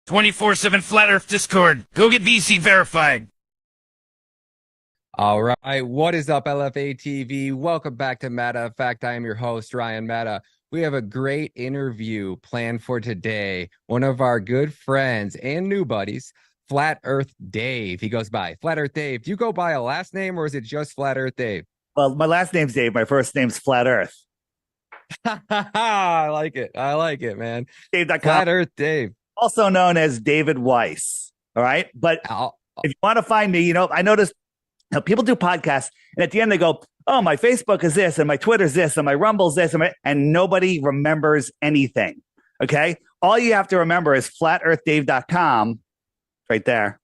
24/7 Flat Earth Discord. Go get VC verified. All right. What is up, LFA TV? Welcome back to Matta Effect. I am your host, Ryan Matta. We have a great interview planned for today. One of our good friends and new buddies, Flat Earth Dave. He goes by Flat Earth Dave. Do you go by a last name or is it just Flat Earth Dave? Well, my last name's Dave. My first name's Flat Earth. I like it. I like it, man. Dave.com. Flat Earth Dave. Also known as David Weiss. All right. But if you want to find me, I noticed people do podcasts and at the end they go, oh, my Facebook is this and my Twitter's this and my Rumble's this and nobody remembers anything. Okay. All you have to remember is flatearthdave.com right there.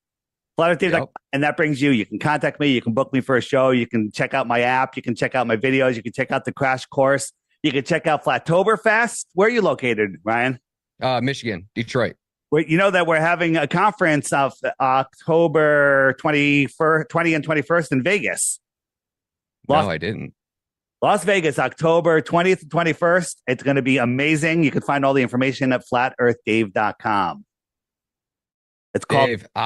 Flatearthdave.com. Yep. And that brings you can contact me. You can book me for a show. You can check out my app. You can check out my videos. You can check out the crash course. You can check out Flattoberfest. Where are you located, Ryan? Michigan, Detroit. You know that we're having a conference of October 20 and 21st in Vegas. No, I didn't. Las Vegas, October 20th and 21st. It's going to be amazing. You can find all the information at flatearthdave.com. It's called Dave. Go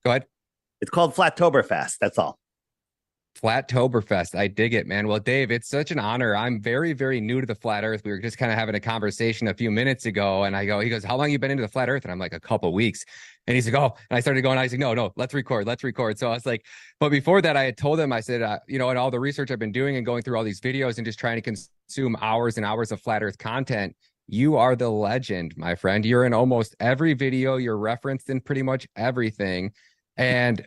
ahead. It's called Flattoberfest. That's all. Flattoberfest. I dig it, man. Well, Dave, it's such an honor. I'm very, very new to the flat earth. We were just kind of having a conversation a few minutes ago. And he goes, how long you been into the flat earth? And I'm like, a couple weeks. And he's like, oh, and I started going, I was like, no, let's record. So I was like, but before that, I had told him, I said, and all the research I've been doing and going through all these videos and just trying to consume hours and hours of flat earth content. You are the legend, my friend. You're in almost every video. You're referenced in pretty much everything. And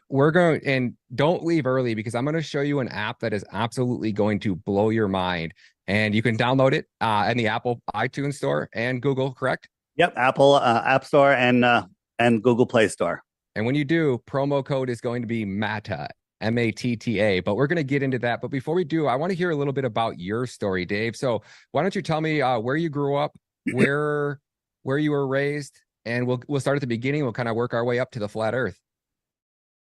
don't leave early because I'm going to show you an app that is absolutely going to blow your mind. And you can download it in the Apple iTunes Store and Google, correct? Yep, Apple App Store and Google Play Store. And when you do, promo code is going to be MATTA, M-A-T-T-A. But we're going to get into that. But before we do, I want to hear a little bit about your story, Dave. So why don't you tell me where you grew up, where you were raised, and we'll start at the beginning. We'll kind of work our way up to the flat Earth.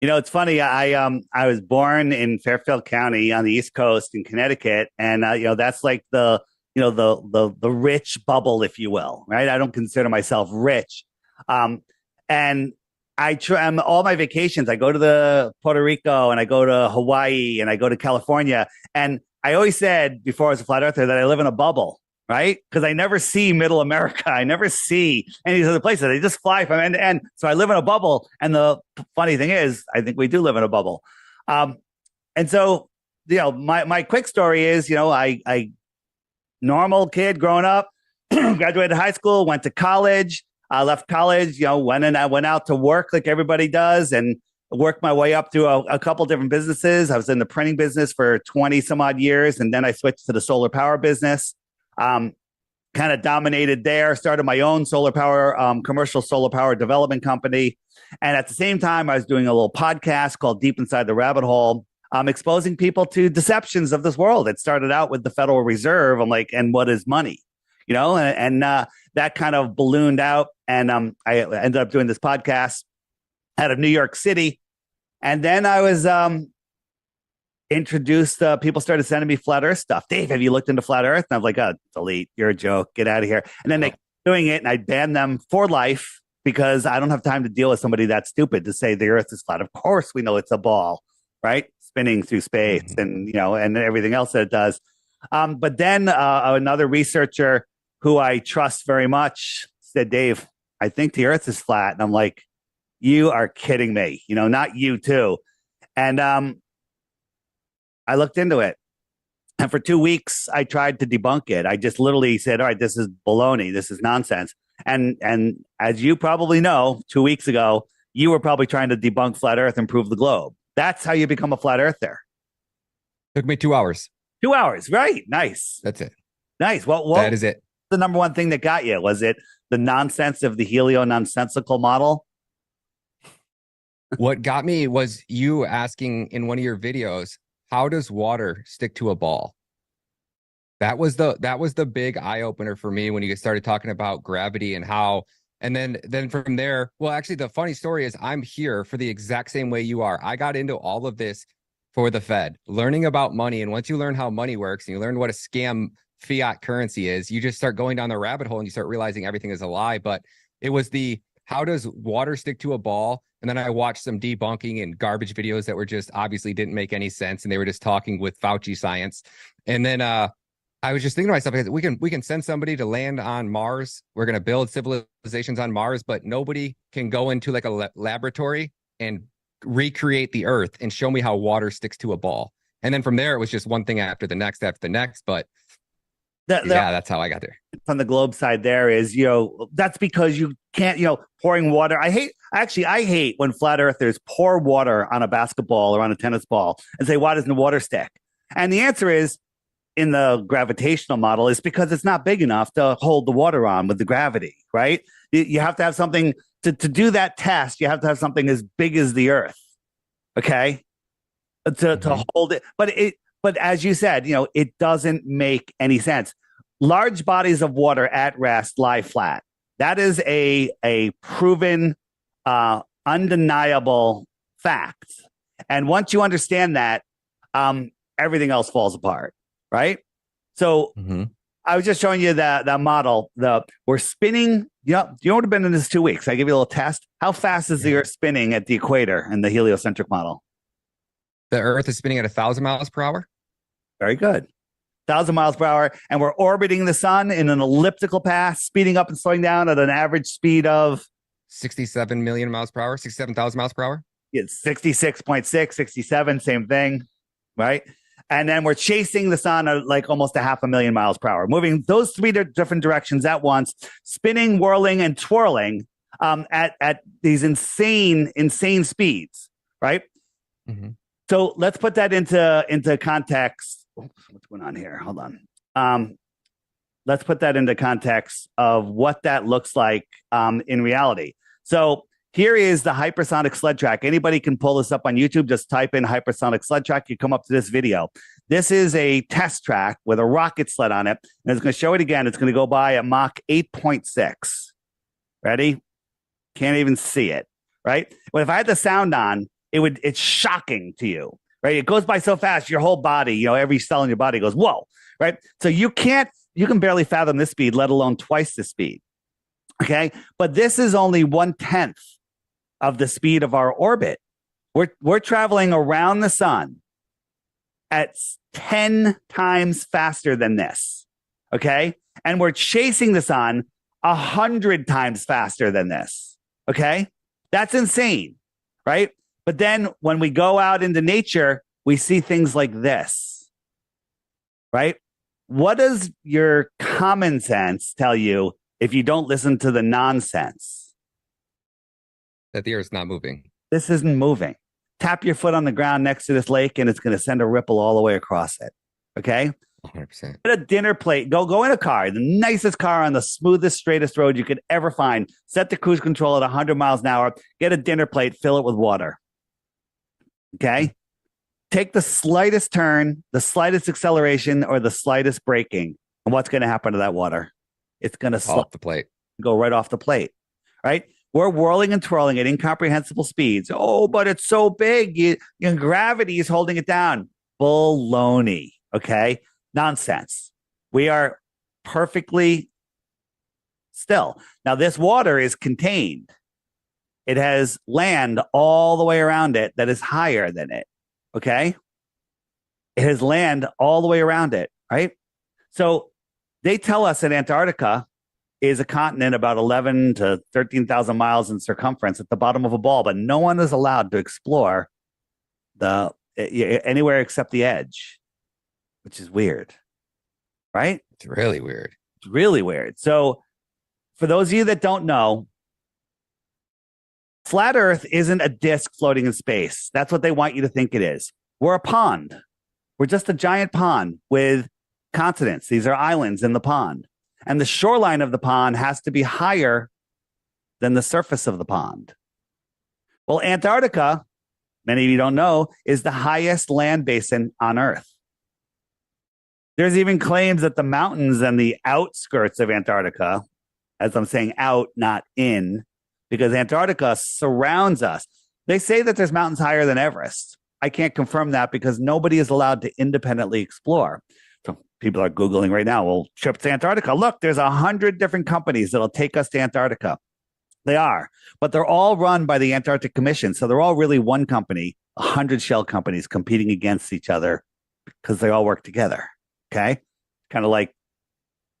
It's funny. I was born in Fairfield County on the East Coast in Connecticut, and that's like the rich bubble, if you will, right? I don't consider myself rich, and I'm all my vacations. I go to the Puerto Rico, and I go to Hawaii, and I go to California, and I always said before I was a flat earther that I live in a bubble. Right? Because I never see middle America. I never see any of these other places. They just fly from end to end. So I live in a bubble. And the funny thing is, I think we do live in a bubble. And so, my quick story is, I normal kid growing up, graduated high school, went to college, left college, went out to work like everybody does and worked my way up through a couple different businesses. I was in the printing business for 20 some odd years. And then I switched to the solar power business. Kind of dominated there, started my own solar power, commercial solar power development company. And at the same time, I was doing a little podcast called Deep Inside the Rabbit Hole, exposing people to deceptions of this world. It started out with the Federal Reserve. I'm like, and what is money? And that kind of ballooned out. And I ended up doing this podcast out of New York City. And then I was introduced, people started sending me flat earth stuff. Dave, have you looked into flat earth? And I'm like, oh, delete, you're a joke, get out of here. And then they kept doing it and I banned them for life because I don't have time to deal with somebody that stupid to say the earth is flat. Of course we know it's a ball, right? Spinning through space and and everything else that it does. But then another researcher who I trust very much said, Dave, I think the earth is flat. And I'm like, you are kidding me, not you too. And I looked into it. And for 2 weeks, I tried to debunk it. I just literally said, all right, this is baloney. This is nonsense. And as you probably know, 2 weeks ago, you were probably trying to debunk flat earth and prove the globe. That's how you become a flat earther. Took me 2 hours. 2 hours. Right. Nice. That's it. Nice. Well, that is it. The number one thing that got you? Was it the nonsense of the helio-nonsensical model? What got me was you asking in one of your videos, how does water stick to a ball? That was the big eye opener for me when you started talking about gravity and how, and then from there, well, actually the funny story is I'm here for the exact same way you are. I got into all of this for the Fed, learning about money. And once you learn how money works and you learn what a scam fiat currency is, you just start going down the rabbit hole and you start realizing everything is a lie. But it was the how does water stick to a ball? And then I watched some debunking and garbage videos that were just obviously didn't make any sense, and they were just talking with Fauci science. And then I was just thinking to myself, we can send somebody to land on Mars. We're going to build civilizations on Mars, but nobody can go into like a laboratory and recreate the Earth and show me how water sticks to a ball. And then from there, it was just one thing after the next, But that's how I got there. On the globe side, there is, that's because you can't, pouring water. I hate when flat earthers pour water on a basketball or on a tennis ball and say, why doesn't the water stick? And the answer is, in the gravitational model, is because it's not big enough to hold the water on with the gravity, right? You have to have something to do that test. You have to have something as big as the Earth, okay, to hold it. But as you said, it doesn't make any sense. Large bodies of water at rest lie flat. That is a proven, undeniable fact. And once you understand that, everything else falls apart, right? So I was just showing you that model. We're spinning. You know what have been in this 2 weeks? I give you a little test. How fast is the Earth spinning at the equator in the heliocentric model? The Earth is spinning at 1,000 miles per hour. Very good. 1,000 miles per hour. And we're orbiting the sun in an elliptical path, speeding up and slowing down at an average speed of 67 million miles per hour, 67,000 miles per hour. It's 66.6, 67, same thing, right? And then we're chasing the sun at like almost 500,000 miles per hour, moving those three different directions at once, spinning, whirling, and twirling at these insane speeds, right? So let's put that into context. What's going on here? Hold on. Let's put that into context of what that looks like in reality. So here is the hypersonic sled track. Anybody can pull this up on YouTube. Just type in hypersonic sled track. You come up to this video. This is a test track with a rocket sled on it. And it's going to show it again. It's going to go by at Mach 8.6. Ready? Can't even see it, right? Well, if I had the sound on, it's shocking to you, right? It goes by so fast, your whole body, every cell in your body goes, whoa, right? So you can barely fathom this speed, let alone twice the speed. Okay. But this is only 1/10 of the speed of our orbit. We're traveling around the sun at 10 times faster than this. Okay. And we're chasing the sun 100 times faster than this. Okay. That's insane. Right. But then when we go out into nature, we see things like this. Right. What does your common sense tell you if you don't listen to the nonsense? That the Earth's not moving. This isn't moving. Tap your foot on the ground next to this lake and it's going to send a ripple all the way across it. Okay? 100%. Get a dinner plate. Go in a car, the nicest car on the smoothest, straightest road you could ever find. Set the cruise control at 100 miles an hour. Get a dinner plate, fill it with water. Okay? Take the slightest turn, the slightest acceleration, or the slightest braking. And what's going to happen to that water? It's going to off the plate. Go right off the plate. Right? We're whirling and twirling at incomprehensible speeds. Oh, but it's so big. Gravity is holding it down. Baloney. Okay? Nonsense. We are perfectly still. Now, this water is contained. It has land all the way around it that is higher than it. Okay? It has land all the way around it, right? So they tell us that Antarctica is a continent about 11 to 13,000 miles in circumference at the bottom of a ball, but no one is allowed to explore anywhere except the edge, which is weird, right? It's really weird. It's really weird. So for those of you that don't know, flat Earth isn't a disk floating in space. That's what they want you to think it is. We're a pond. We're just a giant pond with continents. These are islands in the pond. And the shoreline of the pond has to be higher than the surface of the pond. Well, Antarctica, many of you don't know, is the highest land basin on Earth. There's even claims that the mountains and the outskirts of Antarctica, as I'm saying out, not in, because Antarctica surrounds us. They say that there's mountains higher than Everest. I can't confirm that because nobody is allowed to independently explore. So people are Googling right now, well, trip to Antarctica. Look, there's 100 different companies that'll take us to Antarctica. They are, but they're all run by the Antarctic Commission. So they're all really one company, 100 shell companies competing against each other because they all work together. Okay. Kind of like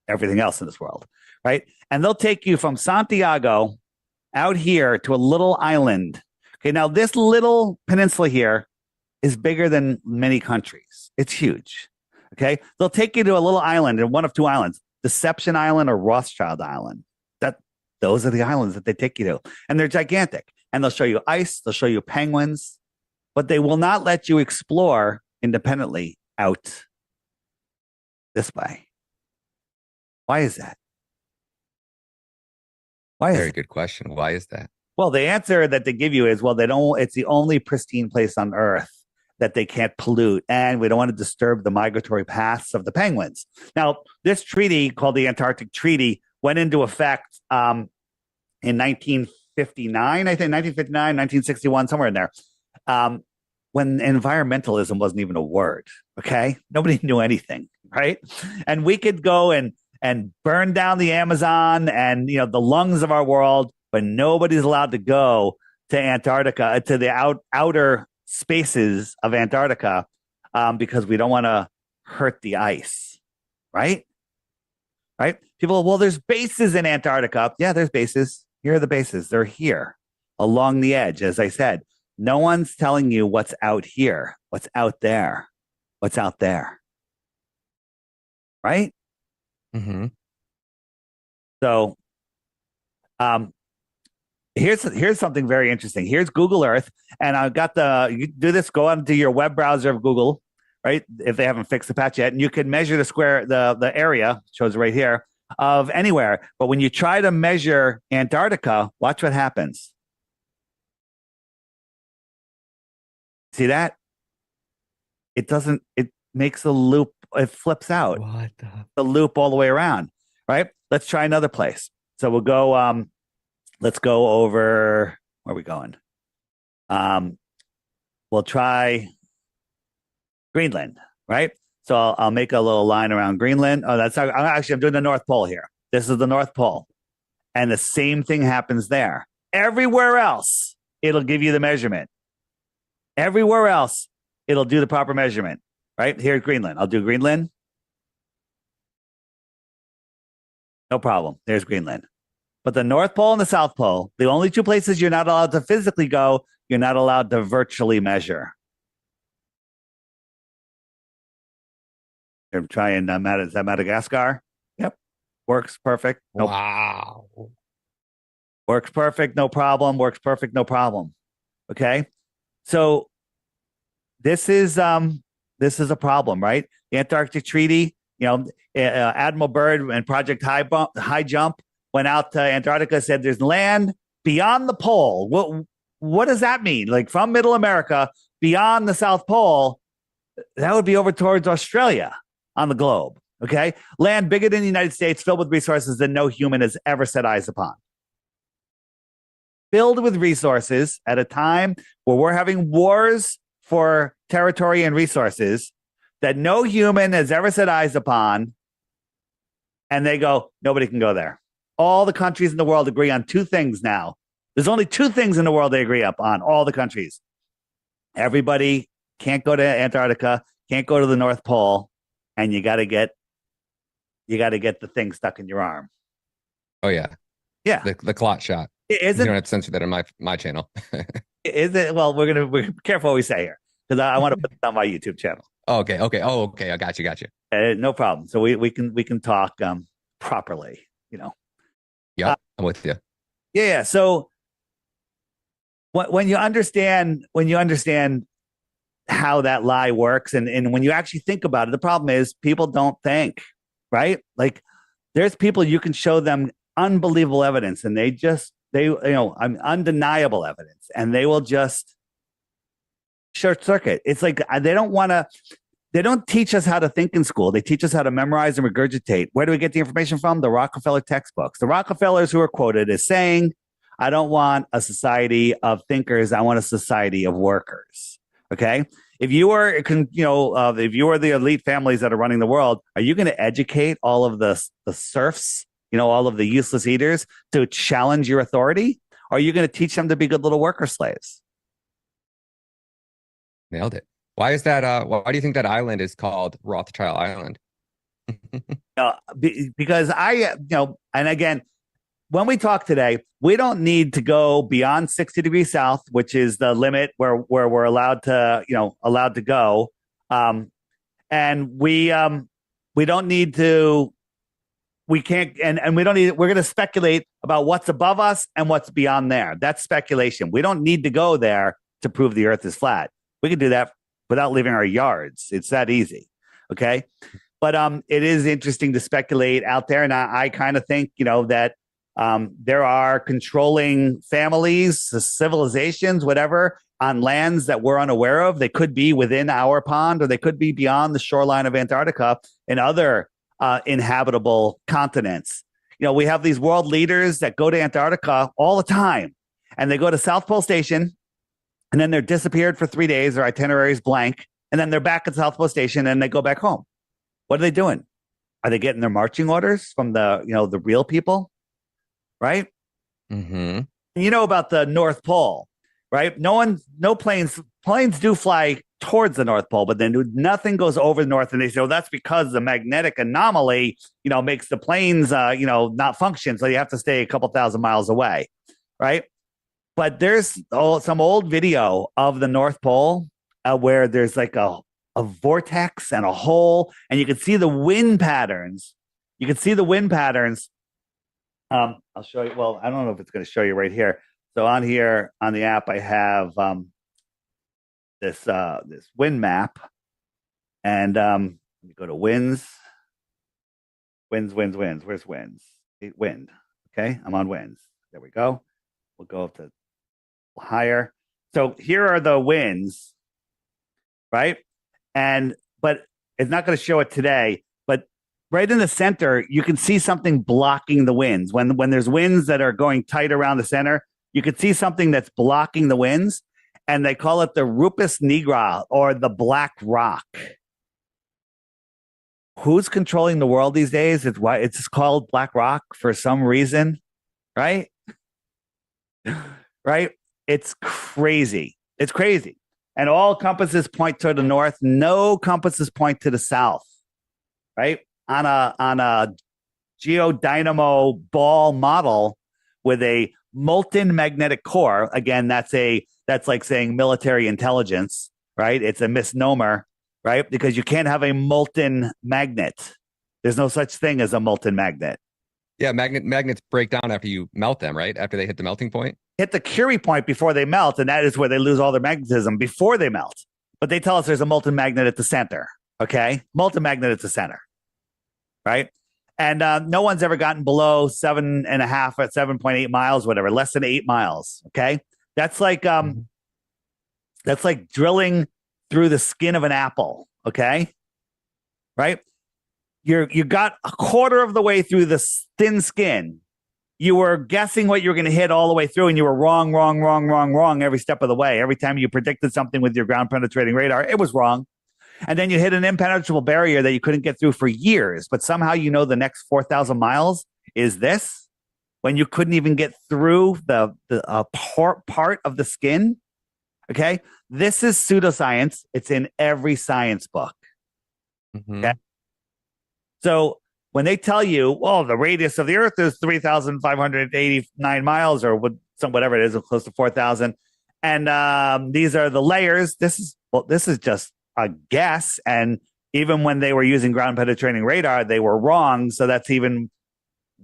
everything else in this world. Right. And they'll take you from Santiago out here to a little island. Okay. Now, this little peninsula here is bigger than many countries. It's huge. Okay. They'll take you to a little island, and one of two islands, Deception Island or Rothschild Island. Those are the islands that they take you to. And they're gigantic. And they'll show you ice, they'll show you penguins, but they will not let you explore independently out this way. Why is that? Very good question. Why is that? Well, the answer that they give you is, well, it's the only pristine place on Earth that they can't pollute, and we don't want to disturb the migratory paths of the penguins. Now, this treaty called the Antarctic Treaty went into effect in 1959, I think 1959, 1961, somewhere in there, when environmentalism wasn't even a word. Okay, nobody knew anything, right? And we could go and burn down the Amazon and the lungs of our world, but nobody's allowed to go to Antarctica, to the outer spaces of Antarctica, because we don't want to hurt the ice, right? Right? People, well, there's bases in Antarctica. Yeah, there's bases. Here are the bases. They're here along the edge. As I said, no one's telling you what's out here, what's out there, what's out there. Right? Mm-hmm. So here's something very interesting. Here's Google Earth. And I've got you do this, go onto your web browser of Google, right? If they haven't fixed the patch yet, and you can measure the area, shows right here, of anywhere. But when you try to measure Antarctica, watch what happens. See that? It makes a loop, it flips out. What the loop all the way around, right? Let's try another place. So we'll go, let's go over, where are we going? We'll try Greenland, right? So I'll make a little line around Greenland. Oh, I'm doing the North Pole here. This is the North Pole. And the same thing happens there. Everywhere else, it'll give you the measurement. Everywhere else, it'll do the proper measurement, right? Here's Greenland. I'll do Greenland. No problem. There's Greenland. But the North Pole and the South Pole, the only two places you're not allowed to physically go, you're not allowed to virtually measure. I'm trying, is that Madagascar? Yep. Works perfect. Nope. Wow. Works perfect, no problem. Works perfect, no problem. Okay. So this is a problem, right? The Antarctic Treaty, Admiral Byrd and Project High Jump went out to Antarctica, said there's land beyond the pole. What does that mean? Like from Middle America, beyond the South Pole, that would be over towards Australia on the globe. Okay. Land bigger than the United States, filled with resources that no human has ever set eyes upon. Filled with resources at a time where we're having wars for territory and resources that no human has ever set eyes upon. And they go, nobody can go there. All the countries in the world agree on two things now. There's only two things in the world they agree upon, all the countries. Everybody can't go to Antarctica, can't go to the North Pole, and you got to get the thing stuck in your arm. Oh yeah. Yeah. The clot shot. You don't have to censor that on my channel. Is it? Well, we're careful what we say here, because I want to put it on my YouTube channel. Okay. Oh, okay. I got you. No problem. So we can talk properly, Yeah, I'm with you. Yeah. So when you understand how that lie works, and when you actually think about it, the problem is people don't think, right? Like there's people you can show them unbelievable evidence, and undeniable evidence, and they will just short circuit. It's like they don't teach us how to think in school. They teach us how to memorize and regurgitate. Where do we get the information from? The Rockefeller textbooks. The Rockefellers who are quoted as saying, I don't want a society of thinkers. I want a society of workers. Okay. If you are, if you are the elite families that are running the world, are you going to educate all of the serfs all of the useless eaters to challenge your authority? Or are you going to teach them to be good little worker slaves? Nailed it. Why is that? Why do you think that island is called Rothschild Island? Because and again, when we talk today, we don't need to go beyond 60 degrees south, which is the limit where we're allowed to go. And we don't need to, we can't, and we don't need, we're going to speculate about what's above us and what's beyond there. That's speculation. We don't need to go there to prove the earth is flat. We can do that without leaving our yards. It's that easy. Okay. But it is interesting to speculate out there. And I kind of think, that there are controlling families, civilizations, whatever, on lands that we're unaware of. They could be within our pond, or they could be beyond the shoreline of Antarctica and other inhabitable continents. We have these world leaders that go to Antarctica all the time, and they go to South Pole Station, and then they're disappeared for 3 days. Their itinerary is blank, and then they're back at South Pole Station, and they go back home. What are they doing? Are they getting their marching orders from the real people? Right? Mm-hmm. You know about the North Pole, right? No planes do fly towards the North Pole, but then nothing goes over the North. And they say, well, that's because the magnetic anomaly, makes the planes, not function. So you have to stay a couple thousand miles away, right? But there's some old video of the North Pole where there's like a vortex and a hole, and you can see the wind patterns. I'll show you. Well, I don't know if it's going to show you right here. So on here on the app, I have this wind map, and let me go to winds. Where's winds? Wind. Okay, I'm on winds. There we go. We'll go up to higher. So here are the winds, right? But it's not going to show it today. But right in the center, you can see something blocking the winds. When there's winds that are going tight around the center, you can see something that's blocking the winds, and they call it the Rupus nigra, or the Black Rock. Who's controlling the world these days? It's called Black Rock for some reason, right? Right? It's crazy. It's crazy. And all compasses point to the north. No compasses point to the south, right? On a geodynamo ball model with a molten magnetic core. Again, that's like saying military intelligence, right? It's a misnomer, right? Because you can't have a molten magnet. There's no such thing as a molten magnet. Yeah, magnets break down after you melt them, right? After they hit the melting point. Hit the Curie point before they melt, and that is where they lose all their magnetism before they melt. But they tell us there's a molten magnet at the center. Okay, molten magnet at the center, right? And no one's ever gotten below 7.5 at 7.8 miles, whatever, less than 8 miles. Okay, that's like drilling through the skin of an apple. Okay, right? You got a quarter of the way through the thin skin. You were guessing what you were going to hit all the way through, and you were wrong every step of the way. Every time you predicted something with your ground penetrating radar, it was wrong. And then you hit an impenetrable barrier that you couldn't get through for years. But somehow the next 4,000 miles is this, when you couldn't even get through the part of the skin. Okay, this is pseudoscience. It's in every science book. Mm-hmm. Okay, so when they tell you, well, the radius of the Earth is 3,589 miles, or whatever it is, close to 4,000, and these are the layers. This is just a guess. And even when they were using ground penetrating radar, they were wrong. So that's even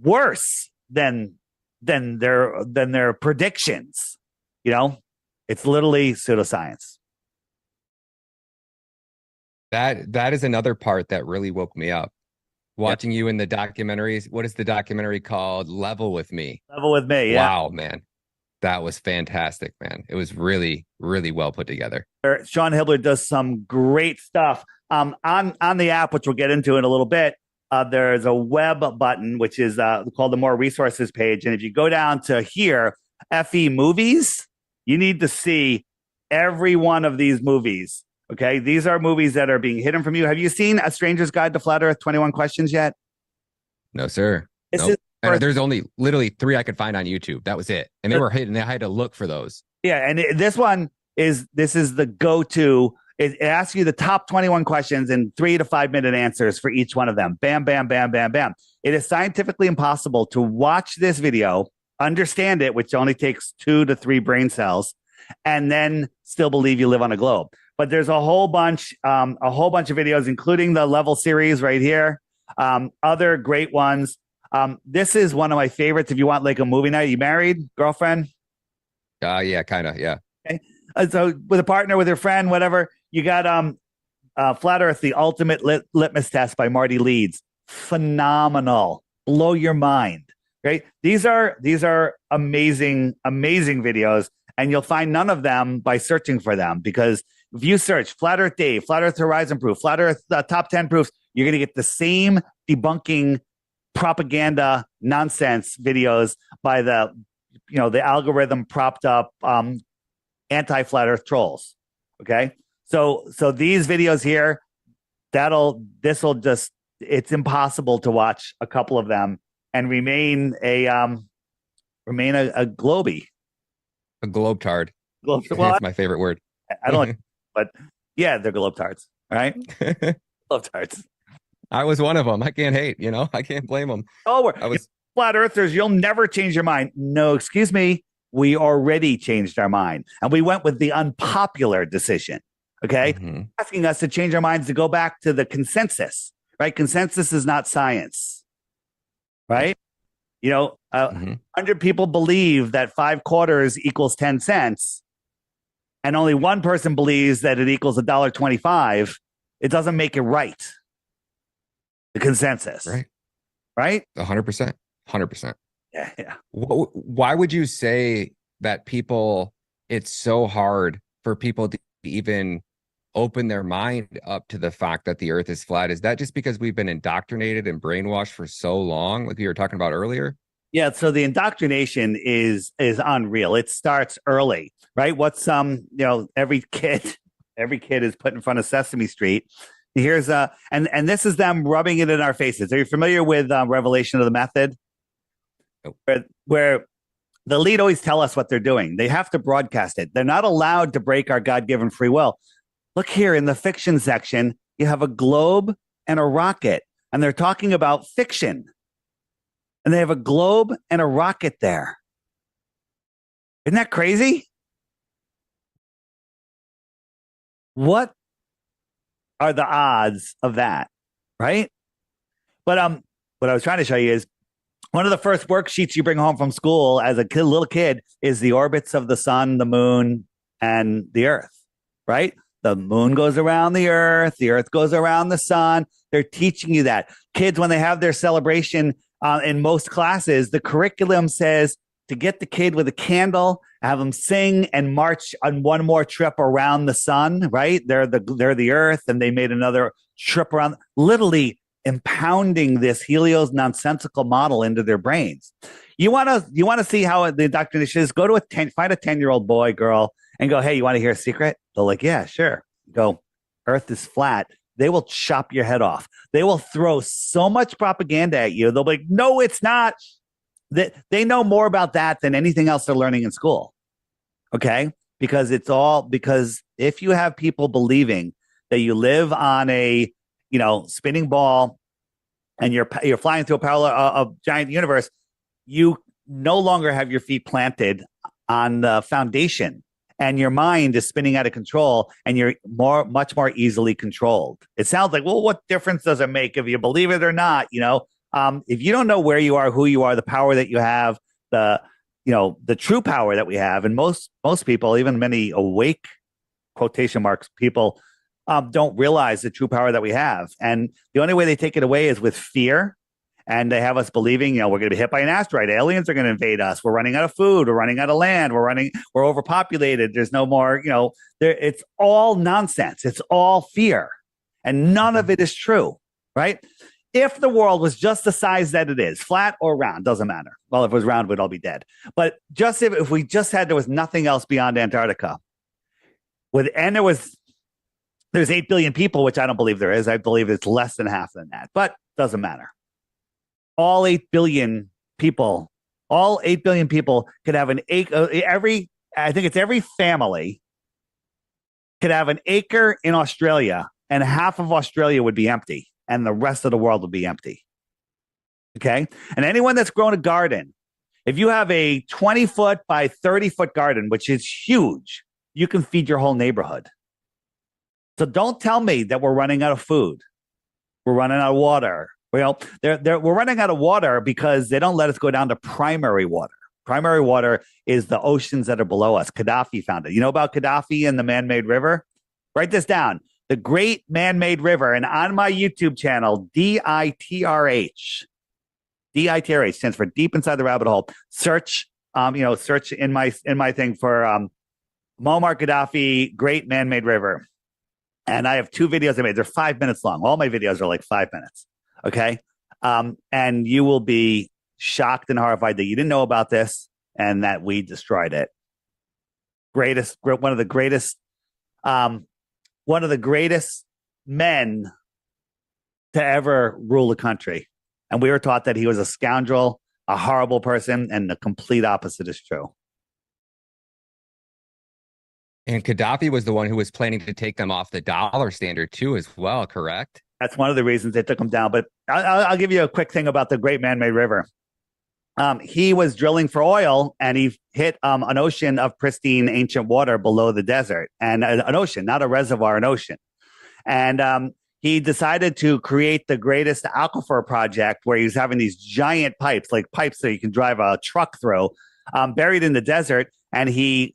worse than their predictions. It's literally pseudoscience. That is another part that really woke me up. Watching you in the documentaries. What is the documentary called? Level with Me. Level with Me. Yeah. Wow, man. That was fantastic, man. It was really, really well put together. Sean Hibbeler does some great stuff. On the app, which we'll get into in a little bit, there's a web button, which is called the More Resources page. And if you go down to here, FE Movies, you need to see every one of these movies. Okay, these are movies that are being hidden from you. Have you seen A Stranger's Guide to Flat Earth 21 Questions yet? No, sir. This is And there's only literally 3 I could find on YouTube. That was it. And they were hidden. I had to look for those. Yeah, and this is the go-to. It asks you the top 21 questions and 3 to 5 minute answers for each one of them. Bam, bam, bam, bam, bam. It is scientifically impossible to watch this video, understand it, which only takes 2 to 3 brain cells, and then still believe you live on a globe. But there's a whole bunch of videos, including the level series right here. Other great ones. This is one of my favorites. If you want like a movie night, you married, girlfriend? Yeah, kind of. Yeah. Okay. So with a partner, with your friend, whatever, you got Flat Earth, the ultimate litmus test by Marty Leeds. Phenomenal. Blow your mind. Right. These are amazing, amazing videos. And you'll find none of them by searching for them, because if you search Flat Earth Dave, Flat Earth Horizon Proof, Flat Earth top 10 proofs, you're going to get the same debunking propaganda nonsense videos by the algorithm propped up anti-flat earth trolls. Okay. So these videos here, it's impossible to watch a couple of them and remain a globie. A globetard. Well, that's my favorite word. I don't like, but yeah, they're globetards. All right. Globetards. I was one of them. I can't hate, I can't blame them. Oh, flat earthers, you'll never change your mind. No, excuse me. We already changed our mind, and we went with the unpopular decision. Okay. Mm-hmm. Asking us to change our minds to go back to the consensus, right? Consensus is not science, right? 100 people believe that 5 quarters equals 10 cents, and only one person believes that it equals $1.25. It doesn't make it right. The consensus, right? 100%. 100%. Yeah. Why would you say that it's so hard for people to even open their mind up to the fact that the earth is flat? Is that just because we've been indoctrinated and brainwashed for so long, like we were talking about earlier? Yeah, so the indoctrination is unreal. It starts early, right? What's every kid is put in front of Sesame Street. Here's and this is them rubbing it in our faces. Are you familiar with Revelation of the Method? Where the elite always tell us what they're doing. They have to broadcast it. They're not allowed to break our God-given free will. Look here in the fiction section, you have a globe and a rocket, and they're talking about fiction. And they have a globe and a rocket there. Isn't that crazy? What are the odds of that, right? But what I was trying to show you is one of the first worksheets you bring home from school as a little kid is the orbits of the sun, the moon, and the earth, right? The moon goes around the earth goes around the sun. They're teaching you that. Kids, when they have their celebration in most classes, the curriculum says to get the kid with a candle, have them sing and march on one more trip around the sun, right? They're the earth, and they made another trip around, literally impounding this Helios nonsensical model into their brains. You want to see how the indoctrination is? Go to find a 10-year-old boy, girl, and go, hey, you want to hear a secret? They're like, yeah, sure. Go, earth is flat. They will chop your head off. They will throw so much propaganda at you. They'll be like, no, it's not. They know more about that than anything else they're learning in school. Okay? Because if you have people believing that you live on a spinning ball and you're flying through a giant universe, you no longer have your feet planted on the foundation, and your mind is spinning out of control, and you're much more easily controlled. It sounds like, well, what difference does it make if you believe it or not? If you don't know where you are, who you are, the power that you have, the true power that we have, and most people, even many awake quotation marks people, don't realize the true power that we have. And the only way they take it away is with fear. And they have us believing, we're going to be hit by an asteroid. Aliens are going to invade us. We're running out of food. We're running out of land. We're overpopulated. There's no more, it's all nonsense. It's all fear. And none of it is true, right? If the world was just the size that it is, flat or round, doesn't matter. Well, if it was round, we'd all be dead. But just if we just there was nothing else beyond Antarctica, there's 8 billion people, which I don't believe there is. I believe it's less than half than that, but doesn't matter. All 8 billion people, all 8 billion people could have an acre. I think it's every family could have an acre in Australia, and half of Australia would be empty, and the rest of the world would be empty. Okay. And anyone that's grown a garden, if you have a 20-foot by 30-foot garden, which is huge, you can feed your whole neighborhood. So don't tell me that we're running out of food. We're running out of water. Well, we're running out of water because they don't let us go down to primary water. Primary water is the oceans that are below us. Gaddafi found it. You know about Gaddafi and the man-made river? Write this down. The Great Man-Made River. And on my YouTube channel, DITRH. DITRH stands for Deep Inside the Rabbit Hole. Search, search in my thing for Muammar Gaddafi, Great Man-Made River. And I have 2 videos I made. They're 5 minutes long. All my videos are like 5 minutes. Okay. And you will be shocked and horrified that you didn't know about this and that we destroyed it. One of the greatest men to ever rule a country. And we were taught that he was a scoundrel, a horrible person, and the complete opposite is true. And Gaddafi was the one who was planning to take them off the dollar standard too, as well, correct? That's one of the reasons they took him down. But I'll give you a quick thing about the Great Man-Made River. He was drilling for oil, and he hit an ocean of pristine ancient water below the desert, and an ocean, not a reservoir, an ocean. And he decided to create the greatest aquifer project where he was having these giant pipes, like pipes that you can drive a truck through, buried in the desert, and he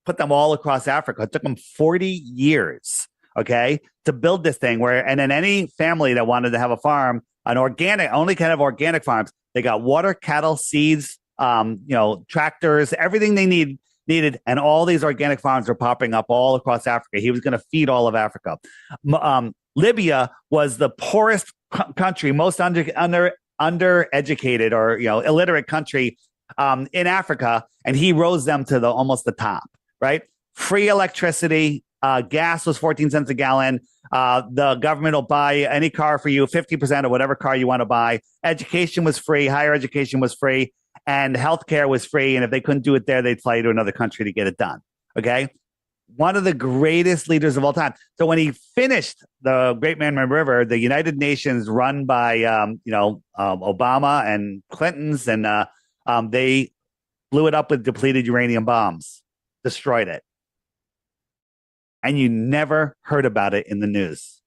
put them all across Africa. It took him 40 years, okay, to build this thing and then any family that wanted to have a farm, only kind of organic farms, they got water, cattle, seeds, tractors, everything they needed. And all these organic farms are popping up all across Africa. He was going to feed all of Africa. Libya was the poorest country, most undereducated or, illiterate country in Africa. And he rose them to almost the top. Right? Free electricity. Gas was 14 cents a gallon. The government will buy any car for you, 50% of whatever car you want to buy. Education was free. Higher education was free. And healthcare was free. And if they couldn't do it there, they'd fly you to another country to get it done. Okay? One of the greatest leaders of all time. So when he finished the Great Man-Made River, the United Nations run by, Obama and Clinton's, and they blew it up with depleted uranium bombs. Destroyed it. And you never heard about it in the news.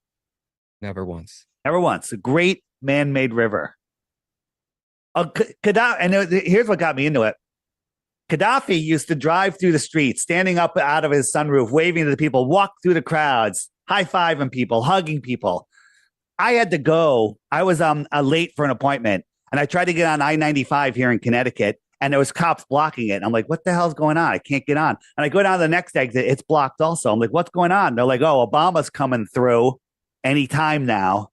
Never once. Never once. A great man-made river. Gaddafi, and here's what got me into it. Gaddafi used to drive through the streets, standing up out of his sunroof, waving to the people, walk through the crowds, high-fiving people, hugging people. I had to go. I was late for an appointment, and I tried to get on I-95 here in Connecticut, and there was cops blocking it. I'm like, what the hell's going on? I can't get on. And I go down to the next exit. It's blocked also. I'm like, what's going on? They're like, oh, Obama's coming through anytime now.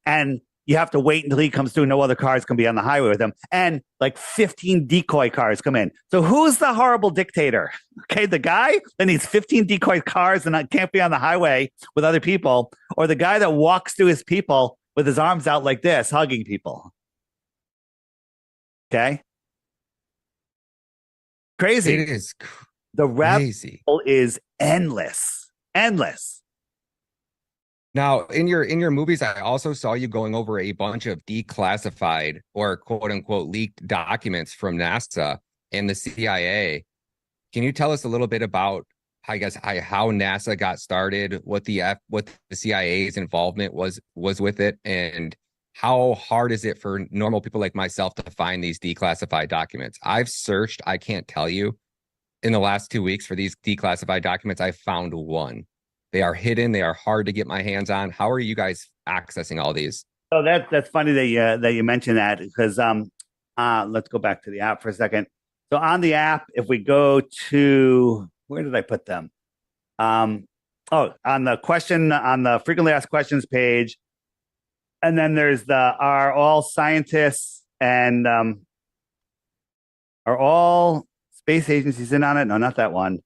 And you have to wait until he comes through. No other cars can be on the highway with him. And like 15 decoy cars come in. So who's the horrible dictator? Okay, the guy that needs 15 decoy cars and can't be on the highway with other people, or the guy that walks through his people with his arms out like this, hugging people. Okay. Crazy. It is the rabbit crazy. hole is endless. Now, in your movies, I also saw you going over a bunch of declassified or quote unquote leaked documents from NASA and the CIA. Can you tell us a little bit about, how NASA got started, what the CIA's involvement was with it, and how hard is it for normal people like myself to find these declassified documents? I've searched, I can't tell you, in the last 2 weeks for these declassified documents, I found one. They are hidden. They are hard to get my hands on. How are you guys accessing all these? So that's funny that you mentioned that, because let's go back to the app for a second. So on the app, if we go to, where did I put them? On the frequently asked questions page, and then there's are all scientists and are all space agencies in on it? No, not that one.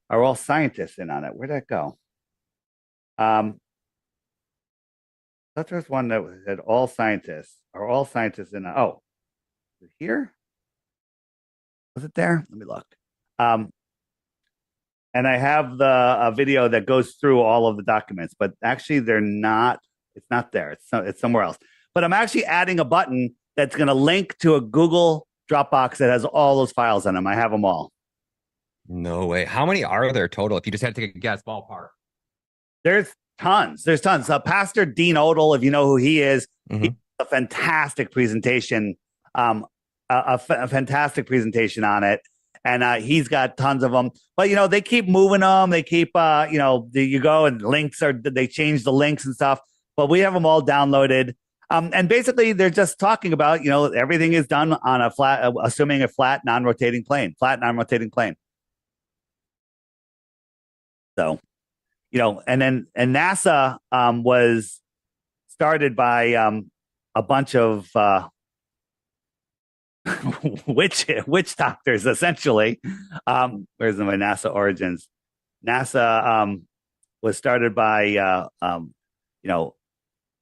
Are all scientists in on it? Where'd that go? I thought there was one that said all scientists. Are all scientists in? Oh, Here? Was it there? Let me look. Um, and I have the a video that goes through all of the documents, but actually they're not. It's not there. It's somewhere else. But I'm actually adding a button that's going to link to a Google Dropbox that has all those files on them. I have them all. No way. How many are there total? If you just had to take a guess, ballpark. There's tons. There's tons. Pastor Dean Odell, if you know who he is, he a fantastic presentation. A fantastic presentation on it. And he's got tons of them. But, they keep moving them. They keep, you go and they change the links and stuff. But we have them all downloaded. And basically, they're just talking about, everything is done on a flat, assuming a flat, non-rotating plane. So, and NASA was started by a bunch of witch doctors, essentially. Where's my NASA origins? NASA was started by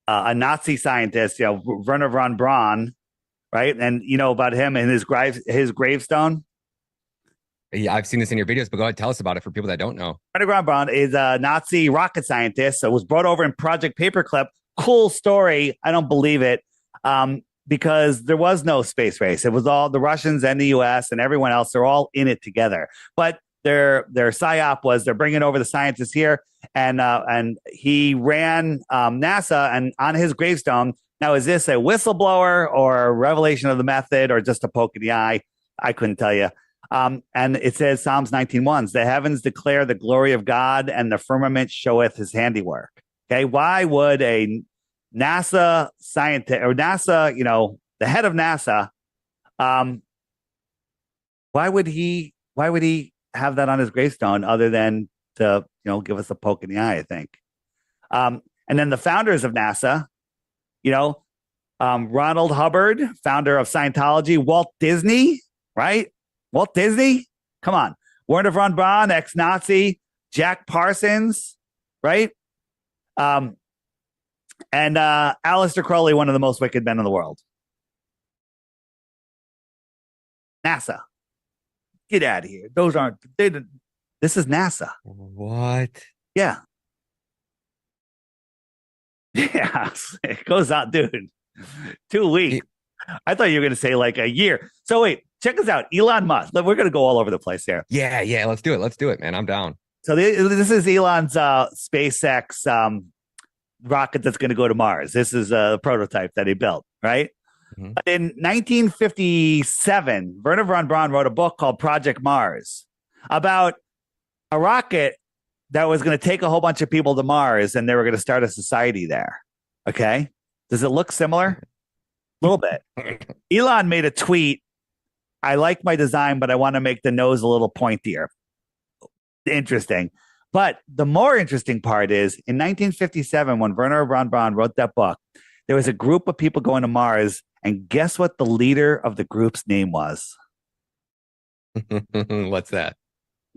a Nazi scientist, Werner von Braun, right? And you know about him and his gravestone. Yeah, I've seen this in your videos, but go ahead, tell us about it for people that don't know. Werner von Braun is a Nazi rocket scientist. So was brought over in Project Paperclip. Cool story. I don't believe it. Because there was no space race. It was all the Russians and the US and everyone else. They're all in it together. But their psyop was they're bringing over the scientists here, and he ran NASA. And on his gravestone, now is this a whistleblower or a revelation of the method or just a poke in the eye? I couldn't tell you. And it says Psalms 19:1, the heavens declare the glory of God, and the firmament showeth his handiwork. Okay, why would a NASA scientist or NASA, the head of NASA, why would he have that on his gravestone other than to, give us a poke in the eye, I think. And then the founders of NASA, Ronald Hubbard, founder of Scientology, Walt Disney, right? Walt Disney, come on. Werner von Braun, ex-Nazi, Jack Parsons, right? And Aleister Crowley, one of the most wicked men in the world. NASA. Get out of here. Those aren't, this is NASA. What? Yeah. Yeah. It goes on, dude. 2 weeks. I thought you were going to say like a year. So wait, check us out. Elon Musk. We're going to go all over the place here. Yeah. Let's do it, man. I'm down. So this is Elon's SpaceX rocket that's going to go to Mars. This is a prototype that he built, right? Mm-hmm. In 1957, Werner von Braun wrote a book called Project Mars about a rocket that was going to take a whole bunch of people to Mars, and they were going to start a society there. Okay. Does it look similar? A little bit. Elon made a tweet. I like my design, but I want to make the nose a little pointier. Interesting. But the more interesting part is in 1957, when Werner von Braun wrote that book, there was a group of people going to Mars. And guess what the leader of the group's name was? What's that?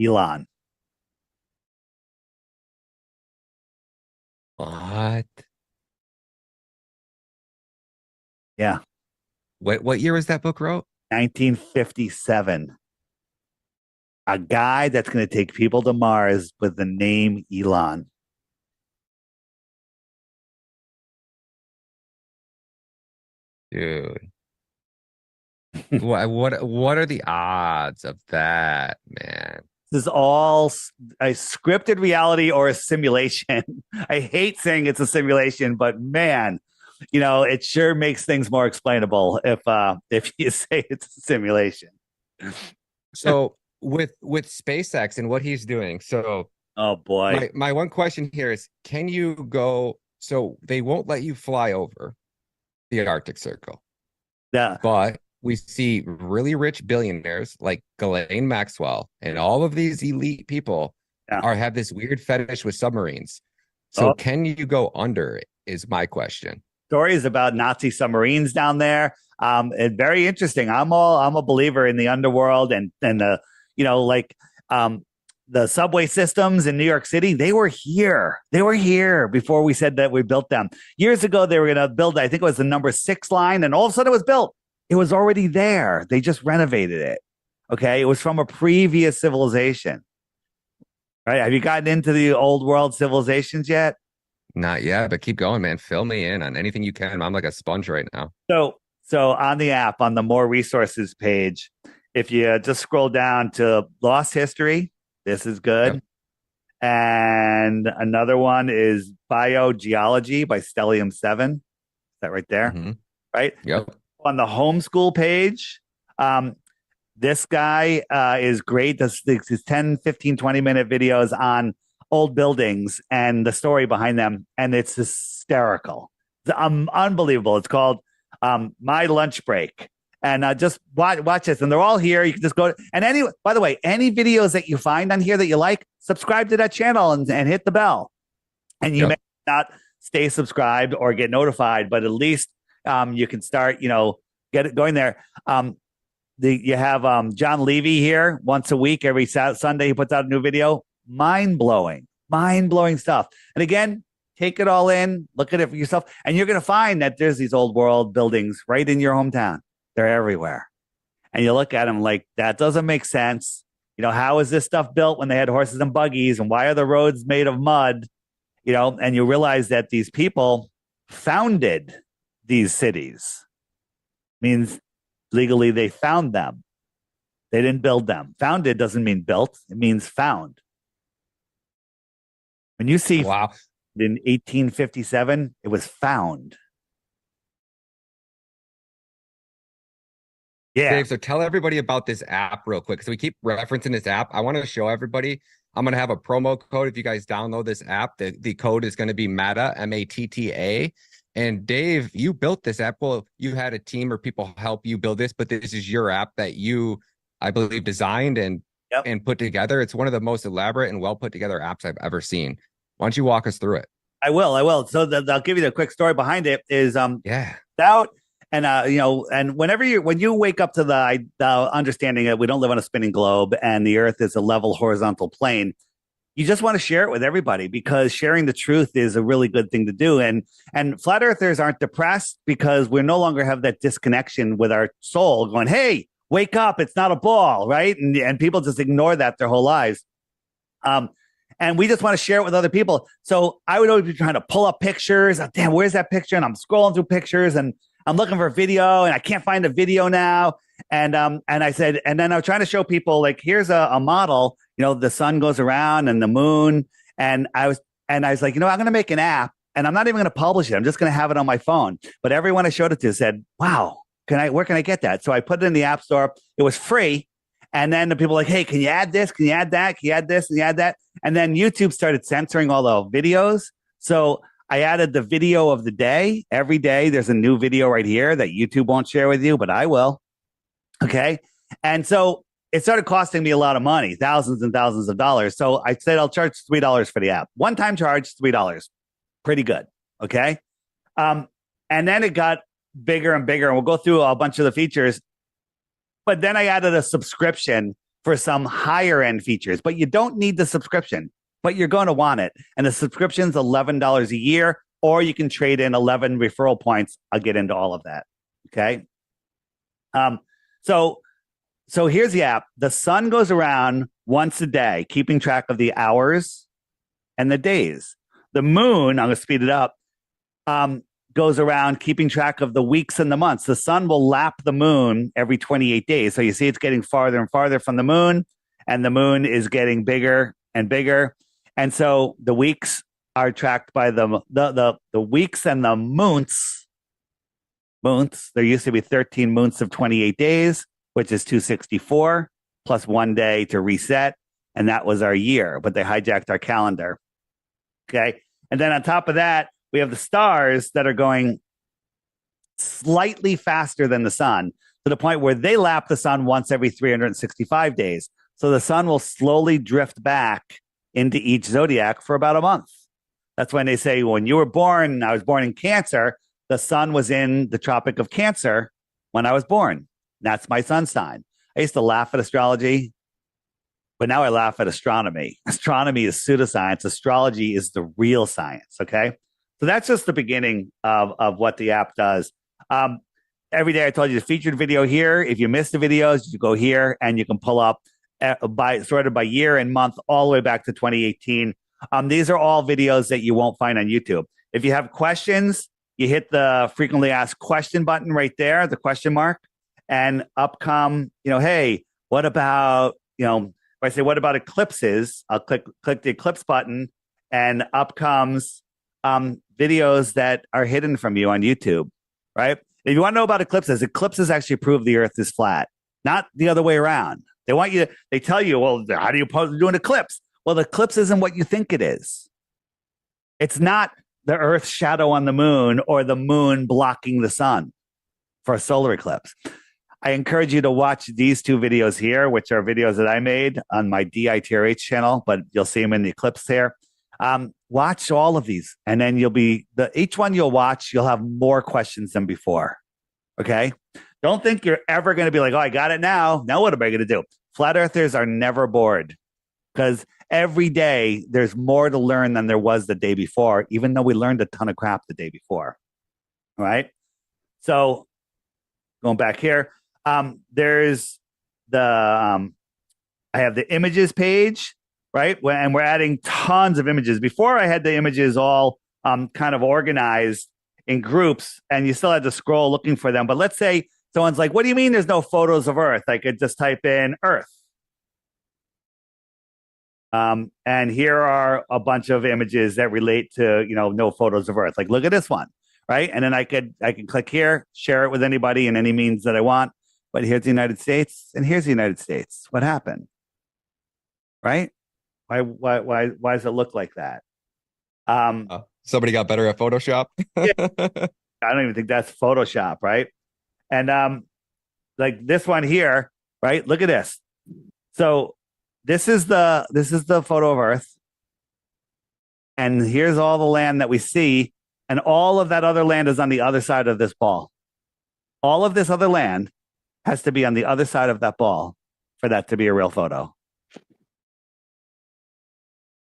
Elon. What? Yeah. What year was that book wrote? 1957. A guy that's going to take people to Mars with the name Elon. Dude. what are the odds of that, man? This is all a scripted reality or a simulation. I hate saying it's a simulation, but man, it sure makes things more explainable if you say it's a simulation. So with SpaceX and what he's doing, so oh boy, my one question here is, can you go? So they won't let you fly over the Arctic Circle. Yeah. But we see really rich billionaires like Ghislaine Maxwell and all of these elite people have this weird fetish with submarines. So can you go under it is my question. Stories about Nazi submarines down there. It's very interesting. I'm a believer in the underworld and the, the subway systems in New York City, they were here. They were here before we said that we built them. Years ago, they were going to build, I think it was the number 6 line, and all of a sudden it was built. It was already there. They just renovated it. Okay. It was from a previous civilization. Right. Have you gotten into the old world civilizations yet? Not yet, but keep going, man. Fill me in on anything you can. I'm like a sponge right now. So on the app, on the more resources page, if you just scroll down to lost history, this is good. Yep. And another one is biogeology by Stellium 7. Is that right there? Mm-hmm. Right. Yep. On the homeschool page, this guy is great. This is 10, 15, 20-minute videos on old buildings and the story behind them. And it's hysterical. It's unbelievable. It's called My Lunch Break. And just watch this. And they're all here. You can just go. And by the way, any videos that you find on here that you like, subscribe to that channel and hit the bell. And you may not stay subscribed or get notified, but at least you can start, get it going there. You have John Levy here once a week, every Sunday. He puts out a new video. Mind blowing stuff. And again, take it all in, look at it for yourself. And you're going to find that there's these old world buildings right in your hometown. They're everywhere. And you look at them like, that doesn't make sense. How is this stuff built when they had horses and buggies? And why are the roads made of mud? And you realize that these people founded these cities. Means legally they found them. They didn't build them. Founded doesn't mean built. It means found. When you see wow. In 1857, it was found. Yeah. Dave, so tell everybody about this app real quick. So we keep referencing this app. I want to show everybody. I'm going to have a promo code if you guys download this app. The code is going to be MATTA, MATTA. And Dave, you built this app. Well, you had a team or people help you build this, but this is your app that you, I believe, designed and put together. It's one of the most elaborate and well put together apps I've ever seen. Why don't you walk us through it? I will. So I'll give you the quick story behind it. Is out and and when you wake up to the understanding that we don't live on a spinning globe and the Earth is a level horizontal plane, you just want to share it with everybody because sharing the truth is a really good thing to do. And flat earthers aren't depressed because we no longer have that disconnection with our soul going, hey, wake up, it's not a ball, right? And people just ignore that their whole lives. And we just want to share it with other people. So I would always be trying to pull up pictures. Oh, damn, where's that picture? And I'm scrolling through pictures and I'm looking for a video and I can't find a video now. And I said, and then I was trying to show people like, here's a model, the sun goes around and the moon. And I was like, I'm going to make an app and I'm not even going to publish it. I'm just going to have it on my phone. But everyone I showed it to said, wow, where can I get that? So I put it in the App Store. It was free. And then the people were like, hey, can you add this? Can you add that? Can you add this? Can you add that? And then YouTube started censoring all the videos. So I added the video of the day. Every day there's a new video right here that YouTube won't share with you, but I will. Okay. And so it started costing me a lot of money, thousands and thousands of dollars. So I said, I'll charge $3 for the app. One-time charge, $3. Pretty good. Okay. And then it got bigger and bigger. And we'll go through a bunch of the features. But then I added a subscription for some higher end features, but you don't need the subscription, but you're going to want it. And the subscription's $11 a year, or you can trade in 11 referral points. I'll get into all of that. Okay. So here's the app. The sun goes around once a day, keeping track of the hours and the days. The moon, I'm going to speed it up, goes around keeping track of the weeks and the months. The sun will lap the moon every 28 days. So you see it's getting farther and farther from the moon, and the moon is getting bigger and bigger. And so the weeks are tracked by the weeks and the moons. There used to be 13 moons of 28 days, which is 264 plus 1 day to reset. And that was our year, but they hijacked our calendar. Okay. And then on top of that, we have the stars that are going slightly faster than the sun to the point where they lap the sun once every 365 days. So the sun will slowly drift back into each zodiac for about a month. That's when they say, when you were born, I was born in Cancer, the sun was in the Tropic of Cancer when I was born. That's my sun sign. I used to laugh at astrology, but now I laugh at astronomy. Astronomy is pseudoscience. Astrology is the real science, okay? So that's just the beginning of what the app does. every day I told you the featured video here. If you missed the videos, you go here and you can pull up by sorted by year and month all the way back to 2018. These are all videos that you won't find on YouTube. If you have questions, you hit the frequently asked question button right there, the question mark, and up come, hey, what about, if I say, what about eclipses? I'll click the eclipse button and up comes videos that are hidden from you on YouTube, right? If you want to know about eclipses actually prove the earth is flat, not the other way around. They tell you, well, how do you do an eclipse? Well, the eclipse isn't what you think it is. It's not the Earth's shadow on the moon or the moon blocking the sun for a solar eclipse. I encourage you to watch these two videos here, which are videos that I made on my DITRH channel, but you'll see them in the eclipse there. Watch all of these, and then each one you'll watch, you'll have more questions than before. Okay? Don't think you're ever going to be like, oh, I got it now. Now what am I going to do? Flat earthers are never bored because every day there's more to learn than there was the day before, even though we learned a ton of crap the day before. All right. So going back here, there's I have the images page, right? And we're adding tons of images. Before I had the images all kind of organized in groups and you still had to scroll looking for them. But let's say someone's like, what do you mean there's no photos of Earth? I could just type in Earth. And here are a bunch of images that relate to, no photos of Earth. Like, look at this one, right? And then I can click here, share it with anybody in any means that I want. But here's the United States, and here's the United States. What happened? Right? Why does it look like that? Somebody got better at Photoshop. Yeah. I don't even think that's Photoshop, right? And like this one here, right? Look at this. So this is the photo of Earth. And here's all the land that we see. And all of that other land is on the other side of this ball. All of this other land has to be on the other side of that ball for that to be a real photo.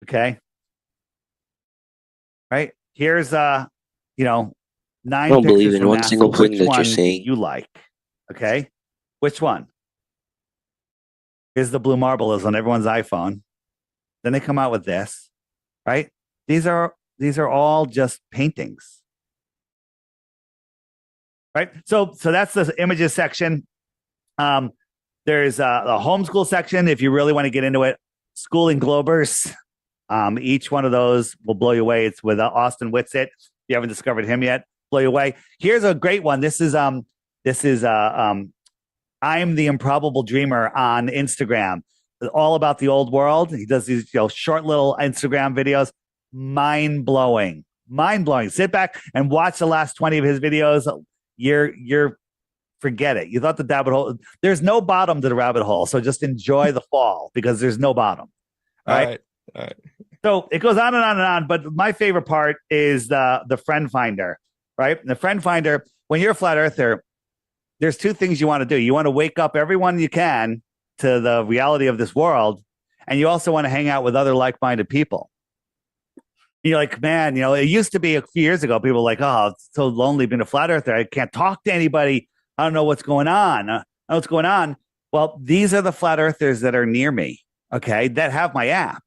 Okay. Right? Here's 9 I don't believe in one single thing that you're saying. You like. Okay. Which one? Here's the blue marble is on everyone's iPhone. Then they come out with this, right? These are all just paintings. Right? So that's the images section. There's a homeschool section if you really want to get into it. Schooling Globers. Each one of those will blow you away. It's with Austin Whitsitt. If you haven't discovered him yet, blow you away. Here's a great one. This is I'm the Improbable Dreamer on Instagram. All about the old world. He does these short little Instagram videos. Mind blowing. Sit back and watch the last 20 of his videos. You're forget it. You thought the rabbit hole. There's no bottom to the rabbit hole. So just enjoy the fall because there's no bottom. All right. So it goes on and on and on. But my favorite part is the friend finder, right? The friend finder, when you're a flat earther, there's two things you want to do. You want to wake up everyone you can to the reality of this world. And you also want to hang out with other like-minded people. You're like, man, it used to be a few years ago, people were like, oh, it's so lonely being a flat earther. I can't talk to anybody. I don't know what's going on. Well, these are the flat earthers that are near me, okay, that have my app,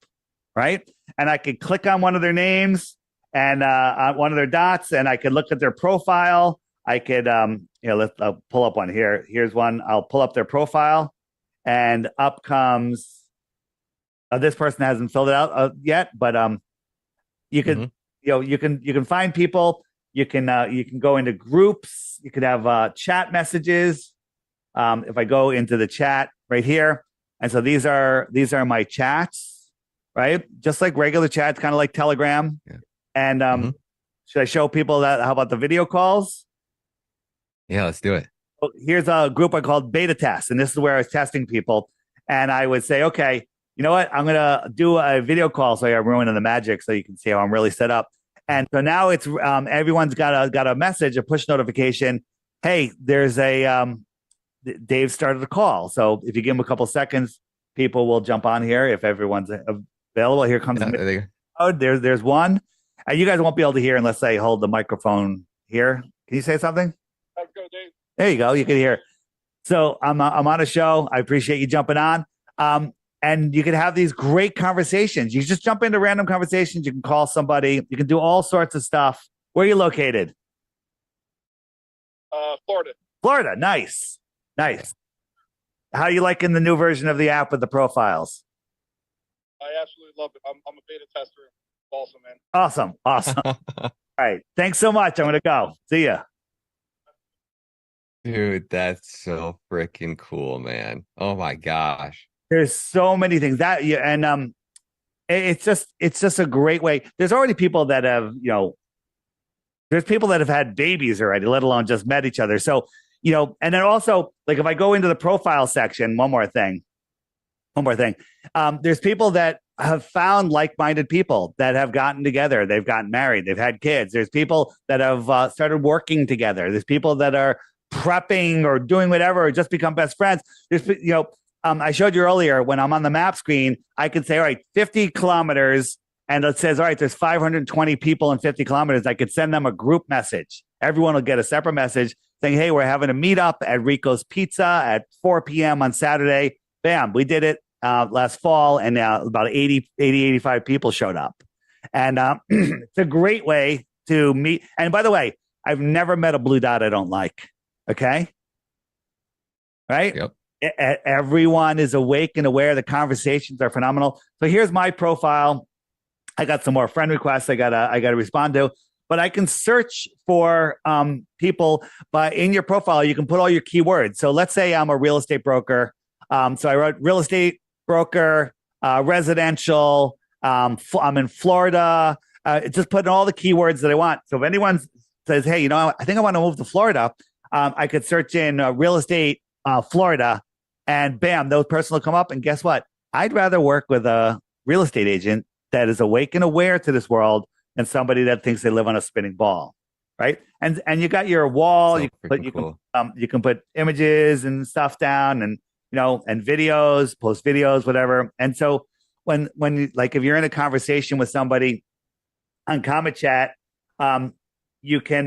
right? And I could click on one of their names and on one of their dots, and I could look at their profile. I could, let's pull up one here. Here's one. I'll pull up their profile, and up comes. This person hasn't filled it out yet, but you can, you can find people. You can go into groups. You could have chat messages. If I go into the chat right here, and so these are my chats, right? Just like regular chats, kind of like Telegram. Yeah. And should I show people that? How about the video calls? Yeah, let's do it. So here's a group I called Beta Test, and this is where I was testing people. And I would say, okay, you know what? I'm gonna do a video call so I'm ruining the magic, so you can see how I'm really set up. And so now it's everyone's got a message, a push notification. Hey, there's a Dave started a call. So if you give him a couple seconds, people will jump on here if everyone's available. Here comes there's one. You guys won't be able to hear unless I hold the microphone here. Can you say something? Let's go, Dave. There you go. You can hear. So I'm on a show. I appreciate you jumping on. And you can have these great conversations. You just jump into random conversations. You can call somebody. You can do all sorts of stuff. Where are you located? Florida. Florida. Nice. Nice. How are you liking the new version of the app with the profiles? I absolutely love it. I'm a beta tester. Awesome, man. Awesome. All right. Thanks so much. I'm going to go. See ya. Dude, that's so freaking cool, man. Oh my gosh. There's so many things that yeah, and it's just a great way. There's already people that have, there's people that have had babies already, let alone just met each other. So, and then also, like, if I go into the profile section, one more thing. There's people that have found like-minded people that have gotten together. They've gotten married. They've had kids. There's people that have started working together. There's people that are prepping or doing whatever, or just become best friends. There's, I showed you earlier when I'm on the map screen, I could say, all right, 50 kilometers. And it says, all right, there's 520 people in 50 kilometers. I could send them a group message. Everyone will get a separate message saying, hey, we're having a meetup at Rico's Pizza at 4 p.m. on Saturday. Bam, we did it last fall. And now about 85 people showed up. And it's a great way to meet. And by the way, I've never met a blue dot I don't like. Okay. Right. Yep. Everyone is awake and aware. The conversations are phenomenal. So here's my profile. I got some more friend requests I gotta respond to, but I can search for people. But in your profile, you can put all your keywords. So let's say I'm a real estate broker. So I wrote real estate broker, residential. I'm in Florida. Just putting all the keywords that I want. So if anyone says, hey, I think I want to move to Florida, I could search in real estate Florida, and bam, those person will come up. And guess what? I'd rather work with a real estate agent that is awake and aware to this world than somebody that thinks they live on a spinning ball, right? And you got your wall. So you can put images and stuff down, and and videos, post videos, whatever. And so when you, like, if you're in a conversation with somebody on Comet Chat, you can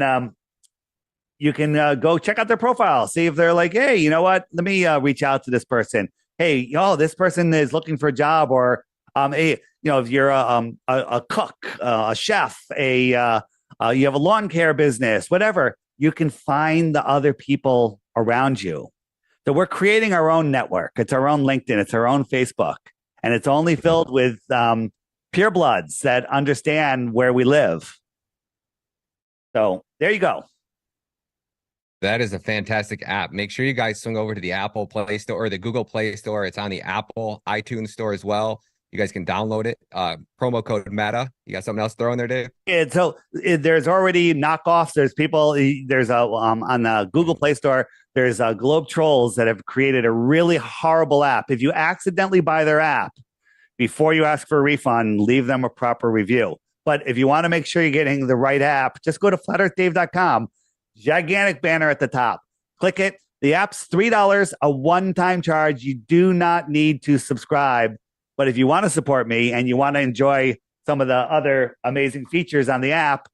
go check out their profile, see if they're like, hey, you know what? Let me reach out to this person. Hey, this person is looking for a job, or hey, if you're a cook, a chef, you have a lawn care business, whatever, you can find the other people around you. So we're creating our own network. It's our own LinkedIn. It's our own Facebook, and it's only filled with purebloods that understand where we live. So there you go. That is a fantastic app. Make sure you guys swing over to the Apple Play Store or the Google Play Store. It's on the Apple iTunes Store as well. You guys can download it. Promo code META. You got something else to throw in there, Dave? Yeah, so there's already knockoffs. There's people. There's on the Google Play Store. There's Globe Trolls that have created a really horrible app. If you accidentally buy their app, before you ask for a refund, leave them a proper review. But if you want to make sure you're getting the right app, just go to flatearthdave.com. Gigantic banner at the top. Click it. The app's $3, a one-time charge. You do not need to subscribe. But if you want to support me and you want to enjoy some of the other amazing features on the app,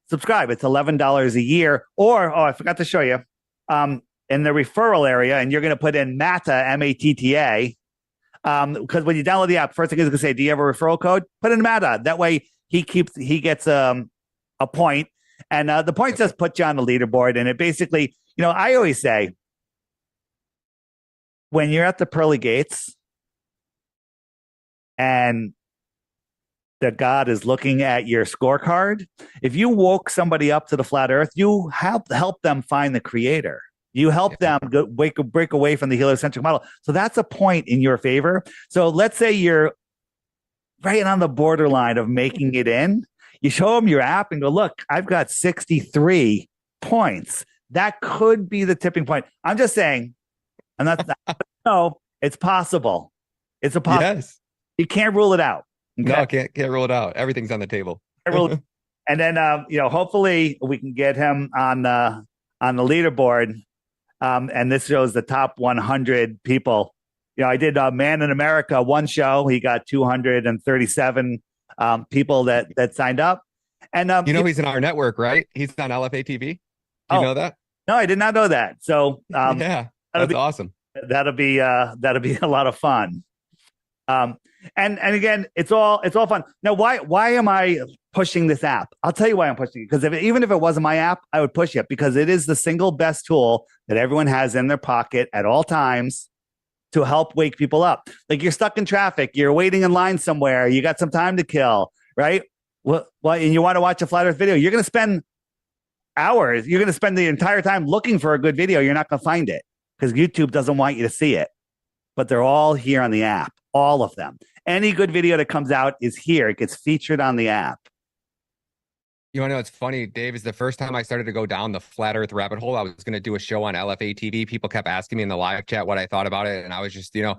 subscribe. It's $11 a year. Or, I forgot to show you, in the referral area, and you're going to put in MATTA, M-A-T-T-A, because when you download the app, first thing is going to say, do you have a referral code? Put in MATTA. That way he gets a point. And the points just put you on the leaderboard. And it basically, I always say, when you're at the pearly gates and the God is looking at your scorecard, if you woke somebody up to the flat earth, you help them find the creator. You help them break away from the heliocentric model. So that's a point in your favor. So let's say you're right on the borderline of making it in. You show them your app and go, look, I've got 63 points. That could be the tipping point. I'm just saying, I'm not, no, it's possible. It's a possibility. Yes. You can't rule it out. Okay? No, can't rule it out. Everything's on the table. And then, hopefully we can get him on the leaderboard. And this shows the top 100 people. I did Man in America, one show. He got 237 people that signed up. And he's in our network, right? He's on LFA TV. Do you know that? No, I did not know that. So Yeah, that's awesome. that'll be a lot of fun. And again, it's all fun. Now, why am I pushing this app? I'll tell you why I'm pushing it. Because even if it wasn't my app, I would push it because it is the single best tool that everyone has in their pocket at all times to help wake people up. Like you're stuck in traffic, you're waiting in line somewhere, you got some time to kill, right? Well, and you want to watch a flat Earth video, you're going to spend hours. You're going to spend the entire time looking for a good video. You're not going to find it because YouTube doesn't want you to see it. But they're all here on the app, all of them. Any good video that comes out is here. It gets featured on the app. You want to know, it's funny, Dave, is the first time I started to go down the flat Earth rabbit hole, I was going to do a show on LFA TV. People kept asking me in the live chat what I thought about it. And I was just, the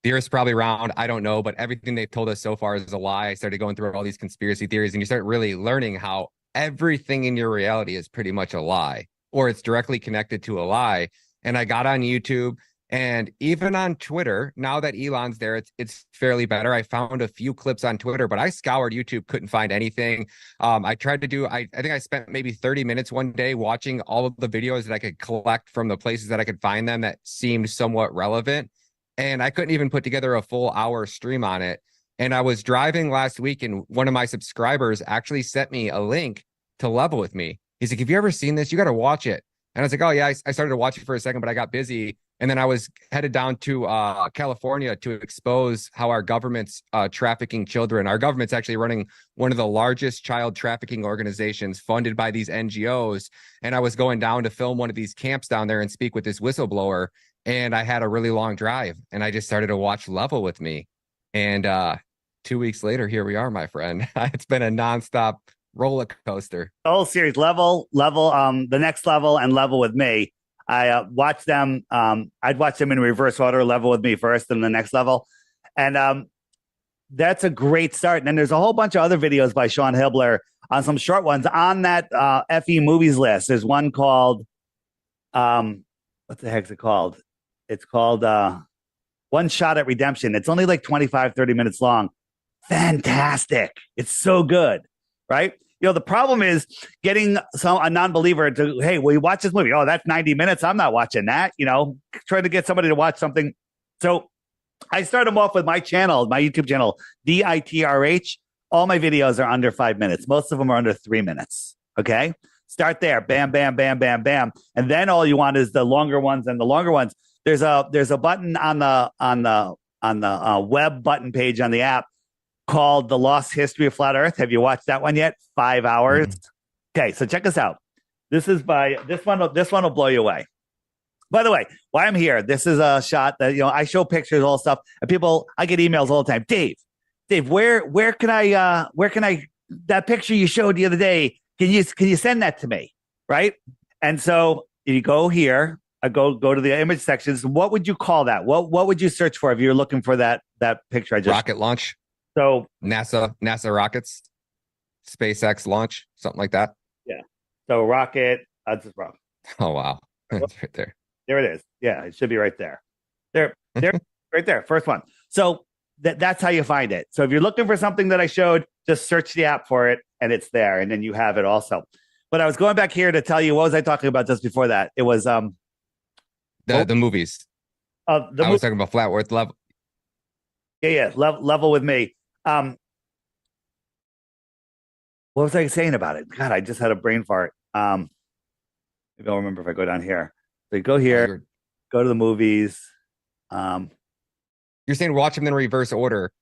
Earth's probably round. I don't know, but everything they've told us so far is a lie. I started going through all these conspiracy theories and you start really learning how everything in your reality is pretty much a lie or it's directly connected to a lie. And I got on YouTube. And even on Twitter, now that Elon's there, it's fairly better. I found a few clips on Twitter, but I scoured YouTube, couldn't find anything. I tried to do, I think I spent maybe 30 minutes one day watching all of the videos that I could collect from the places that I could find them that seemed somewhat relevant. And I couldn't even put together a full hour stream on it. And I was driving last week and one of my subscribers actually sent me a link to Level With Me. He's like, have you ever seen this? You got to watch it. And I was like, oh yeah, I started to watch it for a second, but I got busy. And then I was headed down to California to expose how our government's trafficking children. Our government's actually running one of the largest child trafficking organizations funded by these NGOs. And I was going down to film one of these camps down there and speak with this whistleblower. And I had a really long drive and I just started to watch Level With Me. And 2 weeks later, here we are, my friend. It's been a nonstop roller coaster. The whole series, level, the next level and Level With Me. I watched them. I'd watch them in reverse order, Level With Me first and the next level. And that's a great start. And then there's a whole bunch of other videos by Sean Hibbeler on some short ones on that FE movies list. There's one called, what the heck's it called? It's called One Shot at Redemption. It's only like 25, 30 minutes long. Fantastic. It's so good, right? The problem is getting a non-believer to, hey, will you watch this movie? Oh, that's 90 minutes. I'm not watching that. Trying to get somebody to watch something. So I start them off with my channel, my YouTube channel, DITRH. All my videos are under 5 minutes. Most of them are under 3 minutes. Okay. Start there. Bam, bam, bam, bam, bam. And then all you want is the longer ones and the longer ones. There's a button on the web button page on the app called The Lost History of Flat Earth. Have you watched that one yet? 5 hours. Okay, so check this out. This one will blow you away. By the way, why I'm here, this is a shot that I show pictures, all stuff, and I get emails all the time. Dave, where can I that picture you showed the other day? Can you send that to me? Right? And so you go here, I go to the image sections. What would you call that? What would you search for if you're looking for that picture I just rocket launch? So NASA rockets, SpaceX launch, something like that. Yeah. So rocket. That's just wrong. Oh wow, it's right there. There it is. Yeah, it should be right there. There, right there. First one. So that's how you find it. So if you're looking for something that I showed, just search the app for it, and it's there, and then you have it also. But I was going back here to tell you, what was I talking about just before that? It was the movies. I was talking about Flat Earth Level. Yeah. Level With Me. What was I saying about it? God, I just had a brain fart. Maybe I'll remember if I go down here. So you go here, go to the movies. You're saying watch them in reverse order,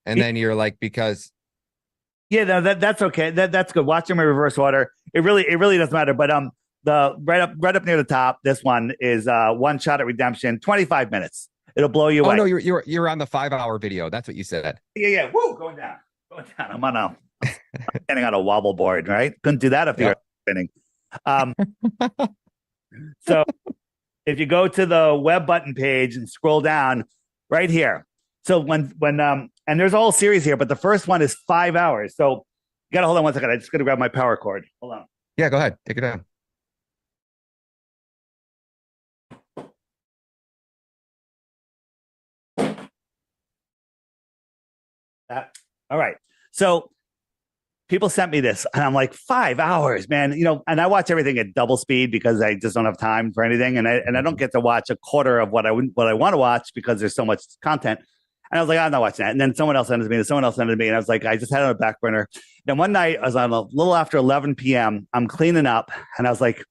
and then you're like, because. Yeah, no, that's okay. That's good. Watch them in reverse order. It really doesn't matter. But the right up near the top, this one is One Shot at Redemption, 25 minutes. It'll blow you away. Oh no, you're on the 5 hour video. That's what you said. Yeah. Woo, going down. I'm standing on a wobble board, right? Couldn't do that if you're spinning. So if you go to the web button page and scroll down right here. So when and there's a whole series here, but the first one is 5 hours. So you gotta hold on one second. I just gotta grab my power cord. Hold on. Yeah, go ahead. Take it down. All right. So people sent me this, and I'm like, 5 hours, man. And I watch everything at double speed because I just don't have time for anything, and I don't get to watch a quarter of what I want to watch because there's so much content. And I was like, I'm not watching that. And then someone else sent it to me, and someone else sent it to me, and I was like, I just had it on a back burner. Then one night, I was on a little after 11 p.m. I'm cleaning up, and I was like,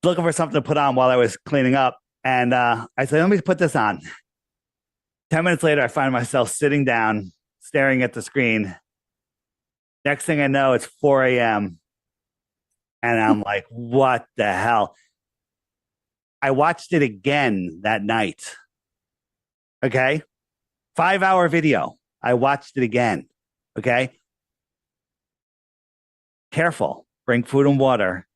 looking for something to put on while I was cleaning up, and I said, let me put this on. 10 minutes later, I find myself sitting down, staring at the screen. Next thing I know, it's 4 a.m. And I'm like, what the hell? I watched it again that night. Okay. 5-hour video. I watched it again. Okay. Careful. Bring food and water.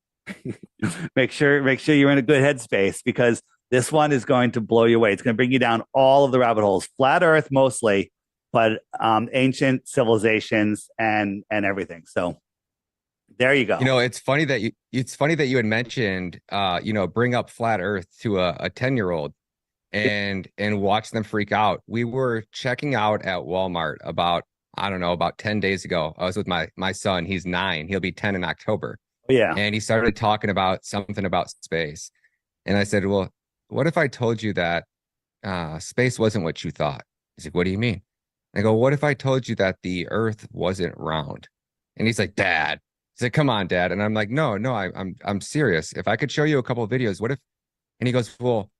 make sure you're in a good headspace, because this one is going to blow you away. It's going to bring you down all of the rabbit holes, flat earth mostly, but ancient civilizations and everything. So there you go. It's funny that you had mentioned bring up flat earth to a 10-year-old and watch them freak out. We were checking out at Walmart about 10 days ago. I was with my son. He's 9. He'll be 10 in October. Yeah. And he started talking about something about space. And I said, well, what if I told you that space wasn't what you thought? He's like, what do you mean? I go, what if I told you that the earth wasn't round? And he's like, Dad. He's like, come on, Dad. And I'm like, no, I'm serious. If I could show you a couple of videos, what if? And he goes, well,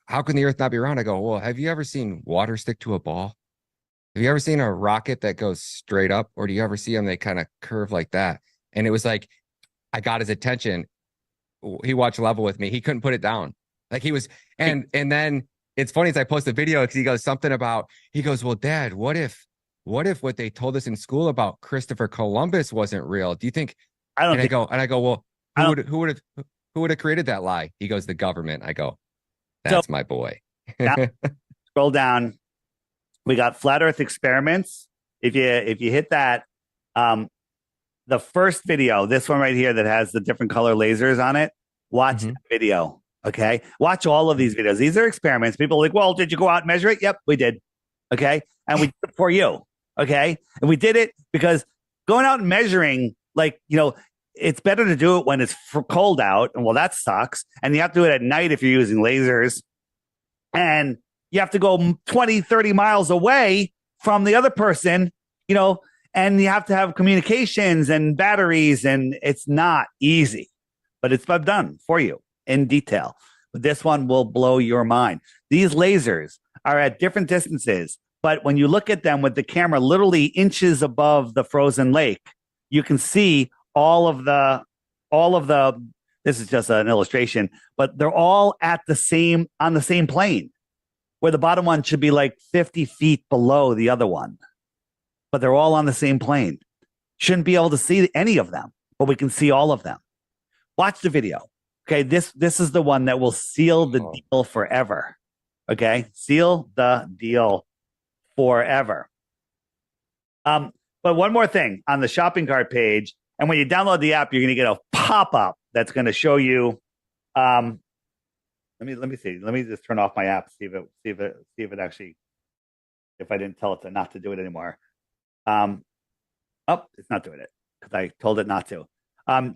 how can the earth not be round? I go, well, have you ever seen water stick to a ball? Have you ever seen a rocket that goes straight up? Or do you ever see them, they kind of curve like that? And it was like, I got his attention. He watched Level with me. He couldn't put it down. Like he was, and then it's funny as I post the video, because he goes, well, Dad, what if what they told us in school about Christopher Columbus wasn't real? Do you think? I go, well, who would have created that lie? He goes, the government. I go, that's my boy. Scroll down. We got flat Earth experiments. If you hit that, the first video, this one right here that has the different color lasers on it, watch the video. Okay. Watch all of these videos. These are experiments. People are like, well, did you go out and measure it? Yep, we did. Okay. And we did it for you. Okay. And we did it because going out and measuring, it's better to do it when it's cold out. And well, that sucks. And you have to do it at night if you're using lasers. And you have to go 20, 30 miles away from the other person, and you have to have communications and batteries, and it's not easy, but it's done for you in detail. But this one will blow your mind. These lasers are at different distances, but when you look at them with the camera literally inches above the frozen lake, you can see all of the, this is just an illustration, but they're all on the same plane, where the bottom one should be like 50 feet below the other one. But they're all on the same plane. Shouldn't be able to see any of them, but we can see all of them. Watch the video. Okay, this is the one that will seal the deal forever. Okay, seal the deal forever. But one more thing on the shopping cart page, and when you download the app, you're going to get a pop-up that's going to show you. Let me see. Let me just turn off my app. See if it actually. If I didn't tell it not to do it anymore. It's not doing it because I told it not to.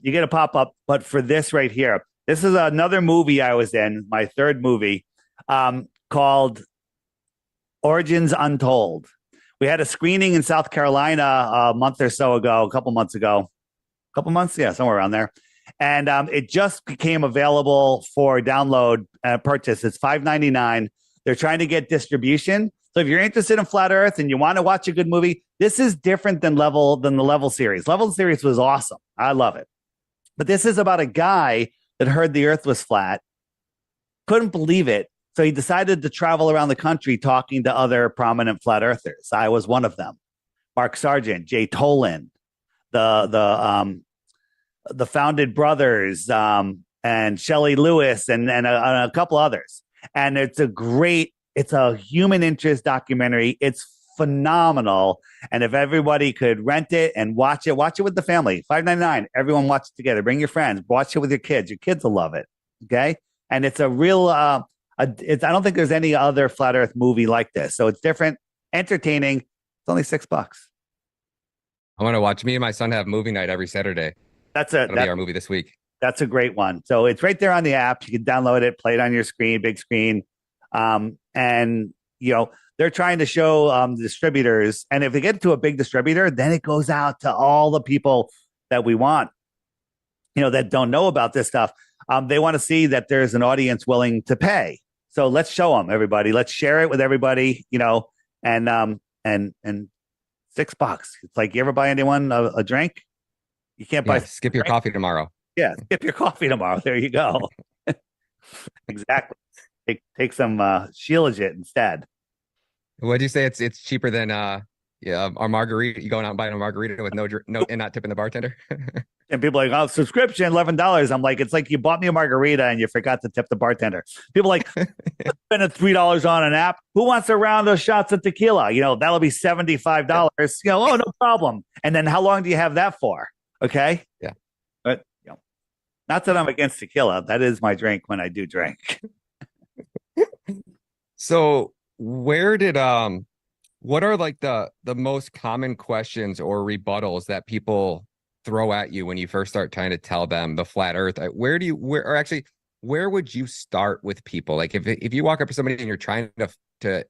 You get a pop-up, but for this right here, this is another movie I was in, my third movie, called Origins Untold. We had a screening in South Carolina a couple months ago. Yeah, somewhere around there. And it just became available for download and purchase. It's $5.99. They're trying to get distribution. So if you're interested in flat Earth and you want to watch a good movie, this is different than the Level series. Level series was awesome. I love it. But this is about a guy that heard the Earth was flat, couldn't believe it. So he decided to travel around the country talking to other prominent flat earthers. I was one of them. Mark Sargent, Jay Tolan, the Founded Brothers, and Shelley Lewis, and a couple others. And it's a human interest documentary. It's phenomenal. And if everybody could rent it and watch it with the family, $5.99. Everyone watch it together. Bring your friends. Watch it with your kids. Your kids will love it. Okay. And it's a real, I don't think there's any other flat Earth movie like this. So it's different, entertaining. It's only $6. I want to watch. Me and my son have movie night every Saturday. That's That'll be our movie this week. That's a great one. So it's right there on the app. You can download it, play it on your screen, big screen. And they're trying to show the distributors. And if they get to a big distributor, then it goes out to all the people that we want, that don't know about this stuff. They want to see that there's an audience willing to pay. So let's show them, everybody. Let's share it with everybody, and $6. It's like, you ever buy anyone a drink? You can't buy. Skip your coffee tomorrow. Yeah, skip your coffee tomorrow. There you go. Exactly. Take some Shilajit instead. What'd you say? It's cheaper than our margarita. You going out and buying a margarita with no and not tipping the bartender? And people are like, oh, subscription $11. I'm like, it's like you bought me a margarita and you forgot to tip the bartender. People are like, spend $3 on an app. Who wants a round of shots of tequila? That'll be $75. Oh, no problem. And then how long do you have that for? Okay. Yeah. But not that I'm against tequila. That is my drink when I do drink. So where did what are like the most common questions or rebuttals that people throw at you when you first start trying to tell them the flat earth? Where would you start with people? Like if you walk up to somebody and you're trying to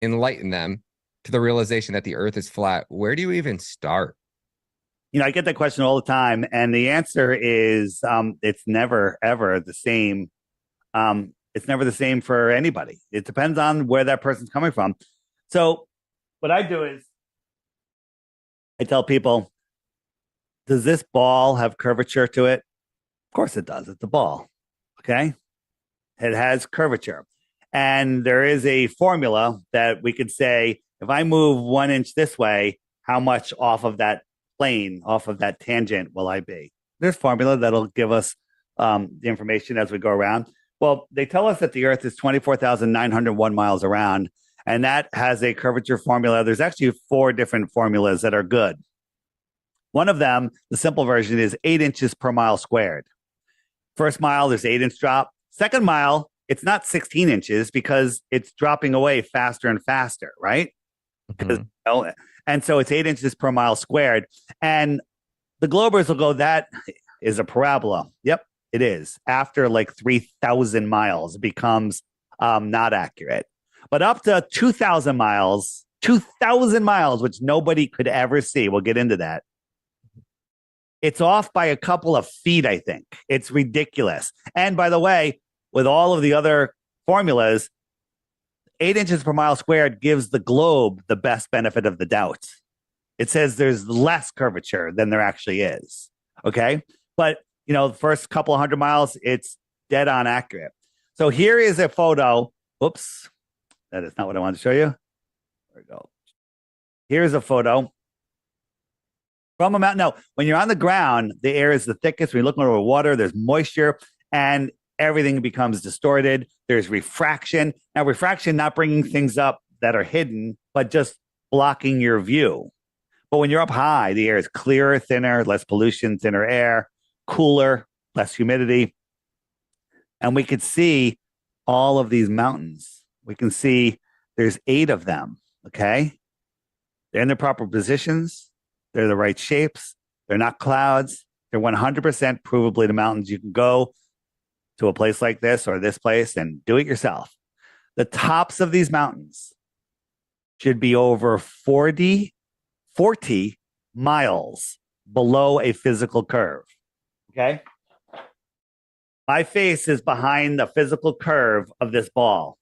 enlighten them to the realization that the earth is flat, where do you even start? I get that question all the time, and the answer is it's never ever the same. It's never the same for anybody. It depends on where that person's coming from. So what I do is I tell people, does this ball have curvature to it? Of course it does. It's a ball. Okay. It has curvature. And there is a formula that we could say, if I move 1 inch this way, how much off of that plane, off of that tangent will I be? There's formula that'll give us the information as we go around. Well, they tell us that the Earth is 24,901 miles around, and that has a curvature formula. There's actually 4 different formulas that are good. One of them, the simple version, is 8 inches per mile squared. First mile, there's 8-inch drop. Second mile, it's not 16 inches because it's dropping away faster and faster, right? Mm-hmm. And so it's 8 inches per mile squared. And the Globers will go, that is a parabola. Yep, it is. After like 3,000 miles, it becomes not accurate. But up to 2,000 miles, which nobody could ever see, we'll get into that. It's off by a couple of feet, I think. It's ridiculous. And by the way, with all of the other formulas, 8 inches per mile squared gives the globe the best benefit of the doubt. It says there's less curvature than there actually is. Okay. But, the first couple of 100 miles, it's dead on accurate. So here is a photo. Oops. That is not what I wanted to show you. There we go. Here's a photo from a mountain. No, when you're on the ground, the air is the thickest. When you're looking over water, there's moisture and everything becomes distorted. There's refraction. Now, refraction, not bringing things up that are hidden, but just blocking your view. But when you're up high, the air is clearer, thinner, less pollution, thinner air, cooler, less humidity. And we could see all of these mountains. We can see there's 8 of them, okay? They're in the proper positions. They're the right shapes. They're not clouds. They're 100% provably the mountains. You can go to a place like this or this place and do it yourself. The tops of these mountains should be over 40 miles below a physical curve. Okay? My face is behind the physical curve of this ball.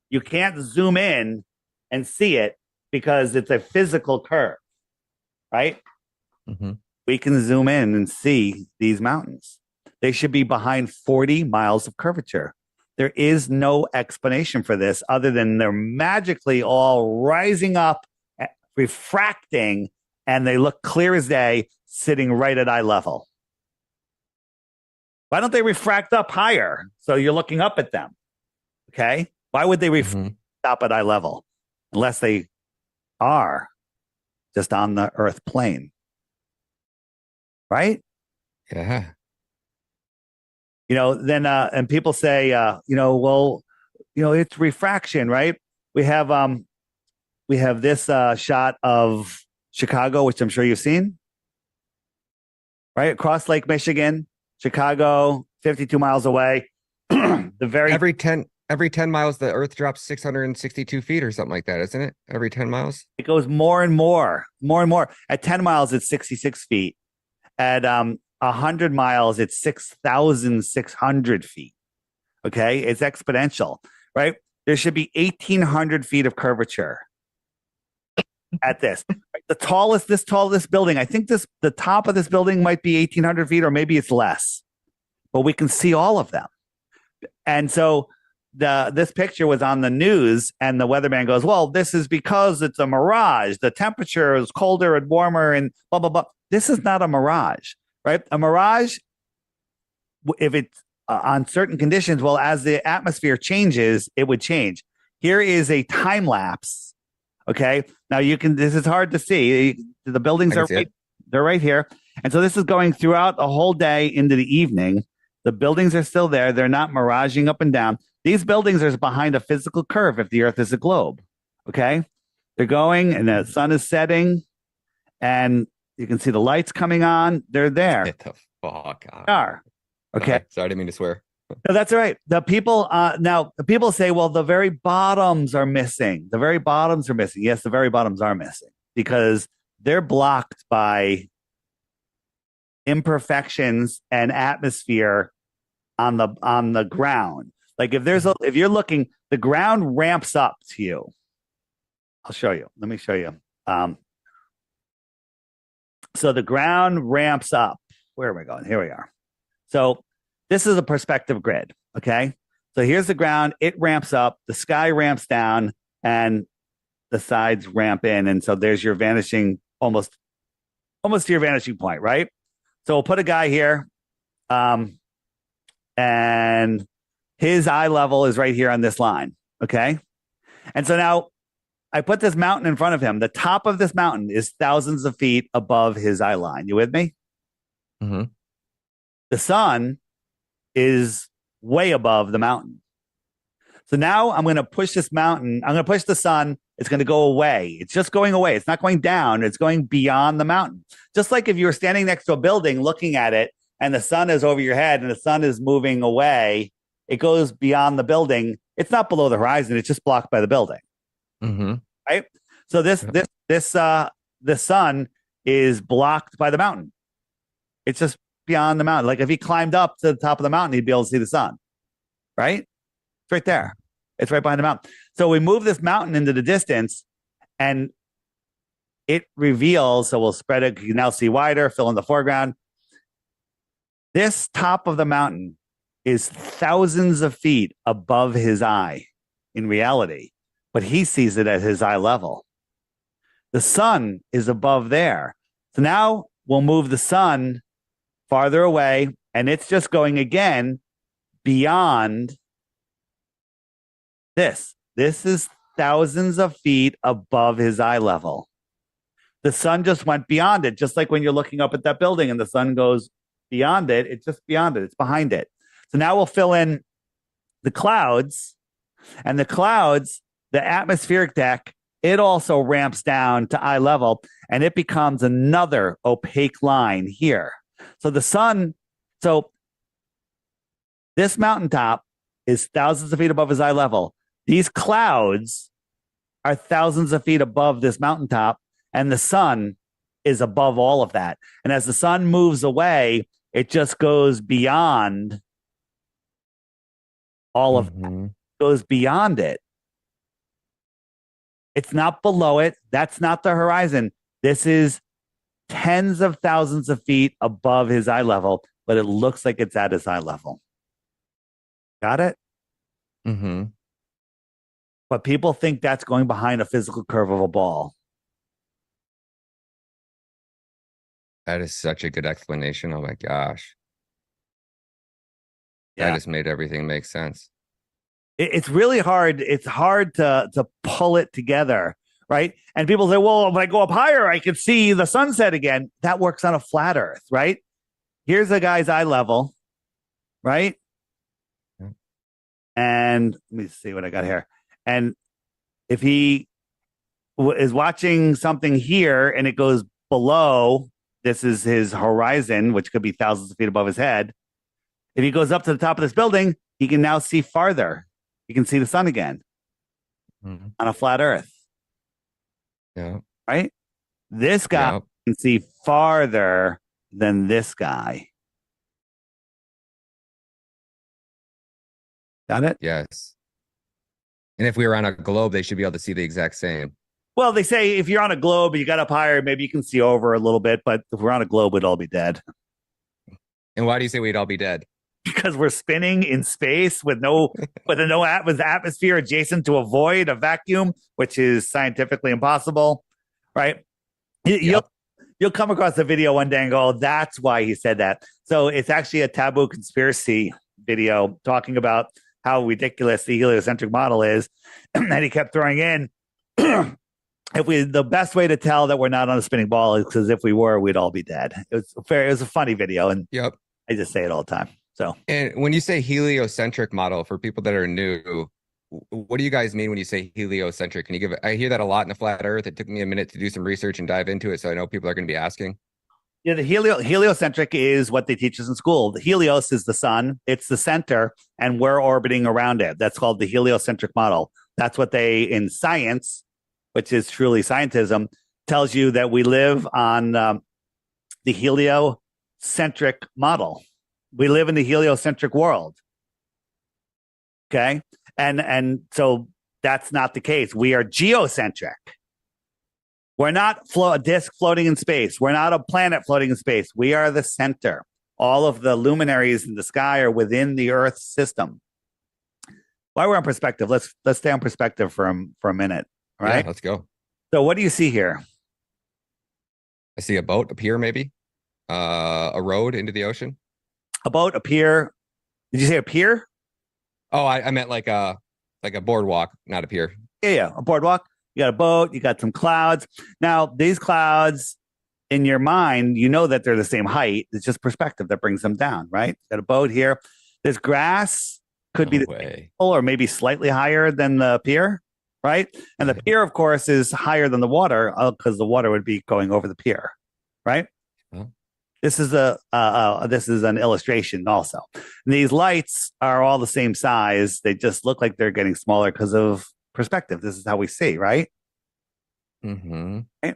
You can't zoom in and see it because it's a physical curve, right? Mm-hmm. We can zoom in and see these mountains. They should be behind 40 miles of curvature. There is no explanation for this other than they're magically all rising up, refracting, and they look clear as day, sitting right at eye level. Why don't they refract up higher so you're looking up at them? Okay? Why would they stop at eye level unless they are just on the earth plane? Right? Yeah. Then and people say, well, it's refraction, right? We have this shot of Chicago, which I'm sure you've seen, right across Lake Michigan, Chicago, 52 miles away. The very Every 10 miles, the Earth drops 662 feet or something like that, isn't it? Every 10 miles. it goes more and more, more and more. At 10 miles, it's 66 feet. At 100 miles, it's 6,600 feet. Okay, it's exponential, right? There should be 1,800 feet of curvature at this. The tallest building. I think the top of this building might be 1,800 feet, or maybe it's less, but we can see all of them. And so this picture was on the news, and the weatherman goes, "Well, this is because it's a mirage. The temperature is colder and warmer, and blah blah blah." This is not a mirage, right? A mirage, if it's on certain conditions, well, as the atmosphere changes, it would change. Here is a time lapse. Okay, now this is hard to see. The buildings they're right here, and so this is going throughout the whole day into the evening. The buildings are still there. They're not miraging up and down. These buildings are behind a physical curve if the Earth is a globe. Okay, they're going, and the sun is setting, and you can see the lights coming on. They're there. Get the fuck out. They are. Okay. Sorry, I didn't mean to swear. No, that's all right. The people say, well, the very bottoms are missing. The very bottoms are missing. Yes, the very bottoms are missing because they're blocked by imperfections and atmosphere on the ground. Like if you're looking, the ground ramps up to you. I'll show you. Let me show you. So the ground ramps up. Where am I going? Here we are. So this is a perspective grid. Okay. So here's the ground. It ramps up. The sky ramps down, and the sides ramp in. And so there's your vanishing, almost to your vanishing point, right? So we'll put a guy here. And his eye level is right here on this line. Okay. And so now I put this mountain in front of him. The top of this mountain is thousands of feet above his eye line. You with me? Mm-hmm. The sun is way above the mountain. So now I'm going to push this mountain. I'm going to push the sun. It's going to go away. It's just going away. It's not going down. It's going beyond the mountain. Just like if you were standing next to a building looking at it and the sun is over your head and the sun is moving away, it goes beyond the building. It's not below the horizon. It's just blocked by the building. Mm-hmm. Right. So the sun is blocked by the mountain. It's just beyond the mountain. Like if he climbed up to the top of the mountain, he'd be able to see the sun. Right. It's right there. It's right behind the mountain. So we move this mountain into the distance and it reveals. So we'll spread it. You can now see wider, fill in the foreground. This top of the mountain is thousands of feet above his eye in reality, but he sees it at his eye level. The sun is above there. So now we'll move the sun farther away, and it's just going again beyond this. This is thousands of feet above his eye level. The sun just went beyond it, just like when you're looking up at that building and the sun goes beyond it. It's just beyond it. It's behind it. So now we'll fill in the clouds, and the clouds, the atmospheric deck, it also ramps down to eye level, and it becomes another opaque line here. So the sun, so this mountaintop is thousands of feet above his eye level. These clouds are thousands of feet above this mountaintop, and the sun is above all of that. And as the sun moves away, it just goes beyond all of that. Goes beyond it. It's not below it. That's not the horizon. This is tens of thousands of feet above his eye level, but it looks like it's at his eye level. Got it? Mm-hmm. But people think that's going behind a physical curve of a ball. That is such a good explanation. Oh my gosh. Yeah. That just made everything make sense. It's really hard. It's hard to pull it together, right? And people say, well, if I go up higher, I can see the sunset again. That works on a flat earth, right? Here's a guy's eye level, right? Yeah. And let me see what I got here. And if he is watching something here and it goes below. This is his horizon, which could be thousands of feet above his head. If he goes up to the top of this building, he can now see farther. He can see the sun again on a flat Earth. Yeah. Right? This guy Yep. can see farther than this guy. Got it? Yes. And if we were on a globe, they should be able to see the exact same. Well, they say if you're on a globe and you got up higher, maybe you can see over a little bit, but if we're on a globe, we'd all be dead. And why do you say we'd all be dead? Because we're spinning in space with with atmosphere adjacent to a void, a vacuum, which is scientifically impossible, right? You'll come across a video one day and go, oh, that's why he said that. So it's actually a taboo conspiracy video talking about how ridiculous the heliocentric model is. And he kept throwing in, the best way to tell that we're not on a spinning ball is because if we were, we'd all be dead. It was a funny video, and Yep. I just say it all the time. So, And when you say heliocentric model, for people that are new, what do you guys mean when you say heliocentric? Can you give? I hear that a lot in the flat Earth. It took me a minute to do some research and dive into it, so I know people are going to be asking. yeah, the heliocentric is what they teach us in school. The helios is the sun; it's the center, and we're orbiting around it. That's called the heliocentric model. That's what they in science, which is truly scientism, tells you that we live on the heliocentric model. We live in the heliocentric world. Okay. And so that's not the case. We are geocentric. We're not a disk floating in space. We're not a planet floating in space. We are the center. All of the luminaries in the sky are within the Earth system. While we're on perspective, let's stay on perspective for a minute. All right. Yeah, let's go. So what do you see here? I see a boat, a pier, maybe, a road into the ocean. A boat, a pier. Did you say a pier? Oh, I meant like a boardwalk, not a pier. Yeah, a boardwalk. You got a boat, you got some clouds. Now, these clouds in your mind, you know that they're the same height. It's just perspective that brings them down, right? Got a boat here. This grass could be No the way. or maybe slightly higher than the pier, right? And the pier, of course, is higher than the water because the water would be going over the pier, right? Huh? This is an illustration also. And these lights are all the same size. They just look like they're getting smaller because of perspective. This is how we see, right? Mm-hmm. Right?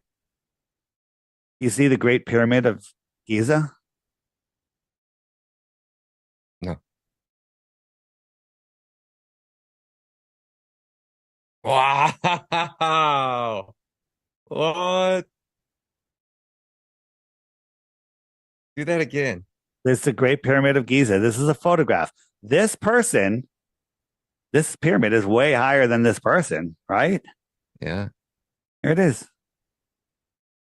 You see the Great Pyramid of Giza? No. Wow. What? Do that again. This is the Great Pyramid of Giza. This is a photograph. This pyramid is way higher than this person, right? Yeah. Here it is.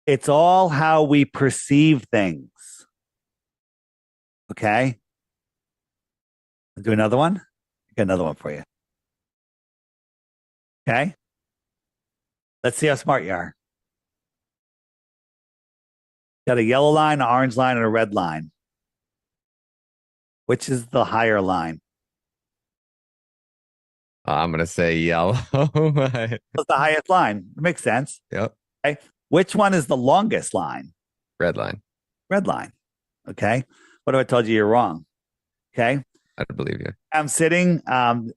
It's all how we perceive things. Okay. I'll do another one. Got another one for you. Okay. Let's see how smart you are. Got a yellow line, an orange line, and a red line. Which is the higher line? I'm gonna say yellow. It's the highest line. It makes sense. Yep. Okay. Which one is the longest line? Red line. Red line. Okay. What if I told you you're wrong? Okay. I believe you. I'm sitting on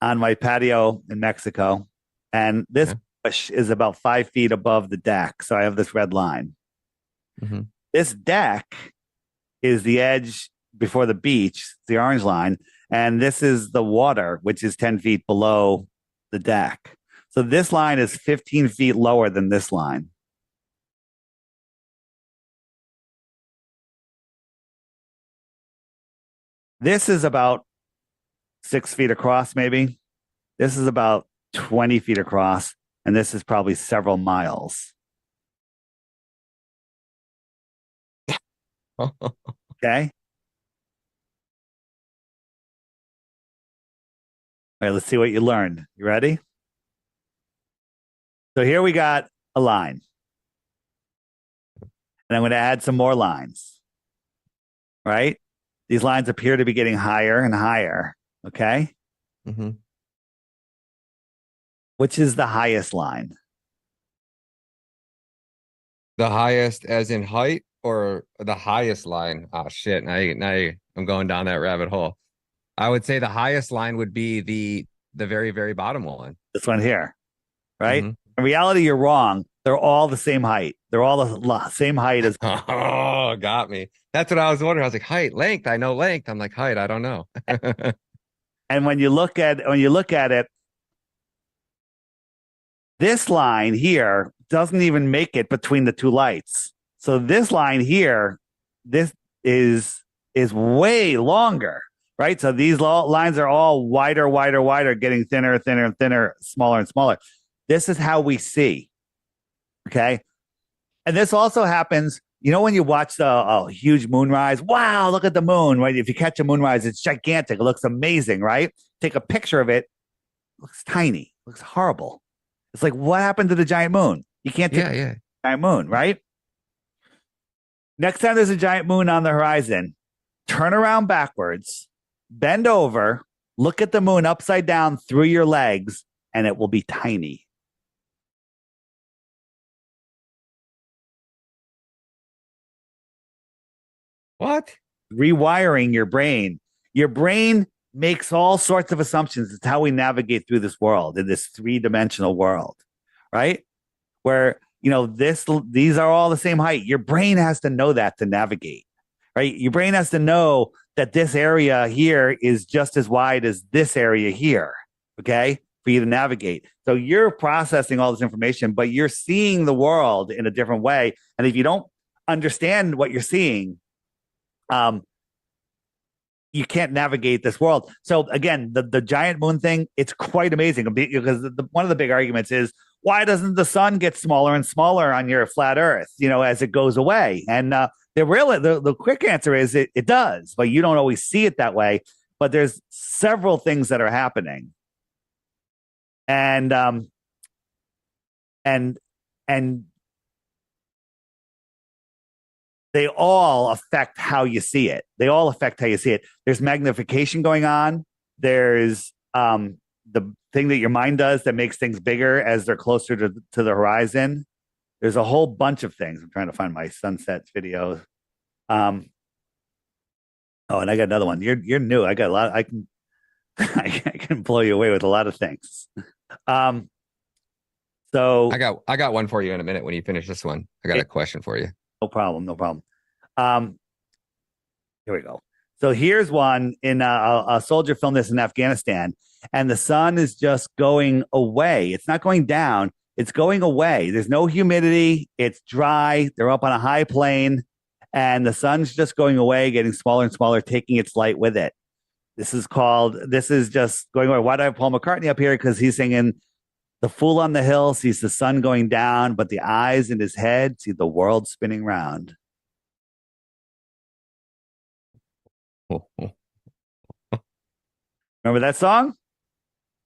my patio in Mexico, and this bush is about 5 feet above the deck. So I have this red line. Mm-hmm. This deck is the edge before the beach, the orange line, and this is the water, which is 10 feet below the deck. So this line is 15 feet lower than this line. This is about 6 feet across, maybe. This is about 20 feet across, and this is probably several miles. Okay. All right, let's see what you learned. You ready? So here we got a line. And I'm going to add some more lines. Right? These lines appear to be getting higher and higher. Okay. Mm-hmm. Which is the highest line? The highest as in height or the highest line? Oh shit. I'm going down that rabbit hole. I would say the highest line would be the very, very bottom one. This one here, right? Mhm. In reality, you're wrong. They're all the same height. They're all the same height as. Oh, got me. That's what I was wondering. I was like, height, length. I know length. I'm like, height. I don't know. And when you look at it, this line here doesn't even make it between the two lights. So this line here, this is way longer, right? So these lines are all wider, wider, wider, getting thinner, thinner, and thinner, smaller and smaller. This is how we see. Okay. And this also happens, when you watch the huge moonrise. Wow, look at the moon, right? If you catch a moonrise, it's gigantic. It looks amazing, right? Take a picture of it. It looks tiny. It looks horrible. It's like, what happened to the giant moon? You can't take a giant moon, right? Next time there's a giant moon on the horizon, turn around backwards, bend over, look at the moon upside down through your legs, and it will be tiny. What? Rewiring your brain. Your brain makes all sorts of assumptions. It's how we navigate through this world, in this three-dimensional world, right? Where, these are all the same height. Your brain has to know that to navigate, right? Your brain has to know that this area here is just as wide as this area here, okay, for you to navigate. So you're processing all this information, but you're seeing the world in a different way. And if you don't understand what you're seeing, you can't navigate this world. So again, the giant moon thing, it's quite amazing because one of the big arguments is, why doesn't the sun get smaller and smaller on your flat Earth, as it goes away? And the quick answer is it does, but you don't always see it that way. But there's several things that are happening, and they all affect how you see it. There's magnification going on. There's the thing that your mind does that makes things bigger as they're closer to the horizon. There's a whole bunch of things. I'm trying to find my sunsets video. And I got another one. You're new. I got a lot. I can blow you away with a lot of things. So I got one for you in a minute when you finish this one. I got a question for you. No problem. Here we go. So here's one in a soldier filmed this in Afghanistan, and the sun is just going away. It's not going down. It's going away. There's no humidity. It's dry. They're up on a high plane, and the sun's just going away, getting smaller and smaller, taking its light with it. This is just going away. Why do I have Paul McCartney up here? Because he's singing, "The fool on the hill sees the sun going down, but the eyes in his head see the world spinning round." Remember that song?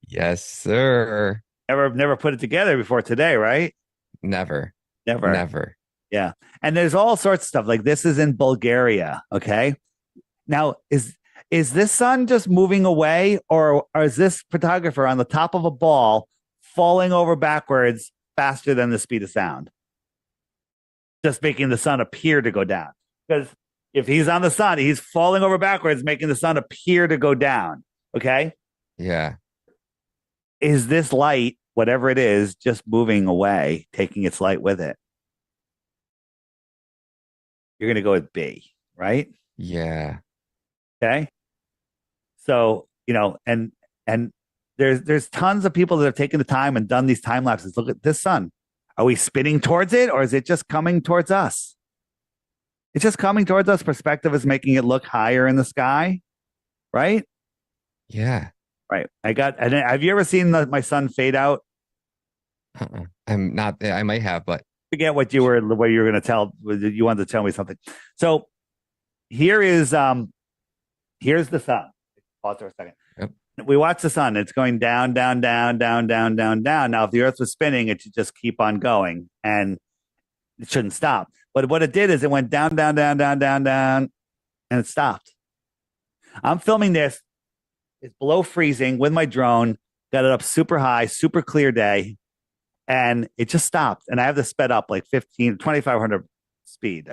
Yes, sir. Never put it together before today, right? Never. Yeah. And there's all sorts of stuff. Like, this is in Bulgaria. Okay. Now, is this sun just moving away, or is this photographer on the top of a ball falling over backwards faster than the speed of sound, just making the sun appear to go down? Because if he's on the sun, he's falling over backwards, making the sun appear to go down. Okay. Yeah. Is this light, whatever it is, just moving away, taking its light with it? You're going to go with B, right? Yeah. Okay. So, and there's tons of people that have taken the time and done these time lapses. Look at this sun. Are we spinning towards it, or is it just coming towards us? It's just coming towards us. Perspective is making it look higher in the sky, right? Yeah. Right. Have you ever seen my sun fade out? I'm not. I might have, but Forget what you were going to tell. You wanted to tell me something. So here's the sun. Pause for a second. Yep. We watch the sun. It's going down, down, down, down, down, down, down. Now, if the Earth was spinning, it should just keep on going, and it shouldn't stop. But what it did is it went down, down, down, down, down, down, and it stopped. I'm filming this. It's below freezing with my drone. Got it up super high, super clear day. and it just stopped. And I have this sped up like 2,500 speed.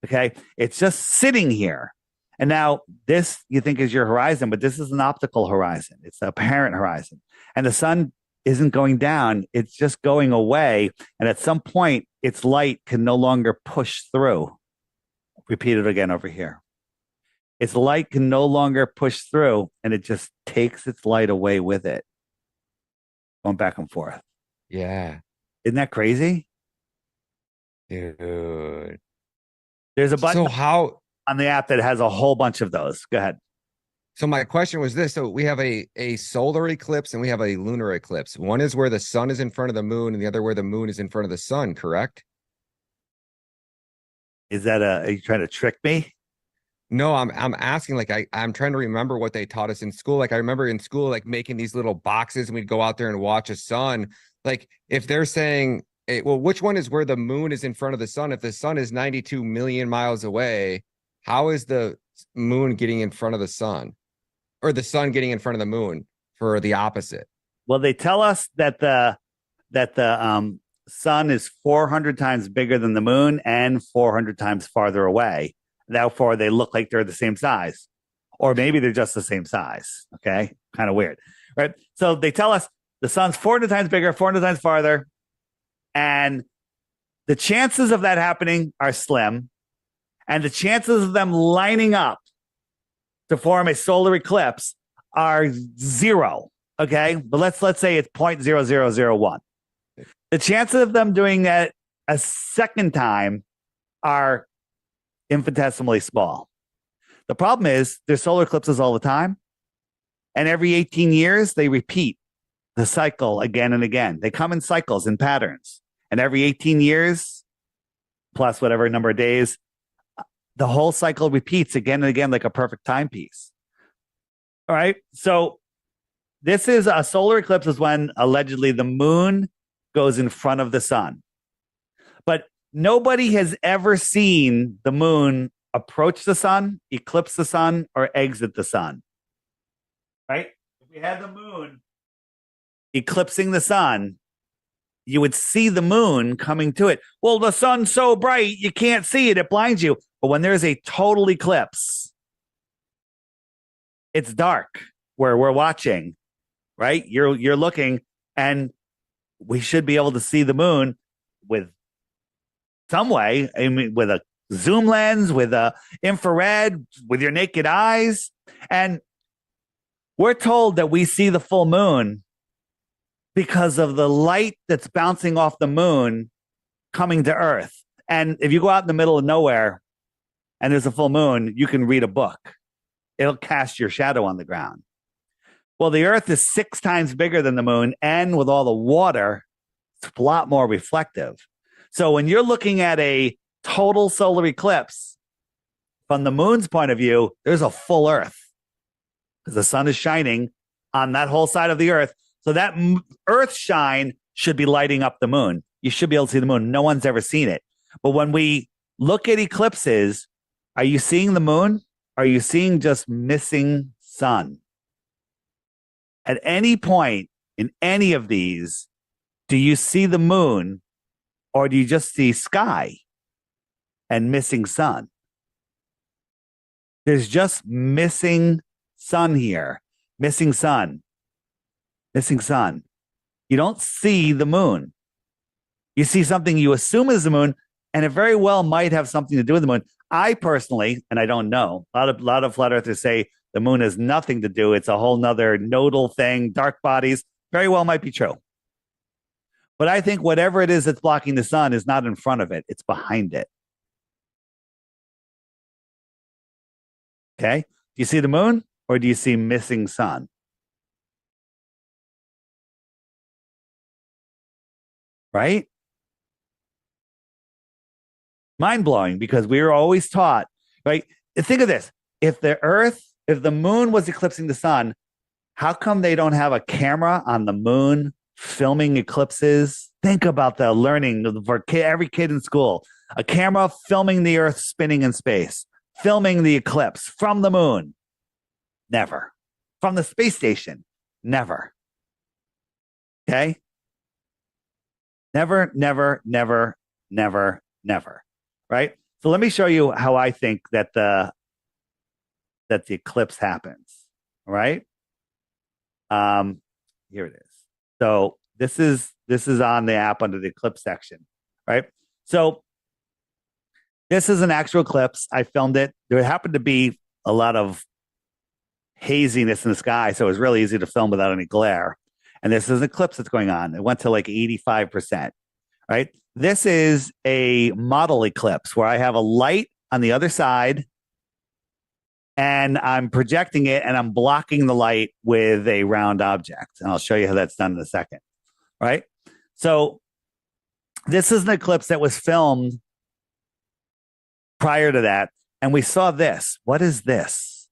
Okay. It's just sitting here. And now this you think is your horizon, but this is an optical horizon. It's a apparent horizon. And the sun isn't going down. It's just going away. And at some point, its light can no longer push through. Repeat it again over here. Its light can no longer push through, and it just takes its light away with it. Going back and forth. Yeah. Isn't that crazy? Dude. There's a button So how on the app that has a whole bunch of those. Go ahead. So my question was this. So we have a solar eclipse and we have a lunar eclipse. One is where the sun is in front of the moon and the other where the moon is in front of the sun, correct? Is that are you trying to trick me? No, I'm asking, like, I'm trying to remember what they taught us in school. Like I remember in school, like making these little boxes and we'd go out there and watch a sun. Like if they're saying, well, which one is where the moon is in front of the sun? If the sun is 92 million miles away, how is the moon getting in front of the sun? Or the sun getting in front of the moon for the opposite? Well, they tell us that the sun is 400 times bigger than the moon and 400 times farther away. Therefore, they look like they're the same size, or maybe they're just the same size. Okay, kind of weird, right? So they tell us the sun's 400 times bigger, 400 times farther, and the chances of that happening are slim, and the chances of them lining up to form a solar eclipse are 0. Okay, but let's say it's 0.0001. The chances of them doing that a second time are infinitesimally small. The problem is there's solar eclipses all the time, and every 18 years they repeat the cycle again and again. They come in cycles and patterns, and every 18 years plus whatever number of days, the whole cycle repeats again and again like a perfect timepiece. All right. So this is a solar eclipse is when allegedly the moon goes in front of the sun. But nobody has ever seen the moon approach the sun, eclipse the sun, or exit the sun. Right? If we had the moon eclipsing the sun, you would see the moon coming to it. Well, the sun's so bright, you can't see it. It blinds you. But when there's a total eclipse, it's dark where we're watching, right? You're looking, and we should be able to see the moon with some way. I mean, with a zoom lens, with a infrared, with your naked eyes. And we're told that we see the full moon because of the light that's bouncing off the moon coming to Earth. And if you go out in the middle of nowhere and there's a full moon, you can read a book. It'll cast your shadow on the ground. Well, the Earth is 6 times bigger than the moon, and with all the water, it's a lot more reflective. So when you're looking at a total solar eclipse, from the moon's point of view, there's a full Earth because the sun is shining on that whole side of the Earth. So that Earth shine should be lighting up the moon. You should be able to see the moon. No one's ever seen it. But when we look at eclipses, are you seeing the moon? Are you seeing just missing sun? At any point in any of these, do you see the moon, or do you just see sky and missing sun? There's just missing sun here. Missing sun. Missing sun. You don't see the moon. You see something you assume is the moon, and it very well might have something to do with the moon. I personally, and I don't know, a lot of flat earthers say the moon has nothing to do. It's a whole nother nodal thing, dark bodies. Very well might be true. But I think whatever it is that's blocking the sun is not in front of it. It's behind it. Okay. Do you see the moon, or do you see missing sun? Right? Mind-blowing, because we were always taught, right? Think of this. If the moon was eclipsing the sun, how come they don't have a camera on the moon filming eclipses? Think about the learning for every kid in school. A camera filming the Earth spinning in space, filming the eclipse from the moon. Never. From the space station. Never. Okay? Never, never, never, never, never. Right? So let me show you how I think that the eclipse happens. All right? Here it is. So this is on the app under the eclipse section, right? So this is an actual eclipse. I filmed it. There happened to be a lot of haziness in the sky, so it was really easy to film without any glare. And this is an eclipse that's going on. It went to like 85%, right? This is a model eclipse where I have a light on the other side and I'm projecting it and I'm blocking the light with a round object. And I'll show you how that's done in a second, right? So this is an eclipse that was filmed prior to that. And we saw this. What is this?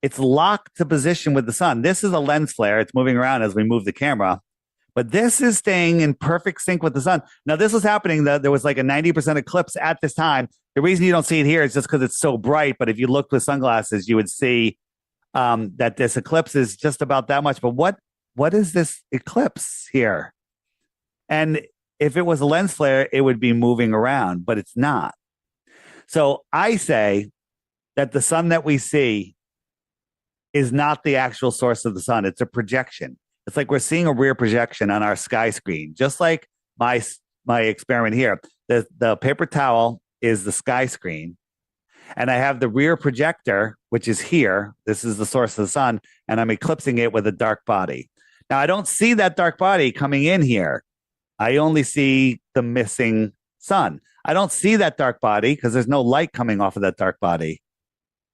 It's locked to position with the sun. This is a lens flare. It's moving around as we move the camera. But this is staying in perfect sync with the sun. Now, this was happening. There was like a 90% eclipse at this time. The reason you don't see it here is just because it's so bright. But if you looked with sunglasses, you would see that this eclipse is just about that much. But what is this eclipse here? And if it was a lens flare, it would be moving around, but it's not. So I say that the sun that we see is not the actual source of the sun. It's a projection. It's like we're seeing a rear projection on our sky screen, just like my experiment here. The paper towel is the sky screen, and I have the rear projector, which is here. This is the source of the sun, and I'm eclipsing it with a dark body. Now, I don't see that dark body coming in here. I only see the missing sun. I don't see that dark body because there's no light coming off of that dark body.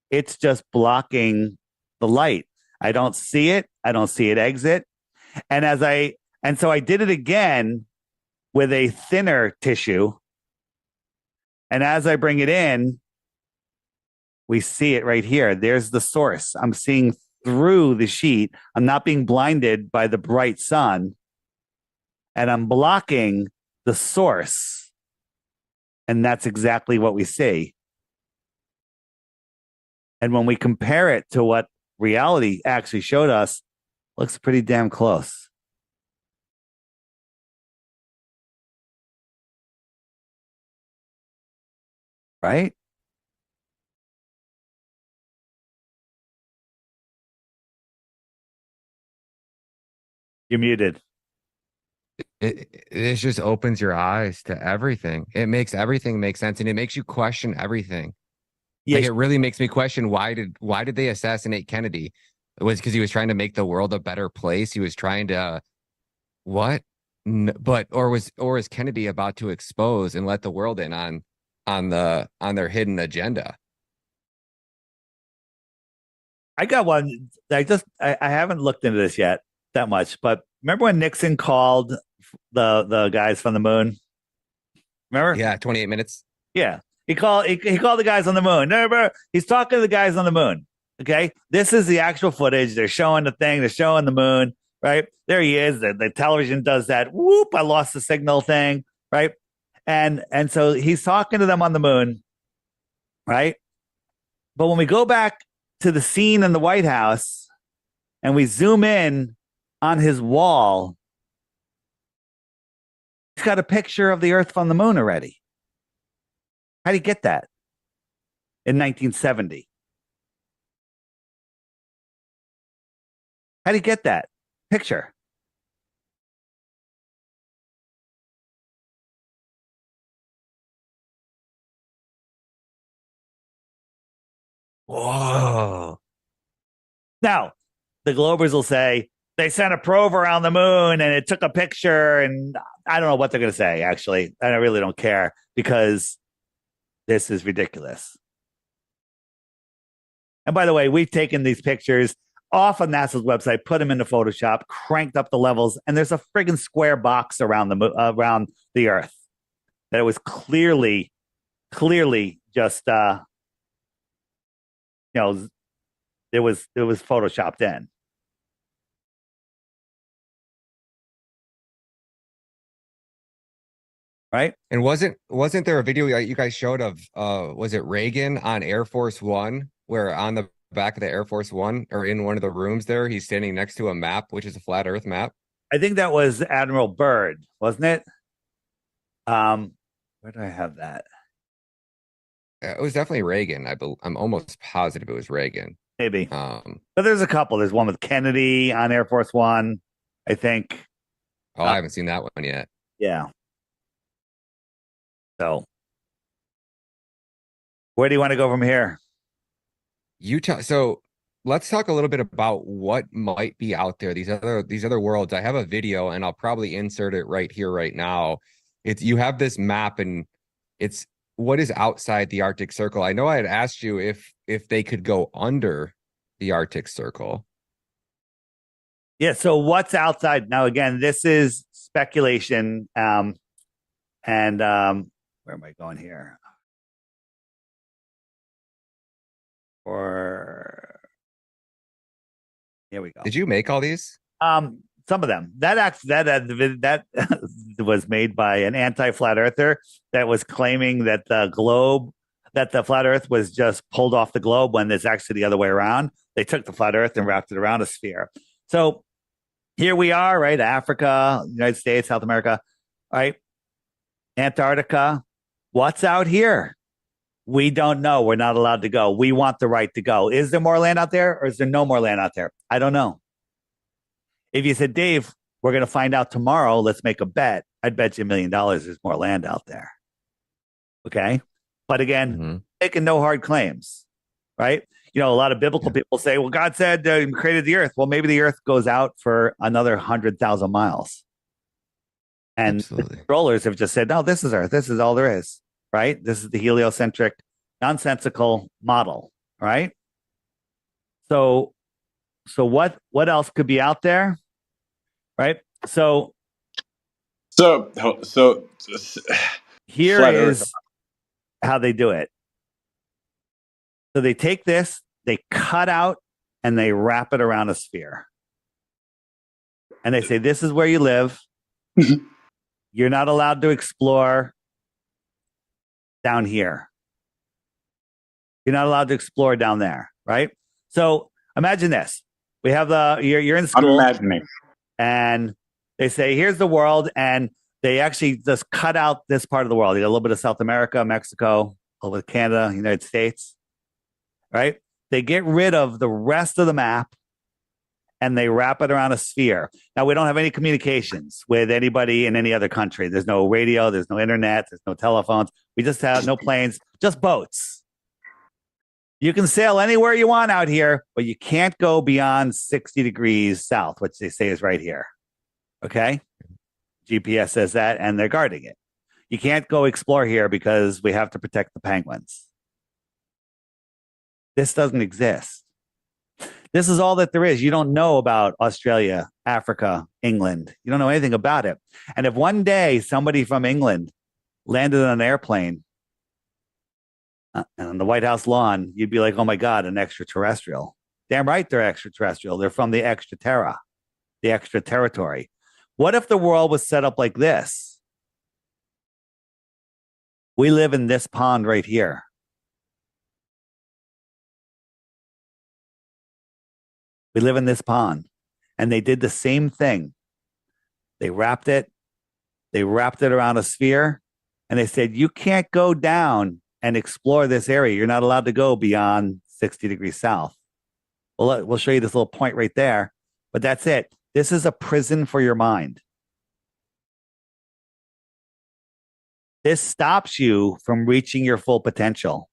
It's just blocking the light. I don't see it. I don't see it exit. And so I did it again with a thinner tissue. And as I bring it in, we see it right here. There's the source. I'm seeing through the sheet. I'm not being blinded by the bright sun. And I'm blocking the source. And that's exactly what we see. And when we compare it to what reality actually showed us, looks pretty damn close. Right? You're muted. It just opens your eyes to everything. It makes everything make sense, and it makes you question everything. Yeah, Like, it really makes me question why did they assassinate Kennedy? It was because he was trying to make the world a better place. He was trying to what? Or is Kennedy about to expose and let the world in on their hidden agenda? I got one. I haven't looked into this yet that much, but remember when Nixon called the guys from the moon? Remember? Yeah, 28 minutes. Yeah. He called the guys on the moon. Remember? He's talking to the guys on the moon. Okay. This is the actual footage. They're showing the thing, they're showing the moon, right? There he is. The television does that. Whoop, I lost the signal thing, right? And so he's talking to them on the moon, right? But when we go back to the scene in the White House and we zoom in on his wall, he's got a picture of the Earth from the moon already. How do you get that in 1970? How do you get that picture? Whoa. Now, the Globers will say they sent a probe around the moon and it took a picture, and I don't know what they're going to say, actually. I really don't care because this is ridiculous. And by the way, we've taken these pictures off of NASA's website, put them into Photoshop, cranked up the levels, and there's a friggin' square box around the Earth that it was clearly just it was photoshopped in. Right? And wasn't there a video you guys showed of was it Reagan on Air Force One, where on the back of the Air Force One or in one of the rooms there, he's standing next to a map, which is a flat Earth map? I think that was Admiral Byrd, wasn't it? Where do I have that? It was definitely Reagan. I'm almost positive it was Reagan. Maybe. Um, But there's a couple. There's one with Kennedy on Air Force One, I think. I haven't seen that one yet. Yeah. So, where do you want to go from here? Utah. So let's talk a little bit about what might be out there. These other worlds. I have a video, and I'll probably insert it right here, right now. It's you have this map, and it's what is outside the Arctic Circle. I know I had asked you if they could go under the Arctic Circle. Yeah. So, what's outside now? Again, this is speculation. And where am I going here? Or here we go. Did you make all these? Some of them that was made by an anti-flat earther that was claiming that the flat Earth was just pulled off the globe when it's actually the other way around. They took the flat Earth and wrapped it around a sphere. So here we are, right? Africa, United States, South America, right? Antarctica. What's out here? We don't know. We're not allowed to go. We want the right to go. Is there more land out there or is there no more land out there? I don't know. If you said, Dave, we're going to find out tomorrow, let's make a bet. I'd bet you $1 million there's more land out there. Okay. But again, making no hard claims, right? A lot of biblical people say, well, God said he created the earth. Well, maybe the earth goes out for another 100,000 miles. And the controllers have just said, no, this is Earth. This is all there is, right? This is the heliocentric, nonsensical model, right? So what else could be out there, right? So here is how they do it. So they take this, they cut out, and they wrap it around a sphere. And they say, this is where you live. You're not allowed to explore down here. You're not allowed to explore down there, right? So imagine this. We have you're in school. I'm imagining. And they say, here's the world. And they actually just cut out this part of the world. You got a little bit of South America, Mexico, a little bit of Canada, United States, right? They get rid of the rest of the map and they wrap it around a sphere. Now, we don't have any communications with anybody in any other country. There's no radio, there's no internet, there's no telephones. We just have no planes, just boats. You can sail anywhere you want out here, but you can't go beyond 60 degrees south, which they say is right here. Okay? GPS says that, and they're guarding it. You can't go explore here because we have to protect the penguins. This doesn't exist. This is all that there is. You don't know about Australia, Africa, England. You don't know anything about it. And if one day somebody from England landed on an airplane on the White House lawn, you'd be like, oh my God, an extraterrestrial. Damn right they're extraterrestrial. They're from the extra terra, the extra territory. What if the world was set up like this? We live in this pond right here. We live in this pond. And they did the same thing. They wrapped it around a sphere, and they said, you can't go down and explore this area. You're not allowed to go beyond 60 degrees south. Well, we'll show you this little point right there, but that's it. This is a prison for your mind. This stops you from reaching your full potential,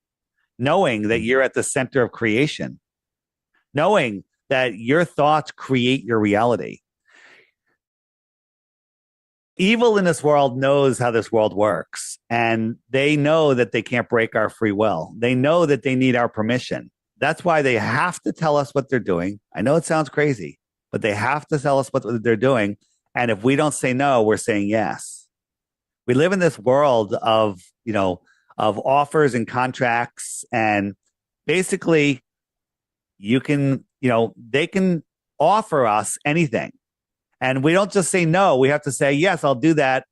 knowing that you're at the center of creation, knowing that your thoughts create your reality. Evil in this world knows how this world works, and they know that they can't break our free will. They know that they need our permission. That's why they have to tell us what they're doing. I know it sounds crazy, but they have to tell us what they're doing. And if we don't say no, we're saying yes. We live in this world of offers and contracts, and basically they can offer us anything. And we don't just say no, we have to say, yes, I'll do that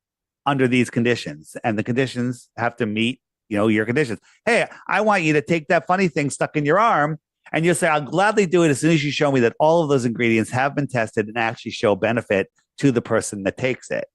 under these conditions. And the conditions have to meet, your conditions. Hey, I want you to take that funny thing stuck in your arm. And you'll say, I'll gladly do it as soon as you show me that all of those ingredients have been tested and actually show benefit to the person that takes it.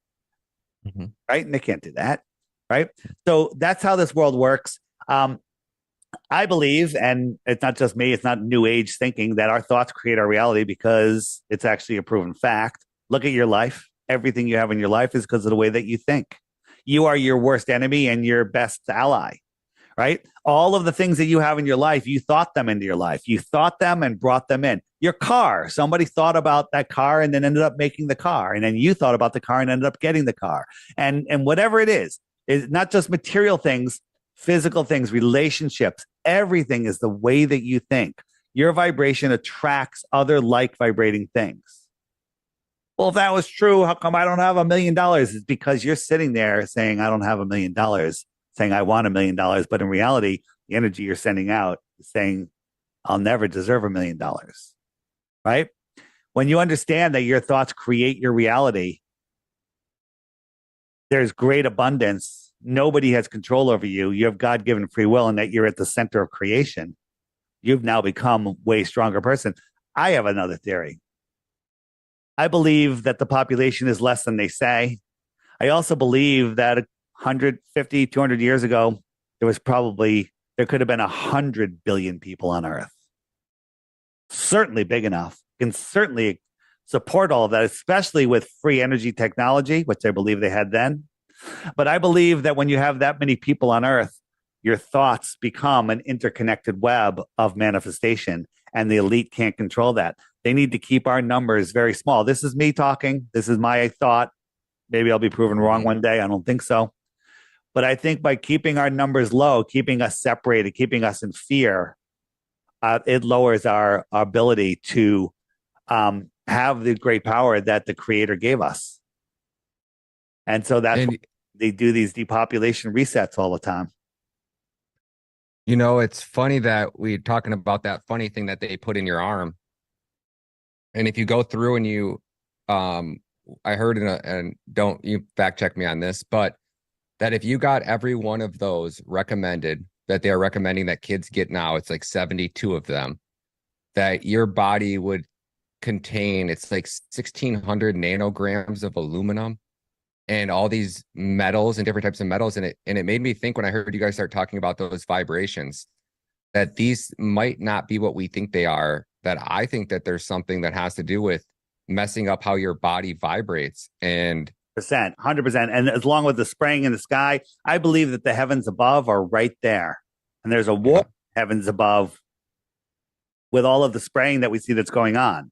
Mm-hmm. Right? And they can't do that. right? So that's how this world works. I believe, and it's not just me, it's not new age thinking, that our thoughts create our reality because it's actually a proven fact. Look at your life. Everything you have in your life is because of the way that you think. You are your worst enemy and your best ally, right? All of the things that you have in your life, you thought them into your life. You thought them and brought them in. Your car, somebody thought about that car and then ended up making the car. And then you thought about the car and ended up getting the car. And whatever it is not just material things, physical things, relationships, everything is the way that you think. Your vibration attracts other like vibrating things. Well, if that was true, how come I don't have $1 million? It's because you're sitting there saying, I don't have $1 million, saying, I want $1 million. But in reality, the energy you're sending out is saying, I'll never deserve $1 million. Right? When you understand that your thoughts create your reality, there's great abundance. Nobody has control over you. You have God-given free will, and that you're at the center of creation. You've now become a way stronger person. I have another theory. I believe that the population is less than they say. I also believe that 150, 200 years ago, there could have been 100 billion people on Earth. Certainly big enough. Can certainly support all of that, especially with free energy technology, which I believe they had then. But I believe that when you have that many people on Earth, your thoughts become an interconnected web of manifestation, and the elite can't control that. They need to keep our numbers very small. This is me talking. This is my thought. Maybe I'll be proven wrong one day. I don't think so. But I think by keeping our numbers low, keeping us separated, keeping us in fear, it lowers our ability to have the great power that the Creator gave us. And so that's why they do these depopulation resets all the time. You know, it's funny that we're talking about that funny thing that they put in your arm. And if you go through and you, I heard and don't you fact check me on this, but that if you got every one of those recommended, that they are recommending that kids get now, it's like 72 of them, that your body would contain, it's like 1,600 nanograms of aluminum and all these metals and different types of metals. And it made me think when I heard you guys start talking about those vibrations, that these might not be what we think they are, that I think that there's something that has to do with messing up how your body vibrates. And 100%. And as long with the spraying in the sky, I believe that the heavens above are right there. And there's a war heavens above with all of the spraying that we see that's going on.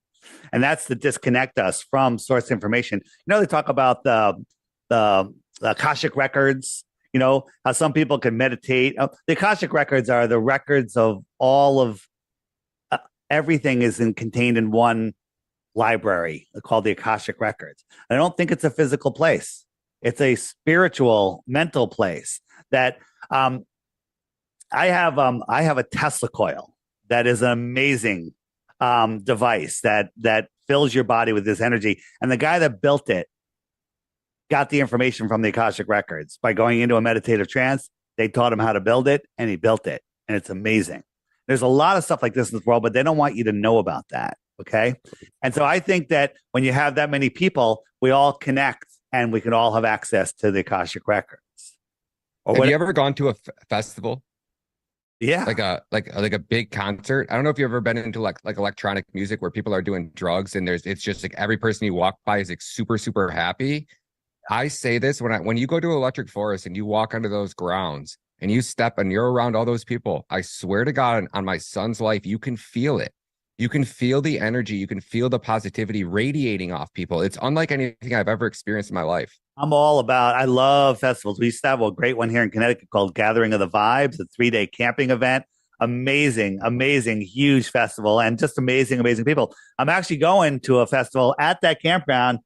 And that's to disconnect us from source information. You know, they talk about the Akashic records, you know, how some people can meditate. The Akashic records are the records of all of everything is contained in one library called the Akashic records. I don't think it's a physical place. It's a spiritual, mental place that I have a Tesla coil that is an amazing device that fills your body with this energy. And the guy that built it got the information from the Akashic records by going into a meditative trance. They taught him how to build it, and he built it, and it's amazing. There's a lot of stuff like this in this world, but they don't want you to know about that. Okay. And so I think that when you have that many people, we all connect and we can all have access to the Akashic records. Have you ever gone to a festival? Yeah. Like a big concert. I don't know if you've ever been into like electronic music where people are doing drugs and it's just like every person you walk by is like super, super happy. I say this when you go to Electric Forest and you walk onto those grounds and you step and you're around all those people, I swear to God, on my son's life, you can feel it. You can feel the energy. You can feel the positivity radiating off people. It's unlike anything I've ever experienced in my life. I love festivals. We used to have a great one here in Connecticut called Gathering of the Vibes, a 3-day camping event. Amazing, huge festival, and just amazing people. I'm actually going to a festival at that campground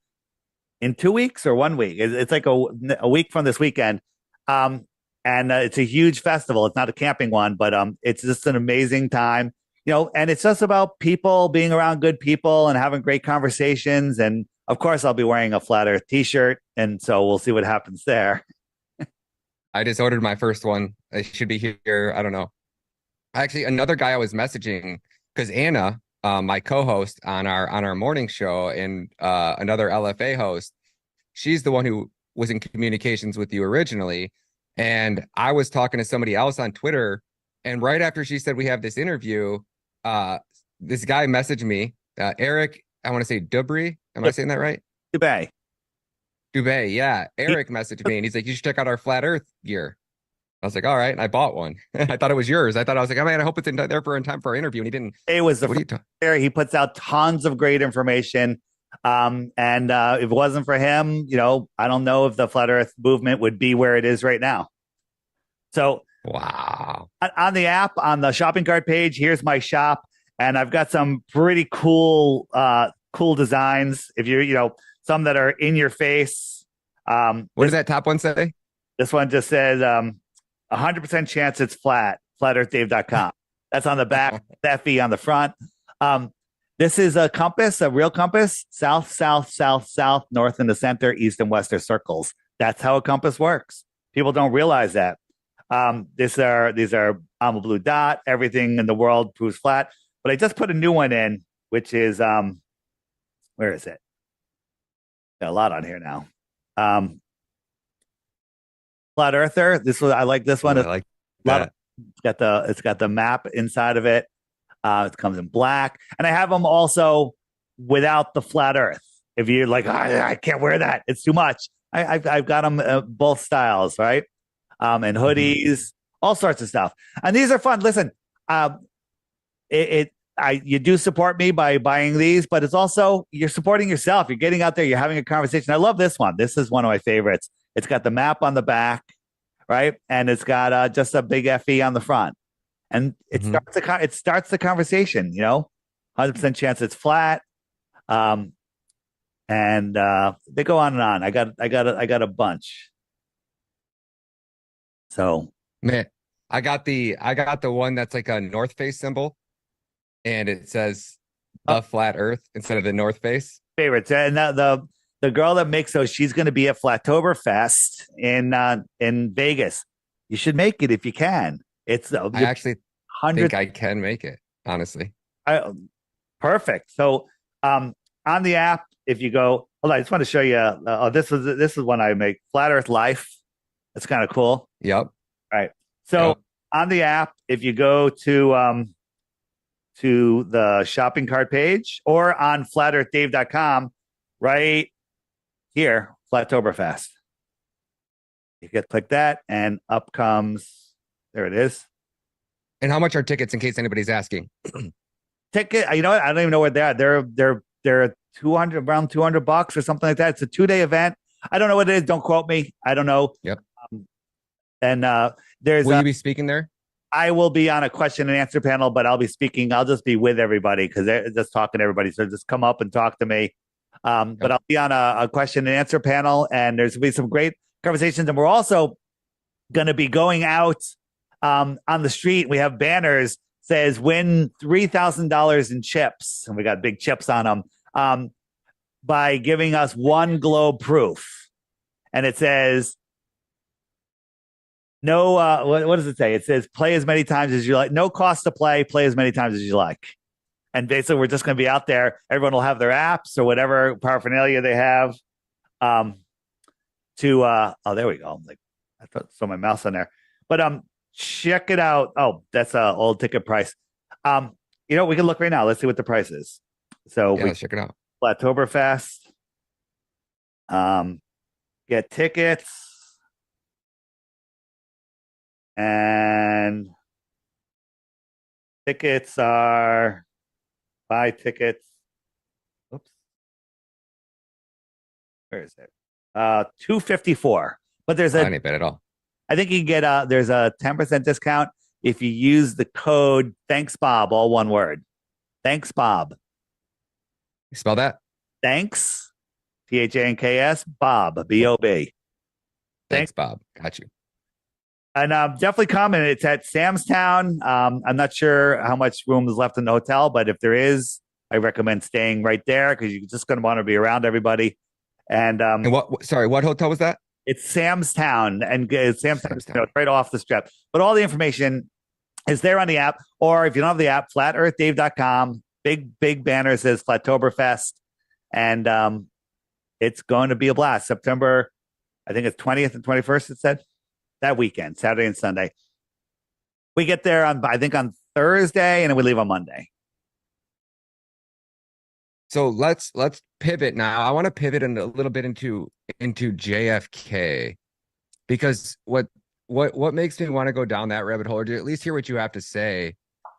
in 2 weeks or 1 week. It's like a week from this weekend. And it's a huge festival. It's not a camping one, but it's just an amazing time. You know, and it's just about people being around good people and having great conversations. And of course, I'll be wearing a Flat Earth t-shirt. And so we'll see what happens there. I just ordered my first one. It should be here. I don't know. Actually, another guy I was messaging, because Anna, my co-host on our morning show, and another LFA host, she's the one who was in communications with you originally. And I was talking to somebody else on Twitter, and right after she said we have this interview, this guy messaged me, Eric, I want to say Dubry. Am I saying that right? Dubay. Dubay, yeah. Eric messaged me and he's like, you should check out our flat earth gear. I was like, all right. And I bought one. I thought it was yours. I was like, oh man, I hope it's in time for our interview. And he didn't. It was the What are you talking? there. He puts out tons of great information. And if it wasn't for him, I don't know if the flat earth movement would be where it is right now. So Wow. on the app, on the shopping cart page, here's my shop. And I've got some pretty cool designs. If some that are in your face. What does that top one say? This one just says 100% chance it's flat, flatearthdave.com. That's on the back, FE on the front. This is a compass, a real compass, south, south, south, south, north in the center, east and west are circles. That's how a compass works. People don't realize that. These are I'm a blue dot. Everything in the world proves flat. But I just put a new one in, which is where is it? Got a lot on here now. Flat Earther. I like this one. I like that. It's got the map inside of it. It comes in black, and I have them also without the flat Earth. If you're like, I can't wear that, it's too much. I've got them both styles, right? And hoodies, all sorts of stuff, and these are fun. Listen, you do support me by buying these, but it's also you're supporting yourself. You're getting out there. You're having a conversation. I love this one. This is one of my favorites. It's got the map on the back, right, and it's got just a big FE on the front. And it starts the conversation, 100% chance it's flat. And they go on and on. I got a bunch. So man, I got the one that's like a North Face symbol and it says the flat earth instead of the North Face. Favorites. And the girl that makes those, she's going to be at Flattoberfest in Vegas. You should make it if you can. It's I actually think I can make it, honestly. Perfect. So on the app, if you go, hold on, I just want to show you. This is one I make. Flat Earth Life. It's kind of cool. Yep. All right. So on the app, if you go to the shopping cart page or on flatearthdave.com, right here, Flattoberfest. You can click that, and up comes. There it is. And how much are tickets in case anybody's asking? Ticket, I don't even know where they are. They're around $200 or something like that. It's a 2-day event. I don't know what it is. Don't quote me. I don't know. Yep. There's. Will you be speaking there? I will be on a question and answer panel, but I'll be speaking. I'll just be with everybody because they're just talking to everybody. So just come up and talk to me. But I'll be on a question and answer panel, and there's going to be some great conversations. And we're also going to be going out on the street. We have banners says win $3,000 in chips, and we got big chips on them by giving us one globe proof, and it says no. What does it say? It says play as many times as you like. No cost to play. Play as many times as you like. And basically, we're just going to be out there. Everyone will have their apps or whatever paraphernalia they have. There we go. I saw my mouse on there, but check it out. Oh, that's a old ticket price. We can look right now. Let's see what the price is. So let's check it out. Flattoberfest. Get tickets, and tickets are buy tickets. Oops, where is it? $254. But there's I ain't bad at all. I think you can get there's a 10% discount if you use the code Thanks Bob, all one word. Thanks Bob. You spell that? Thanks, THANKS, Bob, B-O-B. Thanks, Bob. Got you. And definitely come, and it's at Sam's Town. I'm not sure how much room is left in the hotel, but if there is, I recommend staying right there because you're just going to want to be around everybody. And what hotel was that? It's Sam's Town, and Sam's Town, right off the strip. But all the information is there on the app, or if you don't have the app, flatearthdave.com. Big banner says Flattoberfest, and it's going to be a blast. September, I think it's 20th and 21st. It said that weekend, Saturday and Sunday. We get there I think on Thursday, and then we leave on Monday. So let's pivot now. I want to pivot a little bit into JFK, because what makes me want to go down that rabbit hole, or to at least hear what you have to say,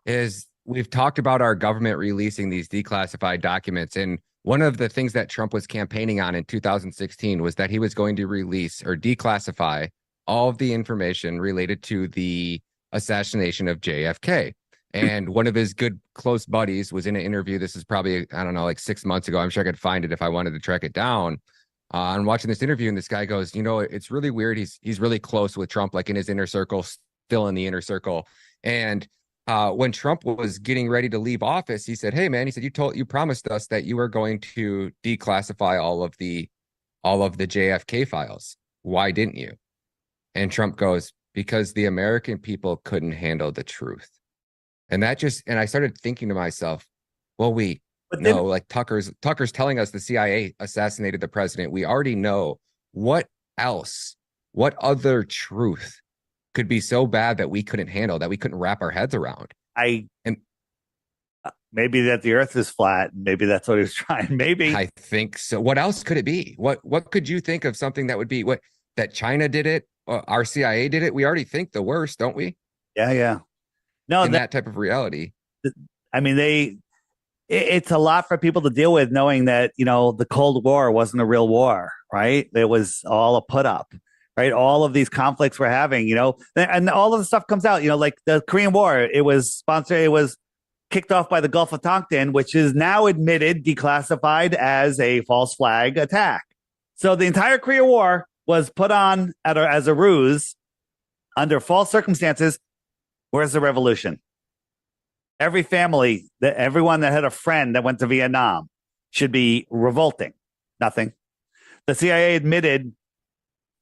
is we've talked about our government releasing these declassified documents, and one of the things that Trump was campaigning on in 2016 was that he was going to release or declassify all of the information related to the assassination of JFK. And one of his good close buddies was in an interview. This is probably, I don't know, like 6 months ago. I'm sure I could find it if I wanted to track it down. I'm watching this interview, and this guy goes, it's really weird. He's really close with Trump, like in his inner circle, still in the inner circle. And when Trump was getting ready to leave office, he said, "Hey man," he said, you promised us that you were going to declassify all of the JFK files. Why didn't you? And Trump goes, "Because the American people couldn't handle the truth." And I started thinking to myself, well, like Tucker's telling us the CIA assassinated the president. We already know. What other truth could be so bad that we couldn't handle, that we couldn't wrap our heads around? Maybe that the earth is flat. Maybe that's what he was trying. Maybe. I think so. What else could it be? What could you think of something that would be that China did it? Our CIA did it? We already think the worst, don't we? Yeah. No, in that type of reality. I mean, it's a lot for people to deal with, knowing that, the Cold War wasn't a real war, right? It was all a put up, right? All of these conflicts we're having, and all of the stuff comes out, like the Korean War, it was kicked off by the Gulf of Tonkin, which is now admitted, declassified as a false flag attack. So the entire Korean War was put on as a ruse under false circumstances. Where's the revolution? Everyone that had a friend that went to Vietnam should be revolting. Nothing. The CIA admitted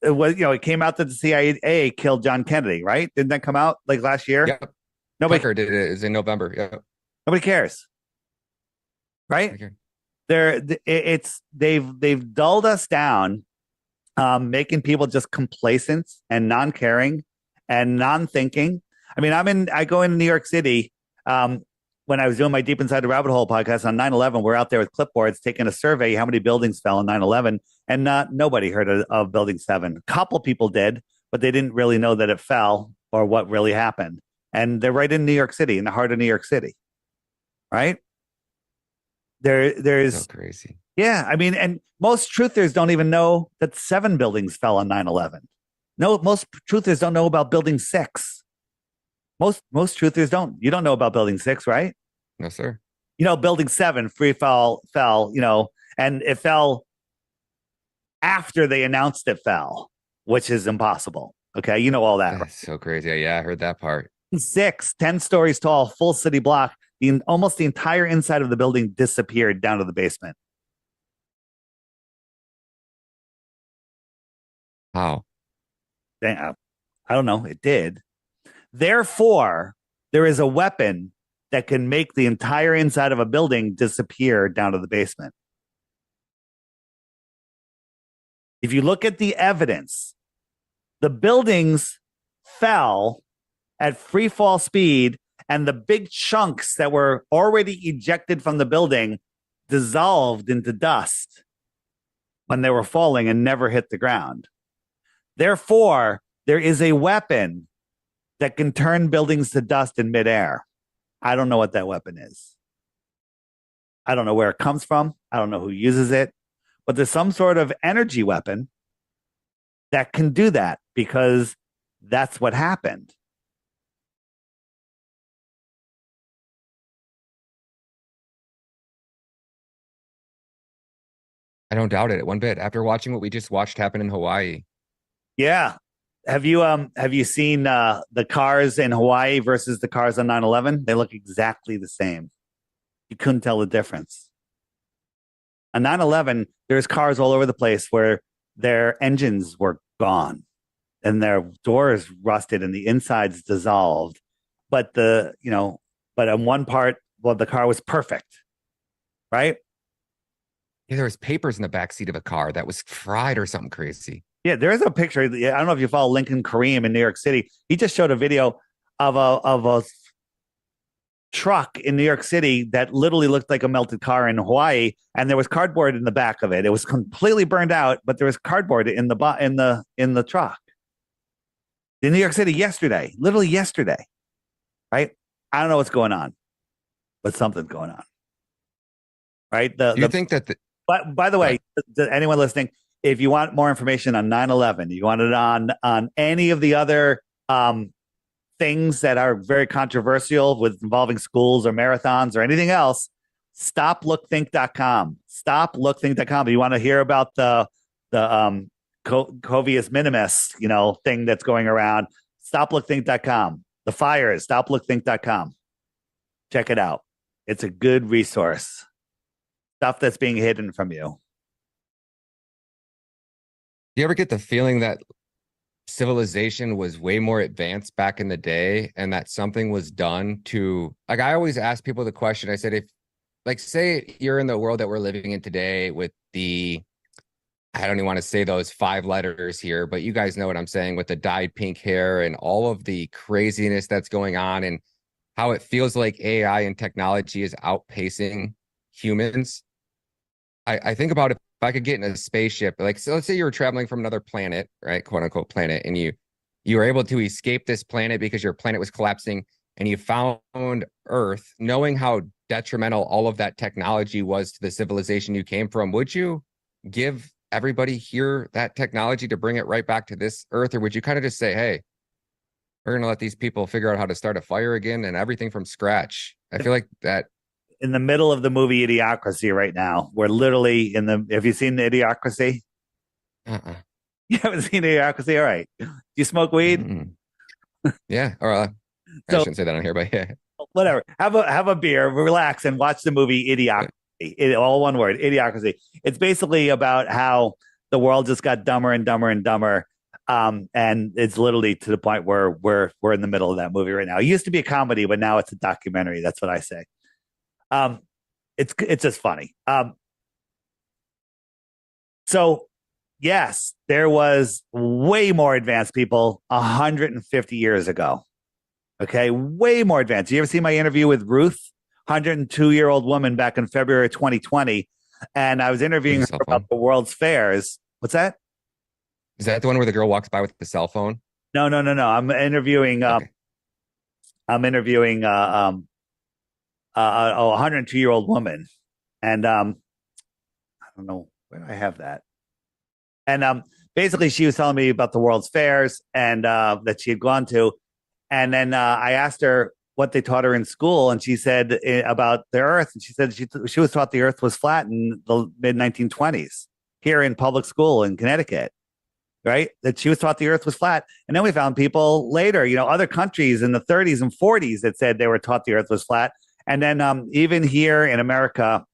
it came out that the CIA killed John Kennedy, right? Didn't that come out like last year? Yep. Nobody Tucker did it. It's in November. Yeah. Nobody cares, right? They've dulled us down, making people just complacent and non-caring and non-thinking. I mean, I go into New York City. When I was doing my Deep Inside the Rabbit Hole podcast on 9/11, we're out there with clipboards taking a survey how many buildings fell on 9/11, and nobody heard of Building 7. A couple people did, but they didn't really know that it fell or what really happened. And they're right in New York City, in the heart of New York City, right? There's so crazy. Yeah, I mean, and most truthers don't even know that 7 buildings fell on 9/11. No, most truthers don't know about Building 6. Most truthers don't. You don't know about Building 6, right? No, sir. Building 7 fell, and it fell after they announced it fell, which is impossible. Okay, you know all that. That's so crazy. Yeah, I heard that part. 6, 10 stories tall, full city block. Almost the entire inside of the building disappeared down to the basement. How? I don't know. It did. Therefore, there is a weapon that can make the entire inside of a building disappear down to the basement. If you look at the evidence, the buildings fell at free fall speed, and the big chunks that were already ejected from the building dissolved into dust when they were falling and never hit the ground. Therefore, there is a weapon that can turn buildings to dust in midair. I don't know what that weapon is. I don't know where it comes from. I don't know who uses it, but there's some sort of energy weapon that can do that, because that's what happened. I don't doubt it one bit. After watching what we just watched happen in Hawaii. Yeah. Have you seen the cars in Hawaii versus the cars on 9/11? They look exactly the same. You couldn't tell the difference. On 9/11, there's cars all over the place where their engines were gone and their doors rusted and the insides dissolved. But on one part, the car was perfect, right? Yeah, there was papers in the back seat of a car that was fried or something crazy. Yeah, there is a picture. I don't know if you follow Lincoln Kareem in New York City. He just showed a video of a truck in New York City that literally looked like a melted car in Hawaii, and there was cardboard in the back of it. It was completely burned out, but there was cardboard in the truck in New York City yesterday, literally yesterday. Right? I don't know what's going on, but something's going on. Right? Do you think that But by the way, to anyone listening, if you want more information on 9/11, you want it on any of the other things that are very controversial with involving schools or marathons or anything else, stoplookthink.com. Stoplookthink.com. If you want to hear about the Covius Minimus, thing that's going around, stoplookthink.com. The fires, stoplookthink.com. Check it out. It's a good resource. Stuff that's being hidden from you. Do you ever get the feeling that civilization was way more advanced back in the day and that something was done to, like, I always ask people the question, I said, if, like, say you're in the world that we're living in today with I don't even want to say those 5 letters here, but you guys know what I'm saying, with the dyed pink hair and all of the craziness that's going on and how it feels like AI and technology is outpacing humans. I think about if I could get in a spaceship, like, so let's say you were traveling from another planet, right, quote unquote planet, and you were able to escape this planet because your planet was collapsing, and you found Earth, knowing how detrimental all of that technology was to the civilization you came from. Would you give everybody here that technology to bring it right back to this Earth, or would you kind of just say, hey, we're going to let these people figure out how to start a fire again and everything from scratch? I feel like that. In the middle of the movie Idiocracy right now. We're literally have you seen the Idiocracy? You haven't seen Idiocracy? All right. Do you smoke weed? Yeah. Or I shouldn't say that on here, but yeah. Whatever. Have a beer, relax, and watch the movie Idiocracy. All one word, Idiocracy. It's basically about how the world just got dumber and dumber and dumber. And it's literally to the point where we're in the middle of that movie right now. It used to be a comedy, but now it's a documentary. That's what I say. It's just funny. So yes, there was way more advanced people 150 years ago. Okay, way more advanced. You ever see my interview with Ruth, 102-year-old woman back in February 2020? And I was interviewing her about the World's Fairs. What's that? Is that the one where the girl walks by with the cell phone? No. I'm interviewing. Okay. I'm interviewing a 102-year-old woman, and I don't know where I have that. And basically, she was telling me about the World's Fairs and that she had gone to, and then I asked her what they taught her in school, and she said about the Earth, and she said she was taught the Earth was flat in the mid 1920s here in public school in Connecticut. Right, that she was taught the Earth was flat, and then we found people later, other countries in the 30s and 40s that said they were taught the Earth was flat. And then even here in America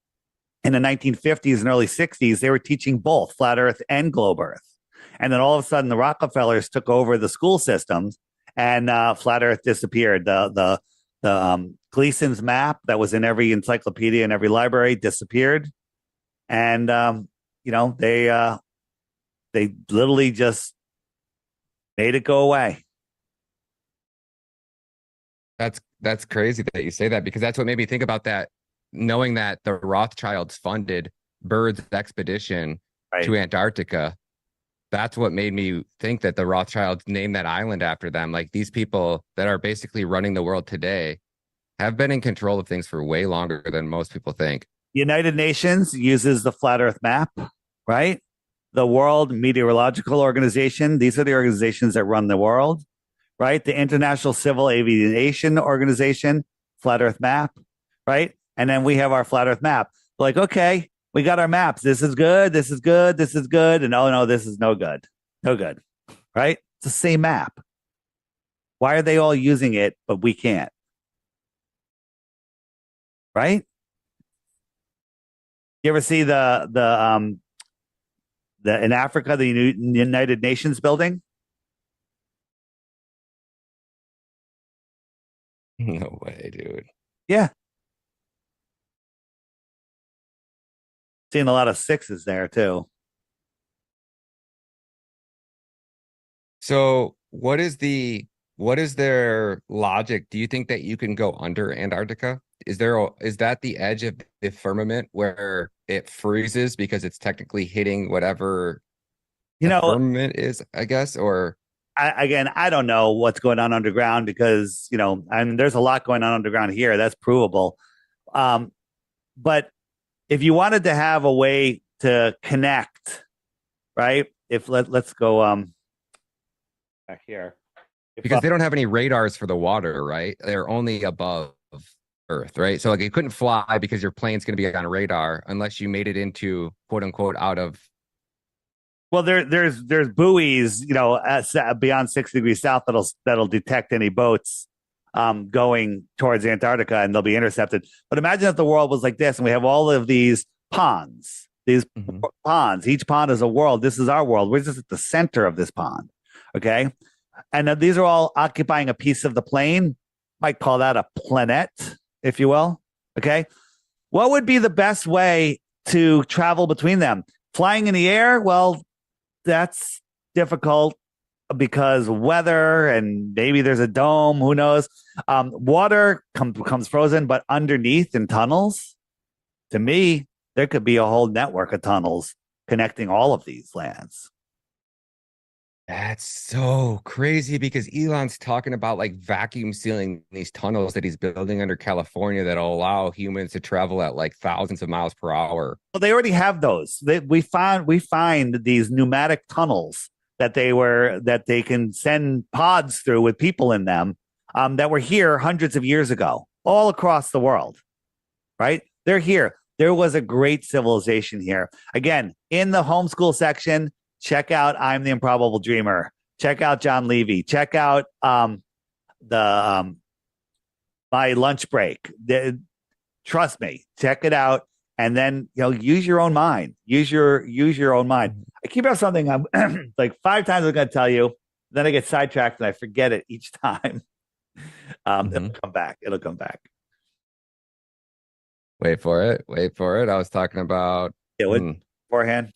in the 1950s and early 60s, they were teaching both flat Earth and globe Earth. And then all of a sudden, the Rockefellers took over the school systems, and flat Earth disappeared. The Gleason's map that was in every encyclopedia and every library disappeared, and they literally just made it go away. That's crazy that you say that, because that's what made me think about that, knowing that the Rothschilds funded Byrd's expedition to Antarctica. That's what made me think that the Rothschilds named that island after them. Like, these people that are basically running the world today have been in control of things for way longer than most people think. United Nations uses the flat Earth map, right? The World Meteorological Organization. These are the organizations that run the world. Right? The International Civil Aviation Organization, flat Earth map, right? And then we have our flat Earth map. Like, okay, we got our maps. This is good. This is good. This is good. And oh no, this is no good. No good. Right? It's the same map. Why are they all using it, but we can't? Right? You ever see the in Africa, the United Nations building? No way, dude. Yeah. Seeing a lot of 6s there too. So what is their logic? Do you think that you can go under Antarctica? Is that the edge of the firmament where it freezes because it's technically hitting whatever You the know, firmament is, I guess, or I don't know what's going on underground because, and there's a lot going on underground here. That's provable. But if you wanted to have a way to connect, right? If let's go back here. because they don't have any radars for the water, right? They're only above Earth, right? So like you couldn't fly because your plane's going to be on radar unless you made it into quote unquote out of. Well, there's buoys, beyond 6 degrees south that'll detect any boats going towards Antarctica, and they'll be intercepted. But imagine if the world was like this, and we have all of these ponds. These ponds, each pond is a world. This is our world. We're just at the center of this pond, okay? And these are all occupying a piece of the plane. Might call that a planet, if you will. Okay, what would be the best way to travel between them? Flying in the air? Well, that's difficult because weather and maybe there's a dome. Who knows? Water becomes frozen, but underneath in tunnels, to me, there could be a whole network of tunnels connecting all of these lands. That's so crazy because Elon's talking about like vacuum sealing these tunnels that he's building under California that'll allow humans to travel at like thousands of miles per hour. Well, they already have those. We find these pneumatic tunnels that they can send pods through with people in them that were here hundreds of years ago, all across the world. Right? They're here. There was a great civilization here. Again, in the homeschool section, check out I'm the Improbable Dreamer. Check out John Levy. Check out my lunch break. Trust me, check it out, and then use your own mind. Use your own mind. I keep out something I'm like 5 times I'm going to tell you, then I get sidetracked and I forget it each time. It'll come back. It'll come back. Wait for it. Wait for it. I was talking about beforehand.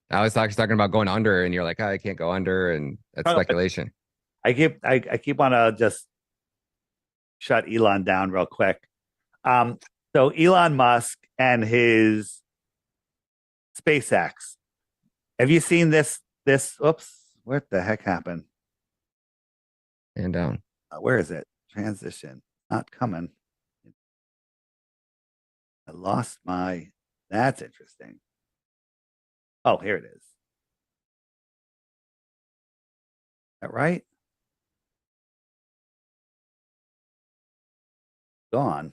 I was talking about going under, and you're like, oh, I can't go under, and that's speculation. I keep want to just shut Elon down real quick. So Elon Musk and his SpaceX. Have you seen this? Oops, what the heck happened? And down. Where is it? Transition. Not coming. I lost my. That's interesting. Oh, here it is. Is that right? Gone.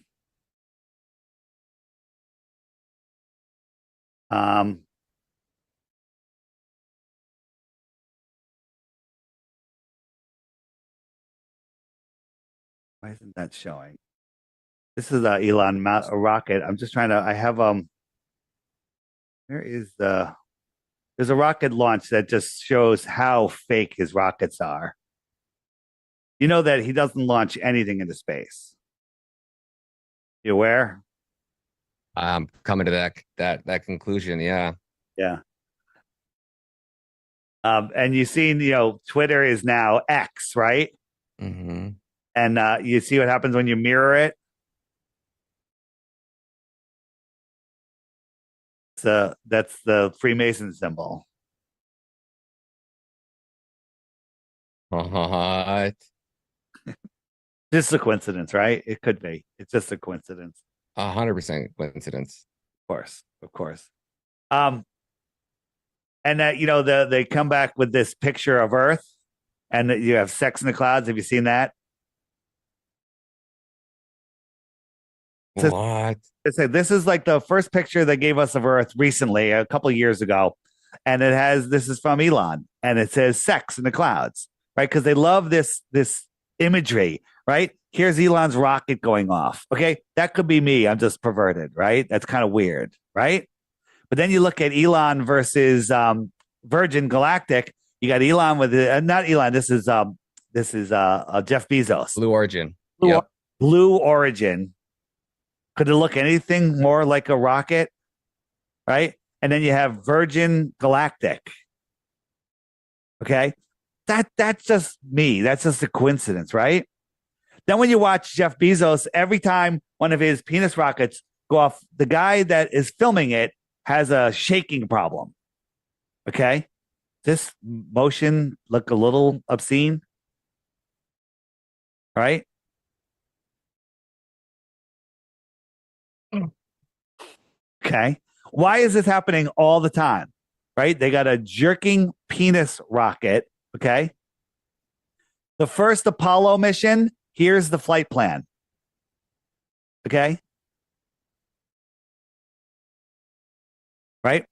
Why isn't that showing? This is Elon rocket. I'm just trying to. I have Where is the? There's a rocket launch that just shows how fake his rockets are. You know that he doesn't launch anything into space. You aware? I'm coming to that conclusion. Yeah. Yeah. And you've seen, Twitter is now X, right? Mm-hmm. And you see what happens when you mirror it. So that's the Freemason symbol. What? Just a coincidence, right? It could be. It's just a coincidence. 100% coincidence. Of course. And that they come back with this picture of Earth, and you have sex in the clouds. Have you seen that? What? This is like the first picture they gave us of Earth recently, a couple of years ago, and this is from Elon, and it says "sex in the clouds," right? Because they love this imagery, right? Here's Elon's rocket going off. Okay, that could be me. I'm just perverted, right? That's kind of weird, right? But then you look at Elon versus Virgin Galactic. You got Elon with not Elon. This is Jeff Bezos. Blue Origin. Blue Origin. Could it look anything more like a rocket? Right? And then you have Virgin Galactic. Okay. that's just me. That's just a coincidence, right? Then when you watch Jeff Bezos, every time one of his penis rockets go off, the guy that is filming it has a shaking problem. Okay. This motion look a little obscene, right? Okay. Why is this happening all the time? Right? They got a jerking penis rocket. Okay. The first Apollo mission, here's the flight plan. Okay. Right.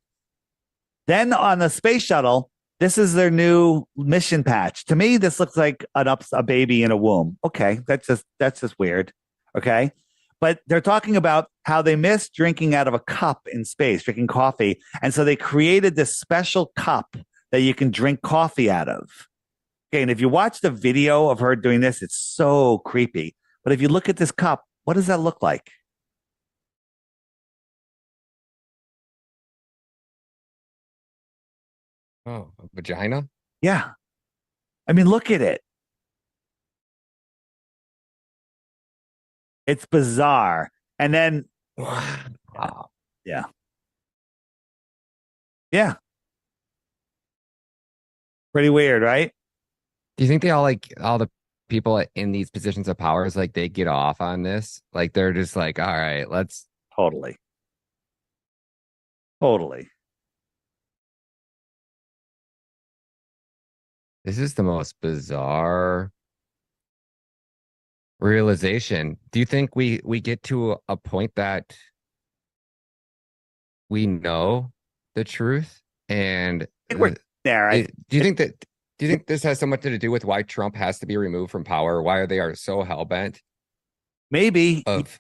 Then on the space shuttle, this is their new mission patch. To me, this looks like a baby in a womb. Okay, that's just weird. Okay, but they're talking about how they miss drinking out of a cup in space, drinking coffee, and so they created this special cup that you can drink coffee out of. Okay, and if you watch the video of her doing this, it's so creepy. But if you look at this cup, what does that look like? Oh, a vagina? Yeah, I mean, look at it. It's bizarre. And then, Wow. yeah, yeah, pretty weird, right? Do you think they all the people in these positions of power is like they get off on this? Like they're just like, all right, let's Totally. Totally. this is the most bizarre realization. Do you think we get to a point that we know the truth? And I think we're there. do you think this has so much to do with why Trump has to be removed from power? Why they are so hell-bent Maybe of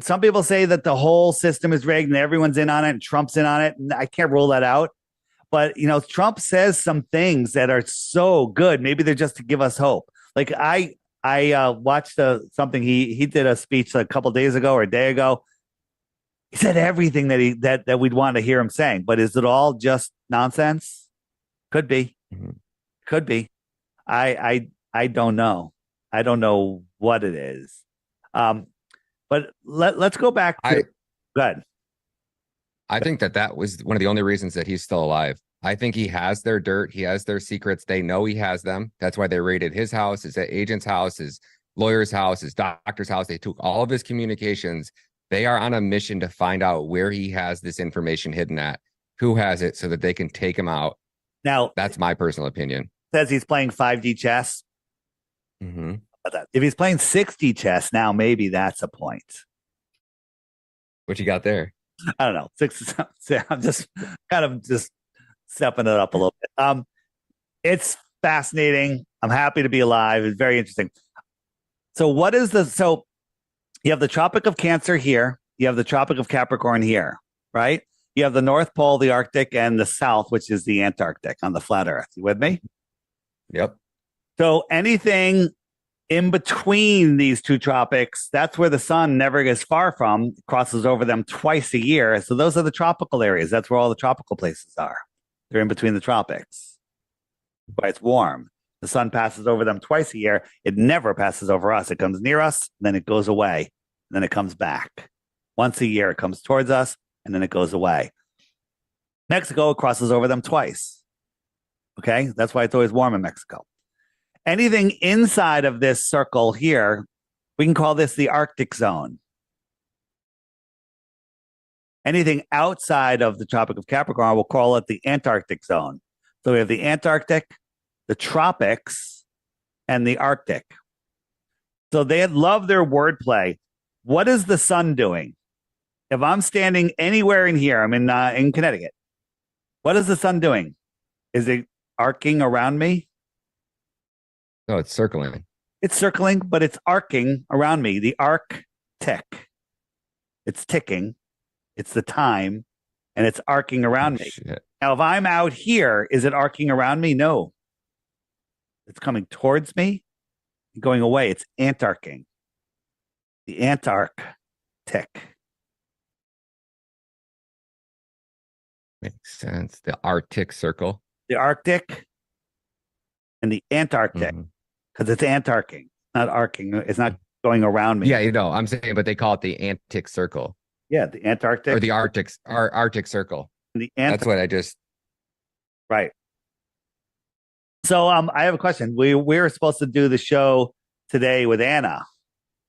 some people say that the whole system is rigged and everyone's in on it and Trump's in on it. And I can't rule that out. But, Trump says some things that are so good. Maybe they're just to give us hope. Like I watched something he did a speech a couple days ago or a day ago. He said everything that we'd want to hear him saying, but is it all just nonsense? Could be, Mhm. could be. I don't know. I don't know what it is. But let's go back to good. I think that was one of the only reasons that he's still alive. I think he has their dirt. He has their secrets. They know he has them. That's why they raided his house, his agent's house, his lawyer's house, his doctor's house. They took all of his communications. They are on a mission to find out where he has this information hidden at, who has it, so that they can take him out. Now, That's my personal opinion. says he's playing 5D chess. Mm-hmm. If he's playing 6D chess now, maybe that's a point. What you got there? I don't know. I'm just kind of just stepping it up a little bit. It's fascinating. I'm happy to be alive. It's very interesting. So you have the Tropic of Cancer here. You have the Tropic of Capricorn here, right? You have the North Pole, the Arctic, and the South, which is the Antarctic on the flat Earth. You with me? Yep. So anything in between these two tropics, that's where the sun never gets far from, crosses over them twice a year. So those are the tropical areas. That's where all the tropical places are. They're in between the tropics. But it's warm. The sun passes over them twice a year. It never passes over us. It comes near us, then it goes away, and then it comes back. Once a year, it comes towards us, and then it goes away. Mexico crosses over them twice. Okay? That's why it's always warm in Mexico. Anything inside of this circle here, we can call this the Arctic zone. Anything outside of the Tropic of Capricorn, we'll call it the Antarctic zone. So we have the Antarctic, the tropics, and the Arctic. So they love their wordplay. What is the sun doing? If I'm standing anywhere in here, I'm in Connecticut. What is the sun doing? Is it arcing around me? No, it's circling. It's circling, but it's arcing around me. The arc tick. It's ticking. It's the time, and it's arcing around me. Shit. Now, if I'm out here, is it arcing around me? No. It's coming towards me, going away. It's antarcing. The Antarctic. Makes sense. The Arctic Circle. The Arctic. and the Antarctic, Mhm. because it's antarcing, not arcing. It's not going around me. Yeah, I'm saying, but they call it the Antarctic Circle Yeah, the Antarctic or the Arctic Circle. and the That's what I just. right. So I have a question. We were supposed to do the show today with Anna,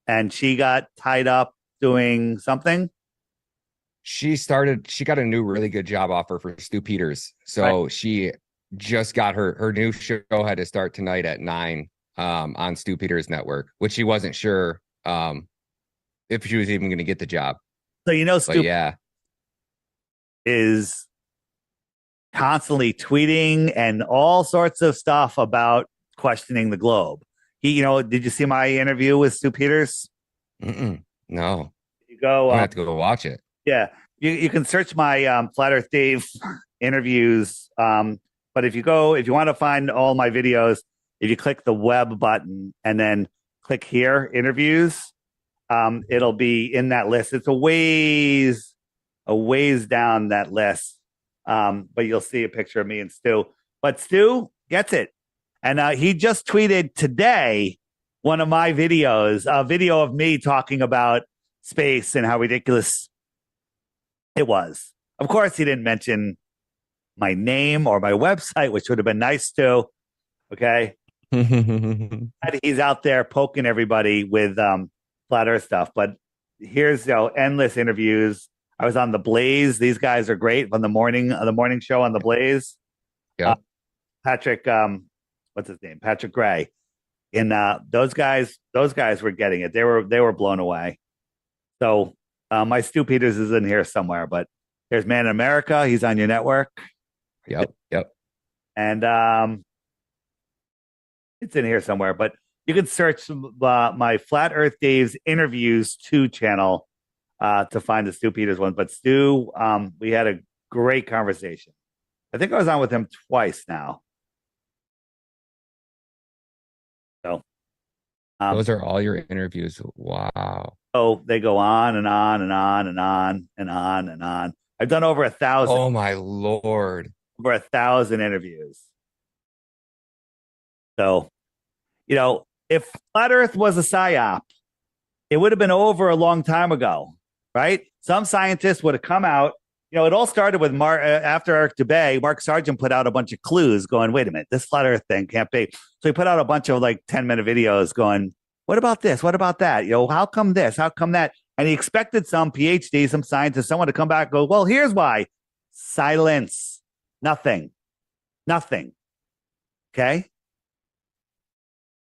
and she got tied up doing something. She got a new really good job offer for Stu Peters. So she just got her new show had to start tonight at 9 on Stu Peters network, which she wasn't sure if she was even going to get the job. So Stu yeah, is constantly tweeting and all sorts of stuff about questioning the globe. Did you see my interview with Stu Peters? No. You go. I have to go watch it. Yeah, you can search my Flat Earth Dave interviews. But if you want to find all my videos, if you click the web button and then click here, interviews, it'll be in that list. It's a ways down that list. But you'll see a picture of me and Stu. But Stu gets it. And he just tweeted today one of my videos, a video of me talking about space and how ridiculous it was. Of course, he didn't mention my name or my website, which would have been nice too. Okay. He's out there poking everybody with flat earth stuff. But here's endless interviews. I was on The Blaze. These guys are great on the morning show on The Blaze. Yeah. Patrick, what's his name? Patrick Gray. And those guys were getting it. They were blown away. So my Stu Peters is in here somewhere, but there's Man in America. He's on your network. Yep. And it's in here somewhere, but you can search my Flat Earth Dave's Interviews 2 channel to find the Stu Peters one. But Stu, we had a great conversation. I think I was on with him twice now. So those are all your interviews. Wow. Oh, they go on and on and on and on and on and on. I've done over 1,000. Oh my Lord. Over 1,000 interviews. So, if Flat Earth was a PSYOP, it would have been over a long time ago, right? Some scientists would have come out. It all started with after Eric Dubay. Mark Sargent put out a bunch of clues going, wait a minute, this Flat Earth thing can't be. So he put out a bunch of 10-minute videos going, what about this? What about that? How come this? How come that? And he expected some PhD, some scientist, someone to come back and go, well, here's why. Silence. Nothing. Okay?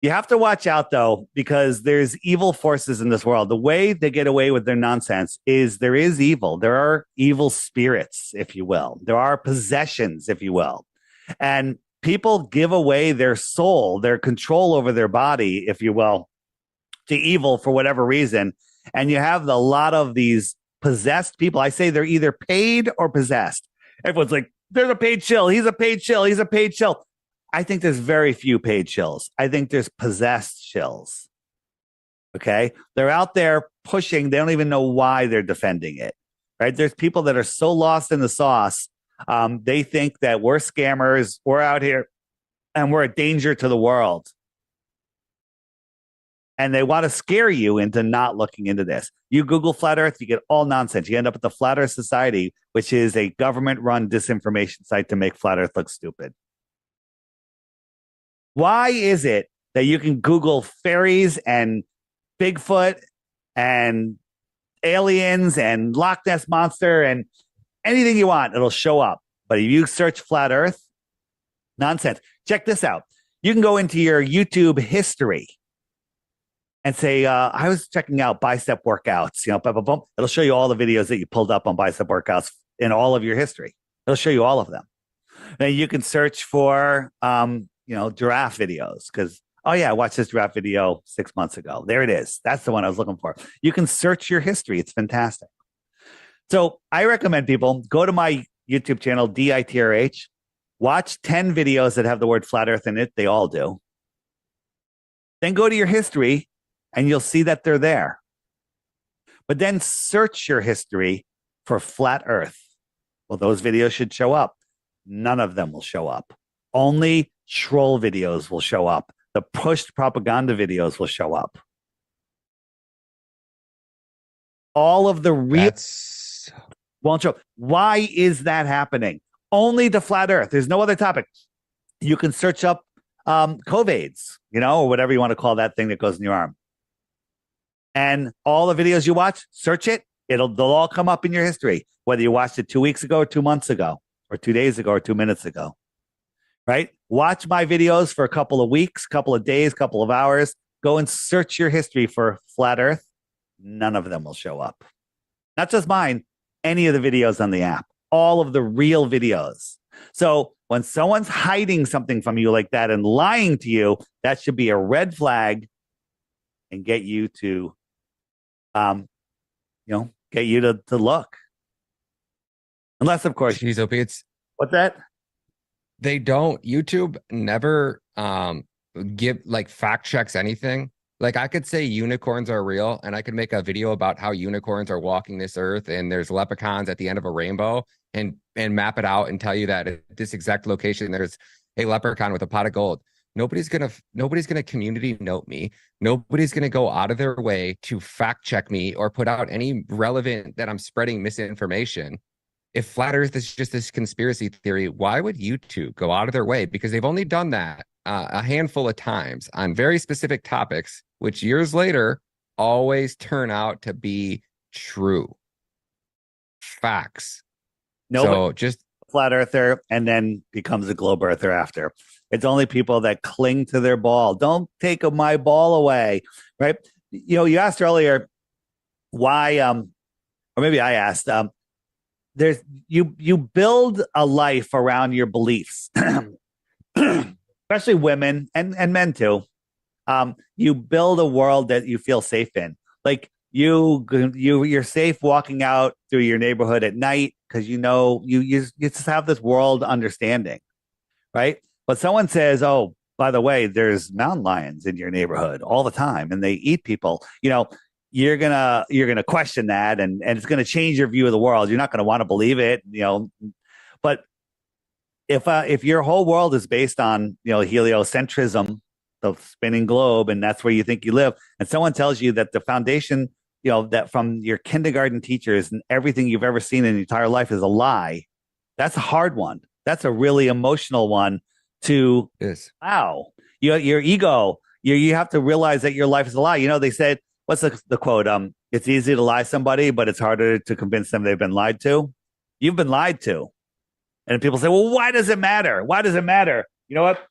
You have to watch out, though, because there's evil forces in this world. The way they get away with their nonsense is there is evil. There are evil spirits, if you will. There are possessions, if you will. And people give away their soul, their control over their body, if you will, to evil for whatever reason. And you have a lot of these possessed people. I say they're either paid or possessed. Everyone's like, there's a paid shill. He's a paid shill. He's a paid shill. I think there's very few paid shills. I think there's possessed shills. Okay. They're out there pushing. They don't even know why they're defending it. Right. There's people that are so lost in the sauce. They think that we're scammers. We're out here and we're a danger to the world. And they want to scare you into not looking into this. You Google Flat Earth, you get all nonsense. You end up at the Flat Earth Society, which is a government-run disinformation site to make Flat Earth look stupid. Why is it that you can Google fairies and Bigfoot and aliens and Loch Ness Monster and anything you want, it'll show up. But if you search Flat Earth, nonsense. Check this out. You can go into your YouTube history and say, I was checking out bicep workouts, It'll show you all the videos that you pulled up on bicep workouts in all of your history. It'll show you all of them. Then you can search for, giraffe videos because, I watched this giraffe video 6 months ago. There it is. That's the one I was looking for. You can search your history. It's fantastic. So I recommend people go to my YouTube channel, DITRH, watch 10 videos that have the word flat earth in it. They all do. Then go to your history and you'll see that they're there. But then search your history for flat earth. Well, those videos should show up. None of them will show up. Only troll videos will show up. The pushed propaganda videos will show up. All of the real won't show. Why is that happening? Only the flat earth. There's no other topic. You can search up COVIDs, or whatever you want to call that thing that goes in your arm. And all the videos you watch, search it. They'll all come up in your history, whether you watched it 2 weeks ago or 2 months ago or 2 days ago or 2 minutes ago. Right? Watch my videos for a couple of weeks, couple of days, couple of hours. Go and search your history for flat earth. None of them will show up. Not just mine, any of the videos on the app, all of the real videos. So when someone's hiding something from you like that and lying to you, that should be a red flag and get you to, get you to look. Unless, of course, Jeez, Opie, what's that? They don't. YouTube never give fact checks anything. Like I could say unicorns are real, and I could make a video about how unicorns are walking this earth, and there's leprechauns at the end of a rainbow, and map it out and tell you that at this exact location there's a leprechaun with a pot of gold. Nobody's gonna community note me. Nobody's gonna go out of their way to fact check me or put out any relevant that I'm spreading misinformation. If flat earth is just this conspiracy theory, why would YouTube go out of their way? Because they've only done that a handful of times on very specific topics, which years later always turn out to be true facts. So just flat earther and then becomes a globe earther after. It's only people that cling to their ball. Don't take my ball away, right? You asked earlier why, or maybe I asked, there's you build a life around your beliefs, especially women and men too. You build a world that you feel safe in. Like you're safe walking out through your neighborhood at night because you just have this world understanding, right? But someone says, "Oh, by the way, there's mountain lions in your neighborhood all the time, and they eat people." You're gonna question that, and it's gonna change your view of the world. You're not gonna want to believe it, But if your whole world is based on heliocentrism, the spinning globe, and that's where you think you live, and someone tells you that the foundation, that from your kindergarten teachers and everything you've ever seen in your entire life is a lie, that's a hard one. That's a really emotional one. Wow, your ego. You have to realize that your life is a lie. They said. What's the quote? It's easy to lie to somebody, but it's harder to convince them they've been lied to. You've been lied to. And people say, well, why does it matter? Why does it matter? You know what?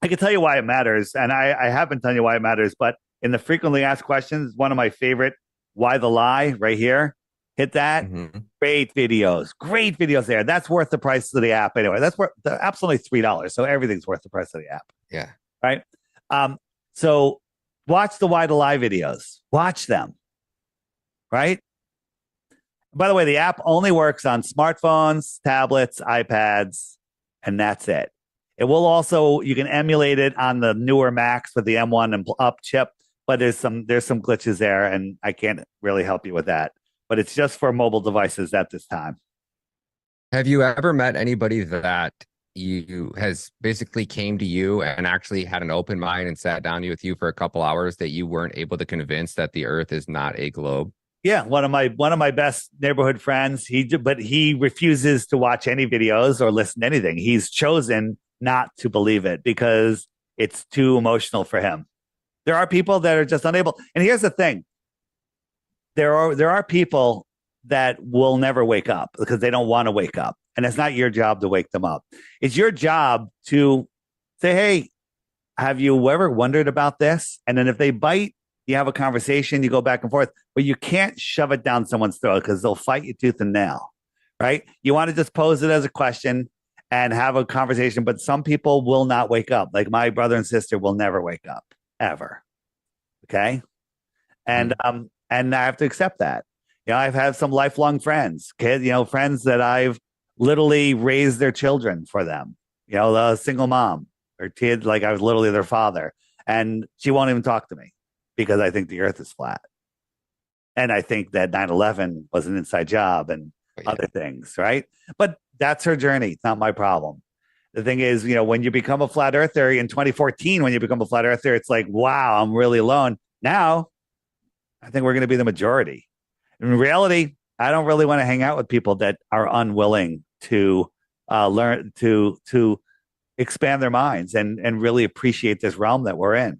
I can tell you why it matters. And I have been telling you why it matters. But in the frequently asked questions, one of my favorite, why the lie right here. Hit that. Mm-hmm. Great videos there. That's worth the price of the app anyway. That's worth the app's only $3. So everything's worth the price of the app. Yeah. Right. So watch the Why the Lie videos. Watch them. Right? By the way, the app only works on smartphones, tablets, iPads, and that's it. It will also, you can emulate it on the newer Macs with the M1 and up chip, but there's some glitches there, and I can't really help you with that. But it's just for mobile devices at this time. Have you ever met anybody that has basically came to you and actually had an open mind and sat down with you for a couple hours that you weren't able to convince that the earth is not a globe? Yeah, one of my best neighborhood friends, but he refuses to watch any videos or listen to anything. He's chosen not to believe it because it's too emotional for him. There are people that are just unable. And here's the thing. There are people that will never wake up because they don't want to wake up. And it's not your job to wake them up. It's your job to say, hey, have you ever wondered about this? And then if they bite, you have a conversation, you go back and forth, but you can't shove it down someone's throat because they'll fight you tooth and nail, right? You want to just pose it as a question and have a conversation, but some people will not wake up. Like my brother and sister will never wake up, ever. Okay? And I have to accept that. I've had some lifelong friends, friends that I've literally raised their children for them. A single mom or kid, like I was literally their father. And she won't even talk to me because I think the earth is flat. And I think that 9/11 was an inside job and other things, right? But that's her journey. It's not my problem. The thing is, when you become a flat earther in 2014, when you become a flat earther, it's like, wow, I'm really alone. Now, I think we're going to be the majority. In reality, I don't really want to hang out with people that are unwilling to learn to expand their minds and really appreciate this realm that we're in.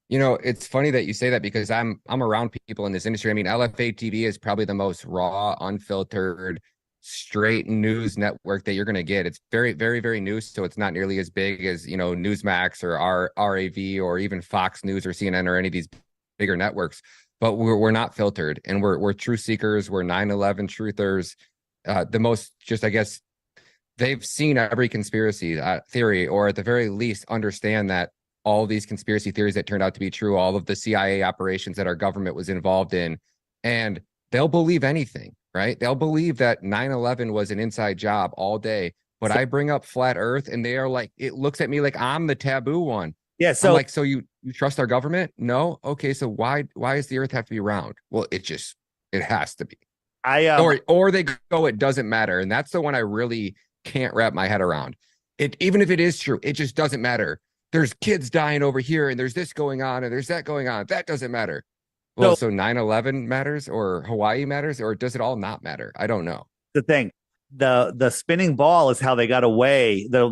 It's funny that you say that because I'm around people in this industry. I mean, LFA TV is probably the most raw, unfiltered, straight news network that you're going to get. It's very, very, very new, so it's not nearly as big as Newsmax or RAV or even Fox News or CNN or any of these bigger networks. But we're not filtered, and we're truth seekers. We're 9/11 truthers. The most, just I guess, they've seen every conspiracy theory, or at the very least, understand that all these conspiracy theories that turned out to be true, all of the CIA operations that our government was involved in, and they'll believe anything, right? They'll believe that 9/11 was an inside job all day. But I bring up flat Earth, and they are like, it looks at me like I'm the taboo one. Yeah. So I'm like, so you trust our government? No. Okay. So why does the Earth have to be round? Well, it has to be. Or they go, it doesn't matter, and that's the one I really can't wrap my head around. It, even if it is true, it just doesn't matter. There's kids dying over here, and there's this going on, and there's that going on. That doesn't matter. Well, so 9/11 matters, or Hawaii matters, or does it all not matter? I don't know. The thing, the spinning ball is how they got away. The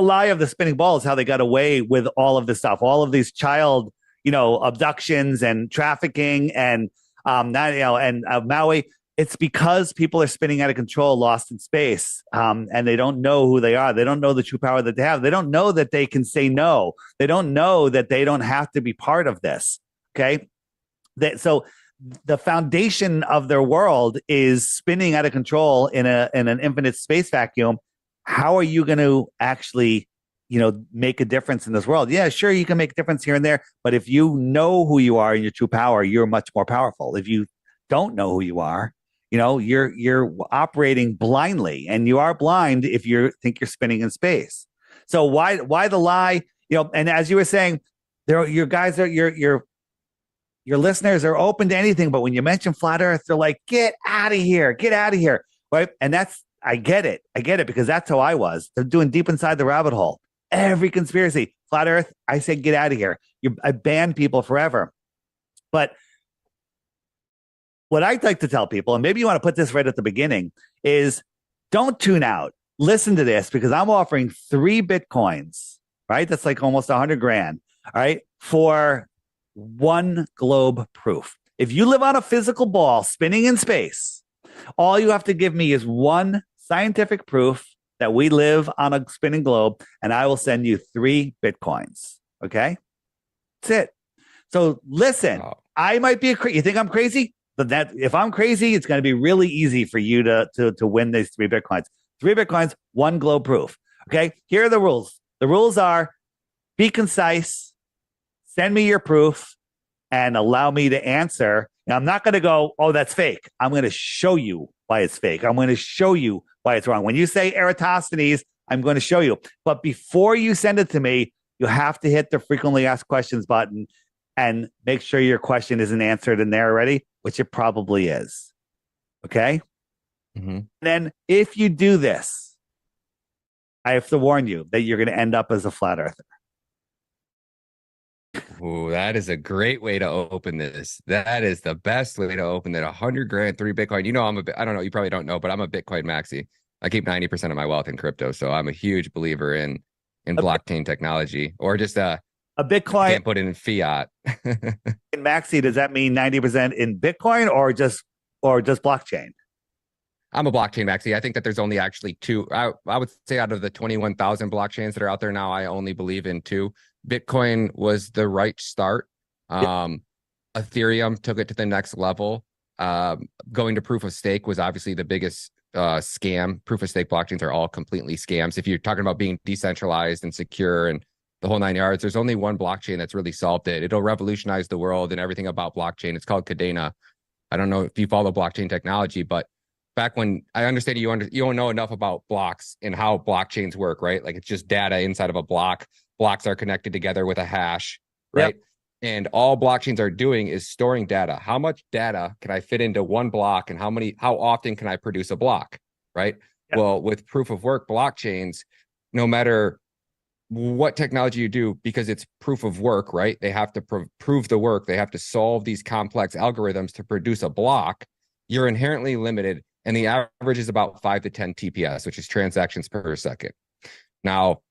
lie of the spinning ball is how they got away with all of this stuff, all of these child, abductions and trafficking and Maui. It's because people are spinning out of control, lost in space, and they don't know who they are. They don't know the true power that they have. They don't know that they can say no. They don't know that they don't have to be part of this. Okay, so the foundation of their world is spinning out of control in an infinite space vacuum. How are you going to actually, make a difference in this world? Yeah, sure, you can make a difference here and there, but if you know who you are and your true power, you're much more powerful. If you don't know who you are, you're operating blindly, and you are blind if you think you're spinning in space. So why the lie? And as you were saying, your listeners are open to anything, but when you mention flat Earth, they're like, get out of here, right? And I get it because that's how I was. They're doing deep inside the rabbit hole. Every conspiracy, flat Earth, I say, get out of here. I ban people forever. But what I'd like to tell people, and maybe you want to put this right at the beginning, is don't tune out. Listen to this, because I'm offering 3 Bitcoins, right? That's like almost 100 grand, all right, for 1 globe proof. If you live on a physical ball spinning in space, all you have to give me is 1 scientific proof that we live on a spinning globe, and I will send you 3 Bitcoins. Okay? That's it. So listen, I might be you think I'm crazy? But that if I'm crazy, it's going to be really easy for you to win these 3 Bitcoins. 3 Bitcoins, 1 globe proof. Okay? Here are the rules. The rules are: be concise, send me your proof, and allow me to answer. Now, I'm not going to go, oh, that's fake. I'm going to show you why it's fake. I'm going to show you why it's wrong. When you say Eratosthenes, I'm going to show you. But before you send it to me, you have to hit the frequently asked questions button and make sure your question isn't answered in there already, which it probably is. Okay? Mm-hmm. Then if you do this, I have to warn you that you're going to end up as a flat earther. Ooh, that is a great way to open this. That is the best way to open it. 100 grand, 3 Bitcoin. I don't know, you probably don't know, but I'm a Bitcoin maxi. I keep 90% of my wealth in crypto. So I'm a huge believer in blockchain technology, or just a Bitcoin. Can't put it in fiat. In maxi, does that mean 90% in Bitcoin or just blockchain? I'm a blockchain maxi. I think that there's only actually 2. I would say out of the 21,000 blockchains that are out there now, I only believe in 2. Bitcoin was the right start. Ethereum took it to the next level. Going to proof of stake was obviously the biggest scam. Proof of stake blockchains are all completely scams. If you're talking about being decentralized and secure and the whole 9 yards, there's only one blockchain that's really solved it. It'll revolutionize the world and everything about blockchain. It's called Kadena. I don't know if you follow blockchain technology, but back when I understand you don't know enough about blocks and how blockchains work, right? Like, it's just data inside of a block. Blocks are connected together with a hash, right? Yep. And all blockchains are doing is storing data. How much data can I fit into one block, and how often can I produce a block, right? Yep. Well, with proof of work blockchains, no matter what technology you do, because it's proof of work, right? They have to prove the work. They have to solve these complex algorithms to produce a block. You're inherently limited, and the average is about 5 to 10 TPS, which is transactions per second. Now,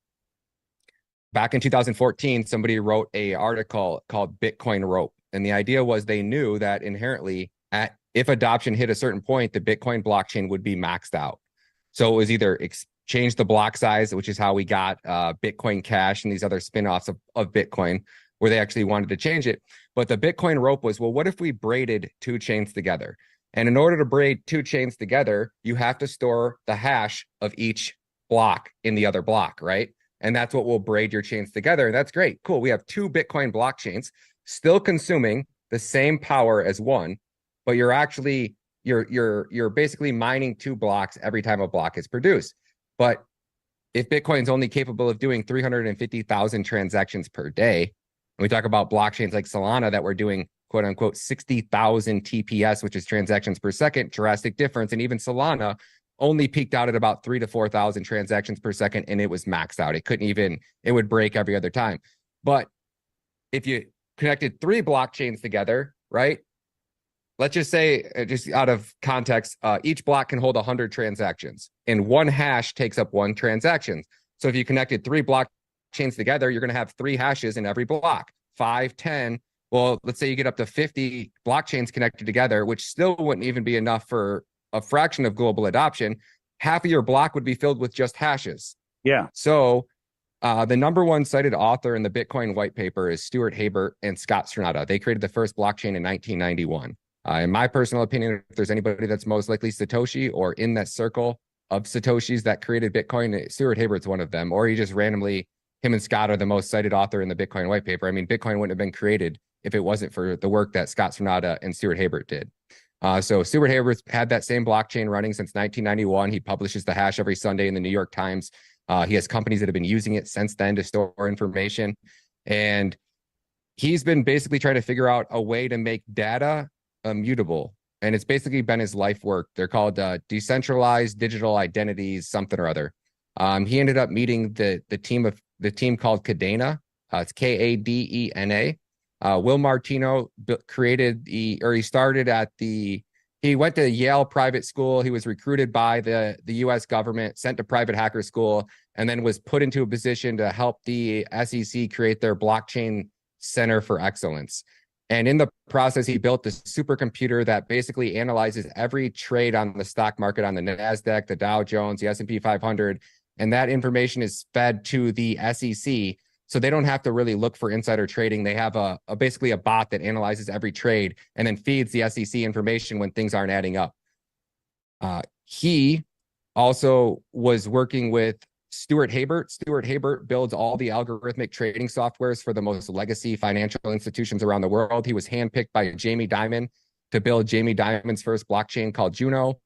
back in 2014, somebody wrote an article called Bitcoin Rope, and the idea was they knew that inherently, if adoption hit a certain point, the Bitcoin blockchain would be maxed out. So it was either change the block size, which is how we got Bitcoin Cash and these other spinoffs of Bitcoin, where they actually wanted to change it. But the Bitcoin Rope was, well, what if we braided two chains together? And in order to braid two chains together, you have to store the hash of each block in the other block, right? And that's what will braid your chains together. And that's great. Cool. We have two Bitcoin blockchains still consuming the same power as one, but you're actually you're basically mining two blocks every time a block is produced. But if Bitcoin's only capable of doing 350,000 transactions per day, and we talk about blockchains like Solana that were doing quote unquote 60,000 TPS, which is transactions per second, drastic difference. And even Solana only peaked out at about 3,000 to 4,000 transactions per second, and it was maxed out. It couldn't even, it would break every other time. But if you connected three blockchains together, right? Let's just say, just out of context, each block can hold 100 transactions, and one hash takes up one transaction. So if you connected three blockchains together, you're going to have three hashes in every block, 5, 10. Well, let's say you get up to 50 blockchains connected together, which still wouldn't even be enough for a fraction of global adoption. Half of your block would be filled with just hashes. Yeah. So the number one cited author in the Bitcoin white paper is Stuart Habert and Scott Stronada. They created the first blockchain in 1991. In my personal opinion, if there's anybody that's most likely Satoshi or in that circle of Satoshis that created Bitcoin, Stuart Habert's one of them, or he just randomly, him and Scott are the most cited author in the Bitcoin white paper. I mean, Bitcoin wouldn't have been created if it wasn't for the work that Scott Stronada and Stuart Habert did. So Stuart Habert had that same blockchain running since 1991. He publishes the hash every Sunday in the New York Times. He has companies that have been using it since then to store information. And he's been basically trying to figure out a way to make data immutable. And it's basically been his life work. They're called decentralized digital identities, something or other. He ended up meeting the team called Kadena. It's Kadena. Will Martino he went to Yale private school. He was recruited by the US government, sent to private hacker school, and then was put into a position to help the SEC create their blockchain center for excellence. And in the process, he built this supercomputer that basically analyzes every trade on the stock market, on the NASDAQ, the Dow Jones, the S&P 500. And that information is fed to the SEC. So they don't have to really look for insider trading. They have basically a bot that analyzes every trade and then feeds the SEC information when things aren't adding up. He also was working with Stuart Habert. Stuart Habert builds all the algorithmic trading softwares for the most legacy financial institutions around the world. He was handpicked by Jamie Dimon to build Jamie Dimon's first blockchain called Juno.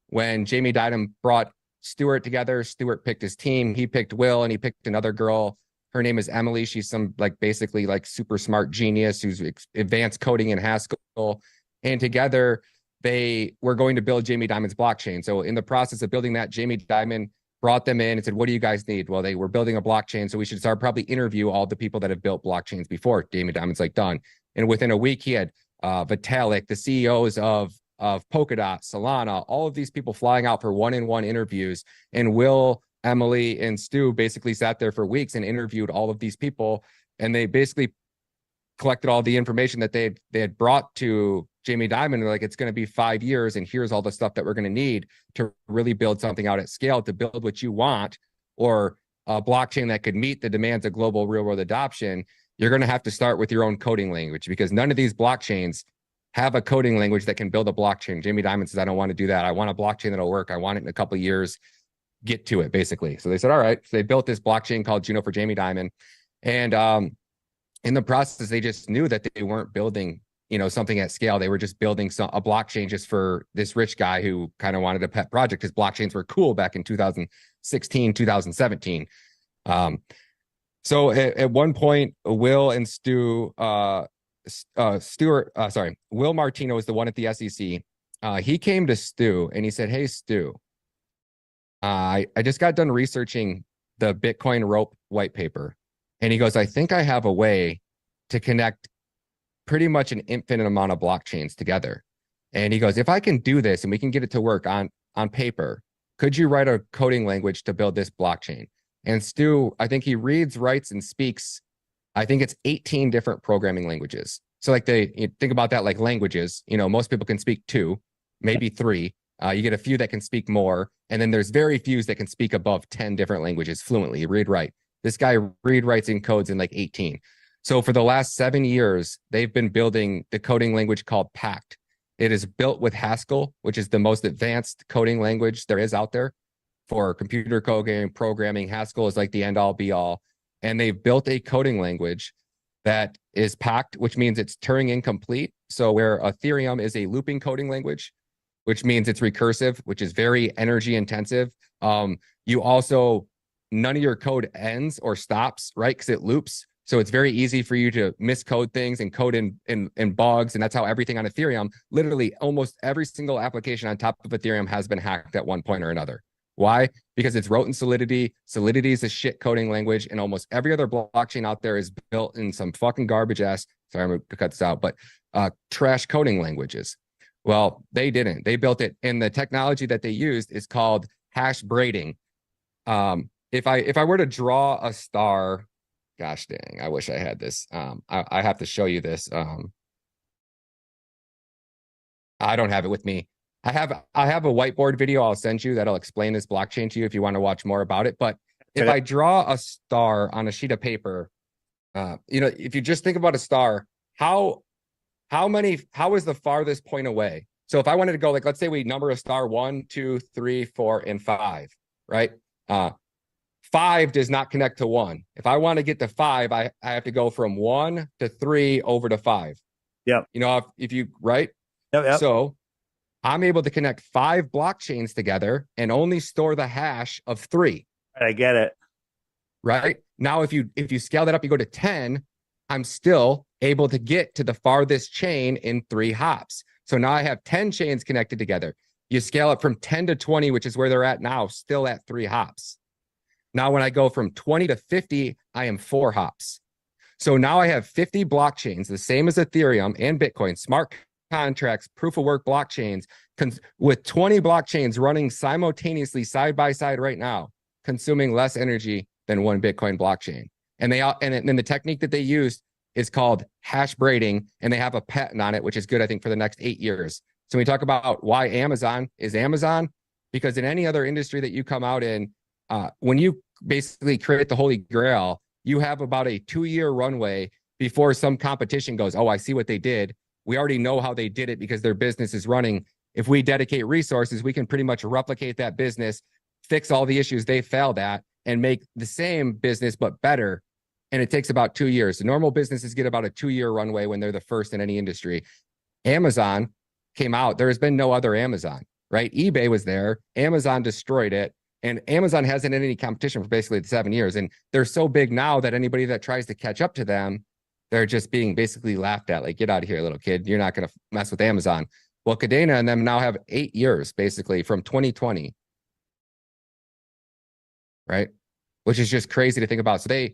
When Jamie Dimon brought Stuart together, Stuart picked his team. He picked Will, and he picked another girl. Her name is Emily. She's some basically super smart genius who's advanced coding in Haskell. And together they were going to build Jamie Dimon's blockchain. So in the process of building that, Jamie Dimon brought them in and said, what do you guys need? Well, they were building a blockchain, so we should start probably interview all the people that have built blockchains before. Jamie Dimon's done. And within a week, he had Vitalik, the CEOs of Polkadot, Solana, all of these people flying out for one-on-one interviews. And Will, Emily, and Stu basically sat there for weeks and interviewed all of these people. And they basically collected all the information that they had brought to Jamie Dimon. They're like, it's going to be 5 years, and here's all the stuff that we're going to need to really build something out at scale, to build what you want, or a blockchain that could meet the demands of global real world adoption. You're going to have to start with your own coding language, because none of these blockchains have a coding language that can build a blockchain. Jamie Dimon says, I don't want to do that. I want a blockchain that'll work. I want it in a couple of years. Get to it, basically. So they said, all right. So they built this blockchain called Juno for Jamie Dimon. And in the process, they just knew that they weren't building something at scale. They were just building a blockchain just for this rich guy who kind of wanted a pet project, because blockchains were cool back in 2016, 2017. So at one point, Will and Will Martino was the one at the SEC. He came to Stu and he said, hey, Stu, I just got done researching the Bitcoin rope white paper. And he goes, I think I have a way to connect pretty much an infinite amount of blockchains together. And he goes, if I can do this and we can get it to work on paper, could you write a coding language to build this blockchain? And Stu, I think he reads, writes, and speaks, I think it's 18 different programming languages. So like you think about that like languages, most people can speak 2, maybe 3. You get a few that can speak more. And then there's very few that can speak above 10 different languages fluently, read, write. This guy read, writes, and codes in like 18. So for the last 7 years, they've been building the coding language called Pact. It is built with Haskell, which is the most advanced coding language there is out there for computer coding, programming. Haskell is like the end all be all. And they've built a coding language that is Pact, which means it's Turing incomplete. So where Ethereum is a looping coding language, which means it's recursive, which is very energy intensive. You also, none of your code ends or stops, right? Because it loops. So it's very easy for you to miscode things and code in bugs. And that's how everything on Ethereum, literally almost every single application on top of Ethereum has been hacked at one point or another. Why? Because it's wrote in Solidity. Solidity is a shit coding language, and almost every other blockchain out there is built in some fucking garbage ass. Sorry, I'm going to cut this out, but trash coding languages. Well, they didn't. They built it, and the technology that they used is called hash braiding. If I were to draw a star, gosh dang, I wish I had this. I have to show you this. I don't have it with me. I have a whiteboard video I'll send you that'll explain this blockchain to you if you want to watch more about it. But if I draw a star on a sheet of paper, if you just think about a star, how is the farthest point away? So if I wanted to go, like, let's say we number a star 1, 2, 3, 4, and 5, right? 5 does not connect to 1. If I want to get to 5, I have to go from 1 to 3 over to 5. Yep. If you, right? Yep. So I'm able to connect 5 blockchains together and only store the hash of 3. I get it. Right? Now, if you scale that up, you go to 10, I'm still able to get to the farthest chain in 3 hops. So now I have 10 chains connected together. You scale up from 10 to 20, which is where they're at now, still at 3 hops. Now, when I go from 20 to 50, I am 4 hops. So now I have 50 blockchains, the same as Ethereum and Bitcoin, smart contracts, proof of work blockchains, with 20 blockchains running simultaneously side by side right now, consuming less energy than one Bitcoin blockchain. And then the technique that they used is called hash braiding, and they have a patent on it, which is good, I think, for the next 8 years. So we talk about why Amazon is Amazon, because in any other industry that you come out in, when you basically create the Holy Grail, you have about a 2-year runway before some competition goes, oh, I see what they did. We already know how they did it because their business is running. If we dedicate resources, we can pretty much replicate that business, fix all the issues they failed at, and make the same business but better. And it takes about 2 years. So normal businesses get about a 2-year runway when they're the first in any industry. Amazon came out. There has been no other Amazon, right? eBay was there. Amazon destroyed it. And Amazon hasn't had any competition for basically 7 years. And they're so big now that anybody that tries to catch up to them, they're just being basically laughed at. Like, get out of here, little kid. You're not going to mess with Amazon. Well, Kadena and them now have 8 years, basically, from 2020. Right? Which is just crazy to think about. So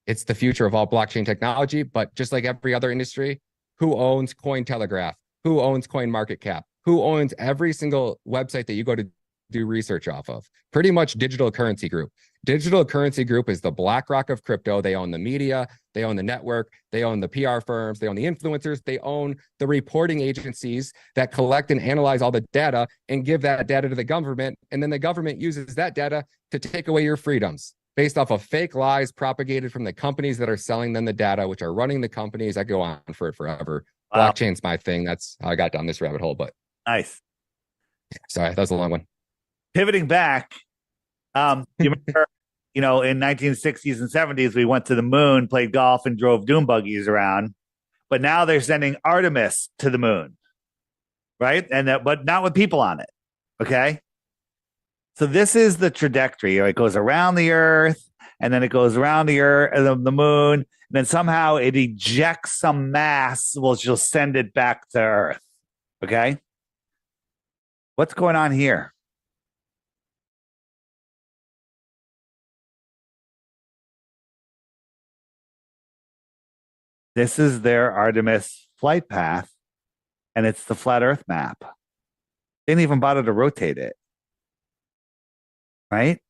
it's the future of all blockchain technology. But just like every other industry, who owns Cointelegraph? Who owns CoinMarketCap? Who owns every single website that you go to do research off of? Pretty much Digital Currency Group. Digital Currency Group is the BlackRock of crypto. They own the media, they own the network, they own the PR firms, they own the influencers, they own the reporting agencies that collect and analyze all the data and give that data to the government. And then the government uses that data to take away your freedoms based off of fake lies propagated from the companies that are selling them the data, which are running the companies. I go on for it forever. Wow. Blockchain's my thing. That's how I got down this rabbit hole. But nice. Sorry, that was a long one. Pivoting back, you remember, in 1960s and 70s, we went to the moon, played golf, and drove dune buggies around. But now they're sending Artemis to the moon, right? But not with people on it. Okay. So this is the trajectory. It goes around the Earth, and then it goes around the Earth, the moon, and then somehow it ejects some mass, which will send it back to Earth. Okay. What's going on here? This is their Artemis flight path, and it's the flat Earth map. They didn't even bother to rotate it, right?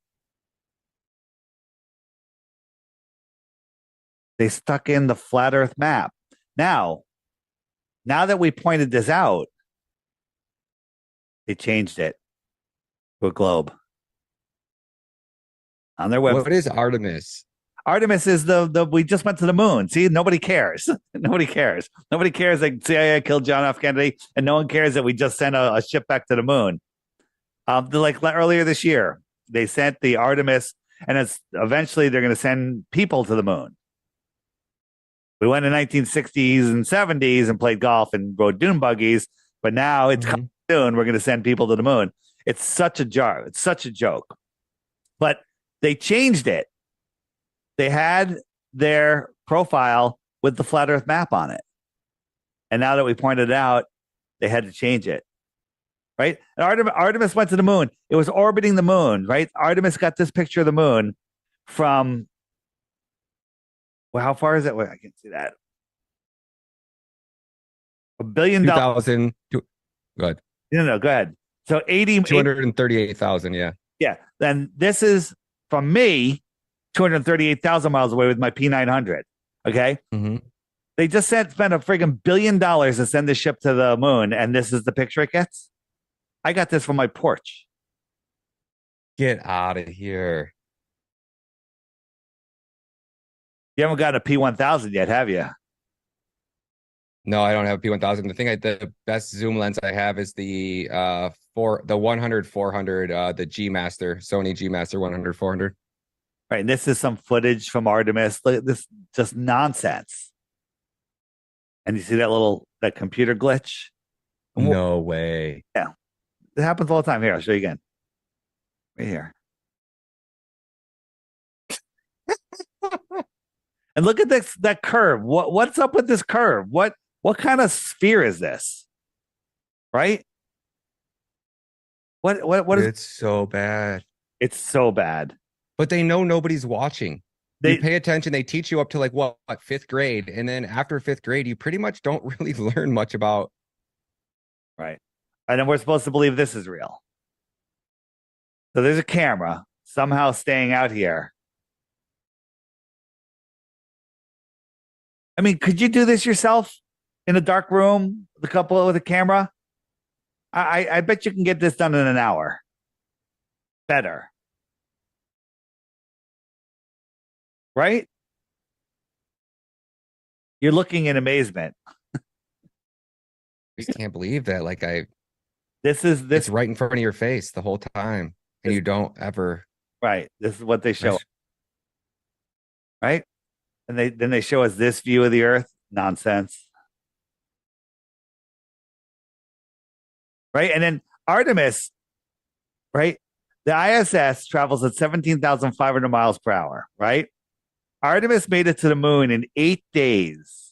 They stuck in the flat Earth map. Now that we pointed this out, they changed it to a globe on their website. What is Artemis? Artemis is the we just went to the moon. See, nobody cares. Nobody cares. Nobody cares that CIA killed John F. Kennedy, and no one cares that we just sent a ship back to the moon. Like earlier this year, they sent the Artemis, and it's eventually they're going to send people to the moon. We went in 1960s and 70s and played golf and rode dune buggies, but now it's coming soon. We're going to send people to the moon. It's such a jar. It's such a joke. But they changed it. They had their profile with the flat Earth map on it. And now that we pointed it out, they had to change it. Right? And Artemis went to the moon. It was orbiting the moon, right? Artemis got this picture of the moon from, well, how far is it? Wait, I can't see that. $1 billion. 2,000. Go ahead. No, go ahead. So 238,000. Yeah. Yeah. Then this is from me, 238,000 miles away with my P900. Okay. Mm-hmm. They just spent a friggin' $1 billion to send the ship to the moon. And this is the picture it gets. I got this from my porch. Get out of here. You haven't got a P1000 yet, have you? No, I don't have a P1000. The best zoom lens I have is the 100-400, the G Master, Sony G Master 100-400. Right. And this is some footage from Artemis. Look at this, just nonsense. And you see that computer glitch? No way. Yeah. It happens all the time. Here, I'll show you again. Right here. And look at that curve. What's up with this curve? What kind of sphere is this? Right? What is It's so bad. It's so bad. But they know nobody's watching. They you pay attention. They teach you up to like what, fifth grade. And then after fifth grade, you pretty much don't really learn much about. Right. And then we're supposed to believe this is real. So there's a camera somehow staying out here. I mean, could you do this yourself in a dark room with a couple with a camera? I bet you can get this done in an hour. Better. Right? You're looking in amazement. I just can't believe that. Like This it's right in front of your face the whole time. And you don't ever. Right. This is what they show. Right? And then they show us this view of the Earth. Nonsense. Right? And then Artemis, right? The ISS travels at 17,500 miles per hour, right? Artemis made it to the moon in 8 days,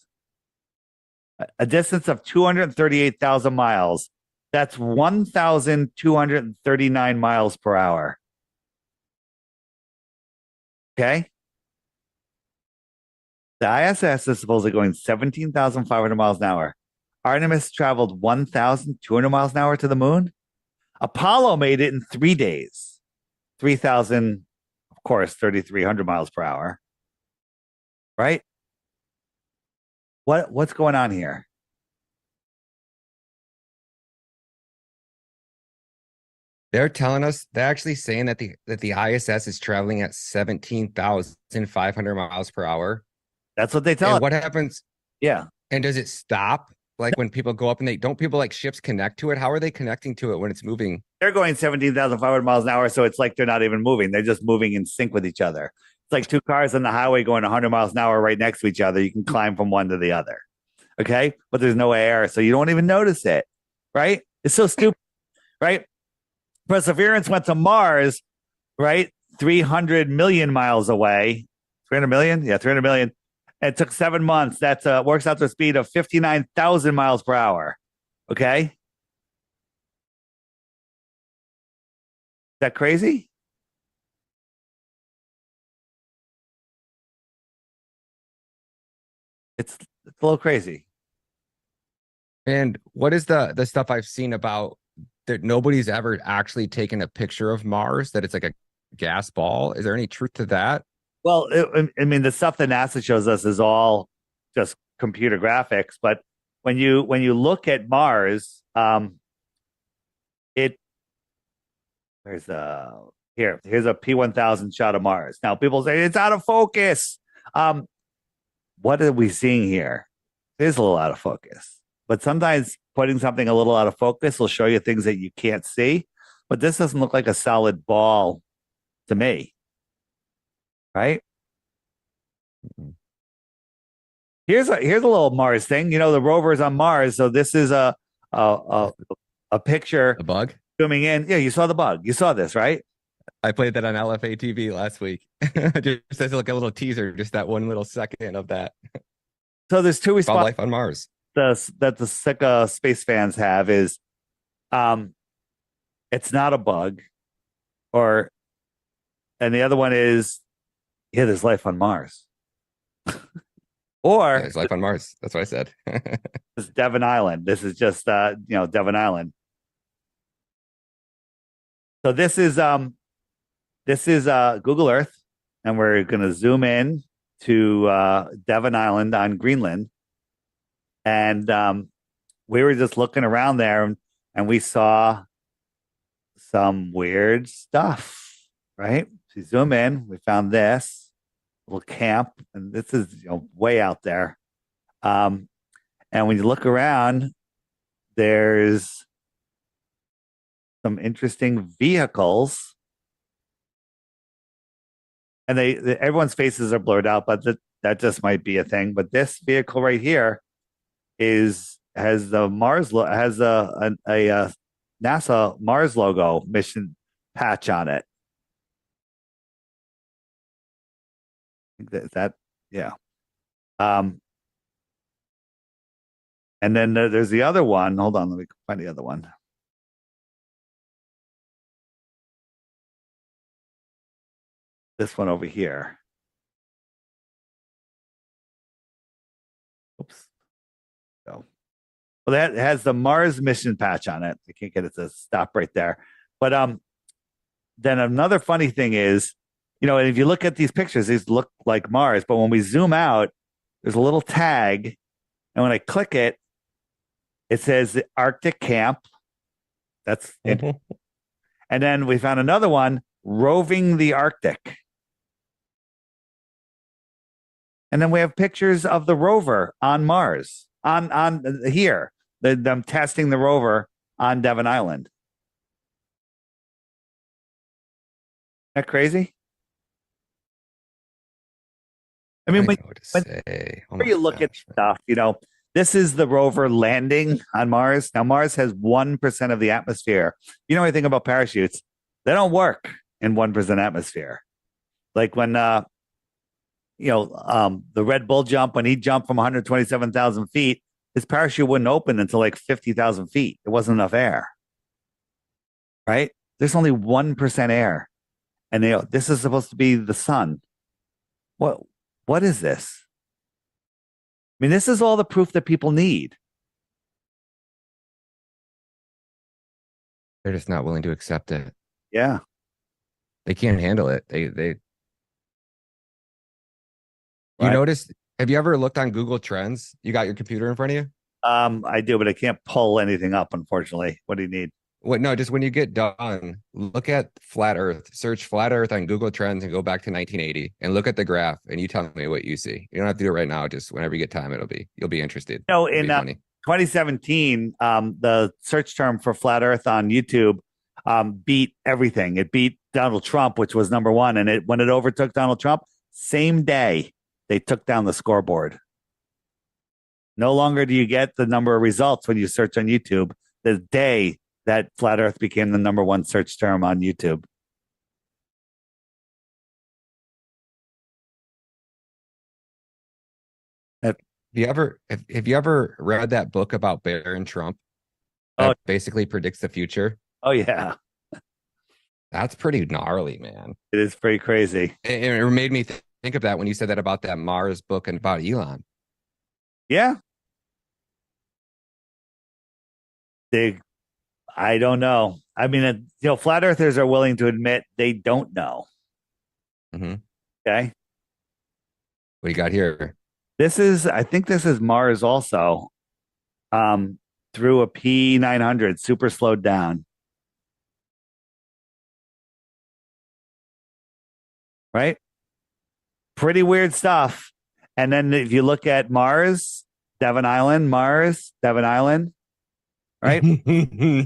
a distance of 238,000 miles. That's 1,239 miles per hour. Okay? The ISS is supposedly going 17,500 miles an hour. Artemis traveled 1,200 miles an hour to the moon. Apollo made it in 3 days. 3,000, of course, 3,300 miles per hour. Right? What's going on here? They're telling us, they're actually saying that the ISS is traveling at 17,500 miles per hour. That's what they tell us. What happens? Yeah. And does it stop? Like when people go up and don't people like ships connect to it? How are they connecting to it when it's moving? They're going 17,500 miles an hour. So it's like they're not even moving. They're just moving in sync with each other. It's like two cars on the highway going 100 miles an hour right next to each other. You can climb from one to the other. Okay. But there's no air. So you don't even notice it. Right. It's so stupid. Right. Perseverance went to Mars, right? 300 million miles away. 300 million? Yeah, 300 million. It took 7 months. That works out to a speed of 59,000 miles per hour. Okay. Is that crazy? It's a little crazy. And what is the stuff I've seen about that nobody's ever actually taken a picture of Mars, that it's like a gas ball? Is there any truth to that? Well, I mean, the stuff that NASA shows us is all just computer graphics. But when you look at Mars, it there's a here's a P1000 shot of Mars. Now people say it's out of focus. What are we seeing here? It is a little out of focus. But sometimes putting something a little out of focus will show you things that you can't see. But this doesn't look like a solid ball to me. Right? Here's a little Mars thing. You know, the rover's on Mars, so this is a picture. A bug? Zooming in. Yeah, you saw the bug. You saw this, right? I played that on LFA TV last week. Just as like a little teaser, just that one little second of that. So there's two responses. Life on Mars. That the sick space fans have is, it's not a bug, and the other one is, yeah, there's life on Mars. Or there's life on Mars. That's what I said. This is Devon Island. This is just Devon Island. So this is Google Earth, and we're gonna zoom in to Devon Island on Greenland. And we were just looking around there, and we saw some weird stuff, right? So you zoom in, we found this little camp, and this is way out there. And when you look around, there's some interesting vehicles, and everyone's faces are blurred out, but that just might be a thing. But this vehicle right here has the Mars has a NASA Mars logo mission patch on it. Yeah. And then there's the other one. Hold on, let me find the other one. This one over here. Oops. So, well, that has the Mars mission patch on it. I can't get it to stop right there. But then another funny thing is, and if you look at these pictures, these look like Mars, but when we zoom out, there's a little tag, and when I click it, it says the Arctic Camp. That's it. And then we found another one, Roving the Arctic. And then we have pictures of the rover on Mars, on here, them testing the rover on Devon Island. Isn't that crazy? I mean, when you look at stuff, this is the rover landing on Mars. Now, Mars has 1% of the atmosphere. You know anything about parachutes? They don't work in 1% atmosphere. Like when, the Red Bull jump, when he jumped from 127,000 feet, his parachute wouldn't open until like 50,000 feet. There wasn't enough air. Right? There's only 1% air. And this is supposed to be the sun. What is this? I mean, this is all the proof that people need. They're just not willing to accept it. Yeah. They can't handle it. You notice, have you ever looked on Google Trends? You got your computer in front of you? I do, but I can't pull anything up, unfortunately. What do you need? No, just when you get done, look at flat Earth, search flat Earth on Google Trends and go back to 1980 and look at the graph and you tell me what you see. You don't have to do it right now. Just whenever you get time, you'll be interested. In 2017, the search term for flat Earth on YouTube beat everything. It beat Donald Trump, which was number one. And when it overtook Donald Trump, same day, they took down the scoreboard. No longer do you get the number of results when you search on YouTube. The day that flat Earth became the number one search term on YouTube. Have you ever read that book about Barron Trump that basically predicts the future? Oh yeah. That's pretty gnarly, man. It is pretty crazy. It made me think of that when you said that about that Mars book and about Elon. Yeah. I don't know. I mean, flat earthers are willing to admit they don't know. Mm-hmm. Okay. What do you got here? I think this is Mars also. Through a P900, super slowed down. Right? Pretty weird stuff. And then if you look at Mars, Devon Island, right?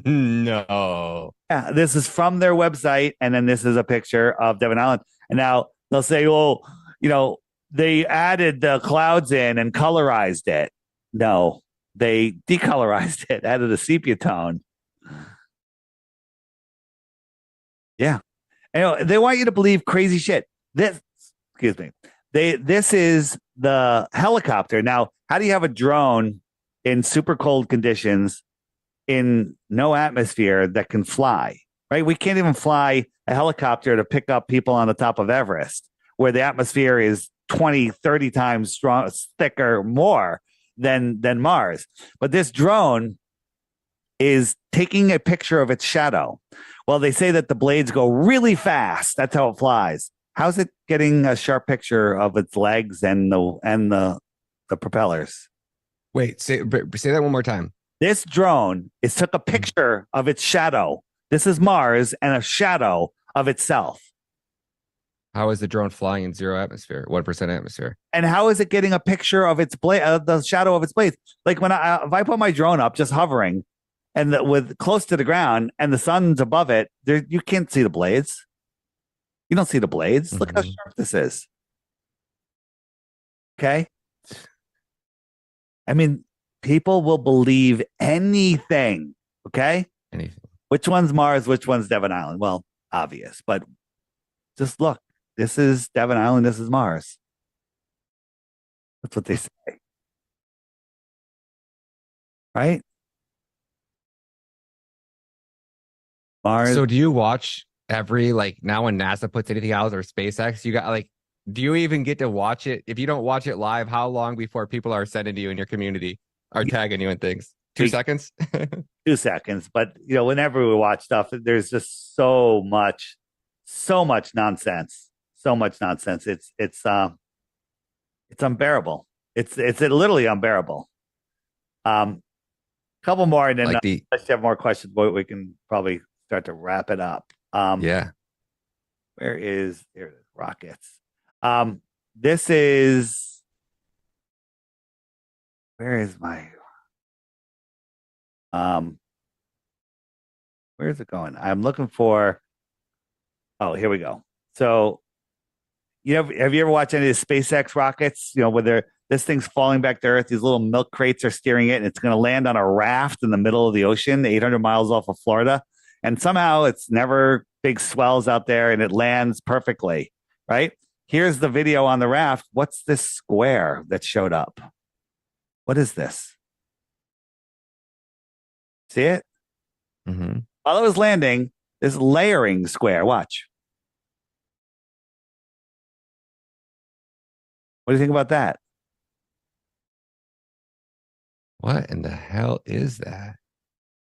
No. Yeah, this is from their website, and then this is a picture of Devon Island. And now they'll say, "Oh, they added the clouds in and colorized it." No, they decolorized it, added a sepia tone. Yeah, they want you to believe crazy shit. Excuse me. This is the helicopter. Now, how do you have a drone in super cold conditions in no atmosphere that can fly, right? We can't even fly a helicopter to pick up people on the top of Everest, where the atmosphere is 20, 30 times strong, thicker, more than Mars. But this drone is taking a picture of its shadow. Well, they say that the blades go really fast. That's how it flies. How's it getting a sharp picture of its legs and the propellers? Wait, say that one more time. This drone took a picture of its shadow. This is Mars and a shadow of itself. How is the drone flying in 0 atmosphere? 1% atmosphere? And how is it getting a picture of its blade, the shadow of its blades? Like if I put my drone up, just hovering, and with close to the ground, and the sun's above it, you can't see the blades. You don't see the blades. Mm-hmm. Look how sharp this is. Okay. I mean, people will believe anything. Okay. Anything. Which one's Mars? Which one's Devon Island? Well, obvious, but just look. This is Devon Island. This is Mars. That's what they say. Right? Mars. So do you watch every, now when NASA puts anything out or SpaceX, you got do you even get to watch it? If you don't watch it live, how long before people are sending to you in your community or tagging you in things? 2 seconds? 2 seconds. But whenever we watch stuff, there's just so much nonsense. So much nonsense. It's unbearable. It's literally unbearable. Couple more, and then unless you have more questions, we can probably start to wrap it up. Yeah. There it is, rockets. This is, where is my, where is it going? I'm looking for, oh, here we go. So, have you ever watched any of the SpaceX rockets? Where this thing's falling back to Earth, these little milk crates are steering it, and it's going to land on a raft in the middle of the ocean, 800 miles off of Florida. And somehow it's never big swells out there, and it lands perfectly, right? Here's the video on the raft. What's this square that showed up? What is this? See it? Mm-hmm. While it was landing, this layering square. Watch. What do you think about that? What in the hell is that?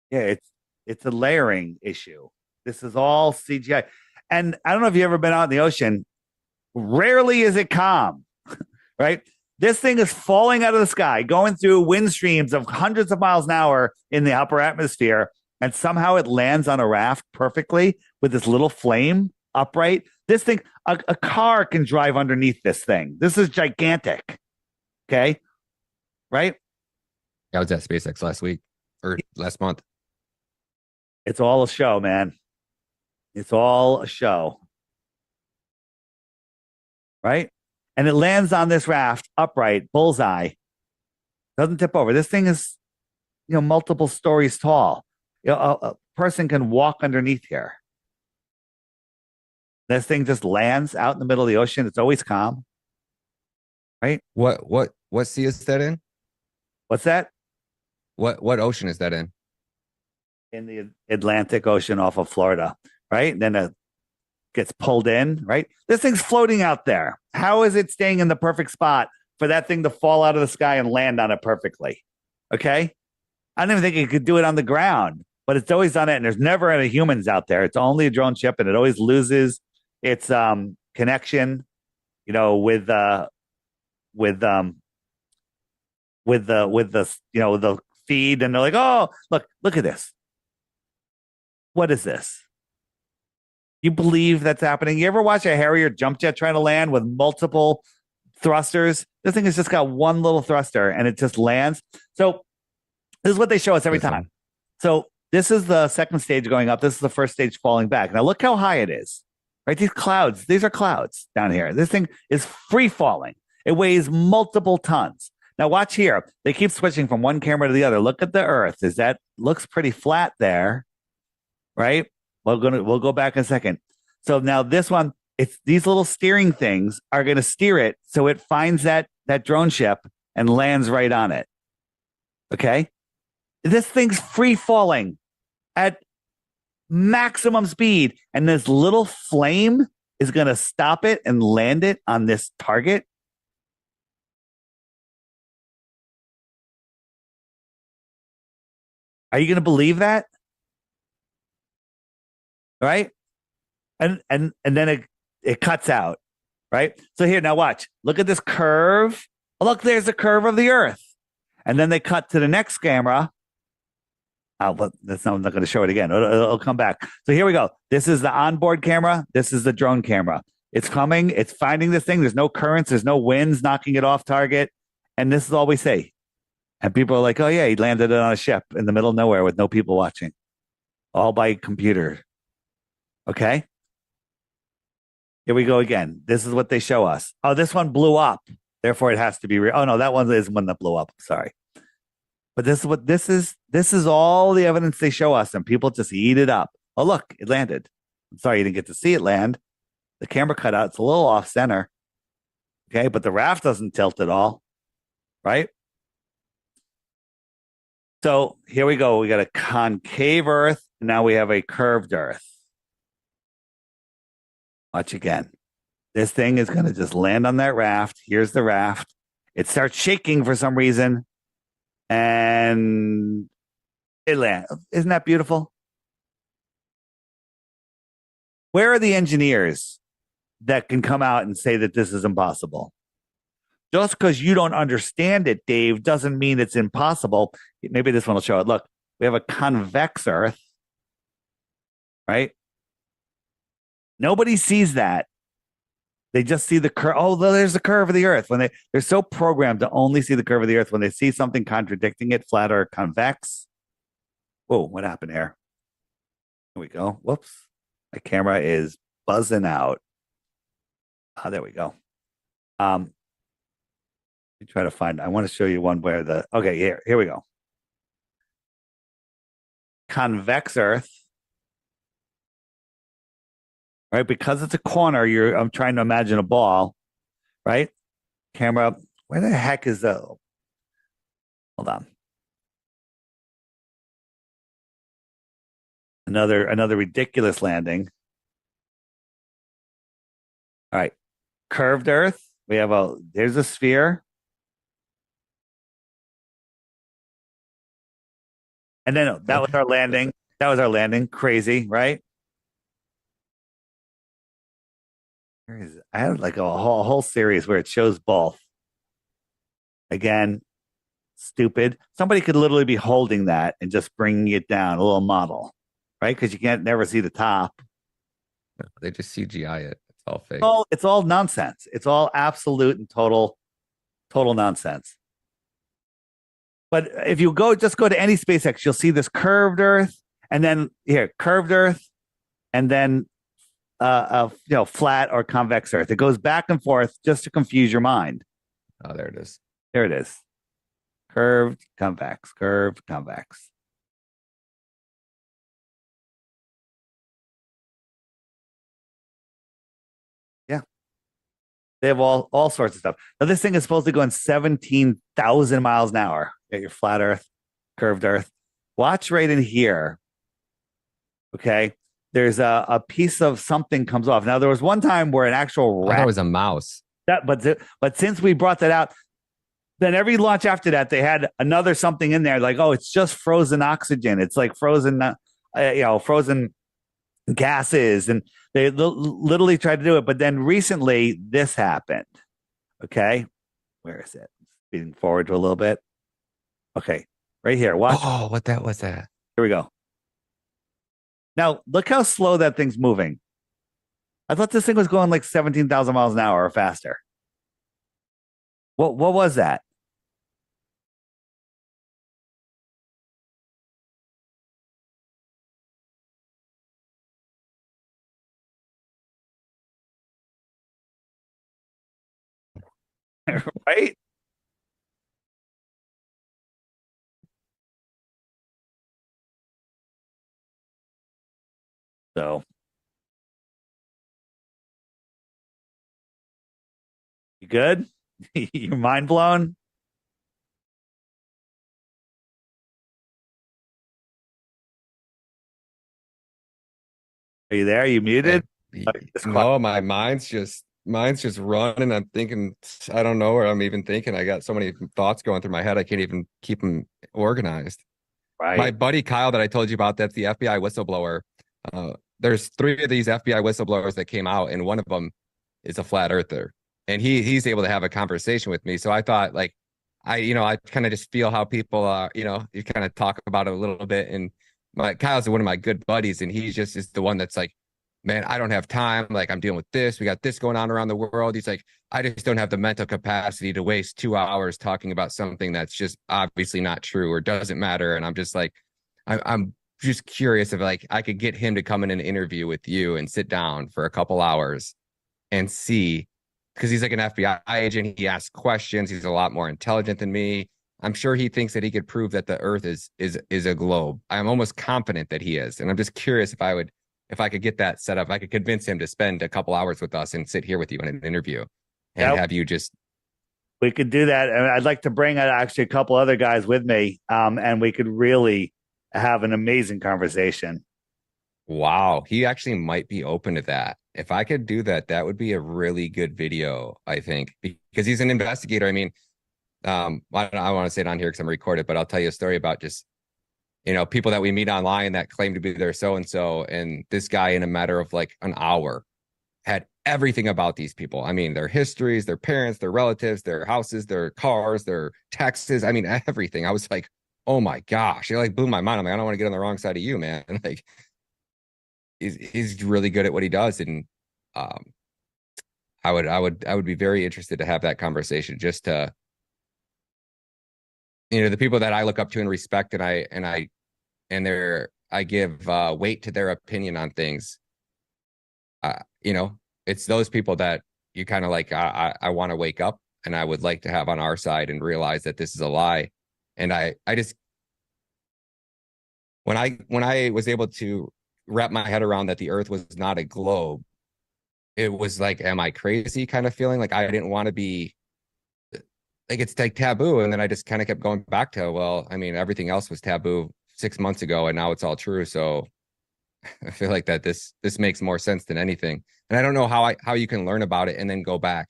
Yeah, it's a layering issue. This is all CGI. And I don't know if you've ever been out in the ocean. Rarely is it calm, right? This thing is falling out of the sky, going through wind streams of hundreds of miles an hour in the upper atmosphere, and somehow it lands on a raft perfectly with this little flame upright. This thing, a car can drive underneath this thing. This is gigantic. Okay. Right? I was at SpaceX last week or last month. It's all a show, man. It's all a show. Right? And it lands on this raft upright, bullseye. Doesn't tip over. This thing is, multiple stories tall. A person can walk underneath here. This thing just lands out in the middle of the ocean. It's always calm. Right? What sea is that in? What's that? What ocean is that in? In the Atlantic Ocean off of Florida, right? And then it gets pulled in, right? This thing's floating out there. How is it staying in the perfect spot for that thing to fall out of the sky and land on it perfectly. Okay. I don't even think it could do it on the ground, but it's always done it. And there's never any humans out there. It's only a drone ship, and it always loses its connection, you know, with the you know, the feed. And they're like, oh, look at this. What is this? You believe that's happening? You ever watch a Harrier jump jet trying to land with multiple thrusters? This thing has just got one little thruster and it just lands. So this is what they show us every time. So this is the second stage going up. This is the first stage falling back. Now look how high it is, right? These are clouds down here. This thing is free falling. It weighs multiple tons. Now watch here. They keep switching from one camera to the other. Look at the Earth. Looks pretty flat there, right? We'll go back in a second. So now this one, it's these little steering things are going to steer it so it finds that drone ship and lands right on it. Okay? This thing's free falling at maximum speed, and this little flame is going to stop it and land it on this target. Are you going to believe that? Right? And then it cuts out, right? So here, now watch. Look at this curve. Oh, look, there's the curve of the Earth. And then they cut to the next camera. Oh, but I'm not going to show it again. It'll come back. So here we go. This is the onboard camera. This is the drone camera. It's coming. It's finding this thing. There's no currents. There's no winds knocking it off target. And this is all we see. And people are like, oh, yeah, he landed it on a ship in the middle of nowhere with no people watching. All by computer. Okay. Here we go again. This is what they show us. Oh, this one blew up. Therefore, it has to be real. Oh, no, that one is one that blew up. Sorry. But this is what this is. This is all the evidence they show us, and people just eat it up. Oh, look, it landed. I'm sorry you didn't get to see it land. The camera cut out. It's a little off center. Okay. But the raft doesn't tilt at all. Right. So here we go. We got a concave Earth. And now we have a curved Earth. Watch again. This thing is going to just land on that raft. Here's the raft. It starts shaking for some reason. And it lands. Isn't that beautiful? Where are the engineers that can come out and say that this is impossible? Just because you don't understand it, Dave, doesn't mean it's impossible. Maybe this one will show it. Look, we have a convex Earth, right? Nobody sees that. They just see the curve. Oh, there's the curve of the Earth. When they're so programmed to only see the curve of the Earth, when they see something contradicting it, flat or convex. Whoa, what happened here? Here we go. Whoops. My camera is buzzing out. There we go. Let me try to find. I want to show you one where okay, here we go. Convex Earth. Right, because it's a corner, I'm trying to imagine a ball, right? Camera, where the heck is the? Hold on. Another ridiculous landing. All right, curved Earth. We have there's a sphere. And then that was our landing. That was our landing. Crazy, right? I have like a whole series where it shows both. Again, stupid. Somebody could literally be holding that and just bringing it down, a little model, right? Because you can't never see the top. They just CGI it. It's all fake. It's all nonsense. It's all absolute and total nonsense. But if you just go to any SpaceX, you'll see this curved Earth, and then here, curved Earth, and then flat or convex Earth. It goes back and forth just to confuse your mind. Oh, there it is. There it is. Curved, convex, curved, convex. Yeah. They have all sorts of stuff. Now, this thing is supposed to go in 17,000 miles an hour. Get your flat Earth, curved Earth. Watch right in here. Okay. There's a piece of something comes off. Now, there was one time where an actual rat. That was a mouse. But since we brought that out, Then every launch after that, they had another something in there, like, oh, it's just frozen oxygen. It's like frozen, frozen gases, and they literally tried to do it. But then recently, this happened. Okay, where is it? Speeding forward to a little bit. Okay, right here. Watch. Oh, what that was that? Here we go. Now look how slow that thing's moving. I thought this thing was going like 17,000 miles an hour or faster. What was that? Right? So you good? Your mind blown? Are you there? Are you muted? No, my mine's just running. I'm thinking, I don't know where I'm even thinking. I got so many thoughts going through my head. I can't even keep them organized. Right. My buddy Kyle that I told you about, that's the FBI whistleblower. There's 3 of these FBI whistleblowers that came out, and one of them is a flat earther. And he's able to have a conversation with me. So I thought, like, I kind of just feel how people are, you kind of talk about it a little bit. And Kyle's one of my good buddies, and he just is the one that's like, man, I don't have time. Like, I'm dealing with this. We got this going on around the world. He's like, I just don't have the mental capacity to waste 2 hours talking about something that's just obviously not true or doesn't matter. And I'm just like, I'm just curious if like I could get him to come in an interview with you and sit down for a couple hours and see, because he's like an FBI agent. He asks questions. He's a lot more intelligent than me. I'm sure he thinks that he could prove that the Earth is a globe. I'm almost confident that he is. And I'm just curious if I could get that set up. I could convince him to spend a couple hours with us and sit here with you in an interview and have you just. We could do that. And I'd like to bring actually a couple other guys with me. And we could really have an amazing conversation. Wow. He actually might be open to that. If I could do that, that would be a really good video, I think, because he's an investigator. I mean, I don't want to say it on here because I'm recorded, but I'll tell you a story about just, people that we meet online that claim to be their so-and-so. And this guy, in a matter of like an hour, had everything about these people. I mean, their histories, their parents, their relatives, their houses, their cars, their taxes. I mean, everything. I was like, oh my gosh, it like blew my mind. I'm like, I don't want to get on the wrong side of you, man. Like, he's really good at what he does. And I would be very interested to have that conversation, just to, the people that I look up to and respect, and I give weight to their opinion on things. It's those people that you kind of like, I want to wake up and I would like to have on our side and realize that this is a lie. And I just, when I was able to wrap my head around that the Earth was not a globe, it was like, am I crazy kind of feeling? Like, I didn't want to be like, it's like taboo. And then I just kind of kept going back to, well, I mean, everything else was taboo 6 months ago and now it's all true. So I feel like that this makes more sense than anything. And I don't know how you can learn about it and then go back.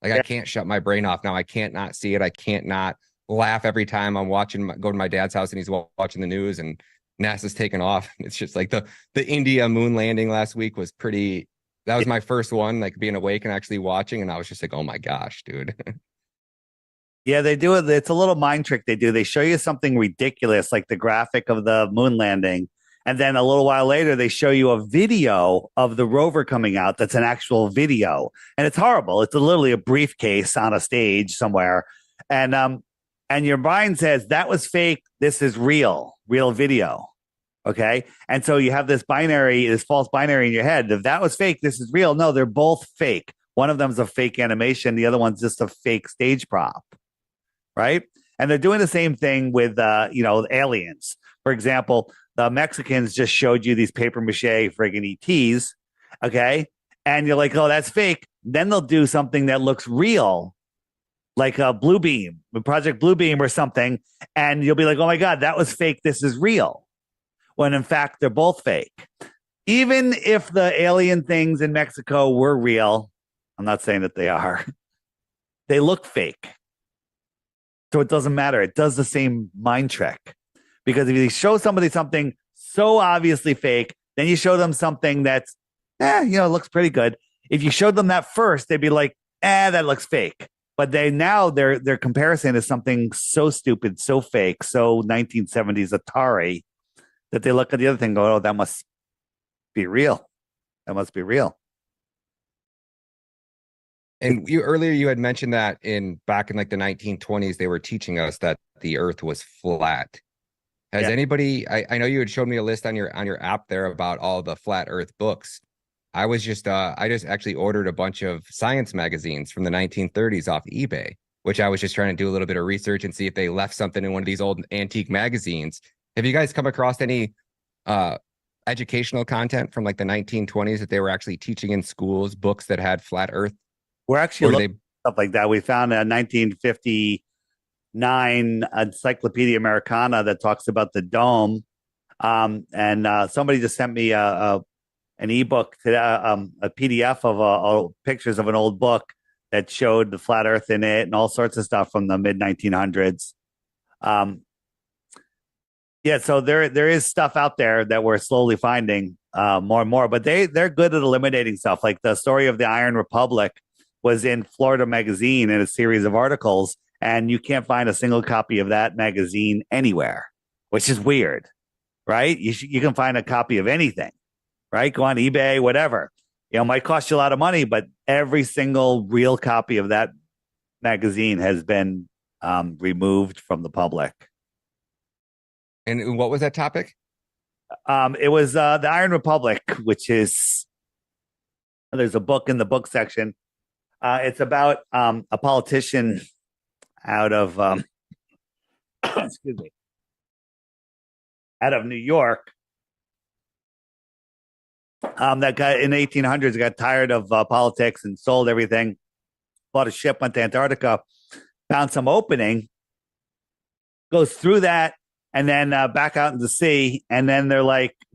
Like, I can't shut my brain off now. I can't not see it. I can't not laugh every time I'm go to my dad's house and he's watching the news and NASA's taken off. It's just like the India moon landing last week was pretty. That was my first one, like being awake and actually watching. And I was just like, oh my gosh, dude. Yeah, they do it. It's a little mind trick they do. They show you something ridiculous, like the graphic of the moon landing. And then a little while later, they show you a video of the rover coming out. That's an actual video. And it's horrible. It's literally a briefcase on a stage somewhere. And your mind says that was fake. This is real video. Okay. And so you have this false binary in your head. If that was fake, this is real. No, they're both fake. One of them is a fake animation. The other one's just a fake stage prop. Right. And they're doing the same thing with, aliens. For example, the Mexicans just showed you these paper mache friggin' ETs. Okay. And you're like, oh, that's fake. Then they'll do something that looks real, like a Bluebeam, Project Bluebeam or something. And you'll be like, oh my God, that was fake. This is real. When in fact, they're both fake. Even if the alien things in Mexico were real, I'm not saying that they are, they look fake. So it doesn't matter. It does the same mind trick. Because if you show somebody something so obviously fake, then you show them something that's, looks pretty good. If you showed them that first, they'd be like, that looks fake. But their comparison is something so stupid, so fake, so 1970s Atari that they look at the other thing and go, oh, that must be real. That must be real. And you had mentioned that back in like the 1920s, they were teaching us that the earth was flat. Has anybody, I know you had showed me a list on your app there about all the flat earth books. I just actually ordered a bunch of science magazines from the 1930s off eBay, which I was just trying to do a little bit of research and see if they left something in one of these old antique magazines. Have you guys come across any educational content from like the 1920s that they were actually teaching in schools, books that had flat earth? We're actually looking at stuff like that. We found a 1959 Encyclopedia Americana that talks about the dome. And somebody just sent me an ebook, a PDF of pictures of an old book that showed the flat earth in it and all sorts of stuff from the mid 1900s. So there is stuff out there that we're slowly finding more and more, but they're good at eliminating stuff. Like the story of the Iron Republic was in Florida Magazine in a series of articles, and you can't find a single copy of that magazine anywhere, which is weird, right? You can find a copy of anything, right? Go on eBay, whatever. It might cost you a lot of money, but every single real copy of that magazine has been removed from the public. And what was that topic? It was the Iron Republic, which is, there's a book in the book section. It's about a politician out of excuse me, out of New York. That guy in the 1800s got tired of politics and sold everything, bought a ship, went to Antarctica, found some opening, goes through that, and then back out in the sea. And then they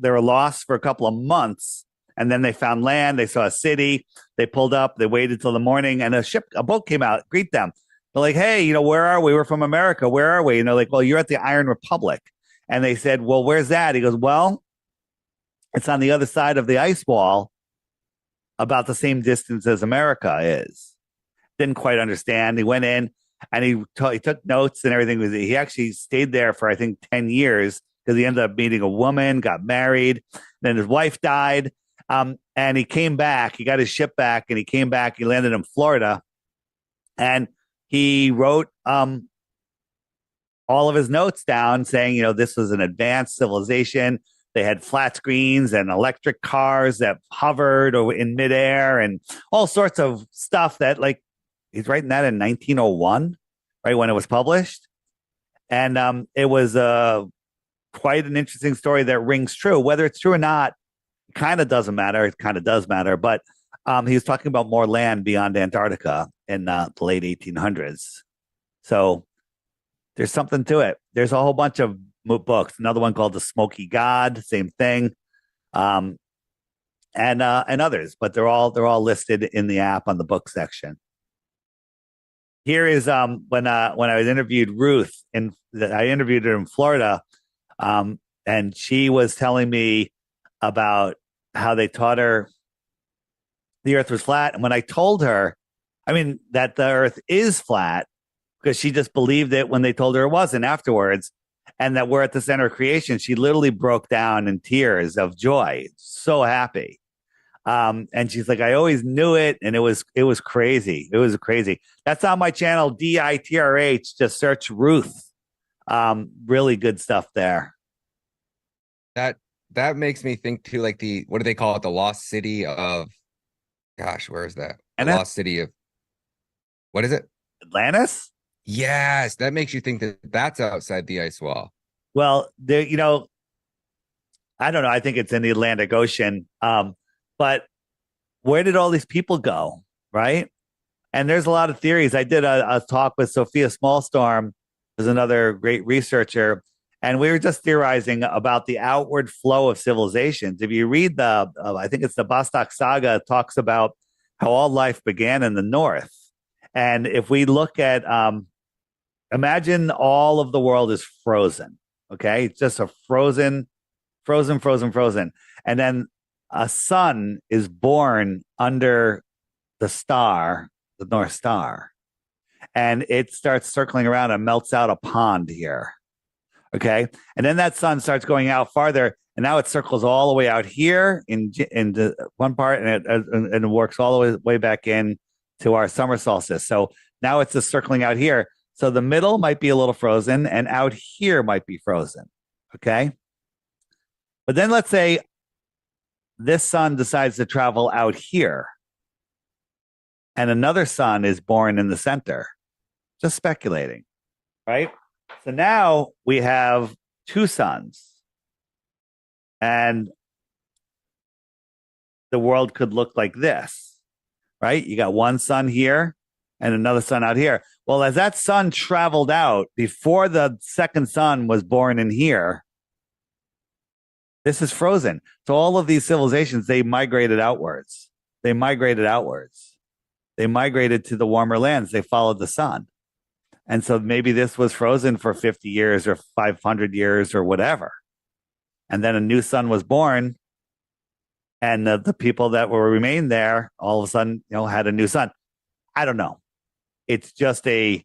were lost for a couple of months. And then they found land. They saw a city. They pulled up. They waited till the morning, and a boat came out, greet them. They're like, hey, where are we? We're from America. Where are we? And they're like, well, you're at the Iron Republic. And they said, well, where's that? He goes, well, it's on the other side of the ice wall, about the same distance as America is. Didn't quite understand. He went in and he took notes and everything. He actually stayed there for, I think, 10 years because he ended up meeting a woman, got married. Then his wife died. And he came back. He got his ship back, and he came back. He landed in Florida, and he wrote all of his notes down, saying, this was an advanced civilization. They had flat screens and electric cars that hovered in midair, and all sorts of stuff that, like, he's writing that in 1901, right when it was published, and it was quite an interesting story that rings true. Whether it's true or not, kind of doesn't matter. It kind of does matter, but he was talking about more land beyond Antarctica in the late 1800s. So there's something to it. There's a whole bunch of books. Another one called The Smoky God, same thing, and others. But they're all listed in the app on the book section. Here is when I was interviewed Ruth, I interviewed her in Florida, and she was telling me about how they taught her the earth was flat. And when I told her, that the earth is flat, because she just believed it when they told her it wasn't afterwards, and that we're at the center of creation, she literally broke down in tears of joy, so happy. And she's like, I always knew it, and it was crazy. It was crazy. That's on my channel, DITRH. Just search Ruth. Really good stuff there. That makes me think too, like what do they call it? The lost city of, gosh, where is that? The lost city of, what is it? Atlantis? Yes, that makes you think that that's outside the ice wall. Well, there, I don't know. I think it's in the Atlantic Ocean. But where did all these people go? Right. And there's a lot of theories. I did a talk with Sophia Smallstorm, who's another great researcher. And we were just theorizing about the outward flow of civilizations. If you read I think it's the Vostok Saga, it talks about how all life began in the north. And if we look at imagine all of the world is frozen. Okay. It's just a frozen, frozen, frozen, frozen. And then a sun is born under the star, the North Star, and it starts circling around and melts out a pond here. Okay. And then that sun starts going out farther. And now it circles all the way out here into one part, and it works all the way back in to our summer solstice. So now it's just circling out here. So the middle might be a little frozen, and out here might be frozen. Okay. But then let's say this sun decides to travel out here, and another sun is born in the center. Just speculating, right? So now we have two suns, and the world could look like this, right? You got one sun here and another sun out here. Well, as that sun traveled out before the second sun was born in here, this is frozen. So all of these civilizations, they migrated outwards. They migrated outwards. They migrated to the warmer lands. They followed the sun. And so maybe this was frozen for 50 years or 500 years or whatever. And then a new sun was born. And the people that were remained there all of a sudden, had a new sun. I don't know. It's just a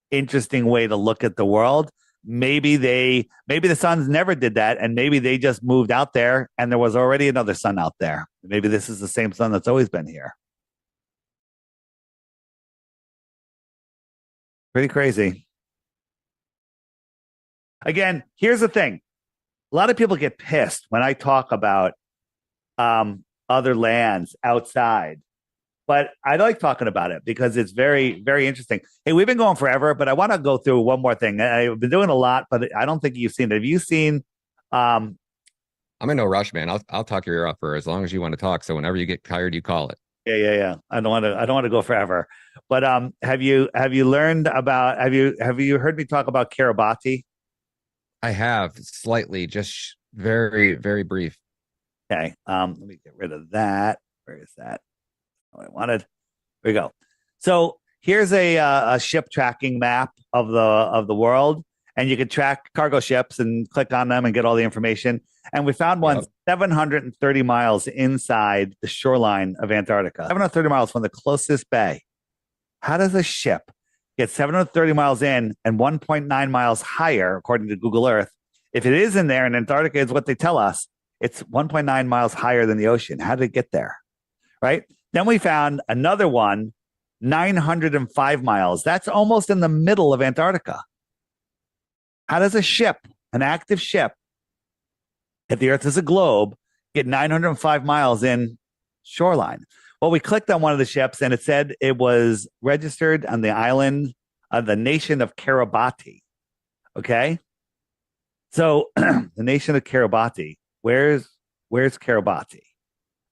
interesting way to look at the world. Maybe the suns never did that, and maybe they just moved out there and there was already another sun out there. Maybe this is the same sun that's always been here. Pretty crazy. Again, here's the thing. A lot of people get pissed when I talk about other lands outside. But I like talking about it because it's very, very interesting. Hey, we've been going forever, but I want to go through one more thing. I've been doing a lot, but I don't think you've seen it. Have you seen? I'm in no rush, man. I'll talk your ear off for as long as you want to talk. So whenever you get tired, you call it. Yeah. I don't want to go forever. But have you learned about? Have you heard me talk about Kiribati? I have slightly, just very, very brief. Okay. Let me get rid of that. Where is that? I wanted. Here we go. So here's a ship tracking map of the world, and you could track cargo ships and click on them and get all the information. And we found one 730 miles inside the shoreline of Antarctica. 730 miles from the closest bay. How does a ship get 730 miles in and 1.9 miles higher, according to Google Earth? If it is in there, and Antarctica is what they tell us, it's 1.9 miles higher than the ocean. How did it get there? Right? Then we found another one, 905 miles. That's almost in the middle of Antarctica. How does a ship, an active ship, if the Earth is a globe, get 905 miles in shoreline? Well, we clicked on one of the ships and it said it was registered on the island of the nation of Kiribati. Okay. So the nation of Kiribati, where's Kiribati?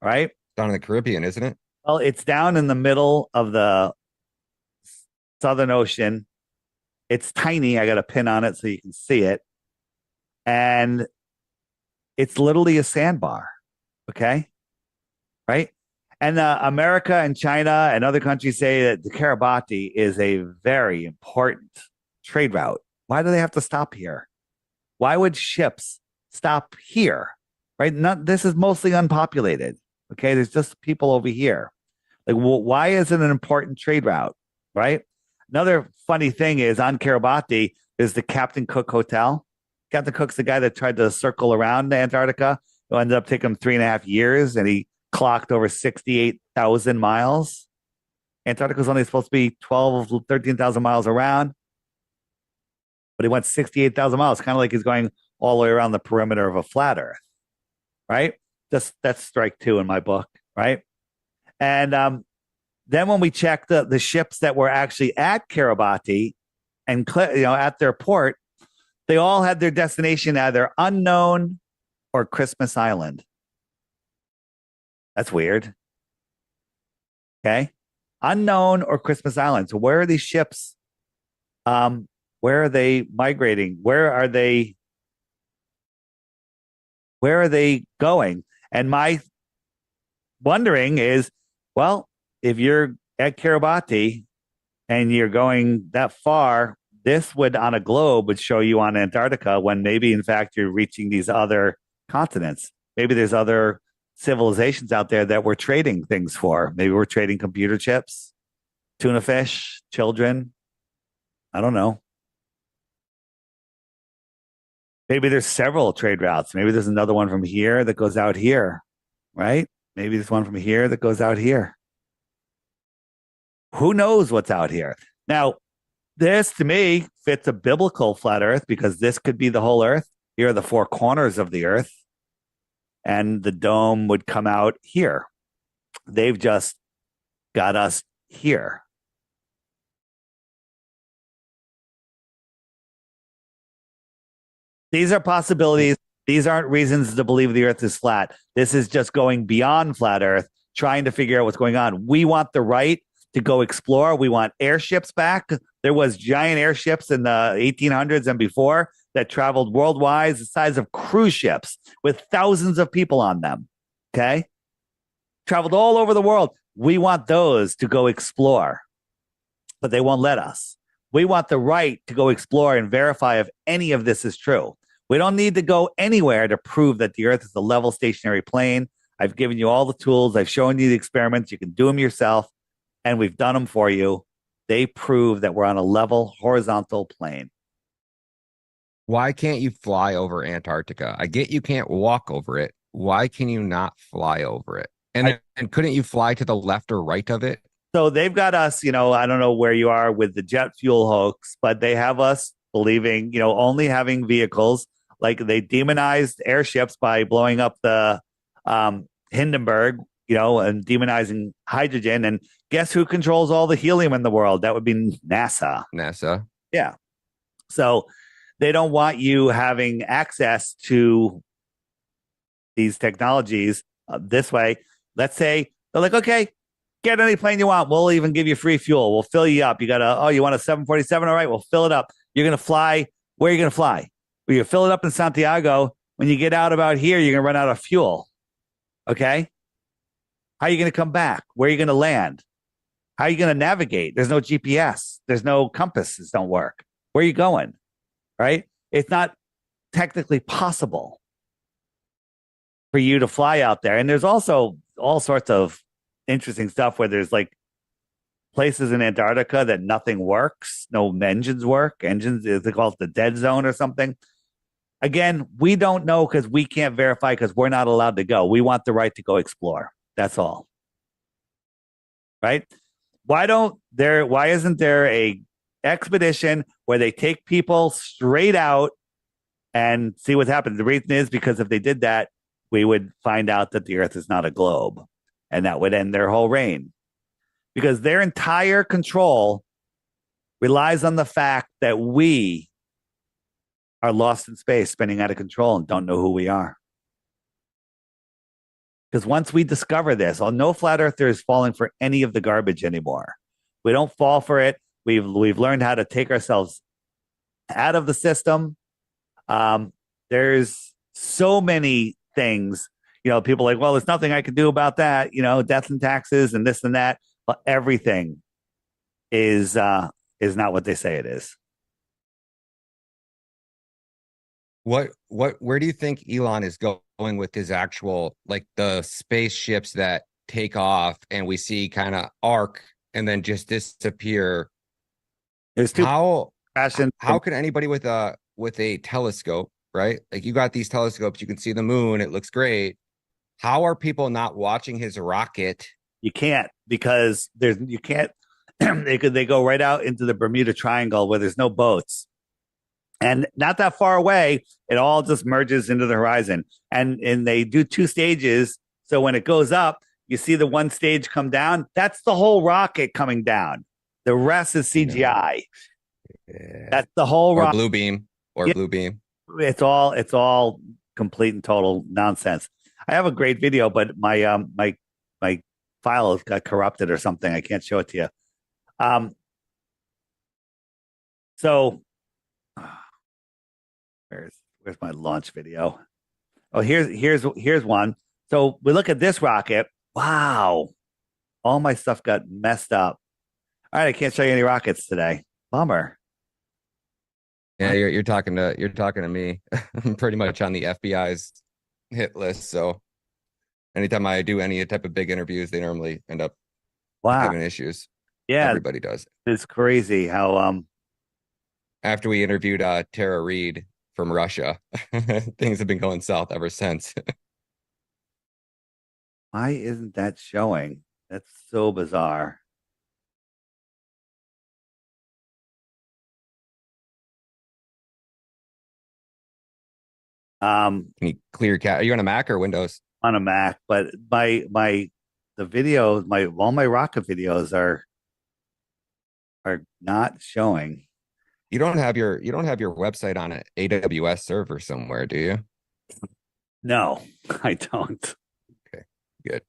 Right? Down in the Caribbean, isn't it? Well, it's down in the middle of the Southern Ocean. It's tiny. I got a pin on it so you can see it. And it's literally a sandbar. Okay. Right. And America and China and other countries say that the Kiribati is a very important trade route. Why do they have to stop here? Why would ships stop here? Right? This is mostly unpopulated. Okay. There's just people over here. Like, why is it an important trade route? Right. Another funny thing is on Kiribati is the Captain Cook Hotel. Captain Cook's the guy that tried to circle around Antarctica. It ended up taking him 3.5 years, and he clocked over 68,000 miles. Antarctica was only supposed to be 13,000 miles around, but he went 68,000 miles, kind of like he's going all the way around the perimeter of a flat Earth, right? That's strike two in my book, right? And then when we checked the ships that were actually at Kiribati and at their port, they all had their destination either unknown or Christmas Island. That's weird. Okay. Unknown or Christmas Island. So where are these ships? Where are they migrating? Where are they going? And my wondering is, well, if you're at Kiribati and you're going that far, this would on a globe would show you on Antarctica when maybe in fact you're reaching these other continents. Maybe there's other civilizations out there that we're trading things for. Maybe we're trading computer chips, tuna fish, children. I don't know. Maybe there's several trade routes. Maybe there's another one from here that goes out here, right? Maybe there's one from here that goes out here. Who knows what's out here? Now, this to me fits a biblical flat earth because this could be the whole earth. Here are the four corners of the earth, and the dome would come out here. They've just got us here. These are possibilities. These aren't reasons to believe the earth is flat. This is just going beyond flat earth, trying to figure out what's going on. We want the right to go explore. We want airships back. There was giant airships in the 1800s and before that traveled worldwide, the size of cruise ships with thousands of people on them. Okay? Traveled all over the world. We want those to go explore, but they won't let us. We want the right to go explore and verify if any of this is true. We don't need to go anywhere to prove that the earth is a level stationary plane. I've given you all the tools. I've shown you the experiments. You can do them yourself, and we've done them for you. They prove that we're on a level horizontal plane. Why can't you fly over Antarctica? I get you can't walk over it. Why can you not fly over it? And couldn't you fly to the left or right of it? So they've got us, I don't know where you are with the jet fuel hoax, but they have us believing, only having vehicles. Like they demonized airships by blowing up the Hindenburg, and demonizing hydrogen. And guess who controls all the helium in the world? That would be NASA. NASA. Yeah. So they don't want you having access to these technologies this way. Let's say they're like, okay, get any plane you want. We'll even give you free fuel. We'll fill you up. You want a 747? All right, we'll fill it up. You're going to fly. Where are you going to fly? Well, you fill it up in Santiago. When you get out about here, you're going to run out of fuel. Okay? How are you going to come back? Where are you going to land? How are you going to navigate? There's no GPS. There's no compasses don't work. Where are you going? Right? It's not technically possible for you to fly out there. And there's also all sorts of interesting stuff where there's like places in Antarctica that nothing works. No engines work. They call it the dead zone or something. Again, we don't know because we can't verify because we're not allowed to go. We want the right to go explore. That's all. Right? Why isn't there a expedition where they take people straight out and see what's happened? The reason is because if they did that, we would find out that the earth is not a globe, and that would end their whole reign. Because their entire control relies on the fact that we are lost in space, spinning out of control, and don't know who we are. Because once we discover this, no flat earther is falling for any of the garbage anymore. We don't fall for it. We've learned how to take ourselves out of the system. There's so many things. People are like, well, there's nothing I can do about that. Death and taxes and this and that. But everything is not what they say it is. Where do you think Elon is going with his actual, like the spaceships that take off and we see kind of arc and then just disappear? There's two. How can anybody with a telescope, right? Like you got these telescopes, you can see the moon, it looks great. How are people not watching his rocket? You can't because you can't. They go right out into the Bermuda Triangle where there's no boats. And not that far away, it all just merges into the horizon. And they do 2 stages. So when it goes up, you see the one stage come down. That's the whole rocket coming down. The rest is CGI. Yeah. That's the whole rocket. Blue beam blue beam. It's all complete and total nonsense. I have a great video, but my my file got corrupted or something. I can't show it to you. So where's my launch video? Oh, here's one. So we look at this rocket. Wow. All my stuff got messed up. All right, I can't show you any rockets today. Bummer. Yeah, you're talking to me. I'm pretty much on the FBI's hit list. So anytime I do any type of big interviews, they normally end up Wow. having issues. Yeah, Everybody does. it's crazy how After we interviewed Tara Reid from Russia, things have been going south ever since. why isn't that showing? That's so bizarre. Can you clear cat? Are you on a Mac or Windows? On a Mac, but the videos, all my rocket videos are not showing. You don't have your website on an AWS server somewhere, do you? No, I don't. Okay, good.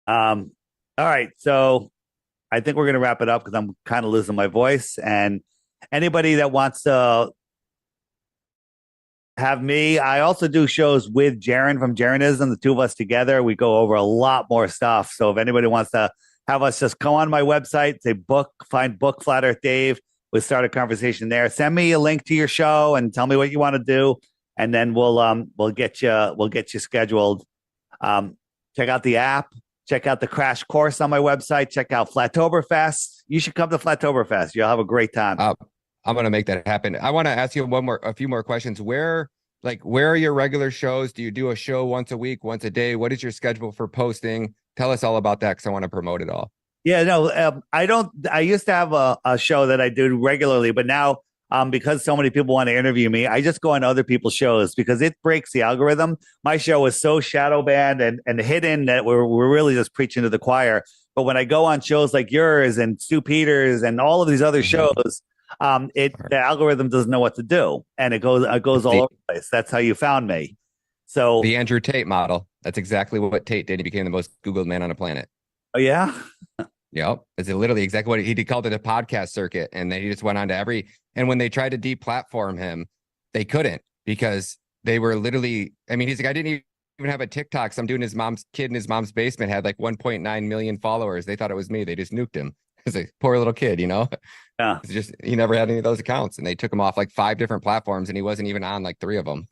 All right, so I think we're gonna wrap it up because I'm kind of losing my voice. And anybody that wants to have me, I also do shows with Jaron from Jaronism, the two of us together. We go over a lot more stuff. So if anybody wants to have us, just go on my website, say find book Flat Earth Dave. We'll start a conversation there. Send me a link to your show and tell me what you want to do, and then we'll get you scheduled. Check out the app. Check out the crash course on my website. Check out Flattoberfest. You should come to Flattoberfest. You'll have a great time. I'm gonna make that happen. I want to ask you a few more questions. Where are your regular shows? Do you do a show once a week, once a day? What is your schedule for posting? Tell us all about that because I want to promote it all. Yeah, no, I don't. I used to have a show that I do regularly, but now because so many people want to interview me, I just go on other people's shows because it breaks the algorithm. My show is so shadow banned and hidden that we're really just preaching to the choir. But when I go on shows like yours and Stu Peters and all of these other shows, the algorithm doesn't know what to do, and it goes all over the place. That's how you found me. So the Andrew Tate model. That's exactly what Tate did. He became the most Googled man on the planet. Oh yeah. Yep. It's literally exactly what he called it, a podcast circuit. And then he just went on to and when they tried to deplatform him, they couldn't because they were literally, I mean, he's like, I didn't even have a TikTok. Some dude in his mom's kid in his mom's basement had like 1.9 million followers. They thought it was me. They just nuked him. It's a poor little kid, you know? Yeah. It's just, he never had any of those accounts and they took him off like 5 different platforms and he wasn't even on like 3 of them.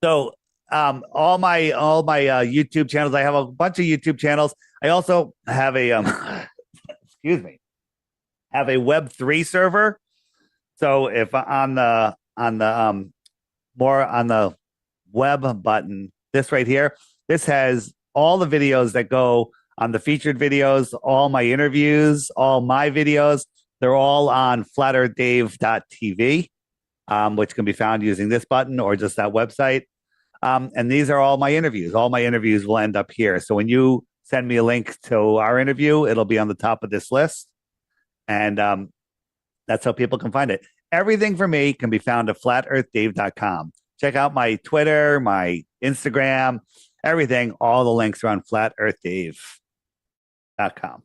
So all my YouTube channels, I have a bunch of YouTube channels. I also have a excuse me, have a Web3 server. So if on the more on the web button, this right here, this has all the videos that go on the featured videos, all my interviews, all my videos. They're all on flatearthdave.tv, which can be found using this button or just that website. And these are all my interviews. All my interviews will end up here. So when you send me a link to our interview, it'll be on the top of this list. And that's how people can find it. Everything for me can be found at flatearthdave.com. Check out my Twitter, my Instagram, everything. All the links are on flatearthdave.com.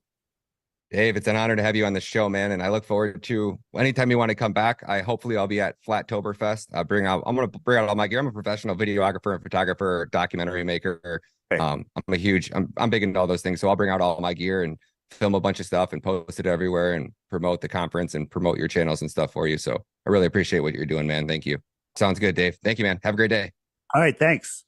Dave, it's an honor to have you on the show, man. And I look forward to anytime you want to come back. Hopefully I'll be at Flattoberfest. I'm going to bring out all my gear. I'm a professional videographer and photographer, documentary maker. Right. I'm big into all those things. So I'll bring out all my gear and film a bunch of stuff and post it everywhere and promote the conference and promote your channels and stuff for you. So I really appreciate what you're doing, man. Thank you. Sounds good, Dave. Thank you, man. Have a great day. All right. Thanks.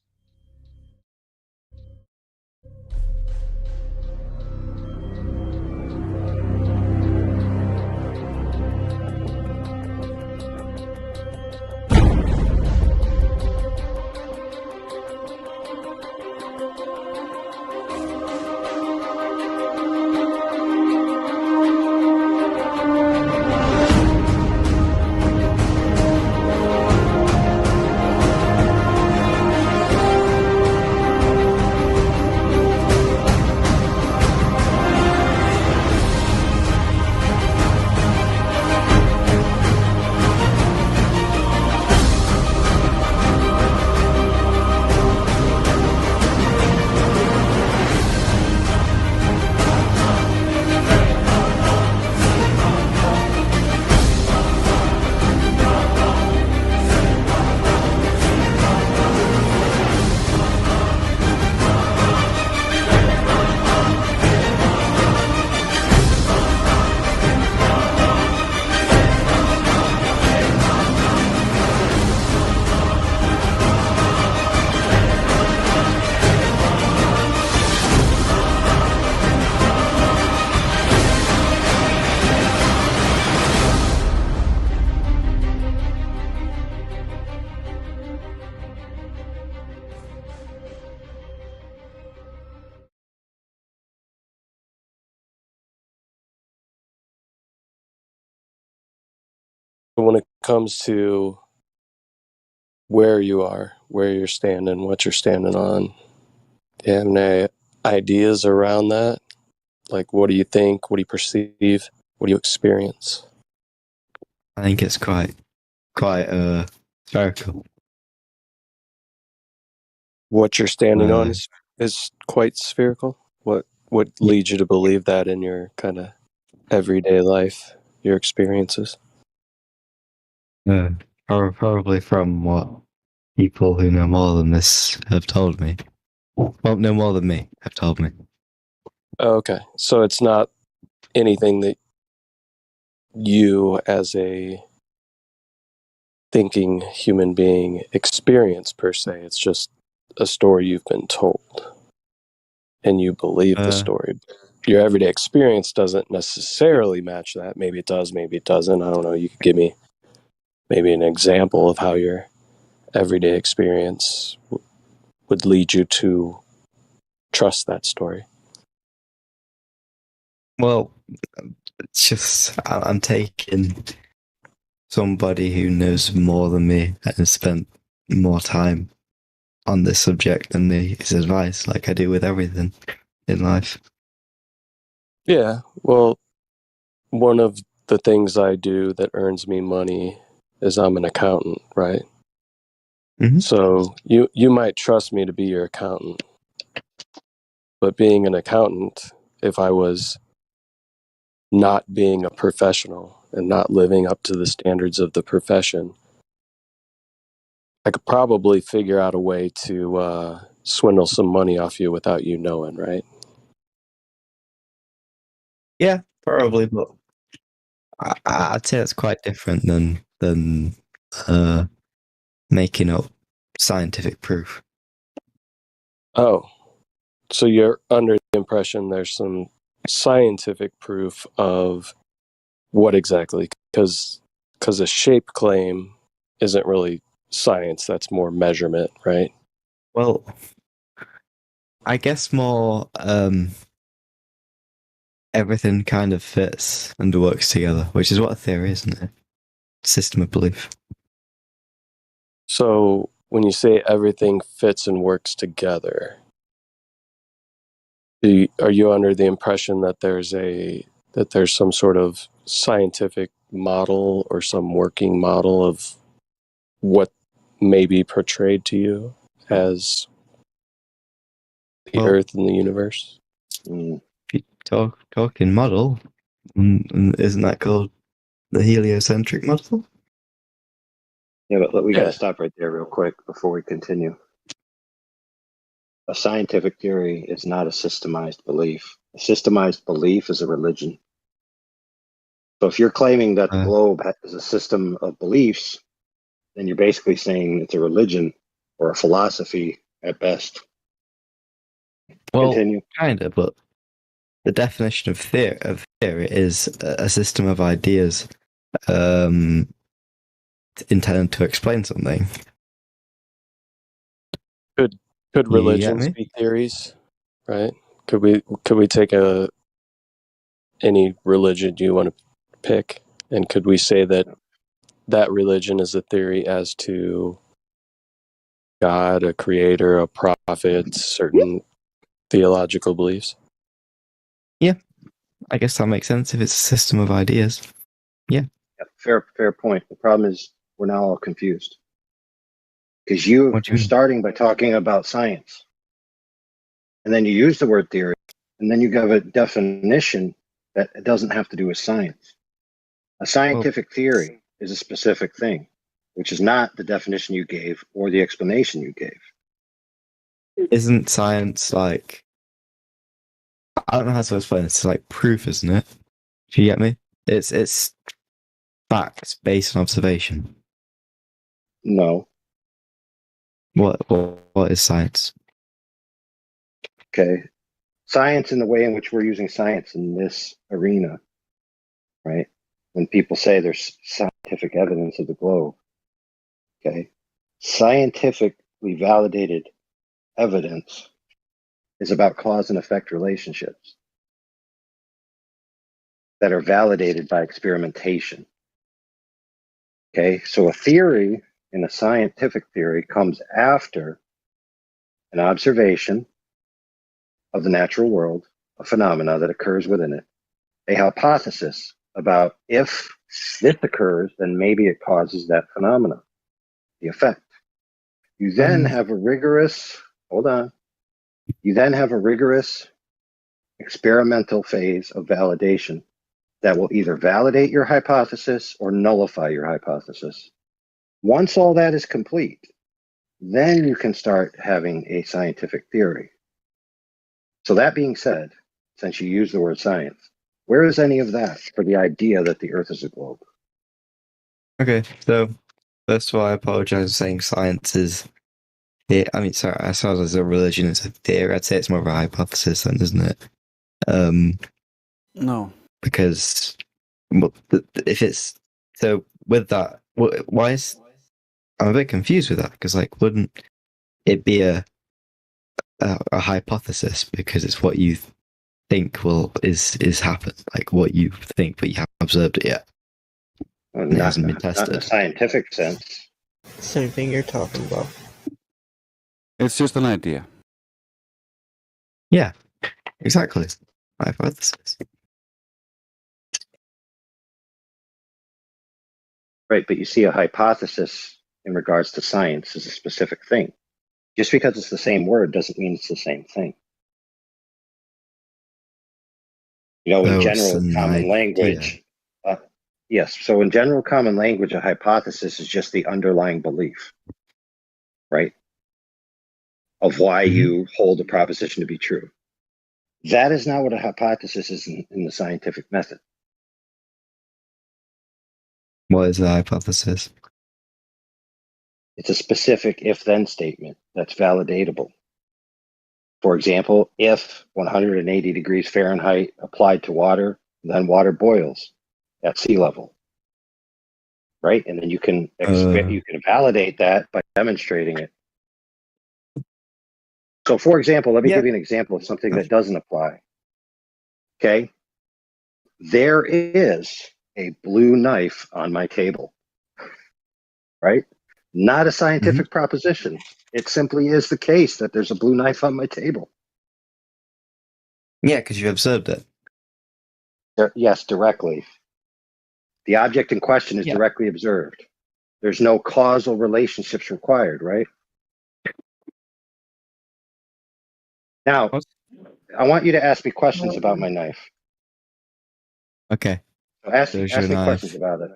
when it comes to where you are, where you're standing, what you're standing on, do you have any ideas around that? Like, what do you think? What do you perceive? What do you experience? I think it's quite spherical. What you're standing on is quite spherical. What leads you to believe that in your kind of everyday life, your experiences? Probably from what people who know more than this have told me. Well, no more than me have told me. Okay, so it's not anything that you, as a thinking human being, experience per se. It's just a story you've been told, and you believe the story. Your everyday experience doesn't necessarily match that. Maybe it does, maybe it doesn't. I don't know. You could give me maybe an example of how your everyday experience would lead you to trust that story. Well, it's just I'm taking somebody who knows more than me and has spent more time on this subject than me, his advice, like I do with everything in life. Yeah, well, one of the things I do that earns me money is I'm an accountant, right? Mm-hmm. So you might trust me to be your accountant, but being an accountant, if I was not being a professional and not living up to the standards of the profession, I could probably figure out a way to swindle some money off you without you knowing, right? Yeah, probably, but I'd say it's quite different than making up scientific proof. Oh, so you're under the impression there's some scientific proof of what exactly? Because a shape claim isn't really science, that's more measurement, right? Well, I guess more everything kind of fits and works together, which is what a theory is, isn't it? System of belief. So when you say everything fits and works together, are you under the impression that there's some sort of scientific model or some working model of what may be portrayed to you as the Earth and the universe? Talking model, isn't that called the heliocentric model? Yeah, but we got to stop right there real quick before we continue. A scientific theory is not a systemized belief. A systemized belief is a religion. So if you're claiming that the globe is a system of beliefs, then you're basically saying it's a religion or a philosophy at best. Well, continue. Kind of, but the definition of theory is a system of ideas intended to explain something. Could religions be theories, right? Could we take any religion you want to pick, and could we say that religion is a theory as to God, a creator, a prophet, certain theological beliefs? Yeah, I guess that makes sense if it's a system of ideas. Yeah. Fair point. The problem is we're now all confused. Because you're starting by talking about science. And then you use the word theory, and then you give a definition that it doesn't have to do with science. A scientific theory is a specific thing, which is not the definition you gave or the explanation you gave. Isn't science like, I don't know how to explain it. It's like proof, isn't it? Do you get me? It's facts based on observation. No. What is science? Okay. Science in the way in which we're using science in this arena, right? When people say there's scientific evidence of the globe, okay? Scientifically validated evidence is about cause and effect relationships that are validated by experimentation. Okay, so a theory in a scientific theory comes after an observation of the natural world, a phenomena that occurs within it, a hypothesis about if this occurs, then maybe it causes that phenomena, the effect. You then have a rigorous, you then have a rigorous experimental phase of validation that will either validate your hypothesis or nullify your hypothesis. Once all that is complete, then you can start having a scientific theory. So that being said, since you use the word science, where is any of that for the idea that the Earth is a globe? Okay, so first of all, I apologize for saying science is. I mean, sorry, as far as a religion, it's a theory. I'd say it's more of a hypothesis, then, isn't it? No, because if it's so with that, why is I'm a bit confused with that because like, wouldn't it be a hypothesis because it's what you think is happen, like what you think, but you haven't observed it yet. Well, It hasn't been not in tested. a scientific sense. Same thing you're talking about. it's just an idea. Yeah, exactly. Hypothesis. Right, but you see, a hypothesis in regards to science is a specific thing. Just because it's the same word doesn't mean it's the same thing. You know, in general common language, yes. So in general common language, a hypothesis is just the underlying belief, right? Of why you hold a proposition to be true. That is not what a hypothesis is in the scientific method. What is the hypothesis? It's a specific if-then statement that's validatable. For example, if 180 degrees Fahrenheit applied to water, then water boils at sea level, right? And then you can validate that by demonstrating it. So, for example, let me give you an example of something that doesn't apply. Okay, there is a blue knife on my table, right? Not a scientific proposition. It simply is the case that there's a blue knife on my table. Yeah, because you observed it. Yes, directly. The object in question is directly observed. There's no causal relationships required, right? Now, I want you to ask me questions about my knife. Okay. So ask me questions about it.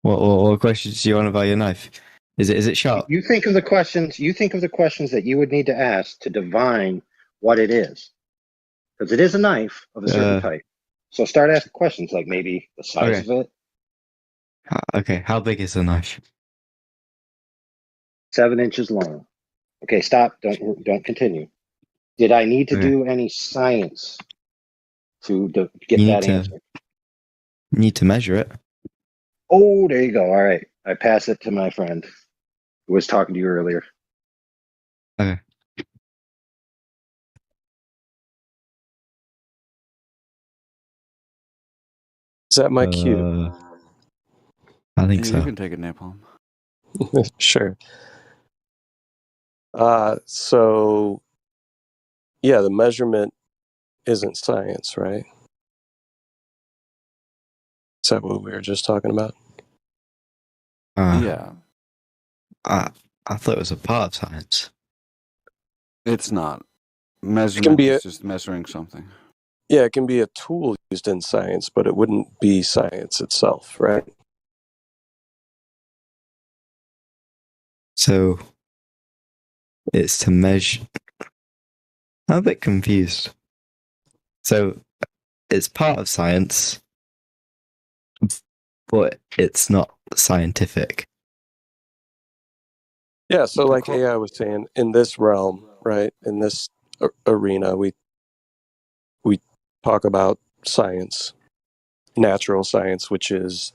What questions do you want about your knife? Is it sharp? You think of the questions. You think of the questions that you would need to ask to divine what it is, because it is a knife of a certain type. So start asking questions like maybe the size of it. Okay, how big is the knife? 7 inches long. Okay, stop. Don't continue. Did I need to do any science to get that answer? Need to measure it. Oh, there you go. All right. I pass it to my friend who was talking to you earlier. Okay. Is that my cue? I think so. You can take a nap home. Sure. So, yeah, the measurement isn't science, right? Is that what we were just talking about? Yeah. I thought it was a part of science. It's not. Measurement is just measuring something. Yeah, it can be a tool used in science, but it wouldn't be science itself, right? So it's to measure. I'm a bit confused. So it's part of science, but it's not scientific. Yeah, so like AI was saying, in this realm, right, in this arena, we talk about science, natural science, which is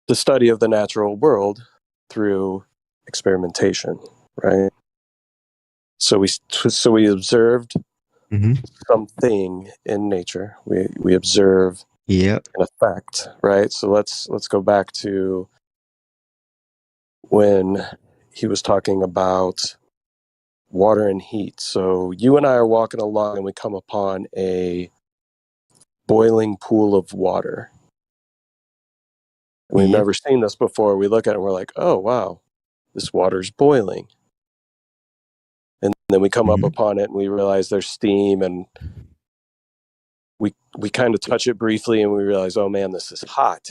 the study of the natural world through experimentation, right? So we observed something in nature. We observe Yep. an effect, right? So let's go back to when he was talking about water and heat. So you and I are walking along and we come upon a boiling pool of water. We've never seen this before. We look at it and we're like, oh, wow, this water's boiling. And then we come up upon it and we realize there's steam, and we kind of touch it briefly and we realize, oh man, this is hot.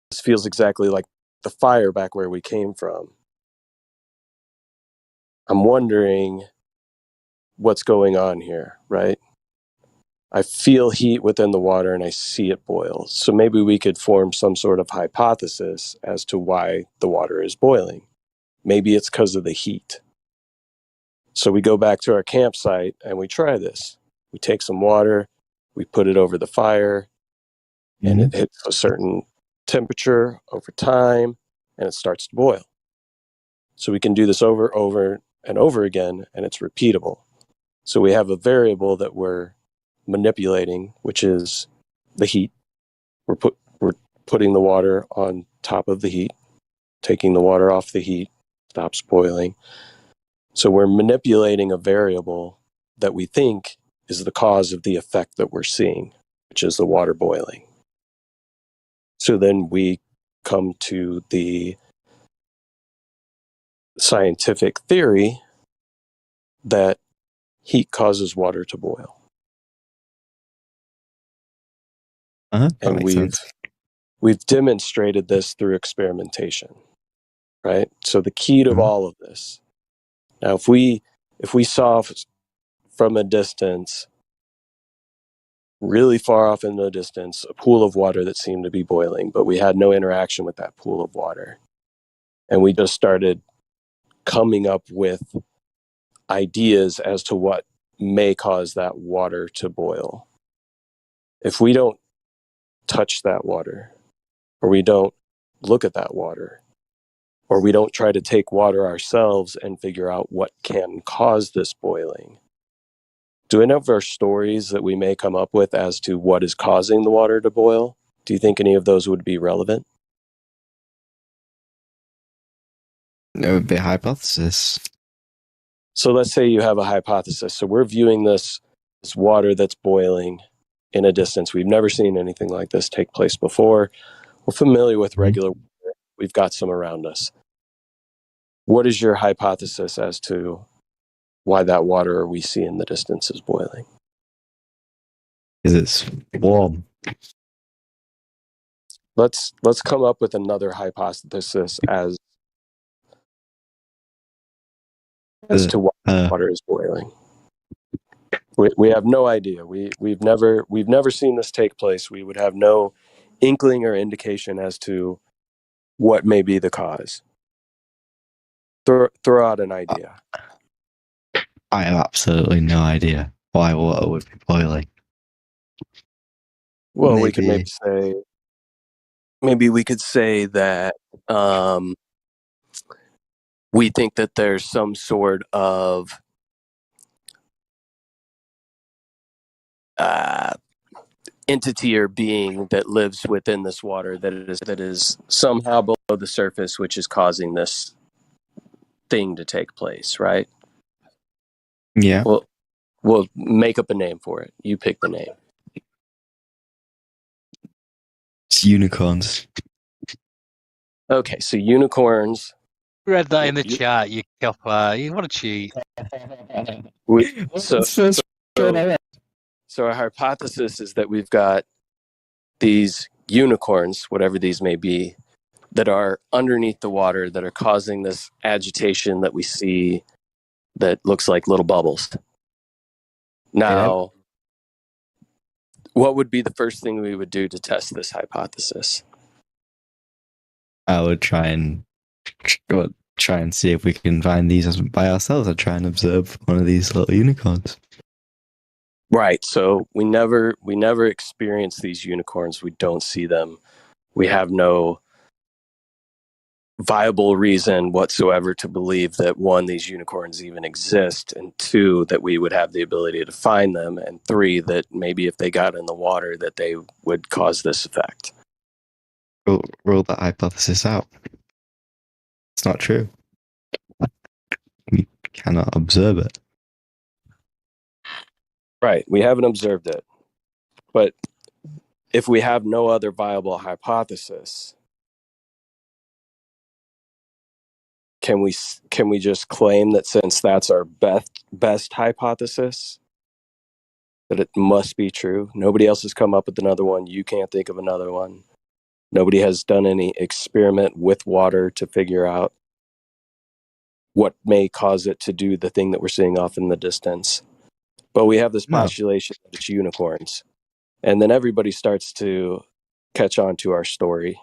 This feels exactly like the fire back where we came from. I'm wondering what's going on here, right? I feel heat within the water and I see it boil. So maybe we could form some sort of hypothesis as to why the water is boiling. Maybe it's because of the heat. So we go back to our campsite and we try this. We take some water, we put it over the fire, and it hits a certain temperature over time, and it starts to boil. So we can do this over and over again, and it's repeatable. So we have a variable that we're manipulating, which is the heat. We're putting the water on top of the heat, taking the water off the heat, stops boiling. So we're manipulating a variable that we think is the cause of the effect that we're seeing, which is the water boiling. So then we come to the scientific theory that heat causes water to boil. And we've demonstrated this through experimentation, right? So the key to all of this. Now, if we saw from a distance, really far off in the distance, a pool of water that seemed to be boiling, but we had no interaction with that pool of water, and we just started coming up with ideas as to what may cause that water to boil. If we don't touch that water, or we don't look at that water, or we don't try to take water ourselves and figure out what can cause this boiling, do any of our stories that we may come up with as to what is causing the water to boil, do you think any of those would be relevant? It would be a hypothesis. So let's say you have a hypothesis. So we're viewing this water that's boiling in a distance. We've never seen anything like this take place before. We're familiar with regular water. We've got some around us. What is your hypothesis as to why that water we see in the distance is boiling? Because it's warm. Let's come up with another hypothesis as to why water is boiling. We have no idea. We've never seen this take place. We would have no inkling or indication as to what may be the cause. Throw out an idea. I have absolutely no idea why water would be boiling. Well, we could maybe we could say that we think that there's some sort of entity or being that lives within this water that is somehow below the surface, which is causing this thing to take place, right? Yeah. Well, we'll make up a name for it. You pick the name. It's unicorns. Okay, so unicorns. Read that in the chat, you copper. You want to cheat. So our hypothesis is that we've got these unicorns, whatever these may be, that are underneath the water that are causing this agitation that we see that looks like little bubbles. Now, what would be the first thing we would do to test this hypothesis? I would try and see if we can find these by ourselves. I'd try and observe one of these little unicorns. Right. So we never experience these unicorns. We don't see them. We have no viable reason whatsoever to believe that one, these unicorns even exist, and two, that we would have the ability to find them, and three, that maybe if they got in the water that they would cause this effect. Rule that hypothesis out. It's not true. We cannot observe it. Right, we haven't observed it. But if we have no other viable hypothesis, can we just claim that since that's our best hypothesis, that it must be true? Nobody else has come up with another one. You can't think of another one. Nobody has done any experiment with water to figure out what may cause it to do the thing that we're seeing off in the distance. But we have this postulation that it's unicorns. And then everybody starts to catch on to our story.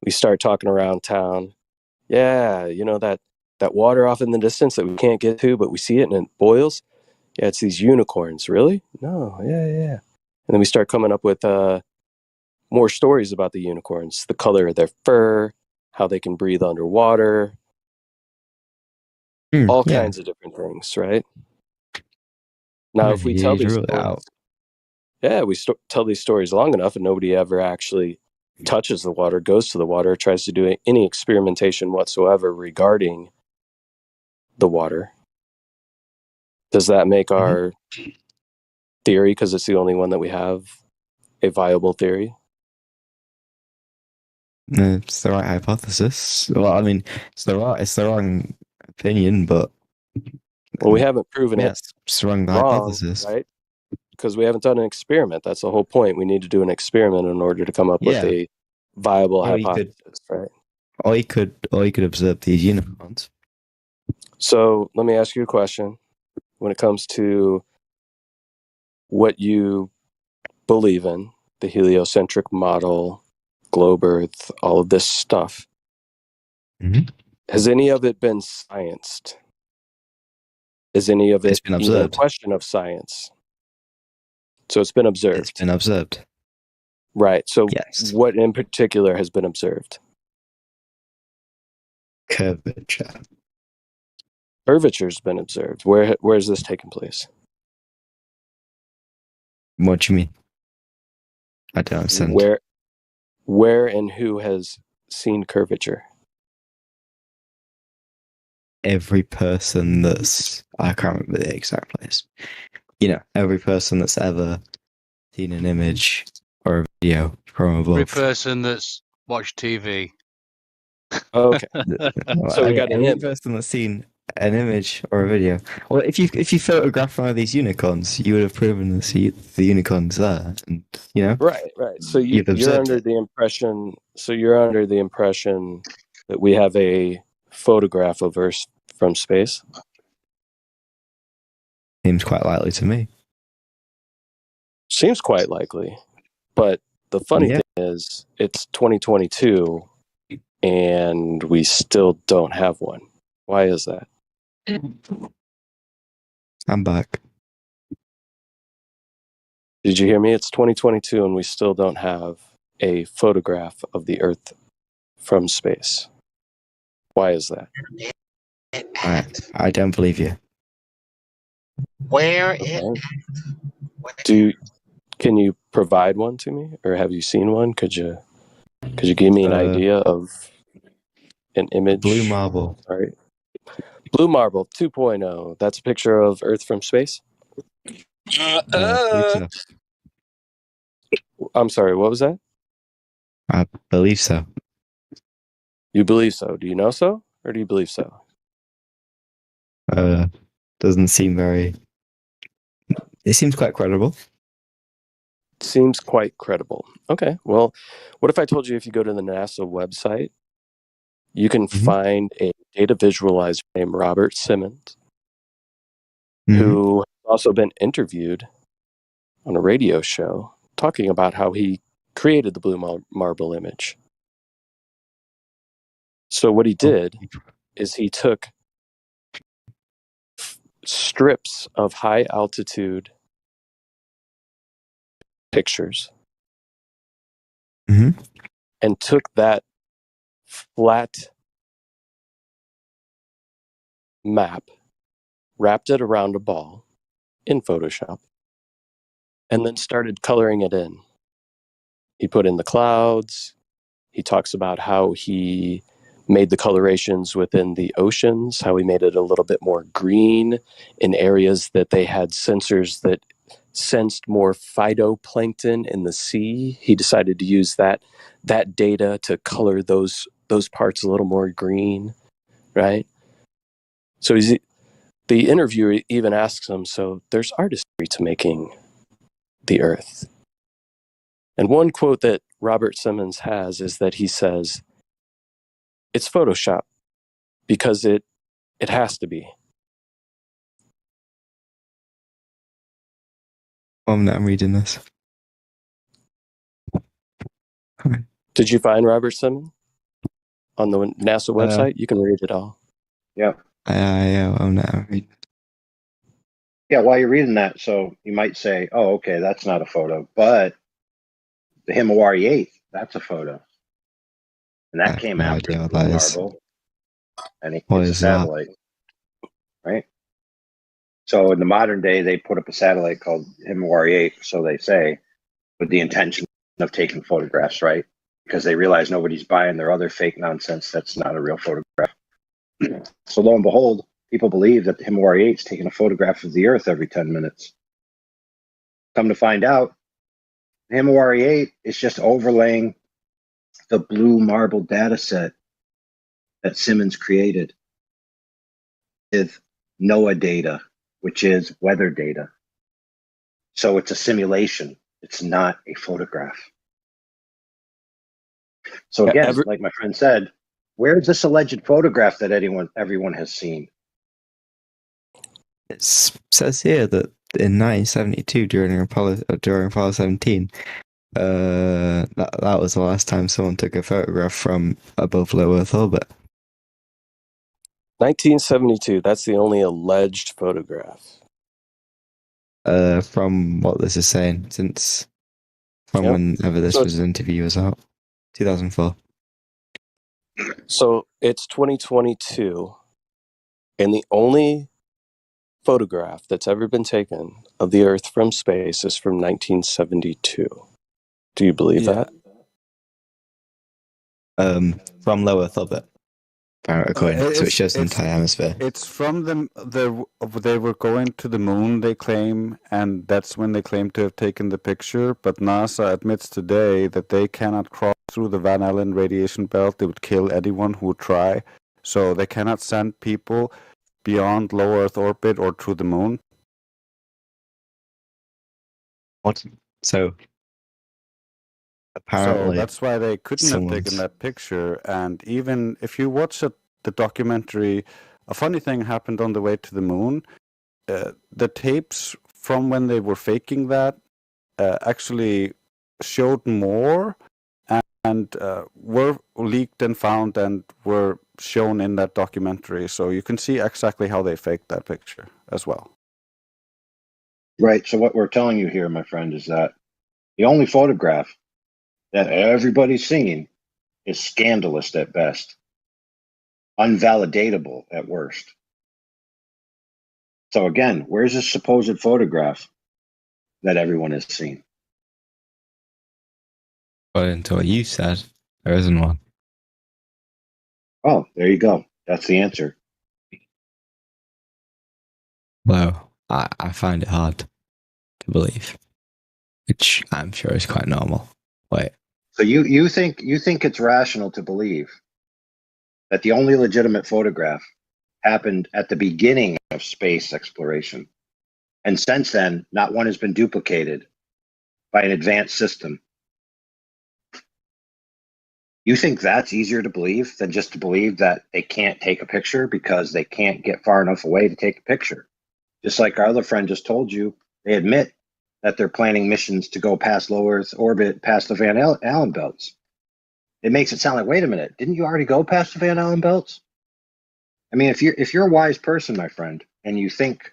We start talking around town. Yeah, you know, that water off in the distance that we can't get to, but we see it and it boils. Yeah, it's these unicorns. Really? No, yeah. And then we start coming up with more stories about the unicorns, the color of their fur, how they can breathe underwater, all kinds of different things, right? Now, if we tell these stories, tell these stories long enough and nobody ever actually touches the water, goes to the water, tries to do any experimentation whatsoever regarding the water, does that make our theory, because it's the only one that we have, a viable theory? It's the right hypothesis. Well, I mean, it's the wrong opinion, but well, we haven't proven it. It's the wrong hypothesis, right? Because we haven't done an experiment. That's the whole point. We need to do an experiment in order to come up with a viable hypothesis, right? Or you could observe these unicorns. So let me ask you a question. When it comes to what you believe in, the heliocentric model, globe Earth, all of this stuff, has any of it been scienced? Is any of it been observed? A question of science? So it's been observed. It's been observed. Right. So what in particular has been observed? Curvature. Curvature's been observed. Where is this taking place? What do you mean? I don't understand. Where and who has seen curvature? Every person I can't remember the exact place. You know, every person that's ever seen an image or a video from above. Every person that's watched TV. Okay. So we got every person that's seen an image or a video. Well, if you photograph one of these unicorns, you would have proven to see the unicorns there, and you know. Right. So you're under the impression. So you're under the impression that we have a photograph of Earth from space. Seems quite likely to me. Seems quite likely, but the funny thing is, it's 2022, and we still don't have one. Why is that? I'm back. Did you hear me? It's 2022 and we still don't have a photograph of the Earth from space. Why is that? I don't believe you. Where can you provide one to me, or have you seen one? Could you give me an idea of an image? Blue Marble. All right. Blue Marble 2.0. That's a picture of Earth from space? I'm sorry, what was that? I believe so. You believe so? Do you know so? Or do you believe so? Doesn't seem very... It seems quite credible. Seems quite credible. Okay, well, what if I told you if you go to the NASA website, you can find a data visualizer named Robert Simmons, who has also been interviewed on a radio show talking about how he created the blue marble image. So what he did is he took strips of high altitude pictures and took that flat map, wrapped it around a ball in Photoshop, and then started coloring it in. He put in the clouds. He talks about how he made the colorations within the oceans, how he made it a little bit more green in areas that they had sensors that sensed more phytoplankton in the sea. He decided to use that data to color those parts a little more green, right? So the interviewer even asks him, so there's artistry to making the Earth. And one quote that Robert Simmons has is that he says, it's Photoshop because it has to be. I'm reading this. Did you find Robert Simmons on the NASA website? You can read it all. Yeah. I'm not reading. Yeah, while you're reading that, so you might say, oh, okay, that's not a photo, but the Himawari 8, that's a photo. And that came after the Blue Marble. And it's a satellite. Right? So in the modern day, they put up a satellite called Himawari 8, so they say, with the intention of taking photographs, right? Because they realize nobody's buying their other fake nonsense that's not a real photograph. So lo and behold, people believe that the Himawari 8 is taking a photograph of the Earth every 10 minutes. Come to find out, the Himawari 8 is just overlaying the Blue Marble data set that Simmons created with NOAA data, which is weather data. So it's a simulation. It's not a photograph. So again, like my friend said, where's this alleged photograph that everyone has seen? It says here that in 1972, during Apollo 17, that was the last time someone took a photograph from above low Earth orbit. 1972. That's the only alleged photograph. From what this is saying, whenever this was interview was out, 2004. So it's 2022, and the only photograph that's ever been taken of the Earth from space is from 1972. Do you believe that? From low Earth orbit. According so it shows the entire hemisphere. It's from they were going to the moon, they claim, and that's when they claim to have taken the picture. But NASA admits today that they cannot cross through the Van Allen radiation belt. They would kill anyone who would try. So they cannot send people beyond low Earth orbit or to the moon. What? So apparently, so that's why they couldn't have taken that picture. And even if you watch the documentary, a funny thing happened on the way to the moon. The tapes from when they were faking that actually showed more and were leaked and found and were shown in that documentary. So you can see exactly how they faked that picture as well. Right. So what we're telling you here, my friend, is that the only photograph that everybody's seen is scandalous at best, unvalidatable at worst. So again, where's this supposed photograph that everyone has seen? Well, until what you said, there isn't one. Oh, there you go. That's the answer. Well, I find it hard to believe, which I'm sure is quite normal. Wait. So you think it's rational to believe that the only legitimate photograph happened at the beginning of space exploration, and since then, not one has been duplicated by an advanced system? You think that's easier to believe than just to believe that they can't take a picture because they can't get far enough away to take a picture? Just like our other friend just told you, they admit that they're planning missions to go past low Earth orbit, past the Van Allen belts. It makes it sound like, wait a minute, didn't you already go past the Van Allen belts? I mean, if you're a wise person, my friend, and you think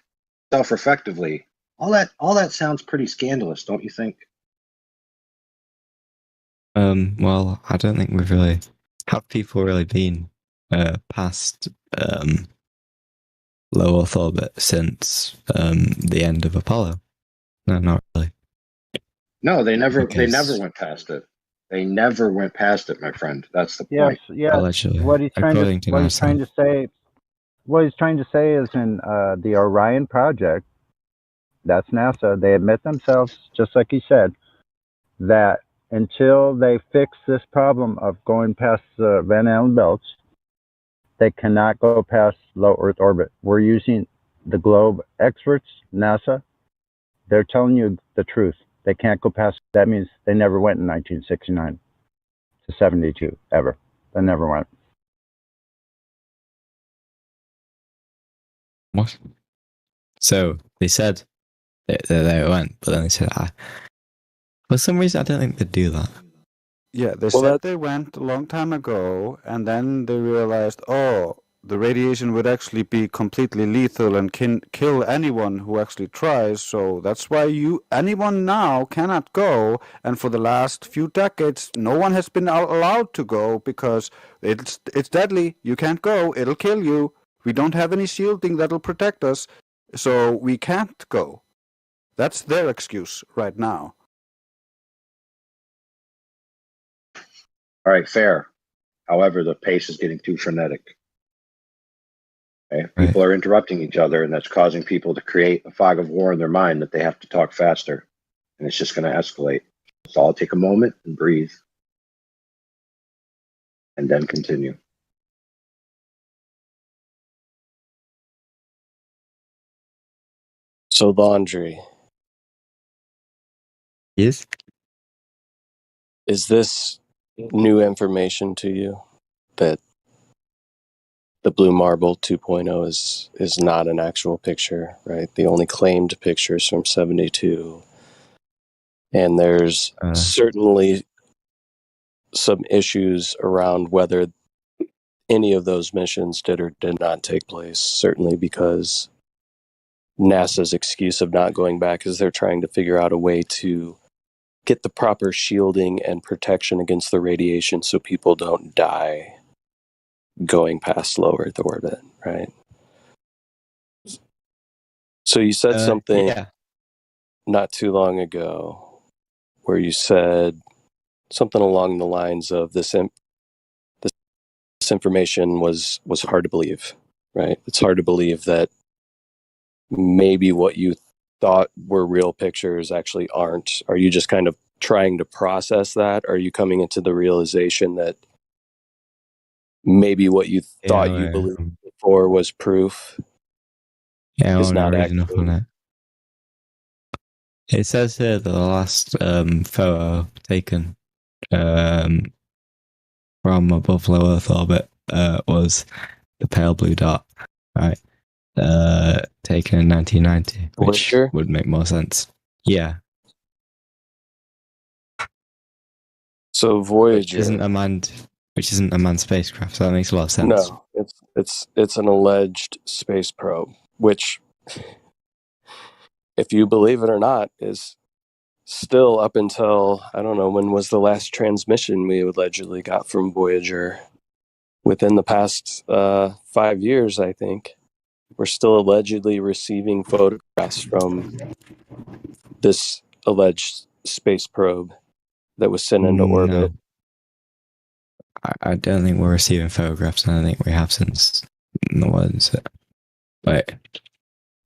self-reflectively, all that sounds pretty scandalous, don't you think? Well, I don't think have people really been past low Earth orbit since the end of Apollo. No, not really. No, they never Because- went past it. They never went past it, my friend. That's the Yes, point. yes. Allegedly. What he's trying According to what he's NASA. trying to say, what he's trying to say is in the Orion project, that's NASA. They admit themselves, just like he said, that until they fix this problem of going past the Van Allen belts, they cannot go past low Earth orbit. We're using the globe experts, NASA. They're telling you the truth. They can't go past. That means they never went in 1969 to 72 ever. They never went. What? So they said they went, but then they said, for some reason, I don't think they'd do that. Yeah, they said they went a long time ago, and then they realized, oh, the radiation would actually be completely lethal and can kill anyone who actually tries. So that's why anyone now cannot go. And for the last few decades, no one has been allowed to go because it's deadly. You can't go. It'll kill you. We don't have any shielding that'll protect us, so we can't go. That's their excuse right now. All right, fair. However, the pace is getting too frenetic. Okay? Right. People are interrupting each other, and that's causing people to create a fog of war in their mind that they have to talk faster, and it's just going to escalate. So I'll take a moment and breathe, and then continue. So Laundry. Yes. Is this new information to you that the Blue Marble 2.0 is not an actual picture, right? The only claimed picture is from 72. And there's certainly some issues around whether any of those missions did or did not take place, certainly because NASA's excuse of not going back is they're trying to figure out a way to get the proper shielding and protection against the radiation so people don't die going past low Earth orbit, right? So you said something not too long ago where you said something along the lines of this information was hard to believe, right? It's hard to believe that maybe what you thought were real pictures actually aren't. Are you just kind of trying to process that? Are you coming into the realization that maybe what you thought you believed before was proof? Yeah, is not reading up actually. on it. It says here that the last photo taken from above low Earth orbit was the pale blue dot, right? Taken in 1990, which would make more sense. Yeah. So Voyager which isn't a manned spacecraft. So that makes a lot of sense. No, it's an alleged space probe, which, if you believe it or not, is still up until, I don't know, when was the last transmission we allegedly got from Voyager? Within the past 5 years, I think. We're still allegedly receiving photographs from this alleged space probe that was sent into orbit. I don't think we're receiving photographs, and I think we have since. What is it? Wait.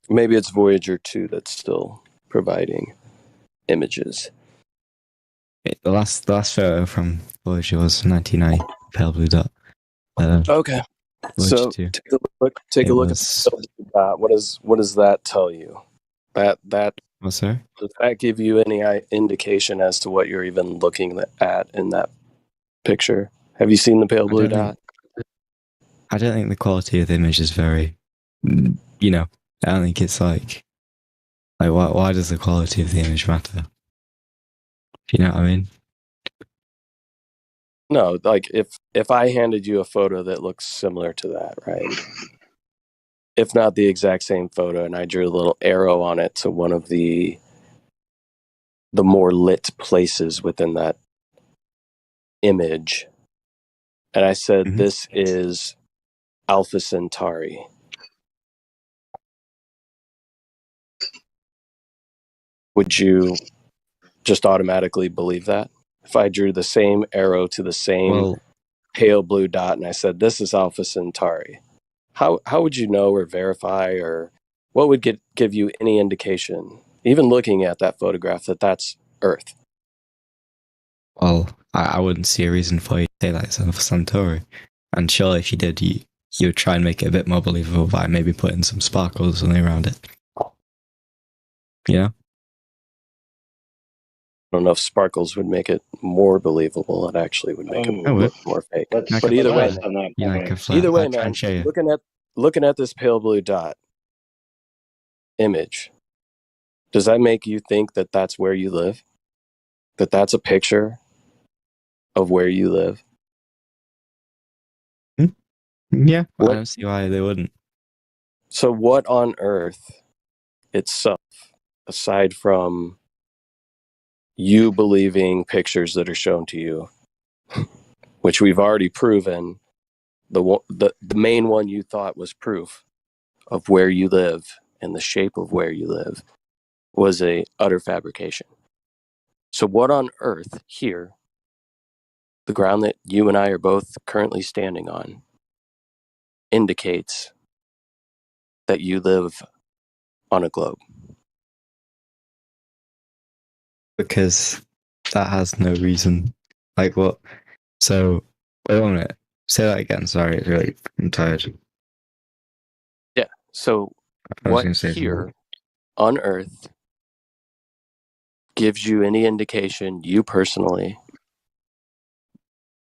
Maybe it's Voyager 2 that's still providing images. The last photo from Voyager was 1990, pale blue dot. Okay. Voyager So 2. take a look at that. What does that tell you? What's that? Does that give you any indication as to what you're even looking at in that picture? Have you seen the pale blue dot? I don't think the quality of the image is very, I don't think it's like why does the quality of the image matter? Do you know what I mean? No, like if I handed you a photo that looks similar to that, right? If not the exact same photo, and I drew a little arrow on it to one of the more lit places within that image, and I said, this is Alpha Centauri. would you just automatically believe that? If I drew the same arrow to the same pale blue dot and I said, this is Alpha Centauri, how would you know or verify, or what would give you any indication, even looking at that photograph, that that's Earth? Well, I wouldn't see a reason for you to say that it's Alpha Centauri. And surely if you did, you would try and make it a bit more believable by maybe putting some sparkles or something around it. Yeah? I don't know if sparkles would make it more believable. It actually would make it look more fake. But either way, either way, man, looking at this pale blue dot image, does that make you think that that's where you live? That that's a picture of where you live? Yeah, I don't see why they wouldn't. So what on Earth itself, aside from you believing pictures that are shown to you, which we've already proven, the main one you thought was proof of where you live and the shape of where you live, was a utter fabrication. So what on Earth here, the ground that you and I are both currently standing on, indicates that you live on a globe? Because that has no reason. Like what? So, wait a minute. Say that again. Sorry, really, I'm tired. Yeah. So what here on Earth gives you any indication, you personally,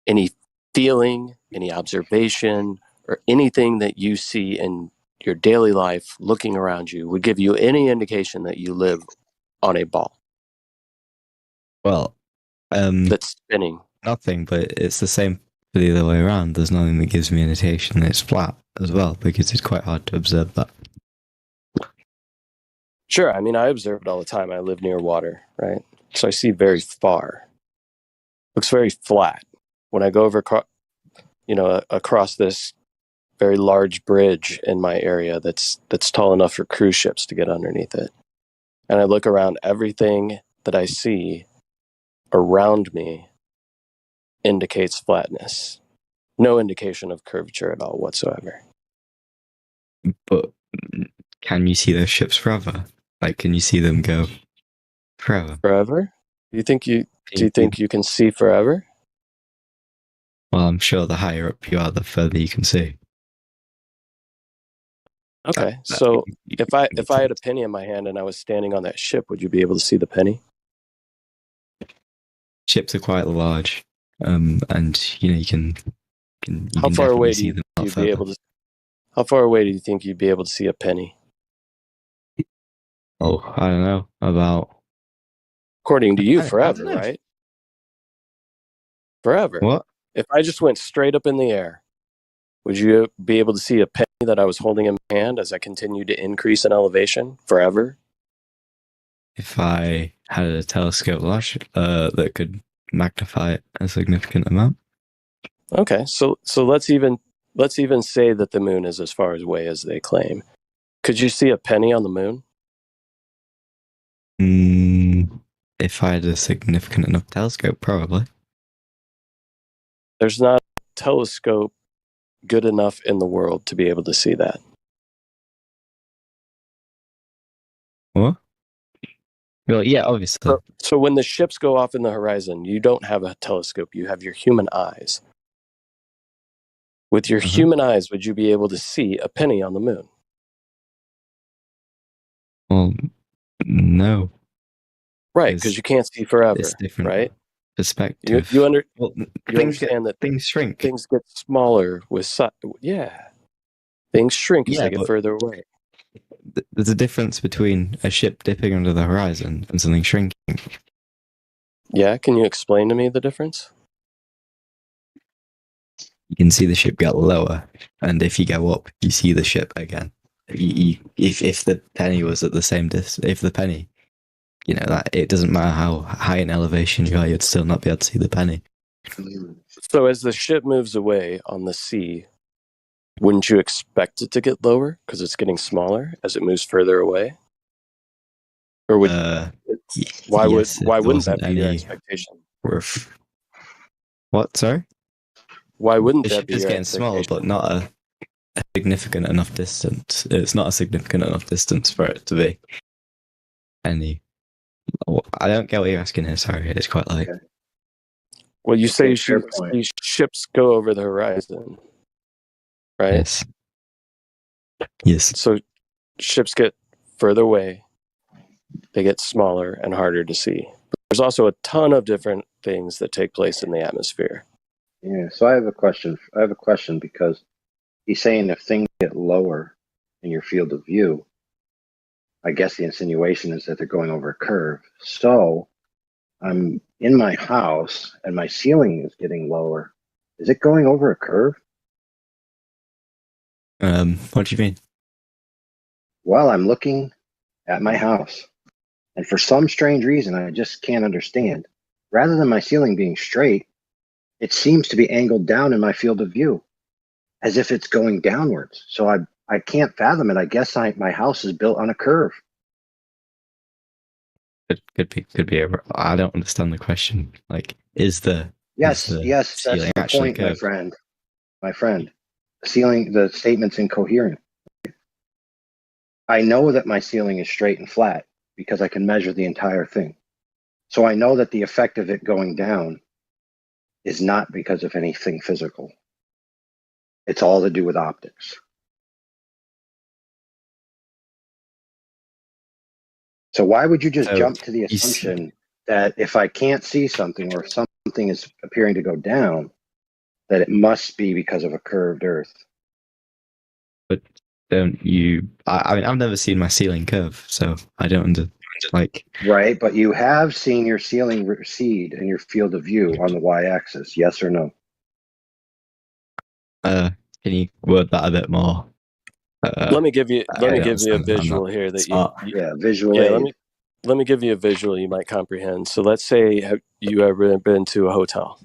any feeling, any observation, or anything that you see in your daily life looking around you would give you any indication that you live on a ball? Well, that's spinning. Nothing, but it's the same for the other way around. There's nothing that gives me an indication that it's flat as well, because it's quite hard to observe that. Sure, I mean, I observe it all the time. I live near water, right? So I see very far. Looks very flat. When I go over, across this very large bridge in my area that's tall enough for cruise ships to get underneath it, and I look around, everything that I see around me indicates flatness. No indication of curvature at all whatsoever. But can you see those ships forever? Like, can you see them go forever? Forever? Do you think you can see forever? Well, I'm sure the higher up you are, the further you can see. Okay, so if I had a penny in my hand and I was standing on that ship, would you be able to see the penny? Ships are quite large, and you can How far away see them. How far away do you think you'd be able to see a penny? Oh, I don't know. About, according to you, forever, right? Forever. What? If I just went straight up in the air, would you be able to see a penny that I was holding in my hand as I continued to increase in elevation forever? If I had a telescope that could magnify it a significant amount. Okay, so let's even say that the moon is as far away as they claim. Could you see a penny on the moon? If I had a significant enough telescope, probably. There's not a telescope good enough in the world to be able to see that. What? Well, yeah, obviously. So when the ships go off in the horizon, you don't have a telescope, you have your human eyes. With your human eyes, would you be able to see a penny on the moon? Well, no. Right, because you can't see forever, it's different right? Perspective. You things understand that things shrink. Things get smaller with things shrink as they get further away. There's a difference between a ship dipping under the horizon and something shrinking. Yeah, can you explain to me the difference? You can see the ship get lower, and if you go up, you see the ship again. If the penny was at the same distance, if the penny, that it doesn't matter how high in elevation you are, you'd still not be able to see the penny. So as the ship moves away on the sea, wouldn't you expect it to get lower because it's getting smaller as it moves further away? Or would why yes, wouldn't there that be your wasn't expectation? What? Sorry. Why wouldn't The that ship be is your getting smaller, expectation? but not a significant enough distance. It's not a significant enough distance for it to be any. I don't get what you're asking here. Sorry, it's quite late. Okay. Well, you say Okay, fair point. these ships go over the horizon, right? Yes. Yes. So ships get further away, they get smaller and harder to see. But there's also a ton of different things that take place in the atmosphere. Yeah. So I have a question. Because he's saying if things get lower in your field of view, I guess the insinuation is that they're going over a curve. So I'm in my house and my ceiling is getting lower. Is it going over a curve? What do you mean? Well, I'm looking at my house, and for some strange reason I just can't understand, rather than my ceiling being straight, it seems to be angled down in my field of view, as if it's going downwards. So I can't fathom it. I guess my house is built on a curve. Could be. I don't understand the question. Like, is the Yes, is the yes, that's ceiling the actually point, my curved? friend. My friend, the statement's incoherent. I know that my ceiling is straight and flat because I can measure the entire thing. So I know that the effect of it going down is not because of anything physical. It's all to do with optics. So why would you just So, jump to the assumption that if I can't see something or if something is appearing to go down, that it must be because of a curved earth? But don't you? I mean, I've never seen my ceiling curve, so I don't like. Right, but you have seen your ceiling recede in your field of view on the y-axis, yes or no? Can you word that a bit more? Let me give you a visual here that visual yeah, aid. let me give you a visual you might comprehend. So let's say you ever been to a hotel.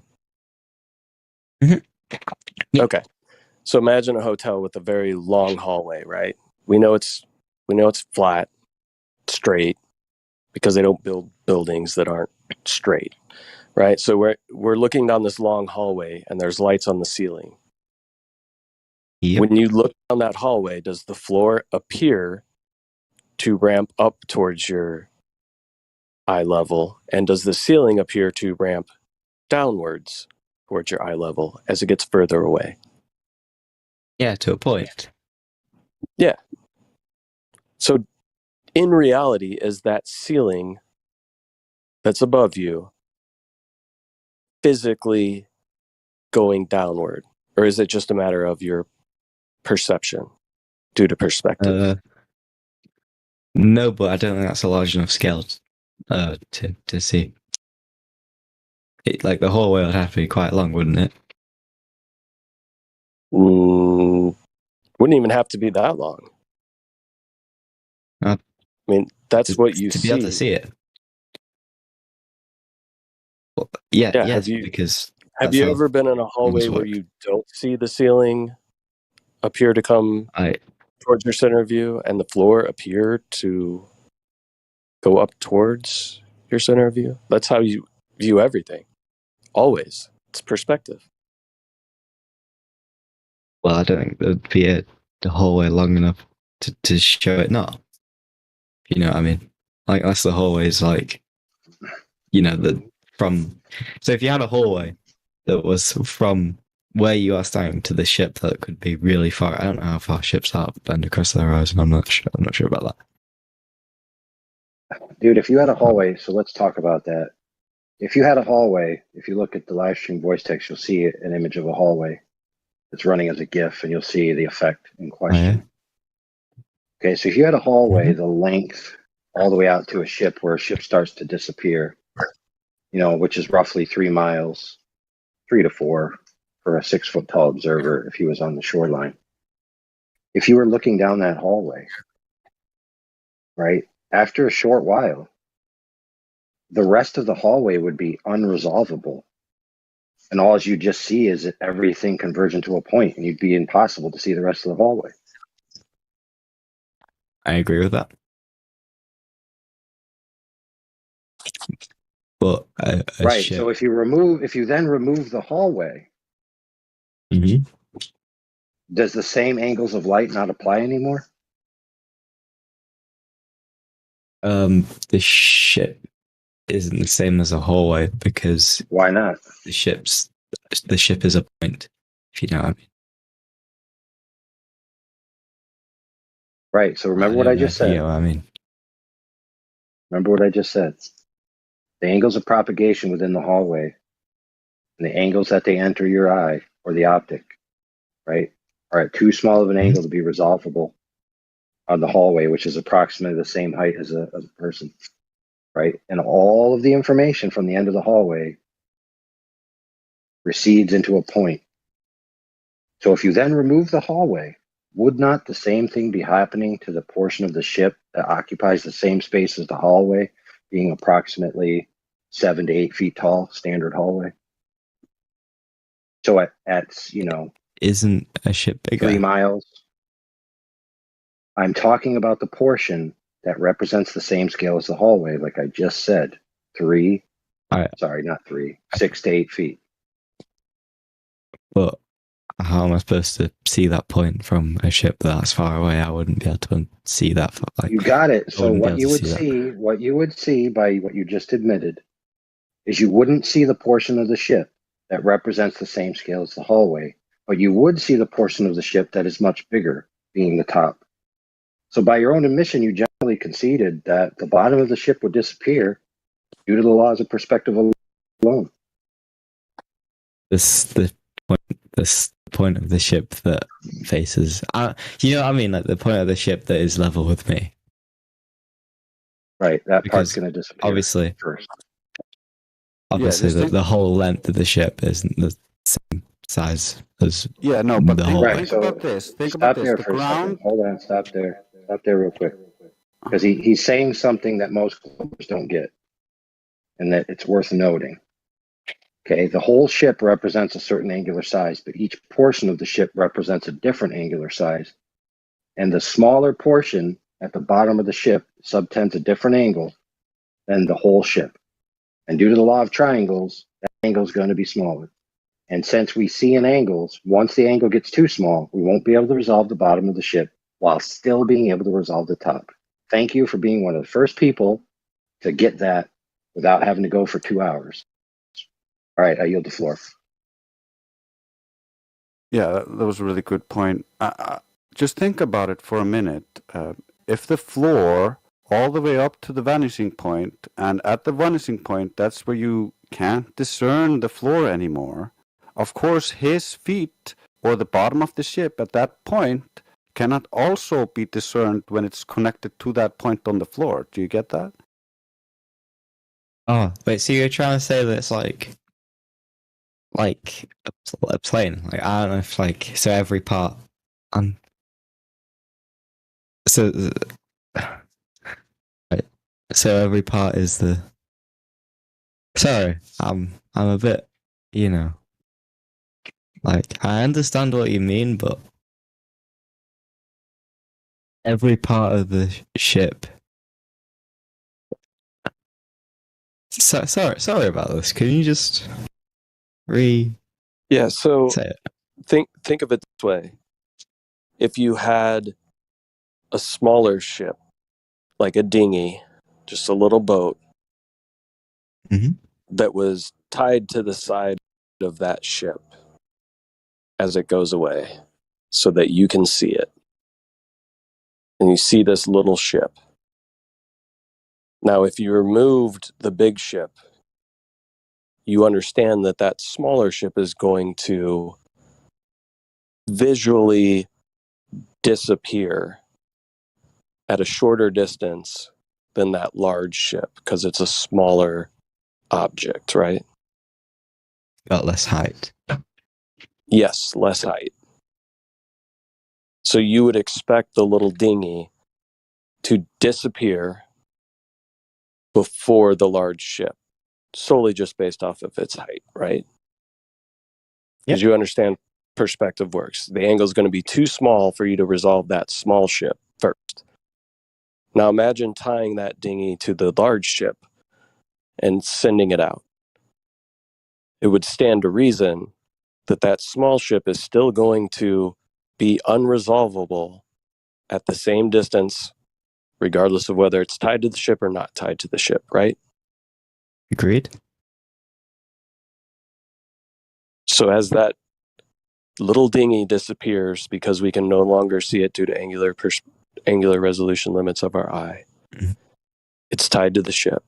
Mm-hmm. Okay. So imagine a hotel with a very long hallway, right? We know it's flat, straight, because they don't build buildings that aren't straight, right? So we're looking down this long hallway and there's lights on the ceiling. Yep. When you look down that hallway, does the floor appear to ramp up towards your eye level? And does the ceiling appear to ramp downwards towards your eye level as it gets further away? Yeah, to a point. Yeah. So in reality, is that ceiling that's above you physically going downward? Or is it just a matter of your perception due to perspective? No, but I don't think that's a large enough scale to see. Like the hallway would have to be quite long, wouldn't it? Wouldn't even have to be that long. I mean, that's what you to see. be able to see it. Well, yes, have you ever been in a hallway where you don't see the ceiling appear to come towards your center view and the floor appear to go up towards your center view? That's how you view everything. Always. It's perspective. Well, I don't think there'd be the hallway long enough to show it not. You know what I mean? Like, unless the hallway is like, so if you had a hallway that was from where you are standing to the ship that could be really far. I don't know how far ships are bend across the horizon. I'm not sure about that. Dude, if you had a hallway, so let's talk about that. If you had a hallway, if you look at the live stream voice text, you'll see an image of a hallway that's running as a GIF, and you'll see the effect in question. Oh, yeah? Okay, so if you had a hallway, the length all the way out to a ship where a ship starts to disappear, which is roughly 3 miles, 3 to 4 for a 6-foot tall observer if he was on the shoreline. If you were looking down that hallway, right, after a short while, the rest of the hallway would be unresolvable. And all you just see is everything converging to a point, and you'd be impossible to see the rest of the hallway. I agree with that. But a Right. ship. So if you then remove the hallway, Mhm. does the same angles of light not apply anymore? The ship isn't the same as a hallway because why not? The ship is a point, if you know what I mean. Right. So remember what I just said. You know what I mean. Remember what I just said. The angles of propagation within the hallway and the angles that they enter your eye or the optic, right, are at too small of an angle to be resolvable on the hallway, which is approximately the same height as a person, right? And all of the information from the end of the hallway recedes into a point. So if you then remove the hallway, would not the same thing be happening to the portion of the ship that occupies the same space as the hallway, being approximately 7 to 8 feet tall, standard hallway? So at isn't a ship bigger? 3 miles. I'm talking about the portion that represents the same scale as the hallway, like I just said. 6 to 8 feet. But how am I supposed to see that point from a ship that's far away? I wouldn't be able to see that. You got it. So what you would see by what you just admitted is you wouldn't see the portion of the ship that represents the same scale as the hallway, but you would see the portion of the ship that is much bigger, being the top. So by your own admission, you generally conceded that the bottom of the ship would disappear due to the laws of perspective alone. The point of the ship that faces, you know what I mean? Like the point of the ship that is level with me. Right, that part's going to disappear. Obviously, first. Obviously, the whole length of the ship isn't the same size as but the whole. think about this. Think about this. The ground. Hold on, stop there. Stop there real quick. Because he's saying something that most clubbers don't get, and that it's worth noting. Okay, the whole ship represents a certain angular size, but each portion of the ship represents a different angular size. And the smaller portion at the bottom of the ship subtends a different angle than the whole ship. And due to the law of triangles, that angle is going to be smaller. And since we see in angles, once the angle gets too small, we won't be able to resolve the bottom of the ship while still being able to resolve the top. Thank you for being one of the first people to get that without having to go for 2 hours. All right, I yield the floor. Yeah, that was a really good point. Just think about it for a minute. If the floor all the way up to the vanishing point, and at the vanishing point, that's where you can't discern the floor anymore. Of course, his feet or the bottom of the ship at that point cannot also be discerned when it's connected to that point on the floor. Do you get that? Oh, wait, so you're trying to say that it's like a plane? Like, I don't know if so every part, so every part is the. Sorry, I'm a bit, I understand what you mean, but every part of the ship. Sorry about this. Can you just Yeah, so say it? Think of it this way. If you had a smaller ship, like a dinghy, just a little boat, that was tied to the side of that ship as it goes away so that you can see it. And you see this little ship. Now, if you removed the big ship, you understand that that smaller ship is going to visually disappear at a shorter distance than that large ship because it's a smaller object, right? Got less height. Yes, less height. So you would expect the little dinghy to disappear before the large ship, solely just based off of its height, right? Because you understand perspective works. The angle is going to be too small for you to resolve that small ship first. Now imagine tying that dinghy to the large ship and sending it out. It would stand to reason that that small ship is still going to be unresolvable at the same distance, regardless of whether it's tied to the ship or not tied to the ship, right? Agreed. So as that little dinghy disappears because we can no longer see it due to angular resolution limits of our eye, it's tied to the ship.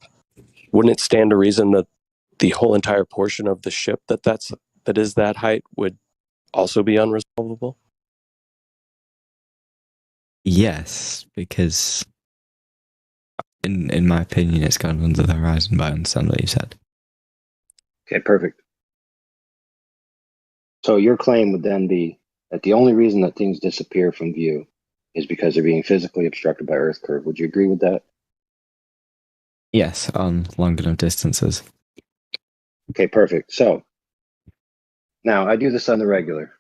Wouldn't it stand to reason that the whole entire portion of the ship that is that height would also be unresolvable? Yes, because in my opinion, it's gone under the horizon, but I understand what you said. Okay, perfect. So your claim would then be that the only reason that things disappear from view is because they're being physically obstructed by Earth curve. Would you agree with that? Yes, on long enough distances. Okay, perfect. So now I do this on the regular.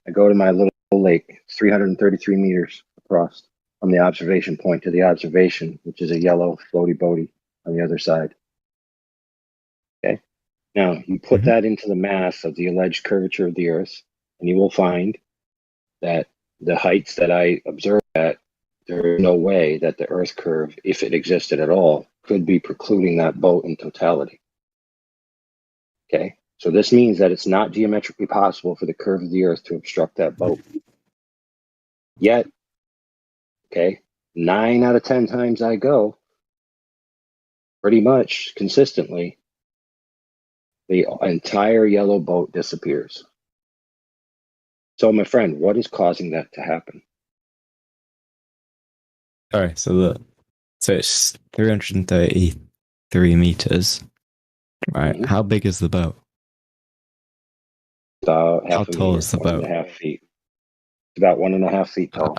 I go to my little lake, 333 meters across from the observation point to the observation, which is a yellow floaty boaty on the other side. Okay. Now you put that into the mass of the alleged curvature of the Earth, and you will find that the heights that I observed at, there is no way that the Earth curve, if it existed at all, could be precluding that boat in totality. Okay. So this means that it's not geometrically possible for the curve of the Earth to obstruct that boat. Yet, okay, 9 out of 10 times I go, pretty much consistently, the entire yellow boat disappears. So, my friend, what is causing that to happen? All right, so it's 333 meters, right? Mm-hmm. How big is the boat? About how tall is the boat? 1.5 feet. It's about 1.5 feet tall.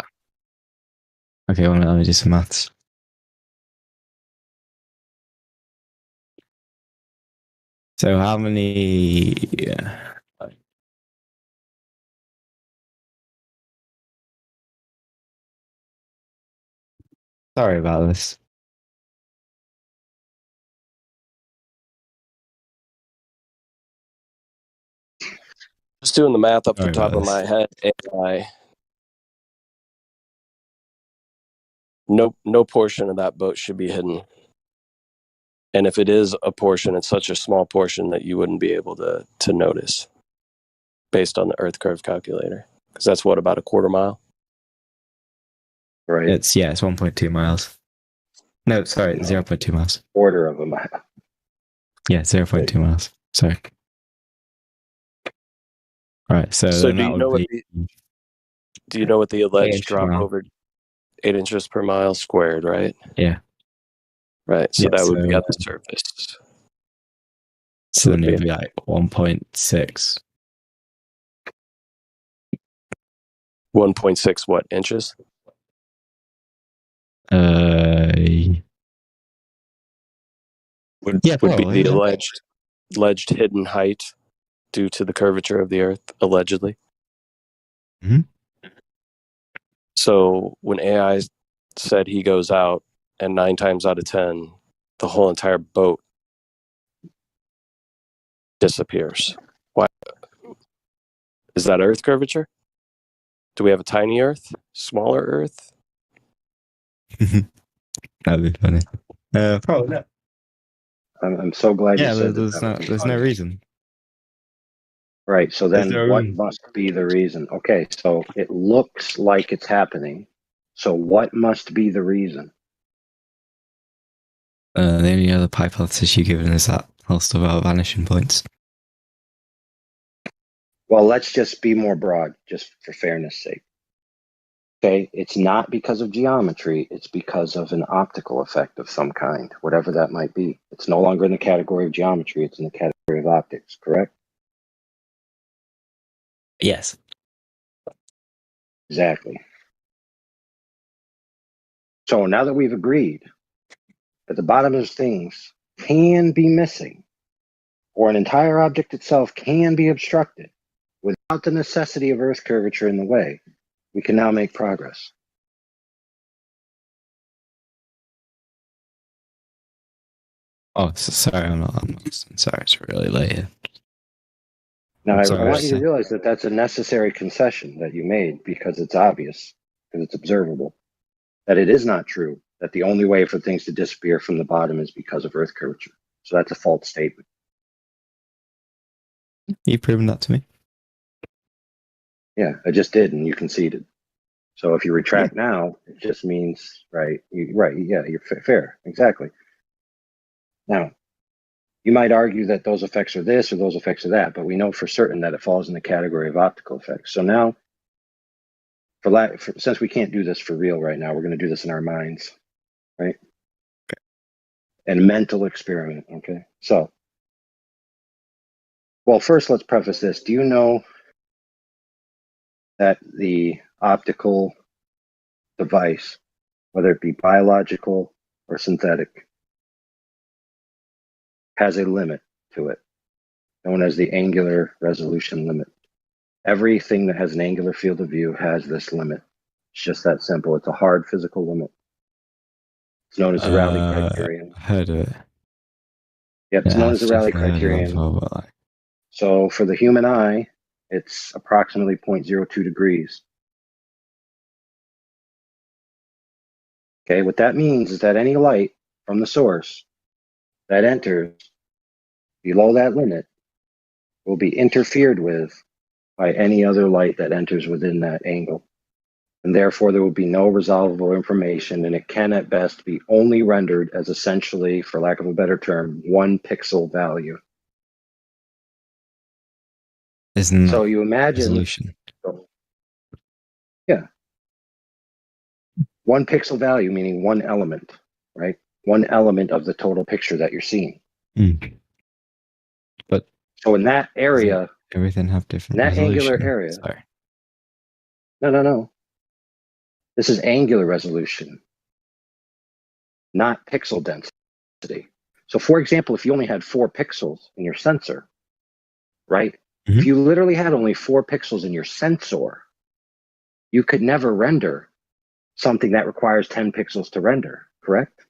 Okay, well, let me do some maths. So how many? Sorry about this. Just doing the math up Sorry the top about of my this. head, AI. No portion of that boat should be hidden. And if it is a portion, it's such a small portion that you wouldn't be able to notice based on the Earth curve calculator. Because that's what, about a quarter mile? Right. It's 1.2 miles. No, sorry, 0.2 miles. Quarter of a mile. Yeah, 0.2 miles. Sorry. All right, so So then do that you know would what the alleged inches per drop mile. over 8 inches per mile squared, right? Yeah. Right. So Yeah, that would be so- at the surface. So then it would be like 1.6. 1.6 what, inches? Would be probably, the yeah. alleged hidden height due to the curvature of the Earth, allegedly. Mhm. So when AI said he goes out, and 9 times out of 10, the whole entire boat disappears. Why? Is that Earth curvature? Do we have a tiny Earth? Smaller Earth? That'd be funny. Probably not. I'm so glad you said that. There's no reason. Right. So There's then no what reason. must be the reason? Okay. So it looks like it's happening. So what must be the reason? The only other hypothesis you've given is that whole stuff about vanishing points. Well, let's just be more broad, just for fairness sake. Okay. It's not because of geometry. It's because of an optical effect of some kind, whatever that might be. It's no longer in the category of geometry. It's in the category of optics, correct? Yes. Exactly. So now that we've agreed that the bottom of things can be missing, or an entire object itself can be obstructed without the necessity of Earth curvature in the way, we can now make progress. Oh, sorry, I'm sorry, it's really late here. Now, I'm I sorry, want you to realize that that's a necessary concession that you made because it's obvious, because it's observable, that it is not true that the only way for things to disappear from the bottom is because of Earth curvature. So that's a false statement. You've proven that to me. Yeah, I just did, and you conceded. So if you retract now, it just means, right, yeah, you're fair, exactly. Now, you might argue that those effects are this or those effects are that, but we know for certain that it falls in the category of optical effects. So now, since we can't do this for real right now, we're going to do this in our minds, right? Okay. And mental experiment, okay? So, well, first let's preface this. Do you know that the optical device, whether it be biological or synthetic, has a limit to it, known as the angular resolution limit? Everything that has an angular field of view has this limit. It's just that simple. It's a hard physical limit. It's known as the Rayleigh criterion. I heard of it. Yep, it's known as the Rayleigh criterion. So for the human eye, it's approximately 0.02 degrees. Okay, what that means is that any light from the source that enters below that limit will be interfered with by any other light that enters within that angle. And therefore, there will be no resolvable information, and it can at best be only rendered as essentially, for lack of a better term, 1 pixel value. Isn't so you imagine resolution? Yeah. 1 pixel value, meaning 1 element, right? 1 element of the total picture that you're seeing. But so in that area, everything have different in that resolution. angular area. Sorry. No. This is angular resolution, not pixel density. So for example, if you only had 4 pixels in your sensor, right? If you literally had only 4 pixels in your sensor, you could never render something that requires 10 pixels to render, correct?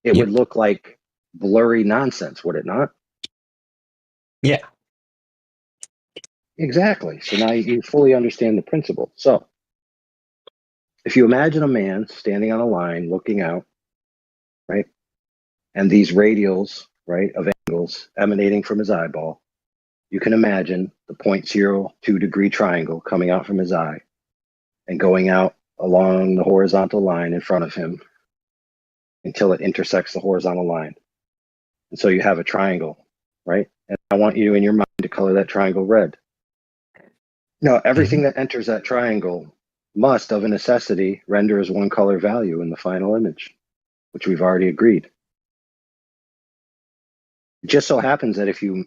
It would look like blurry nonsense, would it not? Yeah. Exactly. So now you fully understand the principle. So if you imagine a man standing on a line looking out, right? And these radials, right, of angles emanating from his eyeball, you can imagine the 0.02 degree triangle coming out from his eye and going out along the horizontal line in front of him until it intersects the horizontal line. And so you have a triangle, right? And I want you in your mind to color that triangle red. Now, everything that enters that triangle must, of a necessity, render as 1 color value in the final image, which we've already agreed. It just so happens that if you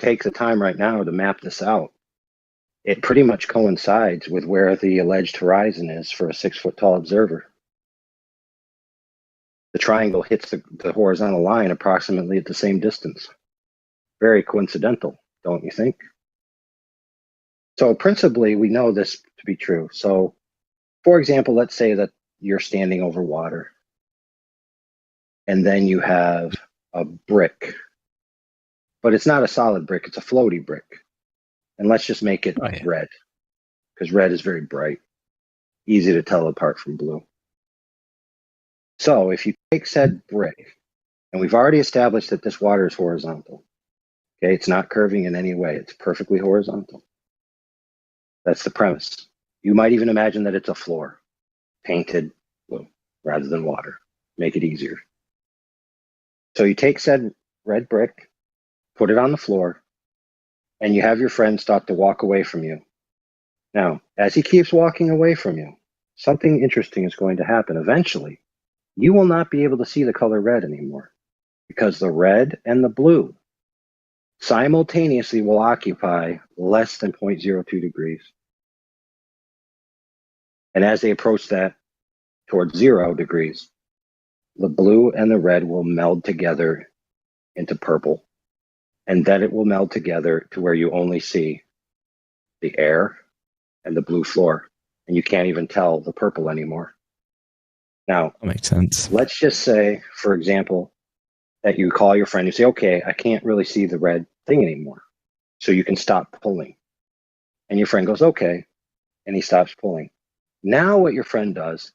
take the time right now to map this out, it pretty much coincides with where the alleged horizon is for a 6-foot-tall observer. The triangle hits the horizontal line approximately at the same distance. Very coincidental, don't you think? So principally, we know this to be true. So, for example, let's say that you're standing over water, and then you have a brick, but it's not a solid brick, it's a floaty brick. And let's just make it red, because red is very bright, easy to tell apart from blue. So if you take said brick, and we've already established that this water is horizontal, okay, it's not curving in any way, it's perfectly horizontal. That's the premise. You might even imagine that it's a floor, painted blue rather than water, make it easier. So you take said red brick, put it on the floor, and you have your friend start to walk away from you. Now, as he keeps walking away from you, something interesting is going to happen. Eventually, you will not be able to see the color red anymore, because the red and the blue simultaneously will occupy less than 0.02 degrees. And as they approach that towards 0 degrees, the blue and the red will meld together into purple. And then it will meld together to where you only see the air and the blue floor. And you can't even tell the purple anymore. Now, that makes sense. Let's just say, for example, that you call your friend, you say, okay, I can't really see the red thing anymore. So you can stop pulling. And your friend goes, okay. And he stops pulling. Now what your friend does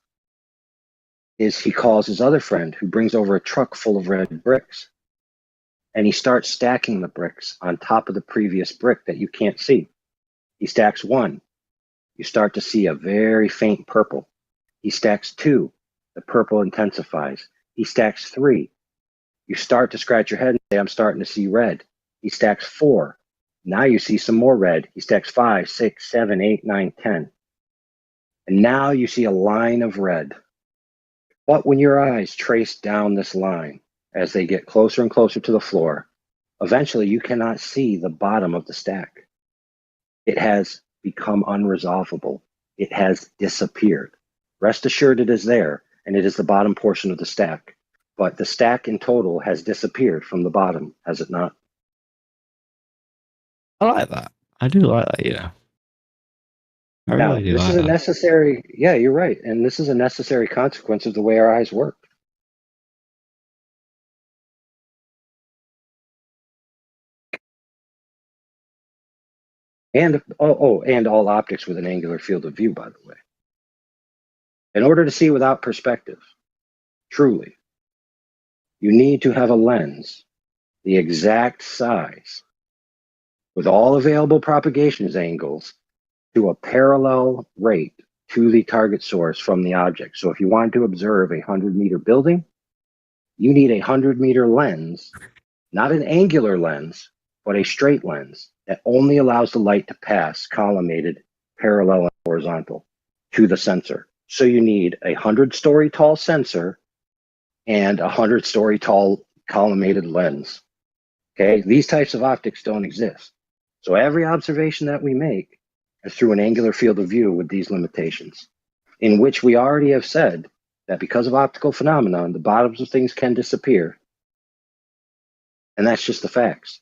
is he calls his other friend who brings over a truck full of red bricks. And he starts stacking the bricks on top of the previous brick that you can't see. He stacks 1. You start to see a very faint purple. He stacks 2. The purple intensifies. He stacks 3. You start to scratch your head and say, I'm starting to see red. He stacks 4. Now you see some more red. He stacks 5, 6, 7, 8, 9, 10. And now you see a line of red. But when your eyes trace down this line, as they get closer and closer to the floor, eventually you cannot see the bottom of the stack. It has become unresolvable. It has disappeared. Rest assured it is there, and it is the bottom portion of the stack. But the stack in total has disappeared from the bottom, has it not? I like that. I do like that, yeah. I Now, really do this like is a that. necessary, yeah, you're right. And this is a necessary consequence of the way our eyes work. And and all optics with an angular field of view, by the way. In order to see without perspective, truly, you need to have a lens the exact size with all available propagation angles to a parallel rate to the target source from the object. So if you want to observe a 100-meter building, you need a 100-meter lens, not an angular lens, but a straight lens that only allows the light to pass collimated, parallel, and horizontal to the sensor. So you need a 100-story tall sensor and a 100-story tall collimated lens. Okay, these types of optics don't exist. So every observation that we make is through an angular field of view with these limitations, in which we already have said that because of optical phenomenon, the bottoms of things can disappear. And that's just the facts.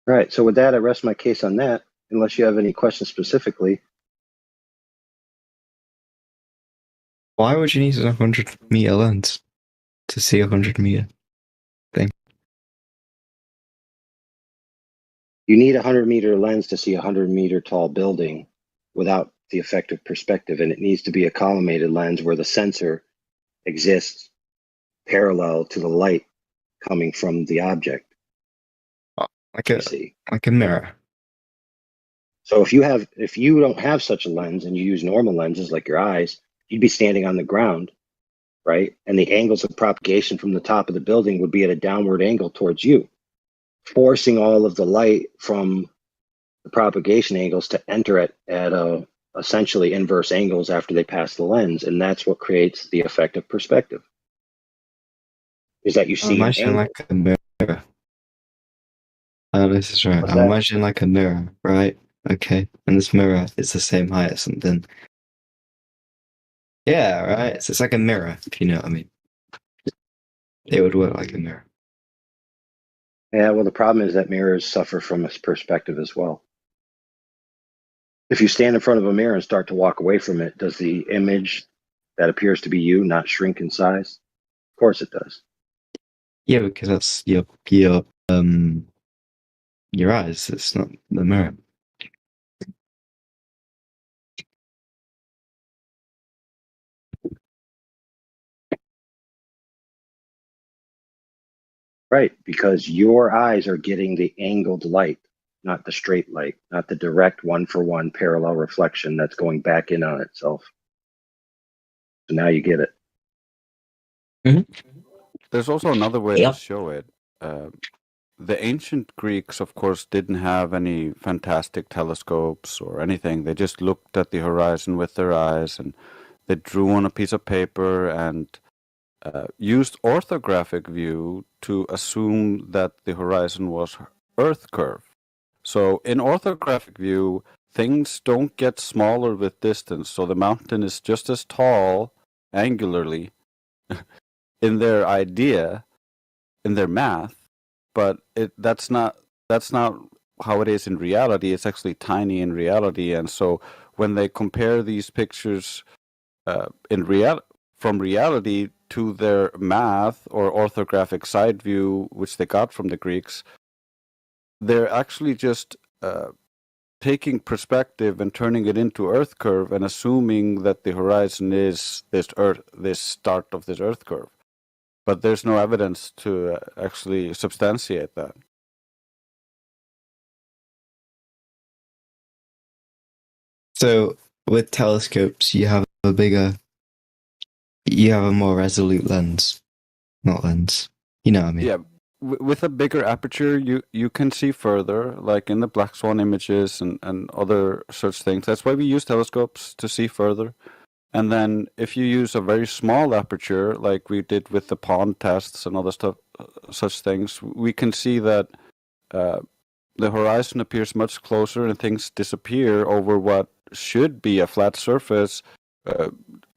All right, so with that, I rest my case on that, unless you have any questions specifically. Why would you need a 100-meter lens to see a 100-meter thing? You need a 100-meter lens to see a 100-meter tall building without the effective perspective, and it needs to be a collimated lens where the sensor exists parallel to the light coming from the object. Like a mirror. So if you don't have such a lens and you use normal lenses like your eyes, you'd be standing on the ground, right? And the angles of propagation from the top of the building would be at a downward angle towards you, forcing all of the light from the propagation angles to enter at essentially inverse angles after they pass the lens, and that's what creates the effect of perspective. Is that you see an Imagine angle. like a mirror. Oh, this is right. What's I'm that? imagining like a mirror, right? Okay, and this mirror is the same height as something. Yeah, right. So it's like a mirror, if you know what I mean. It would work like a mirror. Yeah, well, the problem is that mirrors suffer from a perspective as well. If you stand in front of a mirror and start to walk away from it, does the image that appears to be you not shrink in size? Of course it does. Yeah, because that's your eyes. It's not the mirror. Right, because your eyes are getting the angled light, not the straight light, not the direct one-for-one parallel reflection that's going back in on itself. So now you get it. There's also another way to show it. The ancient Greeks, of course, didn't have any fantastic telescopes or anything. They just looked at the horizon with their eyes, and they drew on a piece of paper and used orthographic view to assume that the horizon was Earth curve. So in orthographic view, things don't get smaller with distance. So the mountain is just as tall angularly in their idea, in their math, but that's not how it is in reality, it's actually tiny in reality. And so when they compare these pictures from reality to their math or orthographic side view, which they got from the Greeks, they're actually just taking perspective and turning it into Earth curve and assuming that the horizon is this start of this Earth curve. But there's no evidence to actually substantiate that. So with telescopes, you have a more resolute lens, not lens. You know what I mean? Yeah, with a bigger aperture, you can see further, like in the Black Swan images and other such things. That's why we use telescopes, to see further. And then if you use a very small aperture, like we did with the pond tests and other stuff, such things, we can see that the horizon appears much closer and things disappear over what should be a flat surface.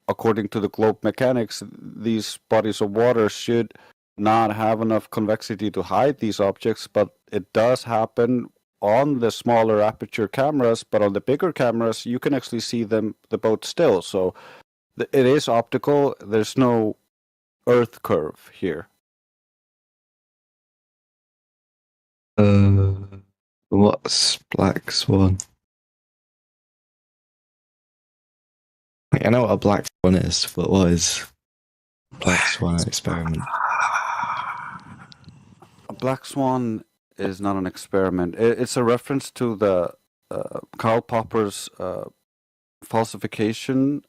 According to the globe mechanics, these bodies of water should not have enough convexity to hide these objects, but it does happen on the smaller aperture cameras. But on the bigger cameras, you can actually see the boat still. So it is optical. There's no Earth curve here. What's Black Swan? I know what a Black Swan is, but what is Black Swan experiment? A Black Swan is not an experiment. It's a reference to the Karl Popper's falsification,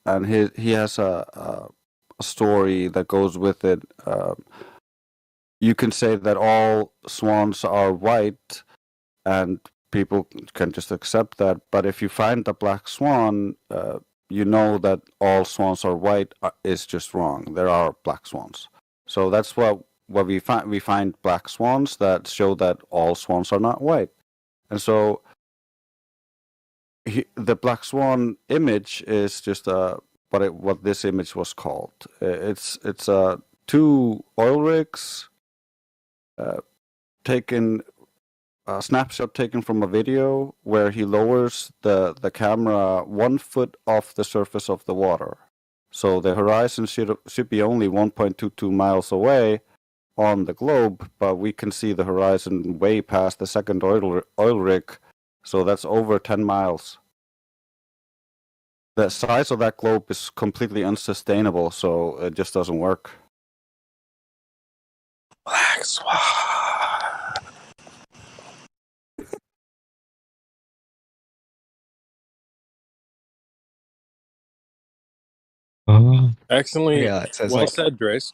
and he has a story that goes with it. You can say that all swans are white, and people can just accept that. But if you find a black swan, you know that all swans are white is just wrong. There are black swans. So that's what we find. We find black swans that show that all swans are not white. And so the black swan image is just what this image was called. It's two oil rigs taken. A snapshot taken from a video where he lowers the camera 1 foot off the surface of the water. So the horizon should be only 1.22 miles away on the globe, but we can see the horizon way past the second oil rig. So that's over 10 miles. The size of that globe is completely unsustainable, so it just doesn't work. Black Swan. Excellent. Yeah, so it's well like- said, Grace.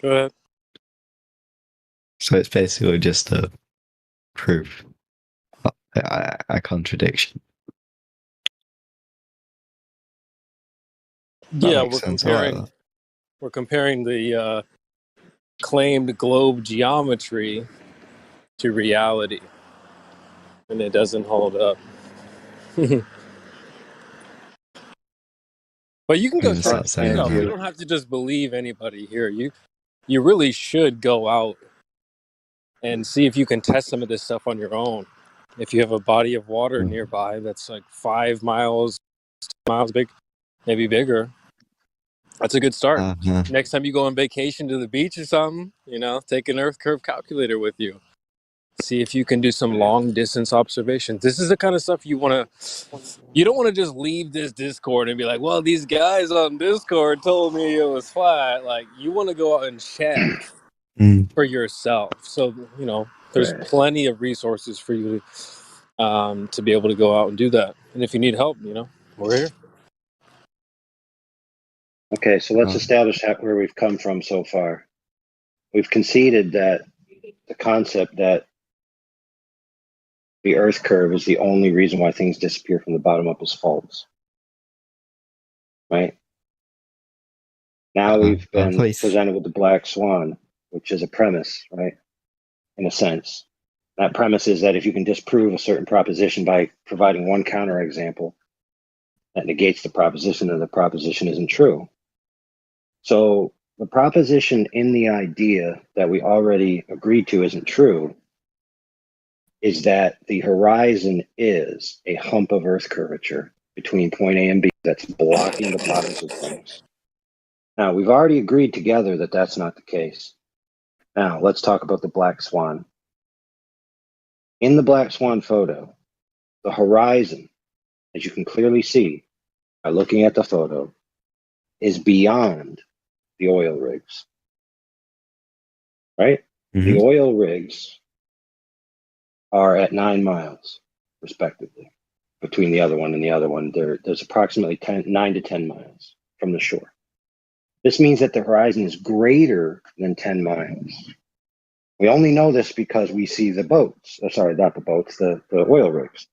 Go ahead. So it's basically just a proof, a contradiction. That Yeah, makes sense. I like that. we're comparing the claimed globe geometry to reality, and it doesn't hold up. But you can go check it out. You don't have to just believe anybody here. You really should go out and see if you can test some of this stuff on your own. If you have a body of water nearby that's like 5 miles, 10 miles big, maybe bigger, that's a good start. Next time you go on vacation to the beach or something, take an Earth curve calculator with you. See if you can do some long distance observations. This is the kind of stuff you don't want to just leave this Discord and be like, well, these guys on Discord told me it was flat. Like, you want to go out and check for yourself. So, there's plenty of resources for you to be able to go out and do that. And if you need help, we're here. Okay, so let's establish where we've come from so far. We've conceded that the concept that the Earth curve is the only reason why things disappear from the bottom up is false. Right? Now we've been presented with the black swan, which is a premise, right? In a sense. That premise is that if you can disprove a certain proposition by providing one counterexample, that negates the proposition, and the proposition isn't true. So the proposition in the idea that we already agreed to isn't true. is that the horizon is a hump of Earth curvature between point A and B that's blocking the bottoms of things. Now, we've already agreed together that that's not the case. Now, let's talk about the black swan. In the black swan photo, the horizon, as you can clearly see by looking at the photo, is beyond the oil rigs. Right? Mm-hmm. The oil rigs are at 9 miles, respectively, between the other one and the other one. There's approximately 9 to 10 miles from the shore. This means that the horizon is greater than 10 miles. We only know this because we see the boats. Sorry, not the boats, the oil rigs.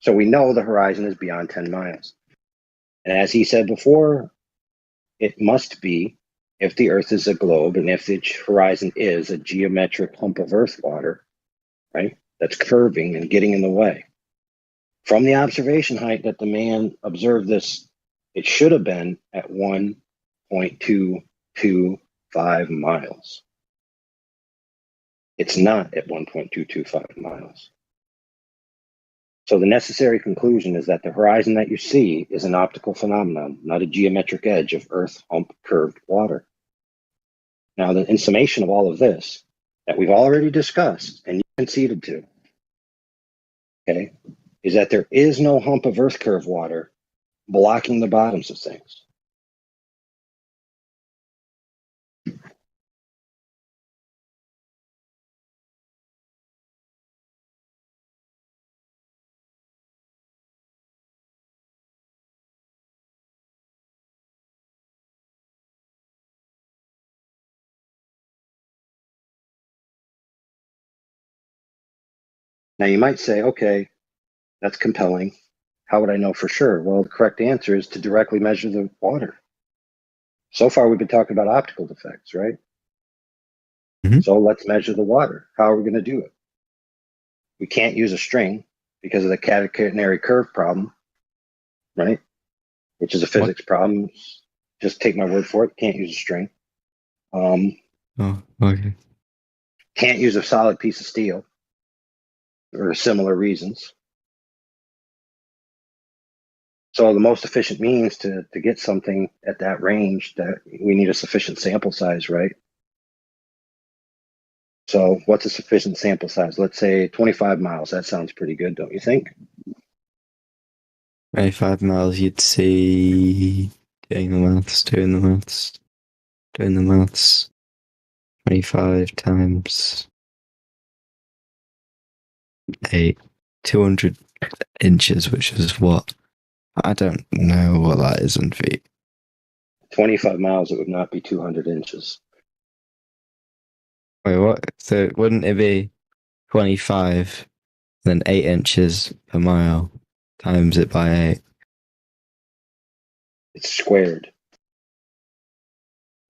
So we know the horizon is beyond 10 miles. And as he said before, it must be, if the Earth is a globe and if the horizon is a geometric hump of Earth water, right, that's curving and getting in the way. From the observation height that the man observed this, it should have been at 1.225 miles. It's not at 1.225 miles. So the necessary conclusion is that the horizon that you see is an optical phenomenon, not a geometric edge of Earth hump curved water. Now, in summation of all of this that we've already discussed and you conceded to, okay, is that there is no hump of Earth curve water blocking the bottoms of things. Now you might say, okay, that's compelling. How would I know for sure? Well, the correct answer is to directly measure the water. So far, we've been talking about optical defects, right? Mm-hmm. So let's measure the water. How are we going to do it? We can't use a string because of the catenary curve problem, right? Which is a physics problem. Just take my word for it. Can't use a string. Oh, okay. Can't use a solid piece of steel for similar reasons. So the most efficient means to get something at that range, that we need a sufficient sample size, right? So what's a sufficient sample size? Let's say 25 miles. That sounds pretty good, don't you think? 25 miles, you'd see, doing the maths. 25 times 8, 200 inches, which is what? I don't know what that is in feet. 25 miles, it would not be 200 inches. Wait, what? So wouldn't it be 25, then 8 inches per mile, times it by 8? It's squared.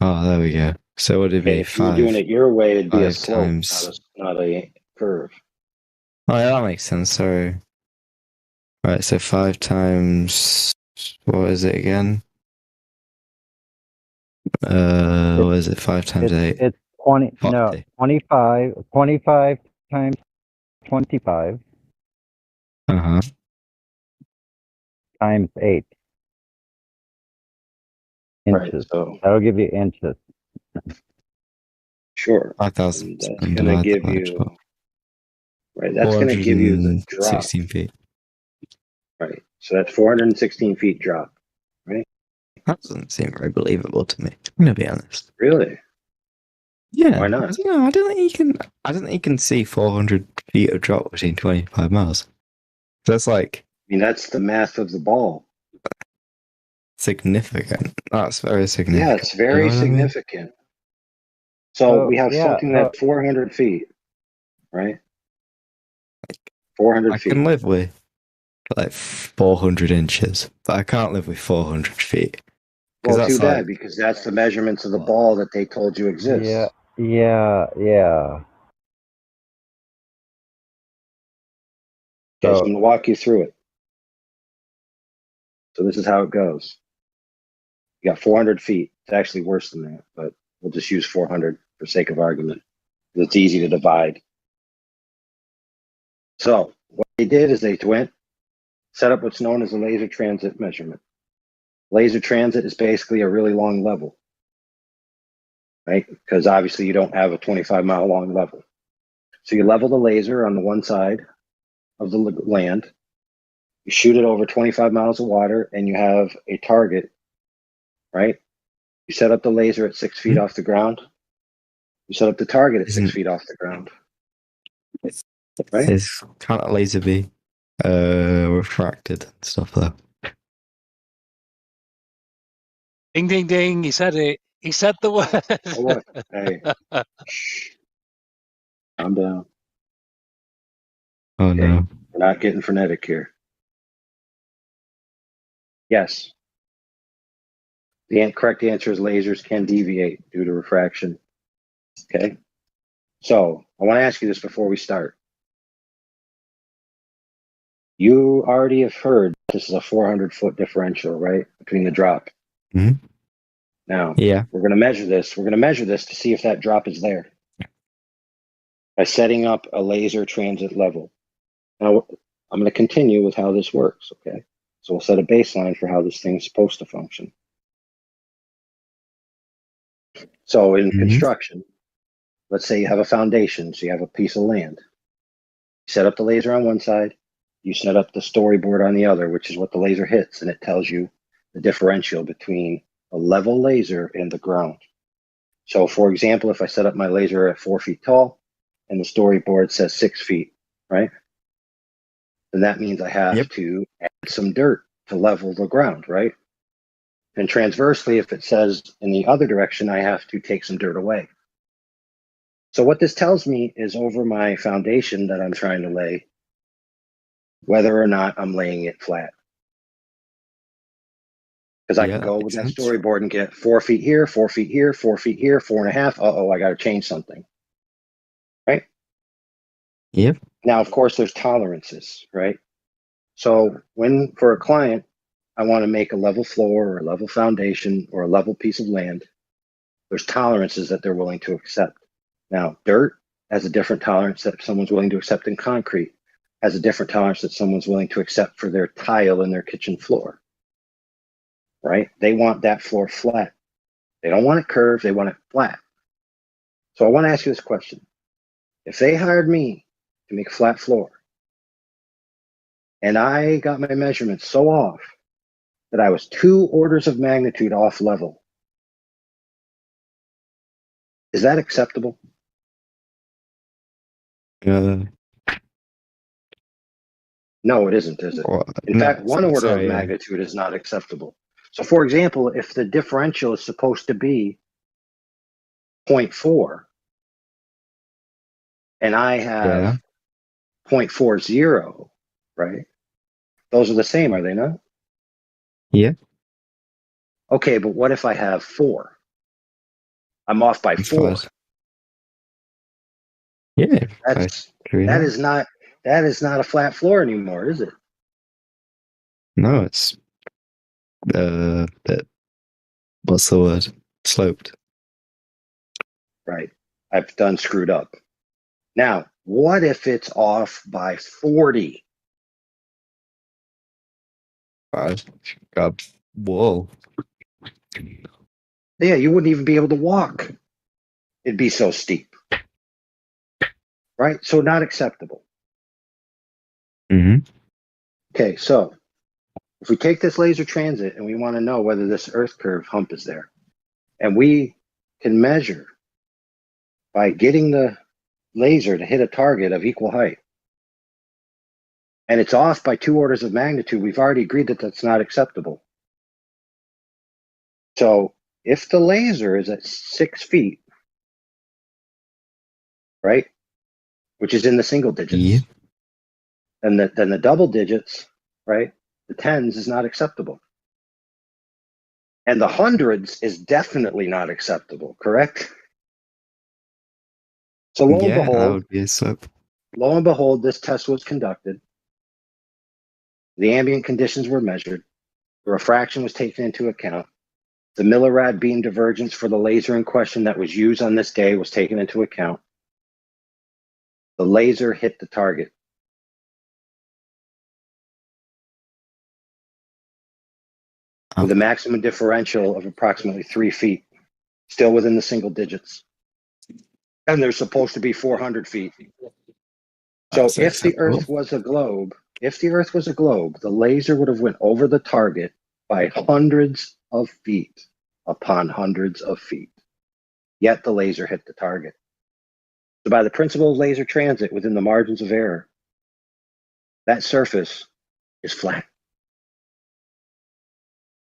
Oh, there we go. So would it be If you were doing it your way, it'd be a slope, times... not a curve. Oh, yeah, that makes sense. Sorry. Right, so 5 times... What is it again? What is it? 5 times 8? It's 20. 40. No, 25. 25 times 25 Uh-huh. times 8 inches. Right, so that'll give you inches. Sure. 5,000. That's going to give you. Right, that's going to give you the drop. 16 feet. Right, so that's 416 feet drop. Right. That doesn't seem very believable to me. I'm gonna be honest. Really? Yeah. Why not? I don't think you can see 400 feet of drop between 25 miles. That's like. I mean, that's the math of the ball. Significant. That's very significant. Yeah, it's very significant. So we have something that's 400 feet, right? 400 feet. I can live with like 400 inches, but I can't live with 400 feet. Well, too bad, because that's the measurements of the ball that they told you exists. Yeah. So I'm going to walk you through it. So this is how it goes. You got 400 feet. It's actually worse than that, but we'll just use 400 for sake of argument. It's easy to divide. So what they did is they went, set up what's known as a laser transit measurement. Laser transit is basically a really long level, right? Because obviously you don't have a 25-mile long level. So you level the laser on the one side of the land, you shoot it over 25 miles of water, and you have a target, right? You set up the laser at 6 feet off the ground. You set up the target at 6 feet off the ground. Right? It's kind of laser be refracted and stuff though. Ding, ding, ding. He said it. He said the word. Oh, what? Hey. Calm down. Oh no. We're not getting frenetic here. Yes. The correct answer is lasers can deviate due to refraction. Okay. So I want to ask you this before we start. You already have heard this is a 400-foot differential, right, between the drop. Mm-hmm. Now, yeah, we're going to measure this. We're going to measure this to see if that drop is there by setting up a laser transit level. Now, I'm going to continue with how this works, okay? So we'll set a baseline for how this thing's supposed to function. So in construction, let's say you have a foundation, so you have a piece of land. You set up the laser on one side, you set up the storyboard on the other, which is what the laser hits, and it tells you the differential between a level laser and the ground. So for example, if I set up my laser at 4 feet tall and the storyboard says 6 feet, right? Then that means I have to add some dirt to level the ground, right? And transversely, if it says in the other direction, I have to take some dirt away. So what this tells me is over my foundation that I'm trying to lay, whether or not I'm laying it flat. Because I can go with that storyboard and get 4 feet here, 4 feet here, 4 feet here, 4.5. Uh-oh, I got to change something. Right? Yep. Now, of course, there's tolerances, right? So when, for a client, I want to make a level floor or a level foundation or a level piece of land, there's tolerances that they're willing to accept. Now, dirt has a different tolerance that someone's willing to accept in concrete, has a different tolerance that someone's willing to accept for their tile in their kitchen floor, right? They want that floor flat. They don't want it curved, they want it flat. So I want to ask you this question. If they hired me to make a flat floor, and I got my measurements so off that I was 2 orders of magnitude off level, is that acceptable? No, it isn't, is it? In fact, 1 order of magnitude is not acceptable. So for example, if the differential is supposed to be 0.4 and I have 0.40, right? Those are the same, are they not? Yeah. Okay, but what if I have 4? I'm off by 4. Yeah. That is not a flat floor anymore, is it? No, it's what's the word? Sloped. Right. I've done screwed up. Now, what if it's off by 40? Whoa. Yeah, you wouldn't even be able to walk. It'd be so steep. Right? So not acceptable. Okay, so if we take this laser transit and we want to know whether this earth curve hump is there, and we can measure by getting the laser to hit a target of equal height, and it's off by 2 orders of magnitude, we've already agreed that that's not acceptable. So if the laser is at 6 feet, right, which is in the single digits, then the double digits, right, the tens is not acceptable. And the hundreds is definitely not acceptable, correct? So lo and behold, this test was conducted. The ambient conditions were measured. The refraction was taken into account. The millirad beam divergence for the laser in question that was used on this day was taken into account. The laser hit the target. with a maximum differential of approximately 3 feet, still within the single digits. And they're supposed to be 400 feet. So That's if the acceptable. Earth was a globe, the laser would have went over the target by hundreds of feet upon hundreds of feet. Yet the laser hit the target. So by the principle of laser transit within the margins of error, that surface is flat.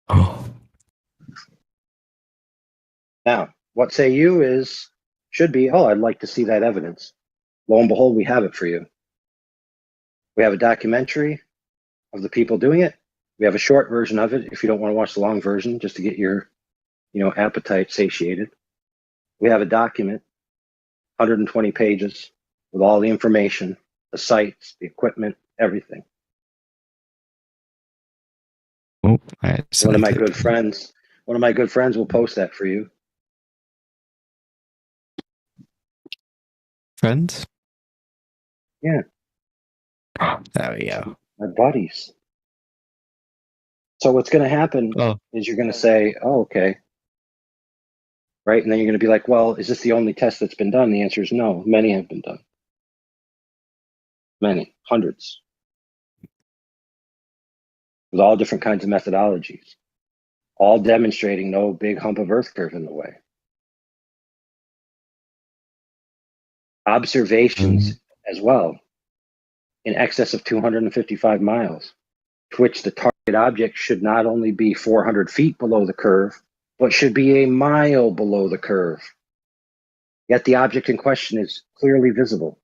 Oh. Now, what say you should be, oh, I'd like to see that evidence. Lo and behold, we have it for you. We have a documentary of the people doing it. We have a short version of it if you don't want to watch the long version, just to get your, appetite satiated. We have a document, 120 pages, with all the information, the sites, the equipment, everything. Oh, One of my good friends will post that for you. Friends? Yeah. There we go. My buddies. So what's going to happen is you're going to say, oh, okay. Right? And then you're going to be like, well, is this the only test that's been done? The answer is no. Many have been done. Many. Hundreds. With all different kinds of methodologies. All demonstrating no big hump of Earth curve in the way. Observations as well in excess of 255 miles, to which the target object should not only be 400 feet below the curve, but should be a mile below the curve. Yet the object in question is clearly visible.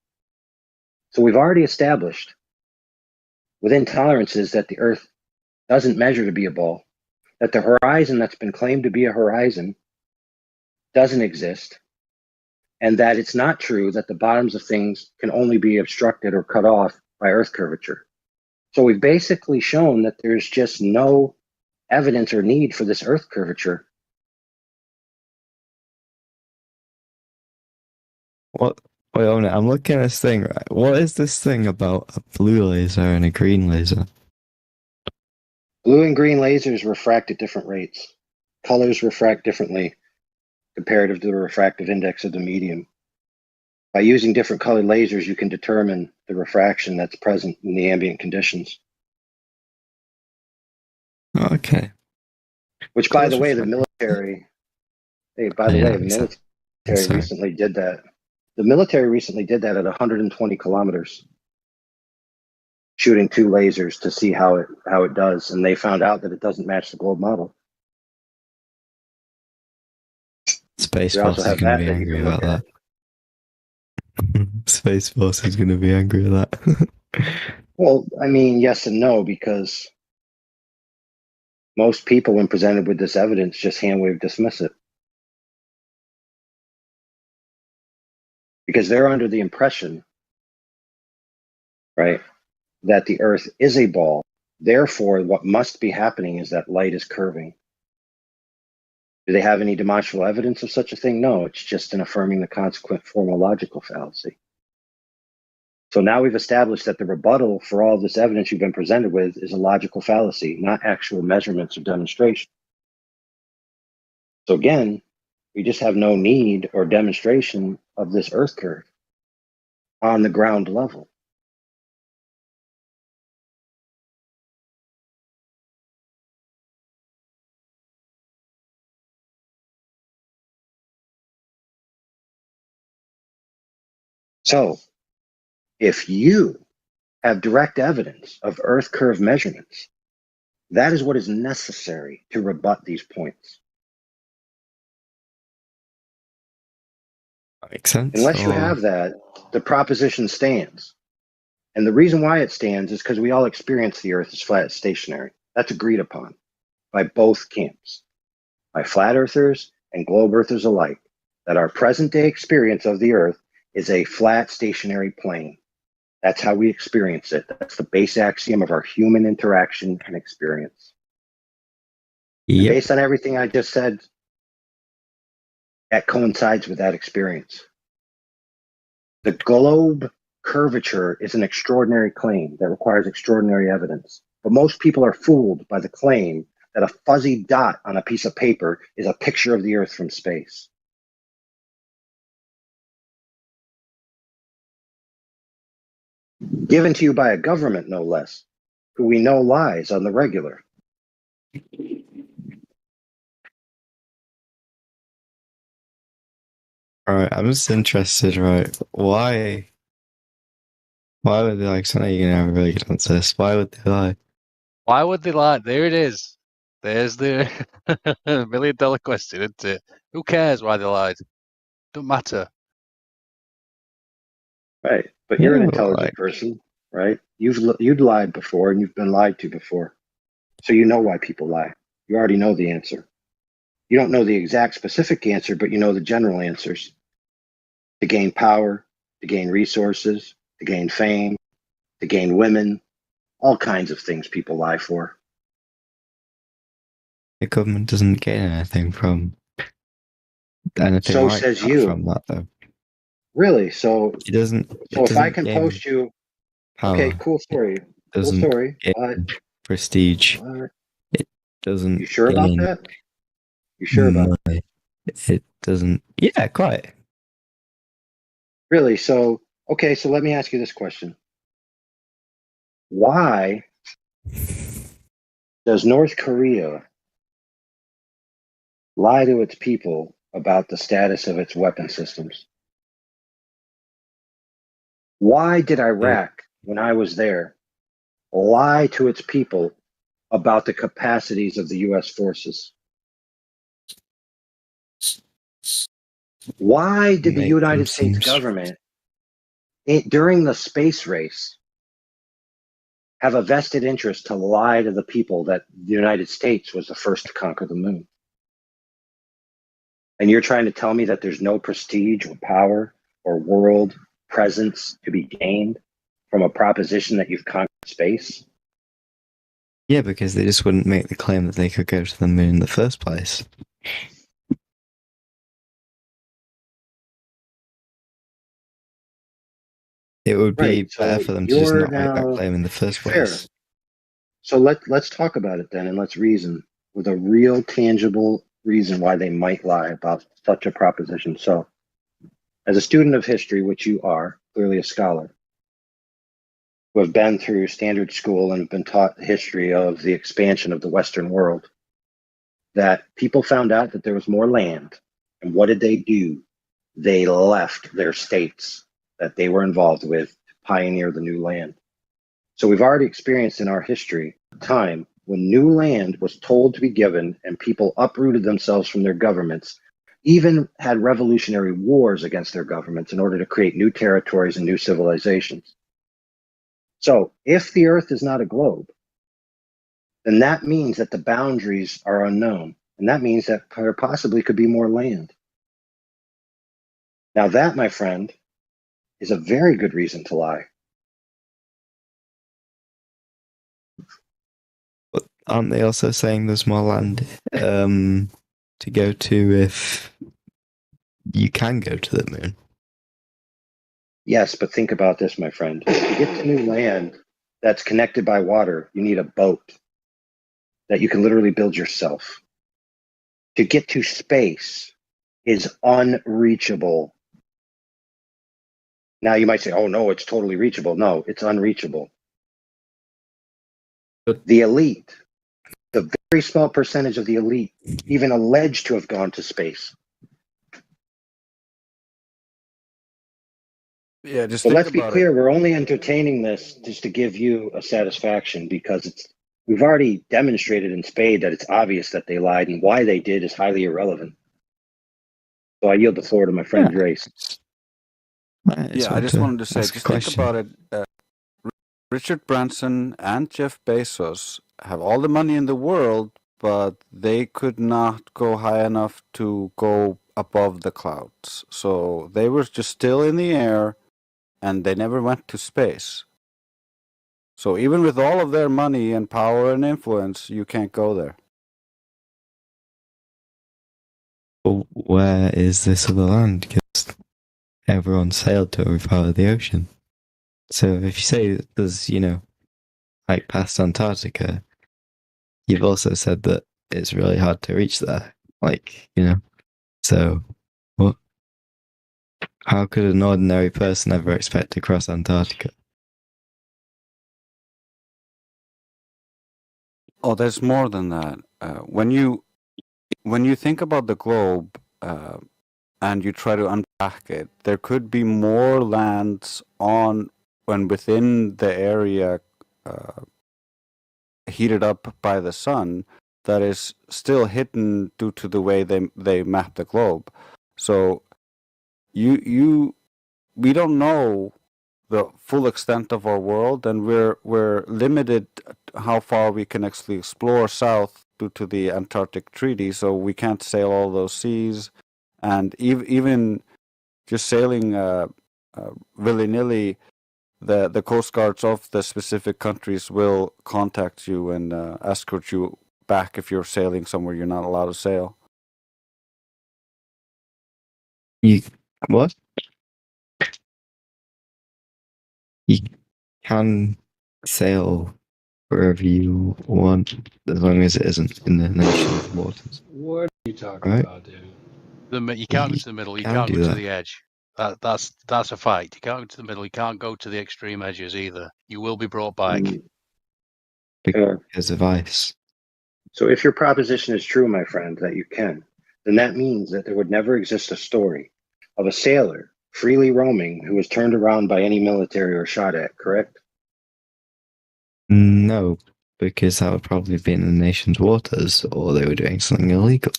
So we've already established within tolerances that the Earth doesn't measure to be a ball, that the horizon that's been claimed to be a horizon doesn't exist, and that it's not true that the bottoms of things can only be obstructed or cut off by Earth curvature. So we've basically shown that there's just no evidence or need for this Earth curvature. What? Wait, I'm looking at this thing, right? What is this thing about a blue laser and a green laser? Blue and green lasers refract at different rates. Colors refract differently comparative to the refractive index of the medium. By using different colored lasers, you can determine the refraction that's present in the ambient conditions. Okay. Which, by the way, the military, recently did that. The military recently did that at 120 kilometers, shooting 2 lasers to see how it does, and they found out that it doesn't match the globe model. Space Force is going to be angry about that. Space Force is going to be angry at that. Well, I mean, yes and no, because most people, when presented with this evidence, just hand-wave dismiss it. Because they're under the impression, right, that the Earth is a ball. Therefore, what must be happening is that light is curving. Do they have any demonstrable evidence of such a thing? No, it's just an affirming the consequent formal logical fallacy. So now we've established that the rebuttal for all of this evidence you've been presented with is a logical fallacy, not actual measurements or demonstration. So again, we just have no need or demonstration of this Earth curve on the ground level. So if you have direct evidence of Earth curve measurements, that is what is necessary to rebut these points. That makes sense. Unless you have that, the proposition stands. And the reason why it stands is because we all experience the Earth as flat, stationary. That's agreed upon by both camps, by flat earthers and globe earthers alike, that our present day experience of the Earth is a flat, stationary plane. That's how we experience it. That's the base axiom of our human interaction and experience. Yep. And based on everything I just said, that coincides with that experience. The globe curvature is an extraordinary claim that requires extraordinary evidence. But most people are fooled by the claim that a fuzzy dot on a piece of paper is a picture of the Earth from space. Given to you by a government, no less, who we know lies on the regular. Alright, I'm just interested, right? Why would they like, so now you're gonna have a really good answer this. Why would they lie? Why would they lie? There it is. There's the $1 million question, isn't it? Who cares why they lied? Don't matter. Right. But you're an intelligent person, right? You've lied before and you've been lied to before. So you know why people lie. You already know the answer. You don't know the exact specific answer, but you know the general answers. To gain power, to gain resources, to gain fame, to gain women, all kinds of things people lie for. The government doesn't gain anything from anything. So like says that you. From that, though. Really? So It doesn't. So if I can post you, power. okay, cool story. Cool Doesn't story. gain prestige. It doesn't. You sure about gain that? You sure about money. It doesn't. Yeah, quite. Really? So, okay, so let me ask you this question. Why does North Korea lie to its people about the status of its weapon systems? Why did Iraq, when I was there, lie to its people about the capacities of the U.S. forces? Why did the United States government, during the space race, have a vested interest to lie to the people that the United States was the first to conquer the moon? And you're trying to tell me that there's no prestige or power or world presence to be gained from a proposition that you've conquered space? Yeah, because they just wouldn't make the claim that they could go to the moon in the first place. It would be better for them to just not make that claim in the first place. So let's talk about it then, and let's reason with a real tangible reason why they might lie about such a proposition. So, as a student of history, which you are, clearly a scholar, who have been through standard school and have been taught the history of the expansion of the Western world, that people found out that there was more land. And what did they do? They left their states that they were involved with to pioneer the new land. So we've already experienced in our history a time when new land was told to be given and people uprooted themselves from their governments, even had revolutionary wars against their governments in order to create new territories and new civilizations. So if the Earth is not a globe, then that means that the boundaries are unknown. And that means that there possibly could be more land. Now that, my friend, is a very good reason to lie. But aren't they also saying there's more land to go to if you can go to the moon? Yes, but think about this, my friend. To get to new land that's connected by water, you need a boat that you can literally build yourself. To get to space is unreachable. Now you might say, oh no, it's totally reachable. No, it's unreachable. The elite, the very small percentage of the elite, even alleged to have gone to space. Yeah, just So think let's be about clear, it. we're only entertaining this just to give you a satisfaction because we've already demonstrated in spade that it's obvious that they lied, and why they did is highly irrelevant. So I yield the floor to my friend Grace. Yeah, I just wanted to say, just think about it. Richard Branson and Jeff Bezos have all the money in the world, but they could not go high enough to go above the clouds. So they were just still in the air, and they never went to space. So even with all of their money and power and influence, you can't go there. Well, where is this other land? Because everyone sailed to every part of the ocean. So if you say there's, like past Antarctica, you've also said that it's really hard to reach there. Like, so what? How could an ordinary person ever expect to cross Antarctica? Oh, there's more than that. When you think about the globe and you try to unpack it, there could be more lands on and within the area heated up by the sun that is still hidden due to the way they map the globe. So we don't know the full extent of our world, and we're limited how far we can actually explore south due to the Antarctic Treaty. So we can't sail all those seas, and even just sailing willy-nilly, the coast guards of the specific countries will contact you and escort you back if you're sailing somewhere you're not allowed to sail. What? You can sail wherever you want, as long as it isn't in the nation's waters. What are you talking Right? about, dude? You can't go to the middle. You can can't do go to that. the edge. That's a fact. You can't go to the middle. You can't go to the extreme edges either. You will be brought back. Because of ice. So if your proposition is true, my friend, that you can, then that means that there would never exist a story of a sailor freely roaming who was turned around by any military or shot at, correct? No, because that would probably be in the nation's waters, or they were doing something illegal.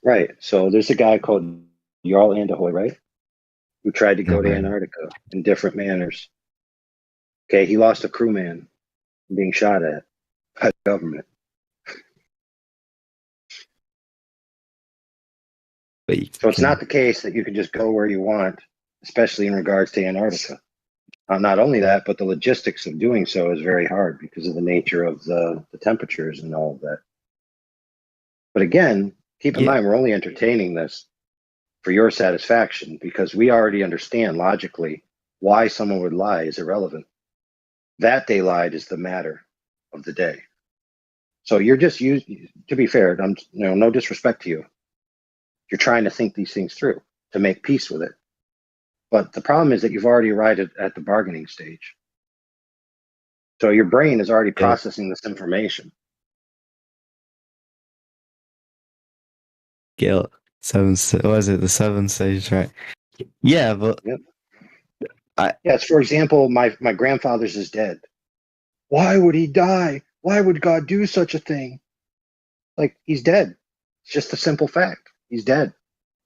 Right. So there's a guy called Jarl Anderhoy, right? Who tried to go to Okay. Antarctica in different manners. Okay, he lost a crewman being shot at by the government. So it's not the case that you can just go where you want, especially in regards to Antarctica. Not only that, but the logistics of doing so is very hard because of the nature of the temperatures and all of that. But again, keep in mind, we're only entertaining this for your satisfaction because we already understand logically why someone would lie is irrelevant. That they lied is the matter of the day. So you're just to be fair, no disrespect to you. You're trying to think these things through to make peace with it. But the problem is that you've already arrived at the bargaining stage. So your brain is already processing this information. Guilt. Was it the 7 stage, right? Yeah, but Yes, for example, my grandfather's is dead. Why would he die? Why would God do such a thing? Like, he's dead. It's just a simple fact. He's dead.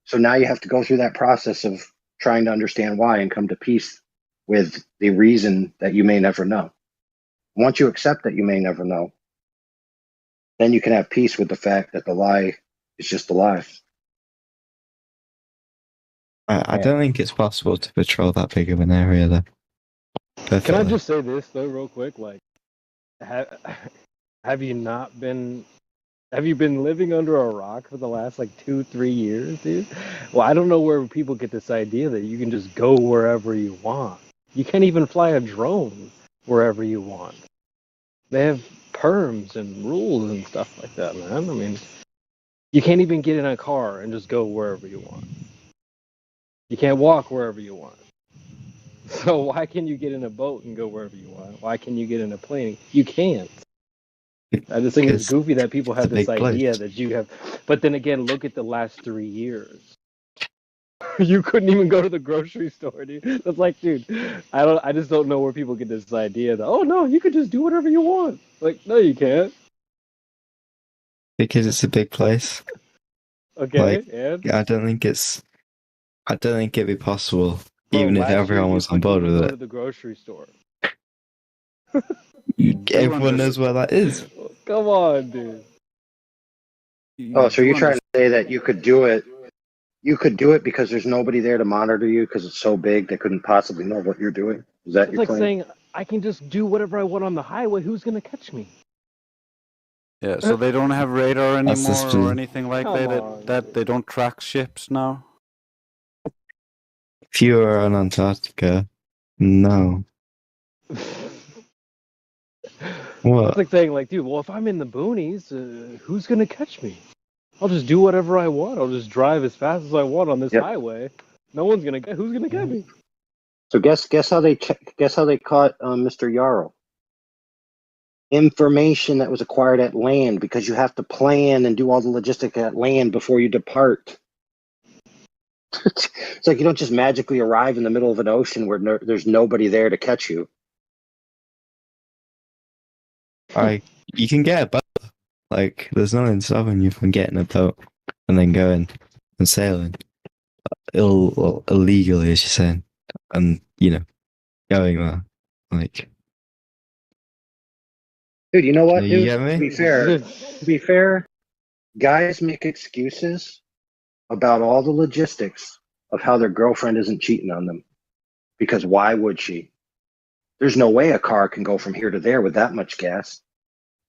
So now you have to go through that process of trying to understand why and come to peace with the reason that you may never know. Once you accept that you may never know, then you can have peace with the fact that the lie is just a lie. I don't think it's possible to patrol that big of an area, though. Can I just say this though, real quick? Like, have you been living under a rock for the last like 2-3 years, dude? Well, I don't know where people get this idea that you can just go wherever you want. You can't even fly a drone wherever you want. They have perms and rules and stuff like that, man. I mean, you can't even get in a car and just go wherever you want. You can't walk wherever you want. So why can you get in a boat and go wherever you want? Why can you get in a plane? You can't. I just think it's goofy that people have this idea that you have. But then again, look at the last 3 years. You couldn't even go to the grocery store, dude. It's like, dude, I just don't know where people get this idea that, oh no, you could just do whatever you want. Like, no, you can't. Because it's a big place. Okay, and I don't think it'd be possible, Bro, even if last year everyone you was on couldn't board even with go it. to the grocery store. Everyone knows where that is. Come on, dude. Oh, so you're trying to say that you could do it? You could do it because there's nobody there to monitor you because it's so big they couldn't possibly know what you're doing? Is that It's your like claim? saying I can just do whatever I want on the highway. Who's gonna catch me? Yeah, so they don't have radar That's the anymore or stream. anything like Come that. on, That they don't track ships now. If you were on Antarctica, no. It's like saying, like, dude, well, if I'm in the boonies, who's gonna catch me? I'll just do whatever I want. I'll just drive as fast as I want on this highway. No one's gonna get. Who's gonna get me? So guess how they caught Mr. Yarrow? Information that was acquired at land, because you have to plan and do all the logistics at land before you depart. It's like you don't just magically arrive in the middle of an ocean where there's nobody there to catch you. You can get a boat. Like, there's nothing stopping you from getting a boat and then going and sailing illegally, as you're saying, and going there. Like, dude, you know what? You Dude, get me? To be fair, guys make excuses about all the logistics of how their girlfriend isn't cheating on them. Because why would she? There's no way a car can go from here to there with that much gas.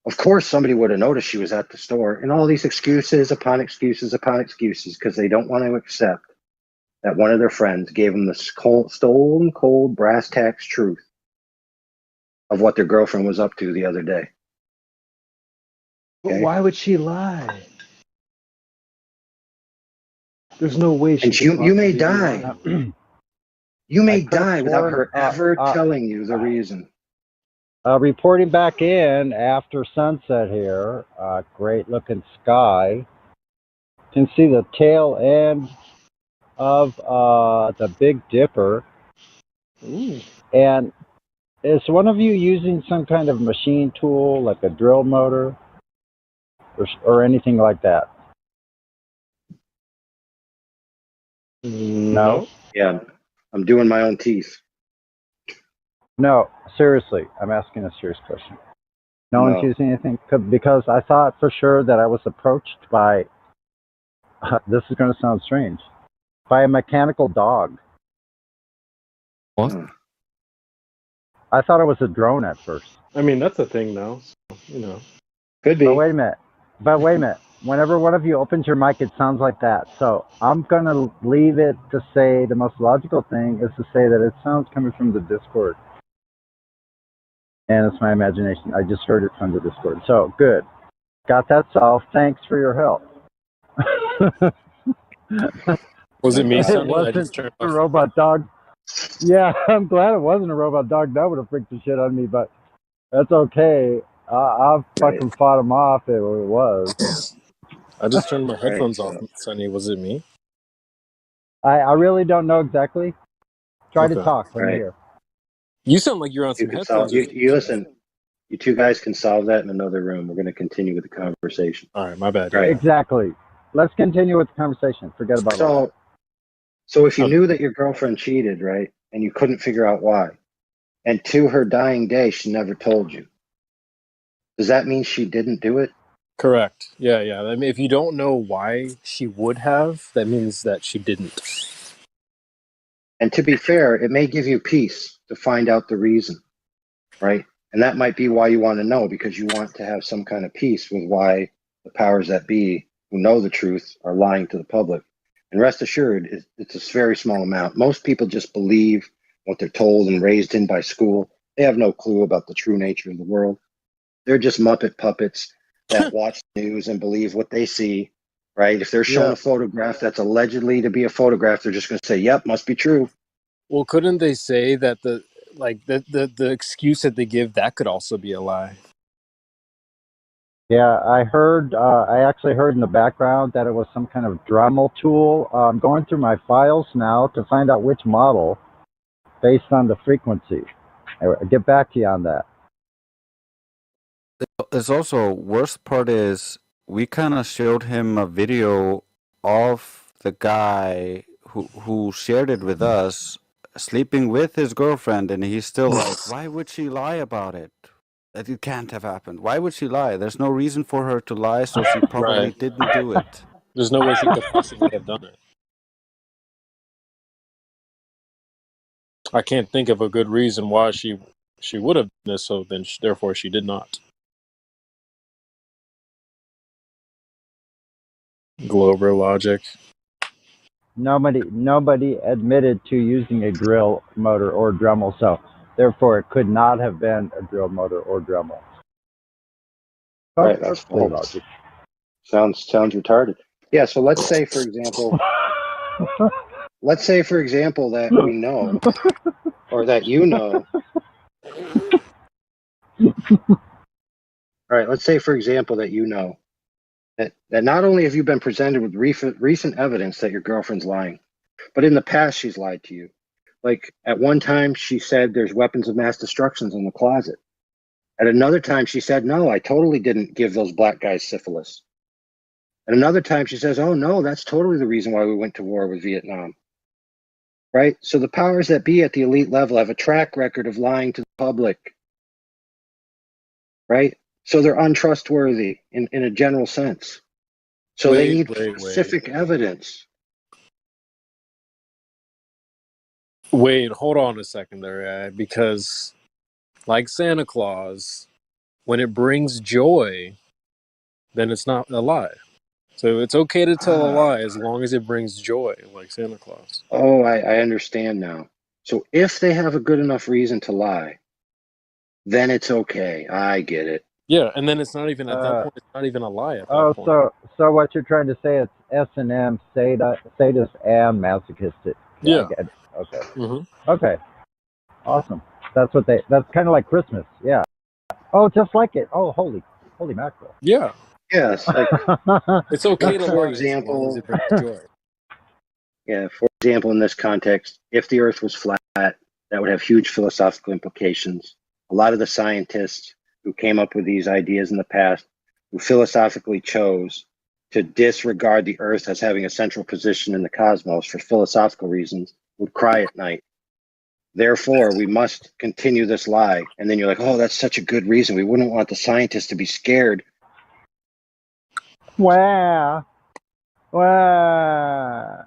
Of course, somebody would have noticed she was at the store, and all these excuses upon excuses upon excuses because they don't want to accept that one of their friends gave them the stone cold brass tacks truth of what their girlfriend was up to the other day. But why would she lie? There's no way she. And you may die. You may die without her ever telling you the reason. Reporting back in after sunset here, great looking sky. You can see the tail end of the Big Dipper. Ooh. And is one of you using some kind of machine tool, like a drill motor or anything like that? No? Yeah, I'm doing my own teeth. No, seriously, I'm asking a serious question. No one's using anything? Because I thought for sure that I was approached by, this is going to sound strange, by a mechanical dog. What? I thought it was a drone at first. I mean, that's a thing now. So, Could be. But wait a minute. Whenever one of you opens your mic, it sounds like that. So I'm going to leave it to say the most logical thing is to say that it sounds coming from the Discord. And it's my imagination. I just heard it from the Discord. So, good. Got that solved. Thanks for your help. Was it me? It wasn't a robot dog. Yeah, I'm glad it wasn't a robot dog. That would have freaked the shit out of me, but that's okay. I fucking fought him off if it was. I just turned my headphones off, Sonny. Was it me? I really don't know exactly. Try to Okay. talk from here. You sound like you're on some headphones. You listen. You two guys can solve that in another room. We're going to continue with the conversation. All right, my bad. Right. Exactly. Let's continue with the conversation. Forget about it. So if you knew that your girlfriend cheated, right, and you couldn't figure out why, and to her dying day, she never told you, does that mean she didn't do it? Correct. Yeah. I mean, if you don't know why she would have, that means that she didn't. And to be fair, it may give you peace to find out the reason, right? And that might be why you want to know, because you want to have some kind of peace with why the powers that be who know the truth are lying to the public. And rest assured, it's a very small amount. Most people just believe what they're told and raised in by school. They have no clue about the true nature of the world. They're just Muppet puppets that watch the news and believe what they see, right? If they're shown a photograph that's allegedly to be a photograph, they're just going to say, yep, must be true. Well, couldn't they say that the excuse that they give, that could also be a lie? Yeah, I actually heard in the background that it was some kind of Dremel tool. I'm going through my files now to find out which model based on the frequency. I'll get back to you on that. There's also, worst part is, we kind of showed him a video of the guy who shared it with us, sleeping with his girlfriend, and he's still like, why would she lie about it? That it can't have happened. Why would she lie? There's no reason for her to lie, so she probably Right. didn't do it. There's no way she could possibly have done it. I can't think of a good reason why she would have done this, so then therefore she did not. Glober logic. Nobody admitted to using a drill motor or Dremel, so therefore it could not have been a drill motor or Dremel. Right, that's false. Sounds retarded. Yeah, so let's say for example that we know, or that you know. All right, let's say for example that you know that not only have you been presented with recent evidence that your girlfriend's lying, but in the past she's lied to you. Like at one time she said there's weapons of mass destructions in the closet. At another time she said, no, I totally didn't give those black guys syphilis. At another time she says, oh no, that's totally the reason why we went to war with Vietnam. Right? So the powers that be at the elite level have a track record of lying to the public. Right? So they're untrustworthy in a general sense. So they need specific evidence. Wait, hold on a second there, Ed, because like Santa Claus, when it brings joy, then it's not a lie. So it's okay to tell a lie as long as it brings joy, like Santa Claus. Oh, I understand now. So if they have a good enough reason to lie, then it's okay. I get it. Yeah, and then it's not even at that point. It's not even a lie at that point. So what you're trying to say is S&M, sadist and masochistic. Yeah. I get it. Okay. Mm-hmm. Okay. Awesome. That's kind of like Christmas. Yeah. Oh, just like it. Oh, holy mackerel. Yeah. Yes. Like, it's okay to for lie example, as long as it brings joy. Yeah. For example, in this context, if the Earth was flat, that would have huge philosophical implications. A lot of the scientists who came up with these ideas in the past, who philosophically chose to disregard the Earth as having a central position in the cosmos for philosophical reasons, would cry at night. Therefore, we must continue this lie. And then you're like, oh, that's such a good reason. We wouldn't want the scientists to be scared. Wow. Wow.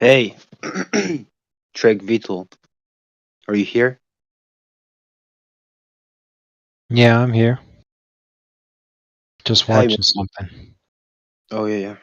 Hey, Treg Vital, are you here? Yeah, I'm here. Just Hi. watching something. Oh yeah, yeah.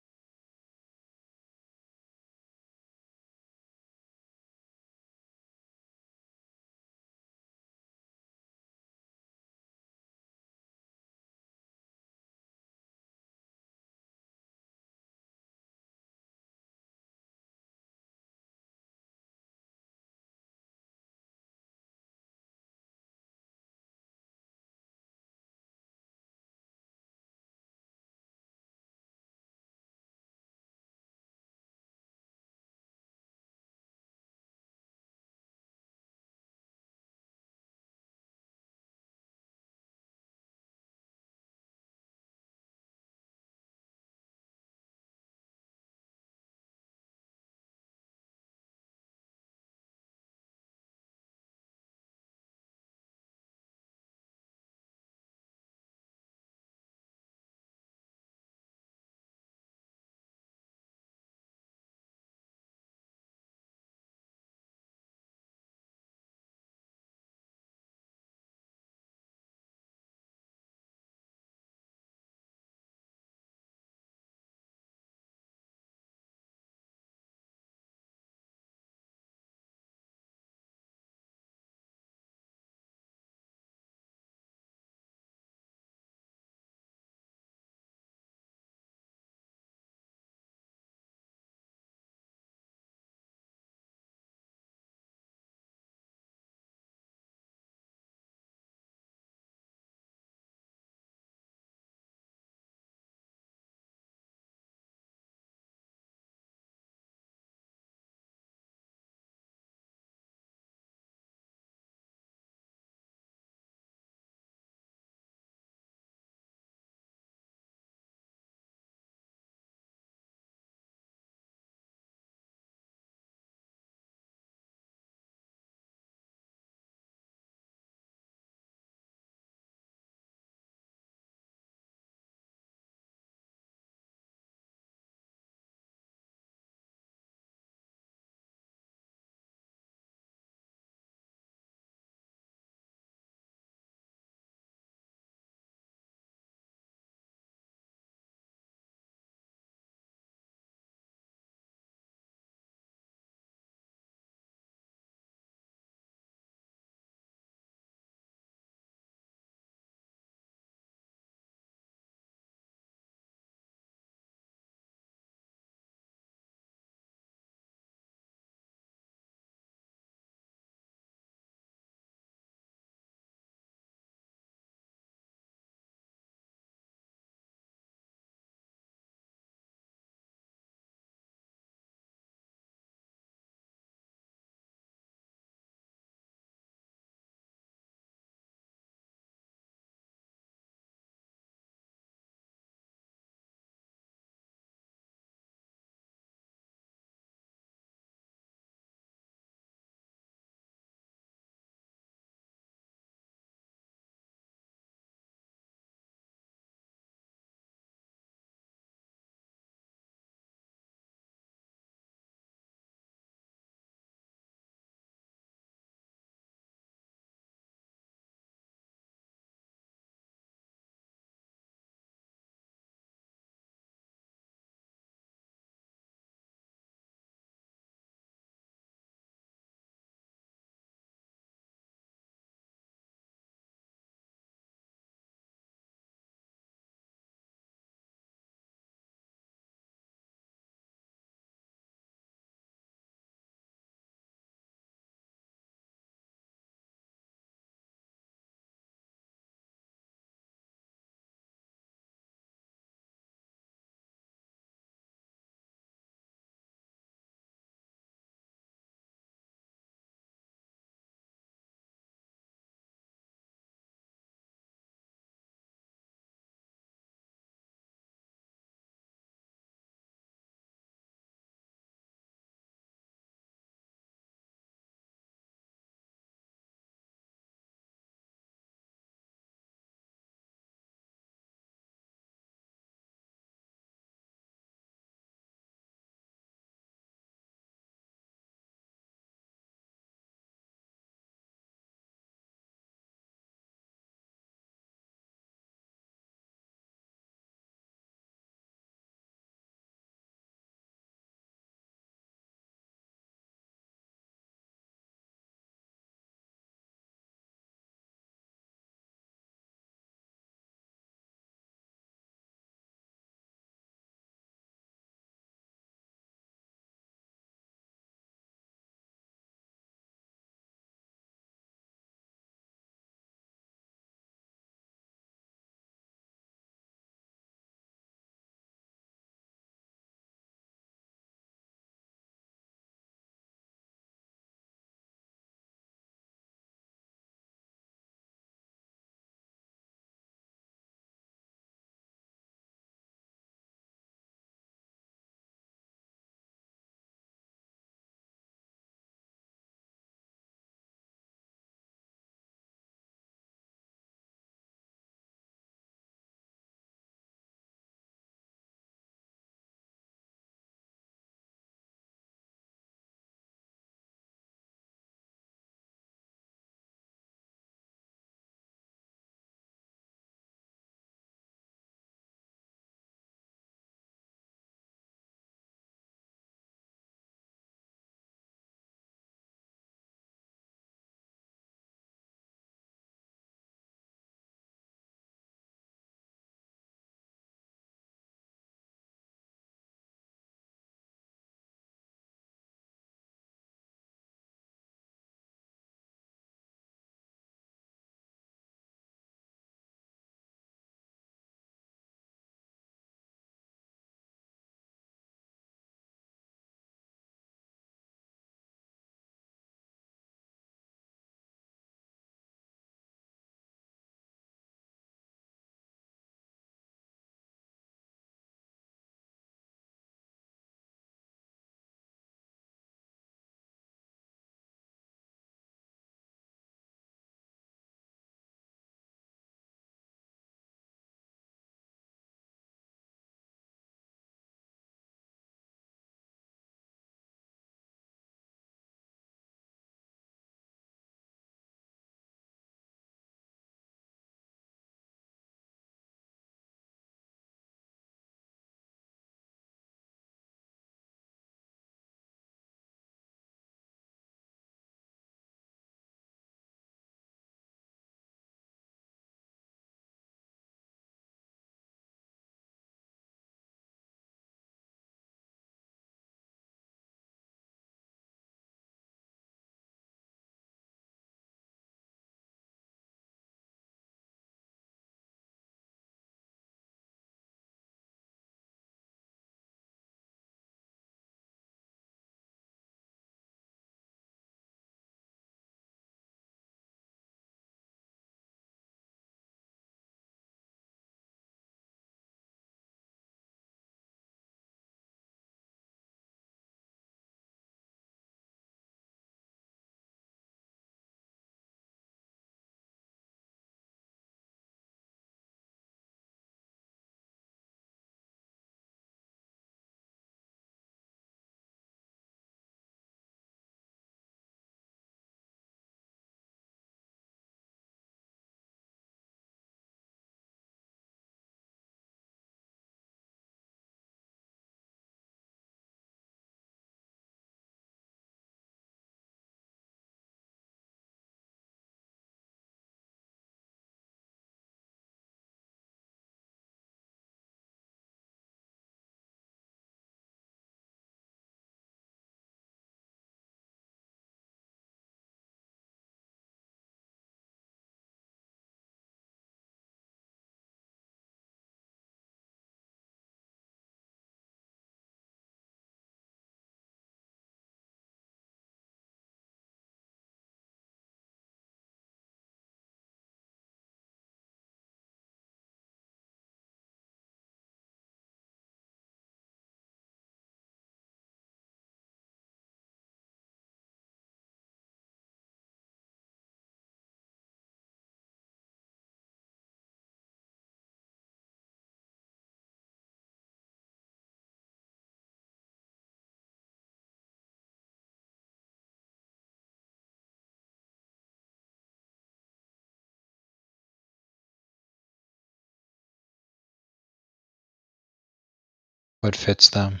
what fits them.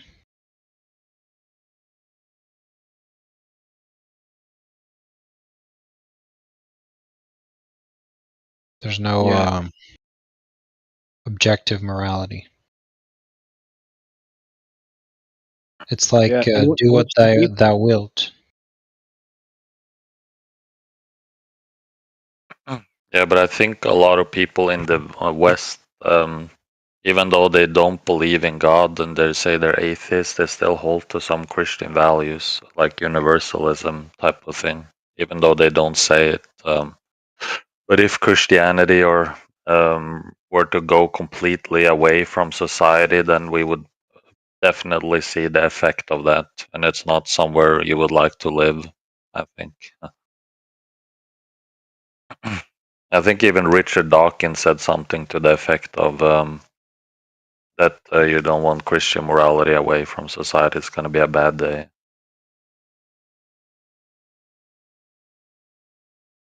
There's no Yeah. objective morality. It's like Yeah. do what thou wilt. Yeah, but I think a lot of people in the West, even though they don't believe in God and they say they're atheists, they still hold to some Christian values, like universalism type of thing, even though they don't say it. But if Christianity or were to go completely away from society, then we would definitely see the effect of that, and it's not somewhere you would like to live, I think. I think even Richard Dawkins said something to the effect of that you don't want Christian morality away from society. It's going to be a bad day.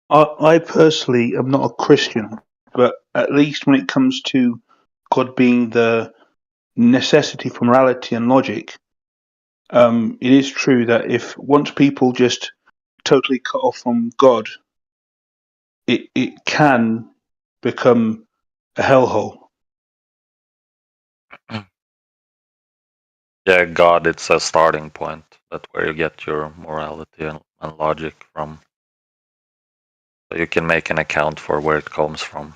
I personally am not a Christian, but at least when it comes to God being the necessity for morality and logic, it is true that if once people just totally cut off from God, it can become a hellhole. Yeah, God, it's a starting point. That's where you get your morality and logic from. So you can make an account for where it comes from.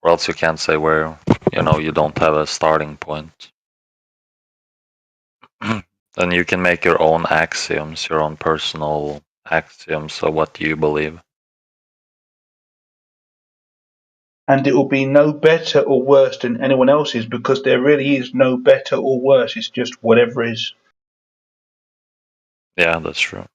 Or else you can't say where, you don't have a starting point. Then you can make your own axioms, your own personal axioms of what you believe. And it will be no better or worse than anyone else's because there really is no better or worse. It's just whatever is. Yeah, that's true.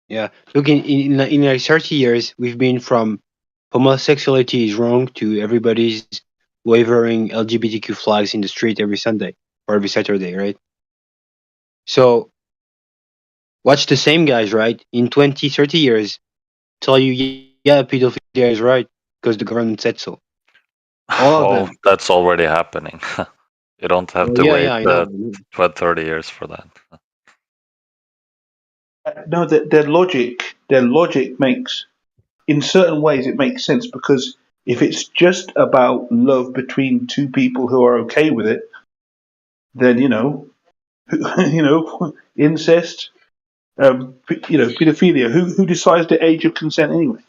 Yeah. Look, in like 30 years, we've been from homosexuality is wrong to everybody's wavering LGBTQ flags in the street every Sunday or every Saturday, right? So, watch the same guys, right? In 20, 30 years, tell you, yeah, pedophilia is right because the government said so. All of them. That's already happening. You don't have to wait I know. 30 years for that. No, their logic makes, in certain ways, it makes sense because if it's just about love between two people who are okay with it, then incest, pedophilia. Who decides the age of consent anyway?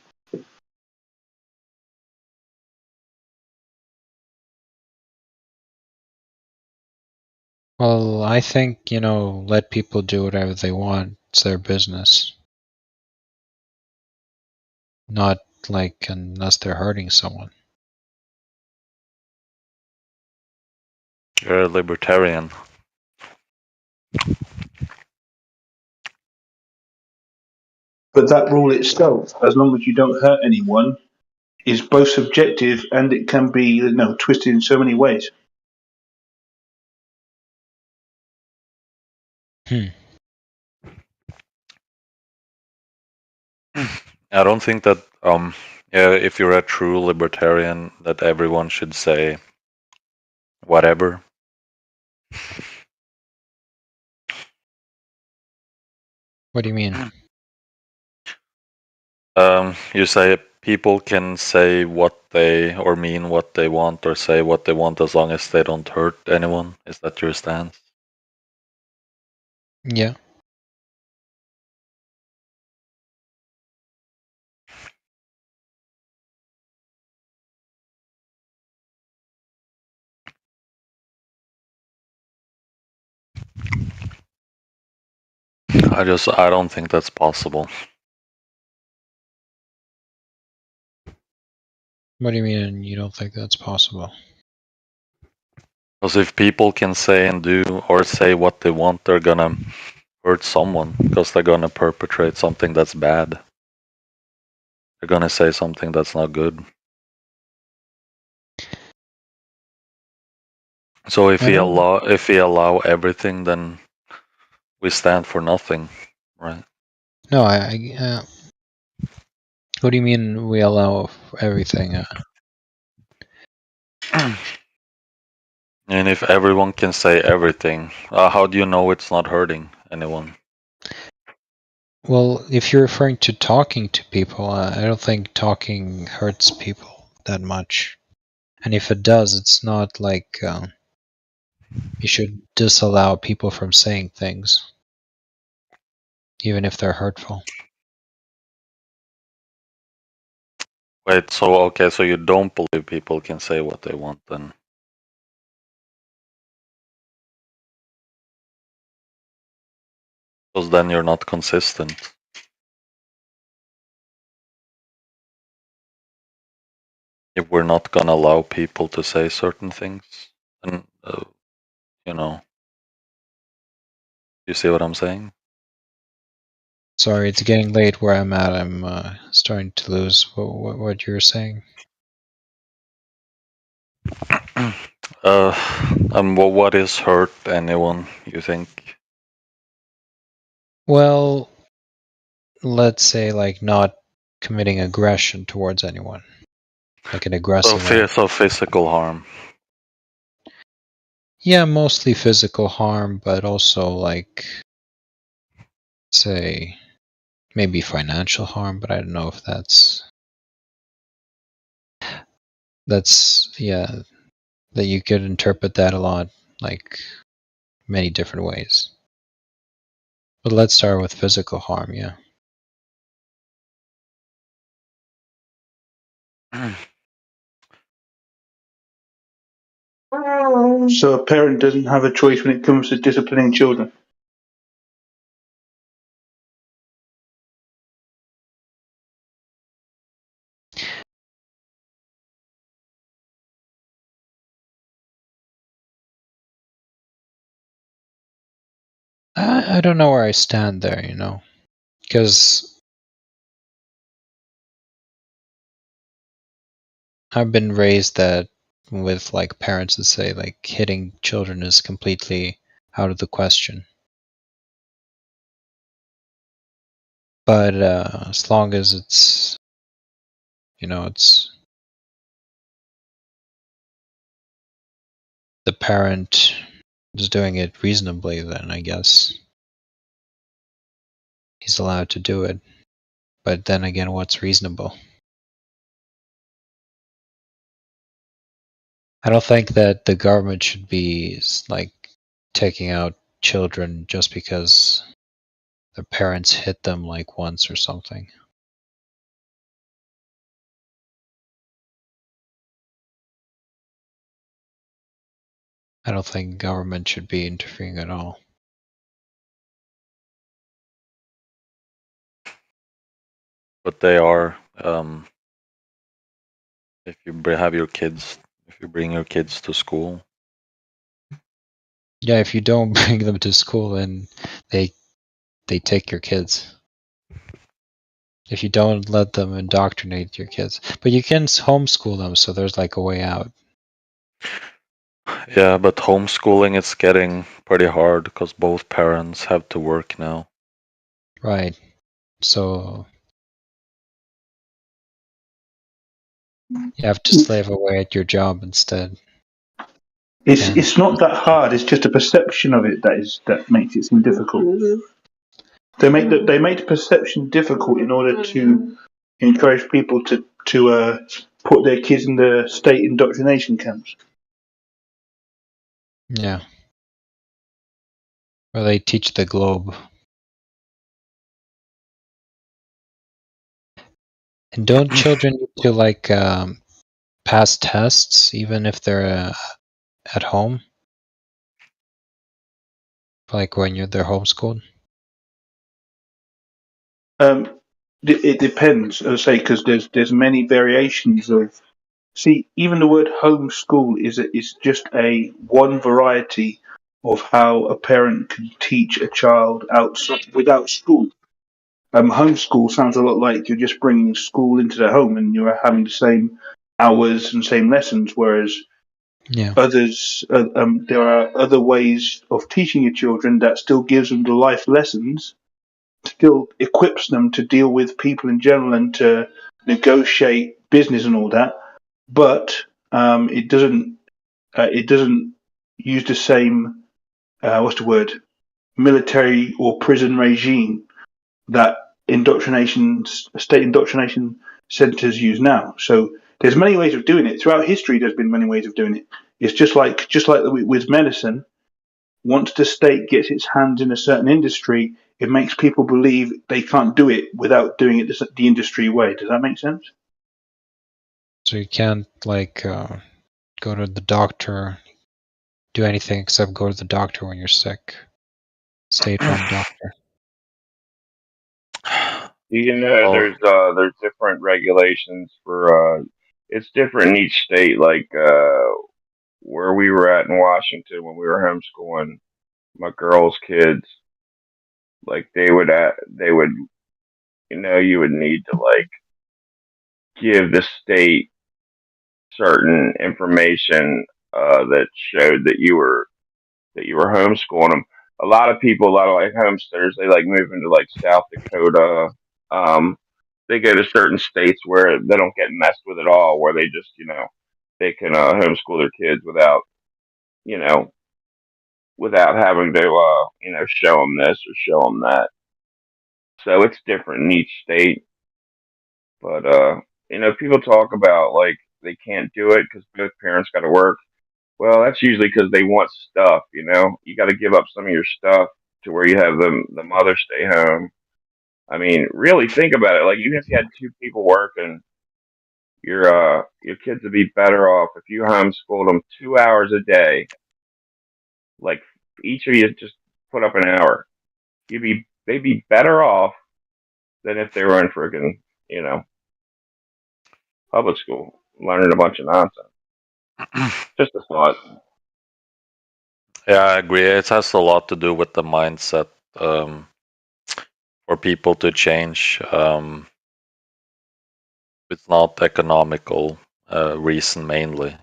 Well, I think, let people do whatever they want. It's their business. Not unless they're hurting someone. You're a libertarian. But that rule itself, as long as you don't hurt anyone, is both subjective and it can be twisted in so many ways. I don't think that if you're a true libertarian, that everyone should say whatever. What do you mean? You say people can say what they or mean what they want or say what they want as long as they don't hurt anyone. Is that your stance? Yeah. I don't think that's possible. What do you mean you don't think that's possible? Because if people can say and do or say what they want, they're gonna hurt someone because they're gonna perpetrate something that's bad. They're gonna say something that's not good. So if we allow everything, then we stand for nothing, right? No, what do you mean we allow everything? And if everyone can say everything, how do you know it's not hurting anyone? Well, if you're referring to talking to people, I don't think talking hurts people that much. And if it does, it's not like you should disallow people from saying things, even if they're hurtful. Wait, so okay, so you don't believe people can say what they want then? Because then you're not consistent. If we're not gonna allow people to say certain things, and you know, you see what I'm saying? Sorry, it's getting late where I'm at. I'm starting to lose what you're saying. Well, what is hurt anyone, you think? Well, let's say like not committing aggression towards anyone, like an aggressive. So physical harm. Yeah, mostly physical harm, but also like, say, maybe financial harm, but I don't know if that's yeah, that you could interpret that a lot, like many different ways. But let's start with physical harm, yeah. So a parent doesn't have a choice when it comes to disciplining children. I don't know where I stand there, you know, because I've been raised that with like parents that say like hitting children is completely out of the question. But as long as it's, you know, it's the parent is doing it reasonably, then I guess he's allowed to do it. But then again, what's reasonable? I don't think that the government should be like taking out children just because their parents hit them like once or something. I don't think government should be interfering at all. But they are. If you have your kids, if you bring your kids to school. Yeah, if you don't bring them to school, then they take your kids. If you don't let them indoctrinate your kids, but you can homeschool them, so there's like a way out. Yeah, but homeschooling it's getting pretty hard because both parents have to work now. Right. So you have to slave away at your job instead. It's not that hard. It's just a perception of it that makes it seem difficult. They make the perception difficult in order to encourage people to put their kids in the state indoctrination camps. Yeah. Or they teach the globe. And don't children need to like pass tests even if they're at home? Like when they're homeschooled? It depends, as I say, because there's many variations of. See, even the word homeschool is just a one variety of how a parent can teach a child outside without school. Homeschool sounds a lot like you're just bringing school into their home and you're having the same hours and same lessons, whereas others, there are other ways of teaching your children that still gives them the life lessons, still equips them to deal with people in general and to negotiate business and all that, but It doesn't use the same military or prison regime that state indoctrination centers use now. So there's many ways of doing it. Throughout history, there's been many ways of doing it. It's just like with medicine. Once the state gets its hands in a certain industry, it makes people believe they can't do it without doing it the industry way. Does that make sense? So you can't go to the doctor, do anything except go to the doctor when you're sick. State-run doctor. You know, there's different regulations for it's different in each state. Like where we were at in Washington when we were homeschooling my girls' kids, like they would you would need to like give the state certain information that showed that you were homeschooling them. A lot of like homesteaders, they like move into like South Dakota. They go to certain states where they don't get messed with at all, where they just they can homeschool their kids without without having to show them this or show them that. So it's different in each state. But people talk about like they can't do it because both parents got to work. Well, that's usually because they want stuff. You got to give up some of your stuff to where you have the mother stay home. I mean, really think about it. Like, even if you had two people working, your kids would be better off if you homeschooled them 2 hours a day. Like, each of you just put up an hour. They'd be better off than if they were in friggin', public school, learning a bunch of nonsense. Just a thought. Yeah, I agree. It has a lot to do with the mindset for people to change. It's not economical reason mainly.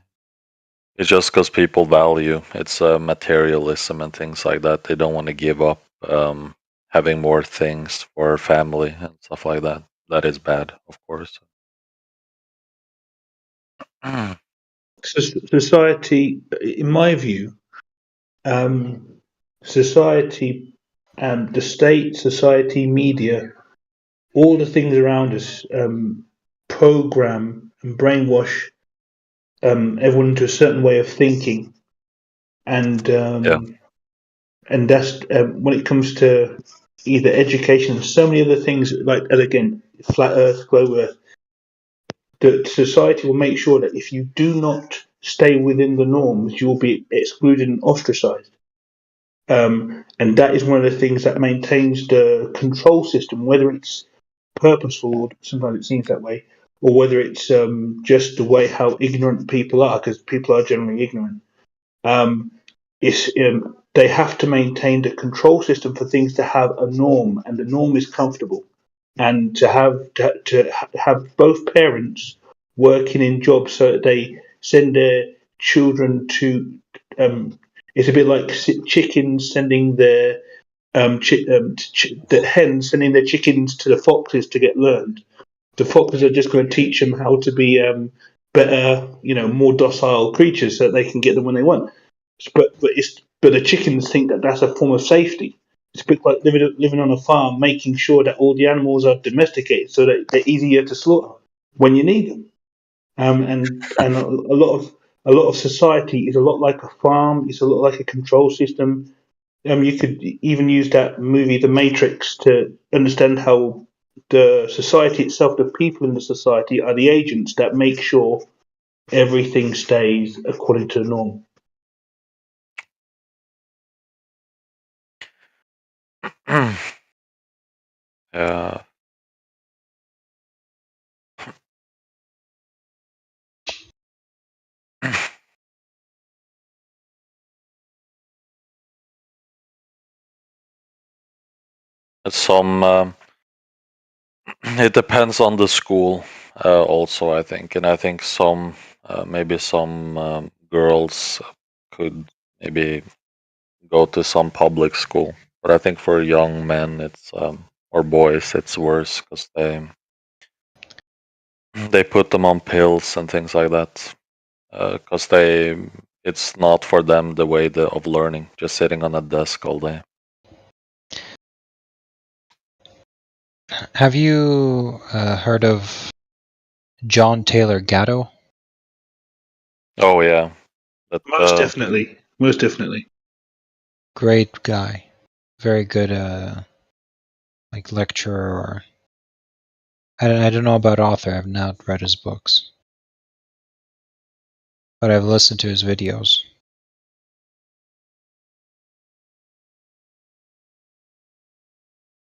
It's just because people value. It's materialism and things like that. They don't want to give up having more things for family and stuff like that. That is bad, of course. Society, in my view, society, the state, society, media, all the things around us program and brainwash everyone into a certain way of thinking, and that's when it comes to either education and so many other things, like, and again, flat Earth, globe Earth. The society will make sure that if you do not stay within the norms, you will be excluded and ostracized. And that is one of the things that maintains the control system, whether it's purposeful, or sometimes it seems that way, or whether it's just the way how ignorant people are, because people are generally ignorant. They have to maintain the control system for things to have a norm, and the norm is comfortable. And to have both parents working in jobs so that they send their children to it's a bit like chickens sending their the hens sending their chickens to the foxes to get learned. The foxes are just going to teach them how to be better, more docile creatures so that they can get them when they want. But the chickens think that that's a form of safety. It's a bit like living on a farm, making sure that all the animals are domesticated so that they're easier to slaughter when you need them. And a lot of society is a lot like a farm. It's a lot like a control system. You could even use that movie, The Matrix, to understand how the society itself, the people in the society, are the agents that make sure everything stays according to the norm. Yeah. It depends on the school also, I think. And I think maybe some girls could maybe go to some public school. But I think for young men, or boys, it's worse because they put them on pills and things like that. because it's not for them the way of learning, just sitting on a desk all day. Have you heard of John Taylor Gatto? Oh yeah, Most definitely. Most definitely. Great guy, very good like lecturer. Or I don't know about author. I've not read his books, but I've listened to his videos.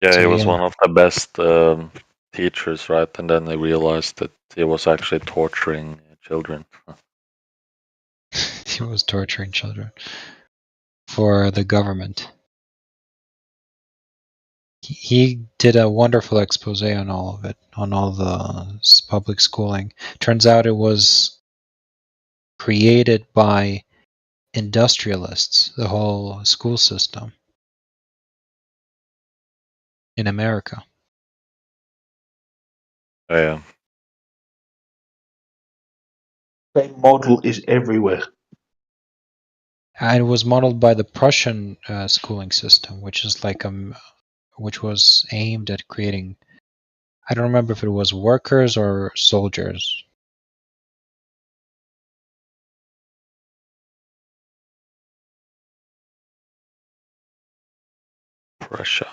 Yeah, So, he was yeah. one of the best teachers, right? And then they realized that he was actually torturing children. He was torturing children for the government. He did a wonderful expose on all of it, on all the public schooling. Turns out it was created by industrialists, the whole school system in America. Oh, yeah. Same model is everywhere. And it was modeled by the Prussian schooling system, which is like which was aimed at creating. I don't remember if it was workers or soldiers. Prussia.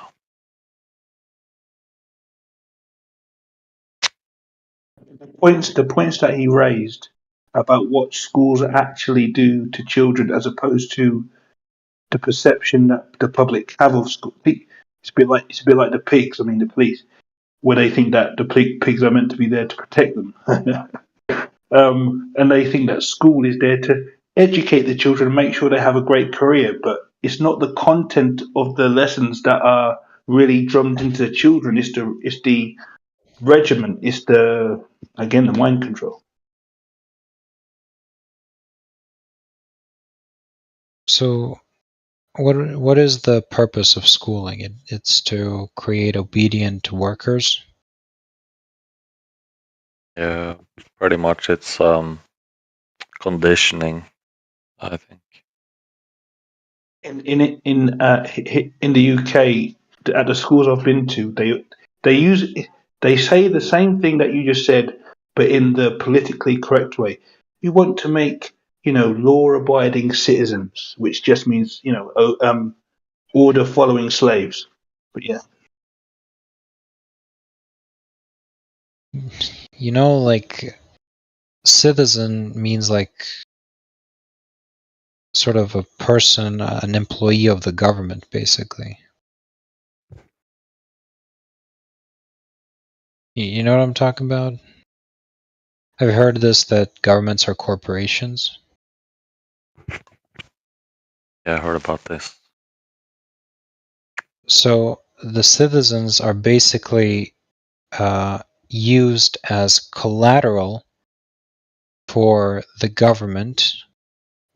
The points that he raised about what schools actually do to children, as opposed to the perception that the public have of school. It's a bit like the pigs. I mean, the police, where they think that the pigs are meant to be there to protect them, and they think that school is there to educate the children and make sure they have a great career. But it's not the content of the lessons that are really drummed into the children. It's the regiment. It's the mind control. So, what is the purpose of schooling? It's to create obedient workers. Yeah, pretty much it's conditioning, I think. In the UK, at the schools I've been to, they say the same thing that you just said, but in the politically correct way. We want to make law-abiding citizens, which just means order-following slaves. But yeah. Like citizen means like sort of a person, an employee of the government, basically. You know what I'm talking about? Have you heard of this, that governments are corporations? Yeah, I heard about this. So the citizens are basically used as collateral for the government,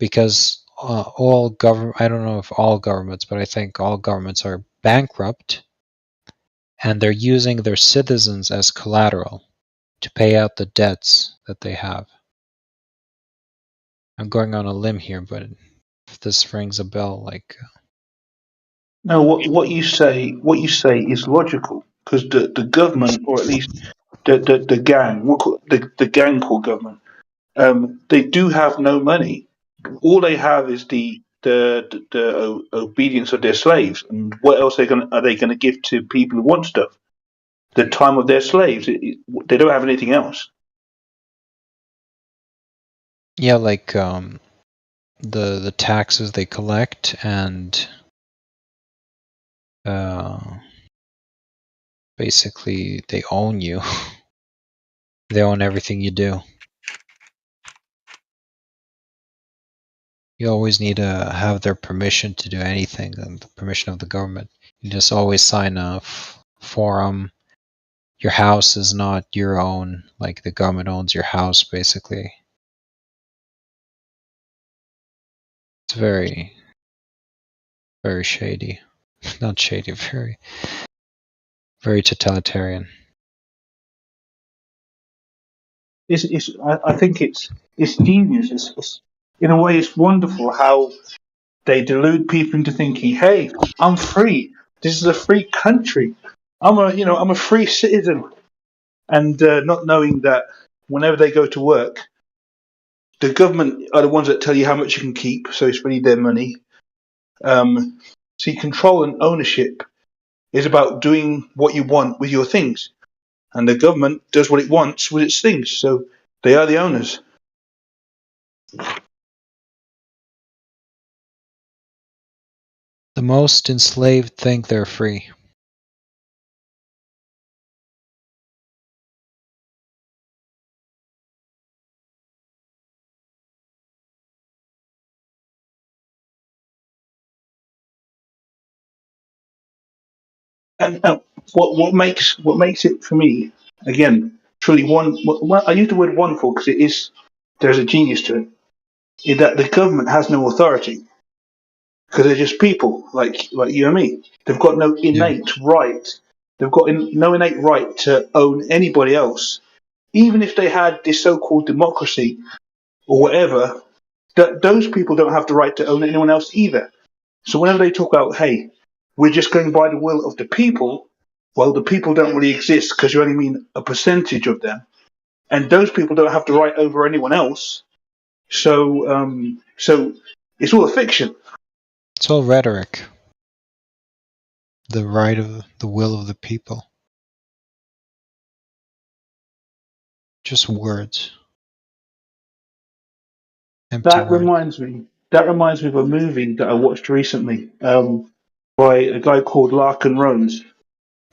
because all government, I don't know if all governments, but I think all governments are bankrupt, and they're using their citizens as collateral to pay out the debts that they have. I'm going on a limb here, but if this rings a bell, like No, what you say is logical, because the government, or at least the gang, the gang called government, they do have no money. All they have is the obedience of their slaves, and what else are they gonna give to people who want stuff? The time of their slaves. They don't have anything else. yeah, like the taxes they collect, and basically they own you. They own everything you do. You always need to have their permission to do anything, and the permission of the government. You just always sign a form. Your house is not your own, like the government owns your house, basically. It's very, very shady. Not shady, very, very totalitarian. I think it's genius. It's in a way, it's wonderful how they delude people into thinking, "Hey, I'm free. This is a free country. I'm a free citizen," and not knowing that whenever they go to work, the government are the ones that tell you how much you can keep, so it's really their money. See, control and ownership is about doing what you want with your things, and the government does what it wants with its things, so they are the owners. The most enslaved think they're free. And what makes it for me again truly one? Well, I use the word wonderful because there's a genius to it. Is that the government has no authority because they're just people like you and me. They've got no innate right. They've got no innate right to own anybody else, even if they had this so-called democracy or whatever. Those people don't have the right to own anyone else either. So whenever they talk about, hey, we're just going by the will of the people, well, the people don't really exist because you only mean a percentage of them, and those people don't have the right over anyone else. So it's all a fiction. It's all rhetoric. The right of the will of the people. Just words. Empty That words. reminds me of a movie that I watched recently by a guy called Larkin Rose.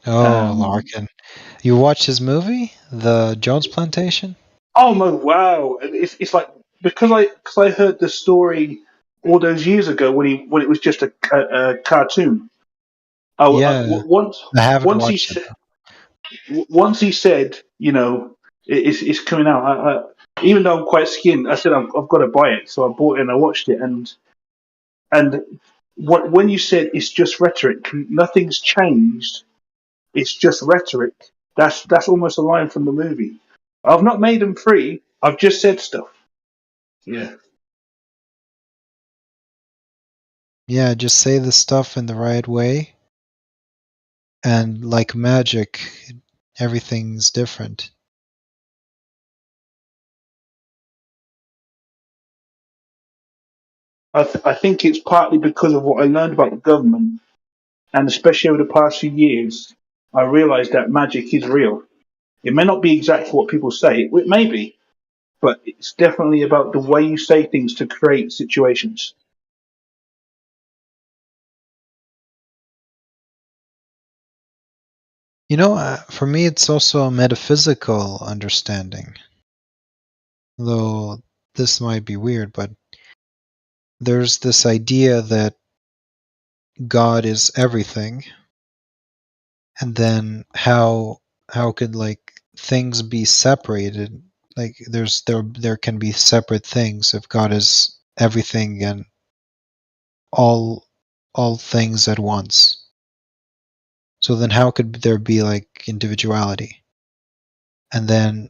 Oh, Larkin. You watched his movie? The Jones Plantation? Oh my wow! It's like because I heard the story all those years ago when it was just a cartoon. I haven't watched it. Once he said, it's coming out. Even though I'm quite skinned, I said I've got to buy it, so I bought it and I watched it. And when you said it's just rhetoric, nothing's changed. It's just rhetoric. That's almost a line from the movie. I've not made them free. I've just said stuff. Yeah. Yeah, just say the stuff in the right way, and like magic, everything's different. I think it's partly because of what I learned about the government, and especially over the past few years, I realised that magic is real. It may not be exactly what people say, it may be, but it's definitely about the way you say things to create situations. For me, it's also a metaphysical understanding. Though this might be weird, but there's this idea that God is everything, and then how could things be separated? Like there can be separate things if God is everything and all things at once. So then how could there be individuality? And then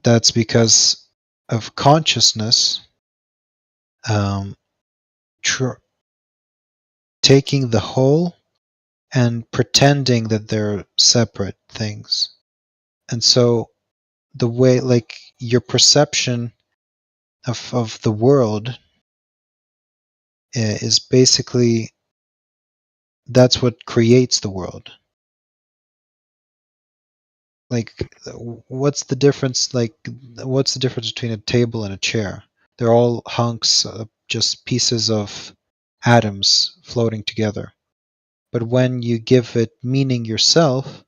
that's because of consciousness taking the whole and pretending that they're separate things. And so the way your perception of the world is basically that's what creates the world. What's the difference between a table and a chair? They're all hunks, just pieces of atoms floating together. But when you give it meaning yourself,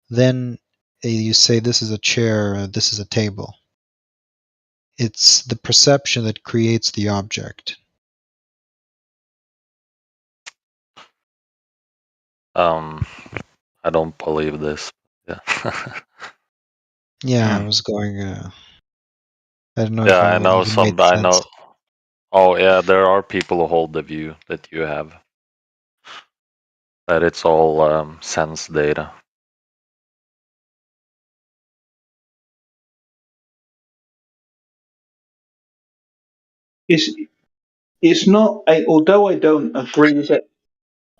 then you say this is a chair, this is a table. It's the perception that creates the object. I don't believe this. Yeah. Yeah, I was going. I don't know if Yeah, I I know even made I sense. know. Oh, yeah, there are people who hold the view that you have. That it's all sense data. it's not a, although I don't agree with it.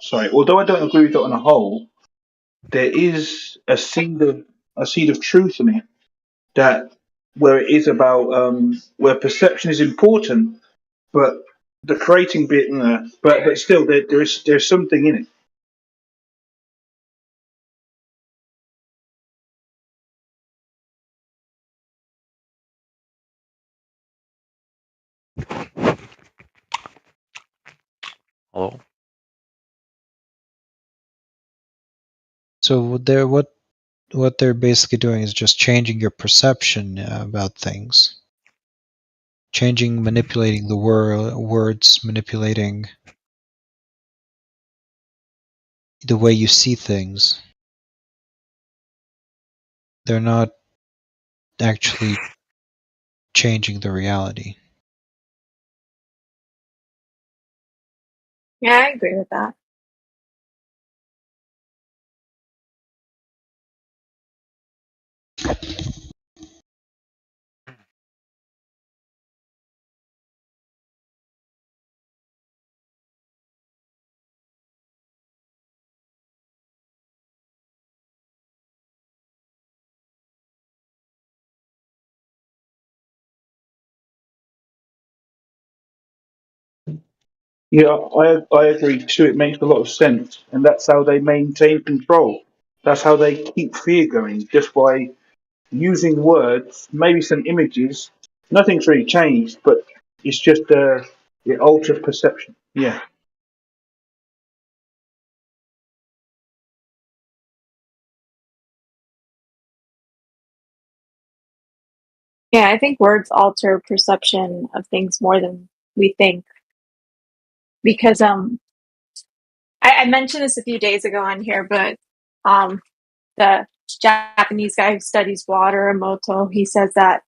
Sorry, although I don't agree with it on a whole, there is a seed of truth in it that where it is about where perception is important, but the creating bit, but still there's something in it. Hello. So what they're basically doing is just changing your perception about things, manipulating the words, manipulating the way you see things. They're not actually changing the reality. Yeah, I agree with that. Yeah, I agree too. It makes a lot of sense, and that's how they maintain control. That's how they keep fear going, just by using words, maybe some images. Nothing's really changed, but it's just it alters perception. Yeah. Yeah, I think words alter perception of things more than we think. Because I mentioned this a few days ago on here, but the Japanese guy who studies water, Emoto, he says that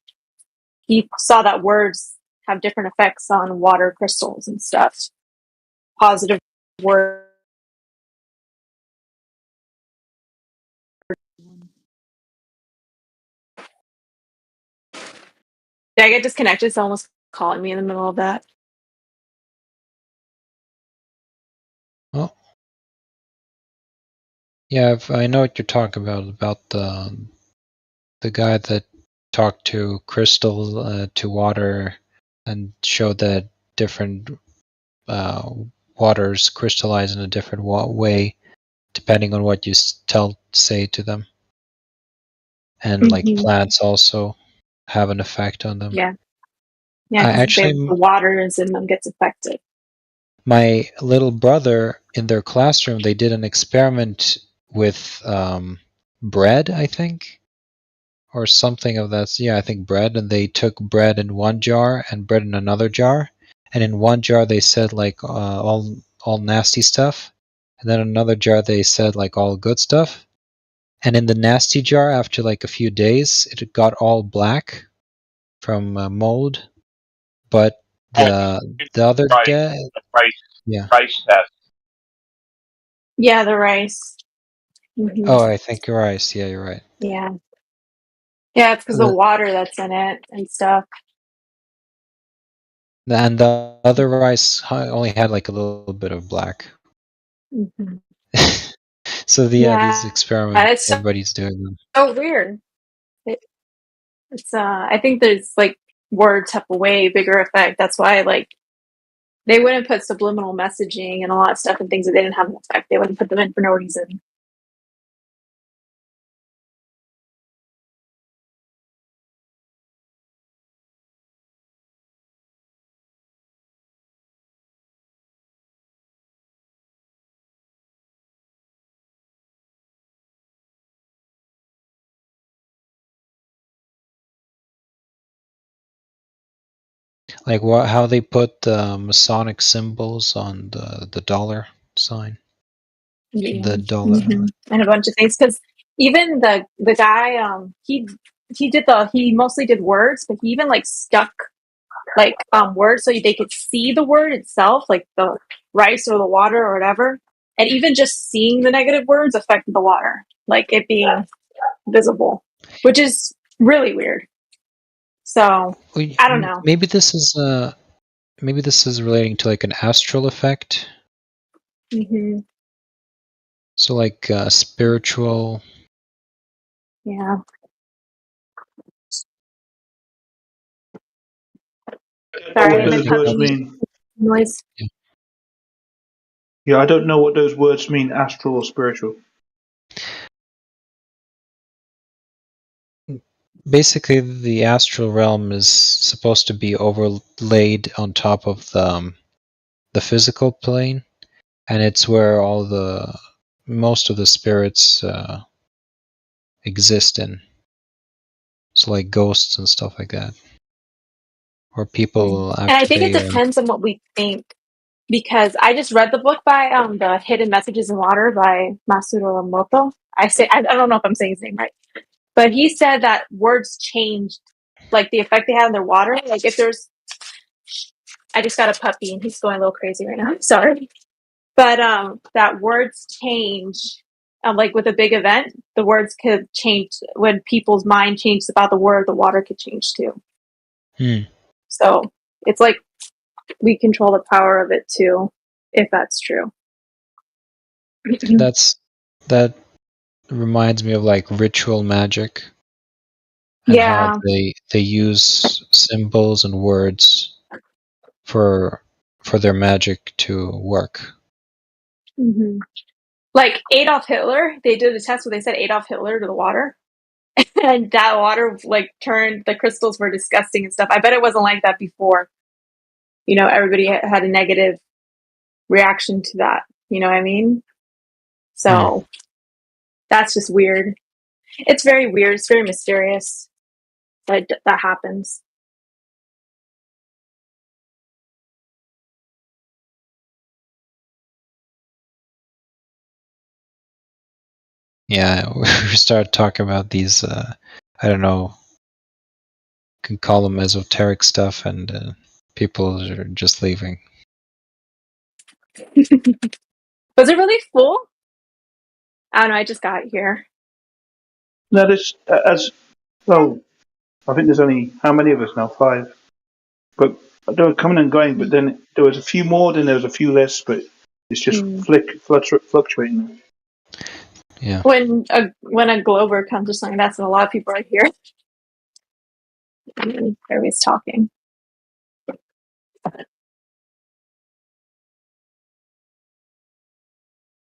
he saw that words have different effects on water crystals and stuff. Positive words. Did I get disconnected? Someone was calling me in the middle of that. Well, yeah, I know what you're talking about the guy that talked to crystal, to water, and showed that different waters crystallize in a different way depending on what you say to them. And like plants also have an effect on them. Yeah. Yeah, because the water is in them gets affected. My little brother, in their classroom, they did an experiment with bread, I think, or something of that. Yeah, I think bread, and they took bread in one jar and bread in another jar, and in one jar they said like all nasty stuff, and then another jar they said like all good stuff, and in the nasty jar, after like a few days, it got all black from mold, but the other day, yeah. Rice test. Yeah, the rice. Mm-hmm. Oh, I think rice. Yeah, you're right. Yeah. Yeah, it's because the water that's in it and stuff. And the other rice only had like a little bit of black. Mm-hmm. So these experiments, everybody's doing them. So weird. It's I think there's like words have a way bigger effect. That's why like they wouldn't put subliminal messaging and a lot of stuff and things that they didn't have an effect. They wouldn't put them in for no reason. Like how they put the Masonic symbols on the dollar sign. Yeah. The dollar. Mm-hmm. And a bunch of things. Because even the guy, he mostly did words, but he even like stuck like words so they could see the word itself, like the rice or the water or whatever. And even just seeing the negative words affected the water, like it being visible, which is really weird. So I don't know. Maybe this is maybe this is relating to like an astral effect. Hmm. So like spiritual. Yeah. Sorry, What my those words puppy mean? noise. Yeah, I don't know what those words mean, astral or spiritual. Basically, the astral realm is supposed to be overlaid on top of the physical plane, and it's where most of the spirits exist in. So like ghosts and stuff like that, or people And I after think it they. depends on what we think. Because I just read the book by The Hidden Messages in Water by Masaru Emoto. I don't know if I'm saying his name right. But he said that words changed, like the effect they had on their water. Like if there's, I just got a puppy and he's going a little crazy right now. I'm sorry. But that words change, like with a big event, the words could change when people's mind changed about the word. The water could change too. So it's like we control the power of it too, if that's true. That reminds me of like ritual magic, and how Yeah. they use symbols and words for their magic to work. Hmm. Like Adolf Hitler, they did a test where they said Adolf Hitler to the water, and that water like turned, the crystals were disgusting and stuff. I bet it wasn't like that before. You know, everybody had a negative reaction to that. You know what I mean? So that's just weird. It's very weird. It's very mysterious that that happens. Yeah, we start talking about these. I don't know. Can call them esoteric stuff, and people are just leaving. Was it really full? I don't know. I just got here. No, there's as well. I think there's only how many of us now? 5. But they were coming and going. But then there was a few more. Then there was a few less. But it's just fluctuating. Yeah. When a Glover comes or something, that's when a lot of people are here. And everybody's talking.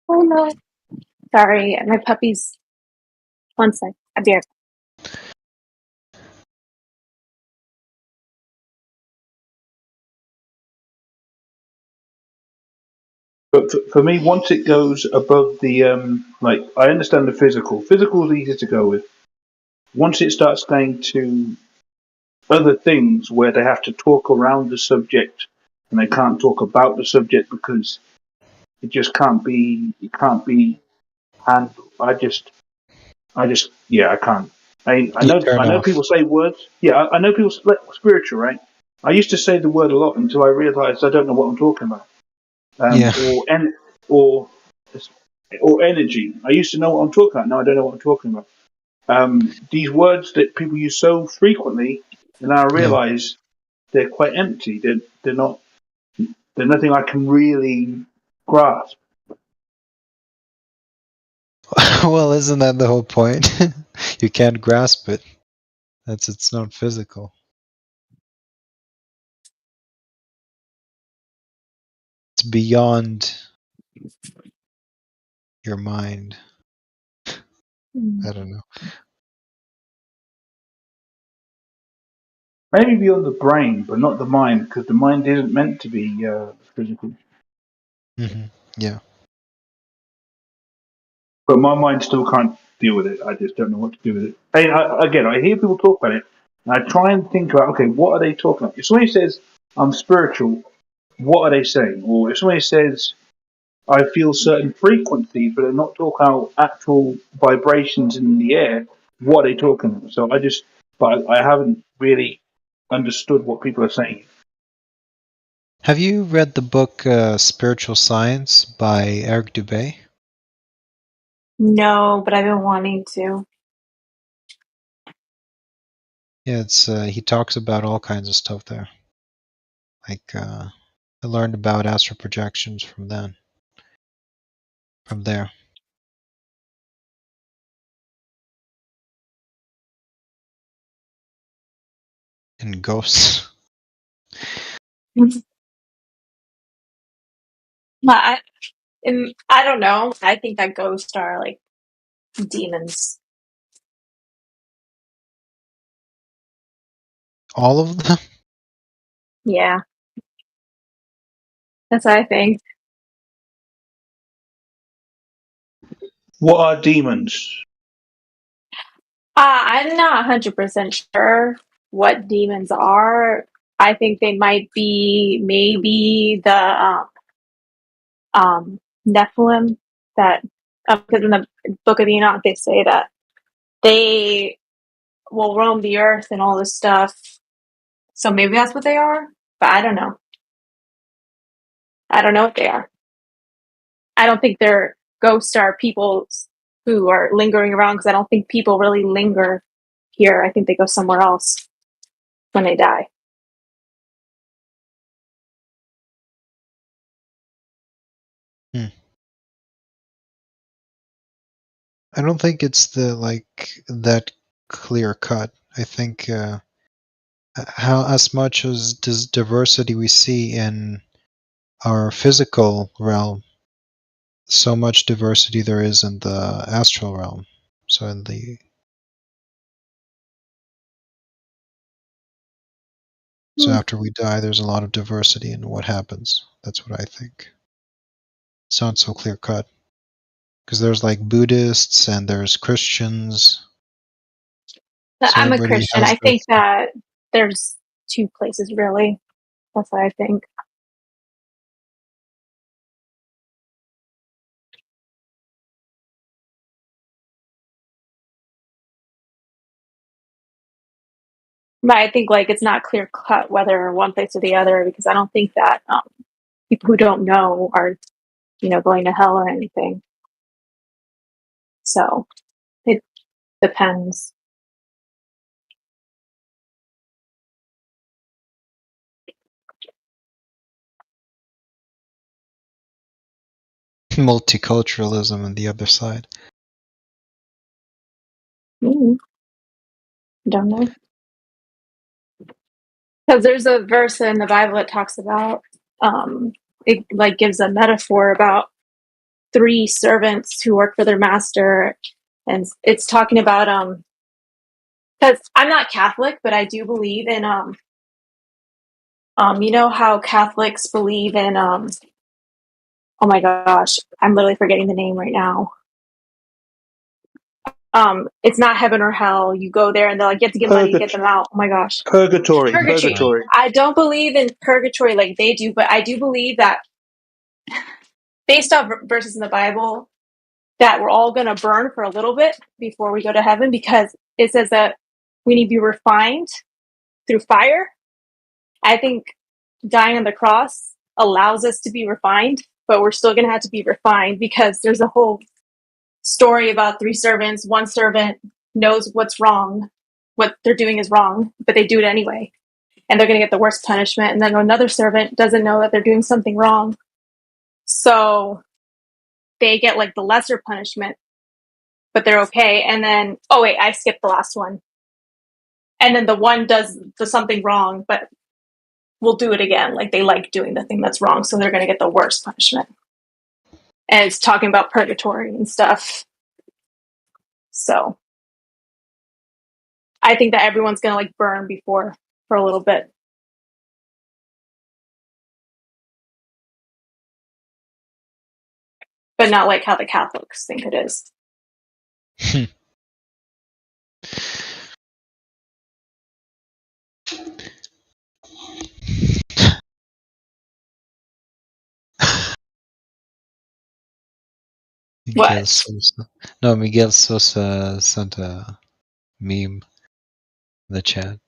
Oh no. Sorry, my puppy's. One sec. I'll be right back. But for me, once it goes above the like, I understand the physical. Physical is easy to go with. Once it starts going to other things where they have to talk around the subject and they can't talk about the subject because it just can't be. It can't be handled. I can't. I know people say words. Yeah, I know people like spiritual, right? I used to say the word a lot until I realized I don't know what I'm talking about. Or energy. I used to know what I'm talking about. Now I don't know what I'm talking about. These words that people use so frequently, and now I realize they're quite empty. They're not. They're nothing I can really grasp. Well, isn't that the whole point? You can't grasp it. It's not physical. It's beyond your mind. I don't know. Maybe beyond the brain, but not the mind, because the mind isn't meant to be physical. Yeah. But my mind still can't deal with it. I just don't know what to do with it. I hear people talk about it, and I try and think about, okay, what are they talking about? If somebody says, I'm spiritual, what are they saying? Or if somebody says, I feel certain frequencies, but they're not talking about actual vibrations in the air, what are they talking about? So I haven't really understood what people are saying. Have you read the book Spiritual Science by Eric Dubay? No, but I've been wanting to. Yeah, it's he talks about all kinds of stuff there, Like I learned about astral projections from there. And ghosts. But I don't know. I think that ghosts are like demons. All of them? Yeah, that's what I think. What are demons? I'm not 100% sure what demons are. I think they might be maybe the Nephilim that because in the Book of Enoch they say that they will roam the earth and all this stuff. So maybe that's what they are, but I don't know. I don't know what they are. I don't think they're ghosts are people who are lingering around because I don't think people really linger here. I think they go somewhere else when they die. I don't think it's that clear cut. I think how as much as this diversity we see in our physical realm, so much diversity there is in the astral realm. So after we die, there's a lot of diversity in what happens. That's what I think. It's not so clear cut because there's like Buddhists and there's Christians. So I'm a everybody Christian. has I think that there's two places really. That's what I think. But I think like it's not clear cut whether one place or the other because I don't think that people who don't know are going to hell or anything. So it depends. multiculturalism on the other side. Don't know. Because there's a verse in the Bible that talks about it like gives a metaphor about 3 servants who work for their master, and it's talking about because I'm not Catholic, but I do believe in you know how Catholics believe in oh my gosh, I'm literally forgetting the name right now. It's not heaven or hell. You go there and they're like, you have to give money to get them out. Oh my gosh. Purgatory. Purgatory. I don't believe in purgatory like they do, but I do believe that based off verses in the Bible, that we're all going to burn for a little bit before we go to heaven because it says that we need to be refined through fire. I think dying on the cross allows us to be refined, but we're still going to have to be refined because there's a whole story about 3 servants. One servant knows what's wrong, what they're doing is wrong, but they do it anyway. And they're going to get the worst punishment. And then another servant doesn't know that they're doing something wrong. So they get like the lesser punishment, but they're okay. And then, oh wait, I skipped the last one. And then the one does something wrong, but will do it again. Like they like doing the thing that's wrong. So they're going to get the worst punishment. And it's talking about purgatory and stuff. So I think that everyone's going to like burn before for a little bit. But not like how the Catholics think it is. Miguel Sosa. No, Miguel Sosa sent a meme in the chat.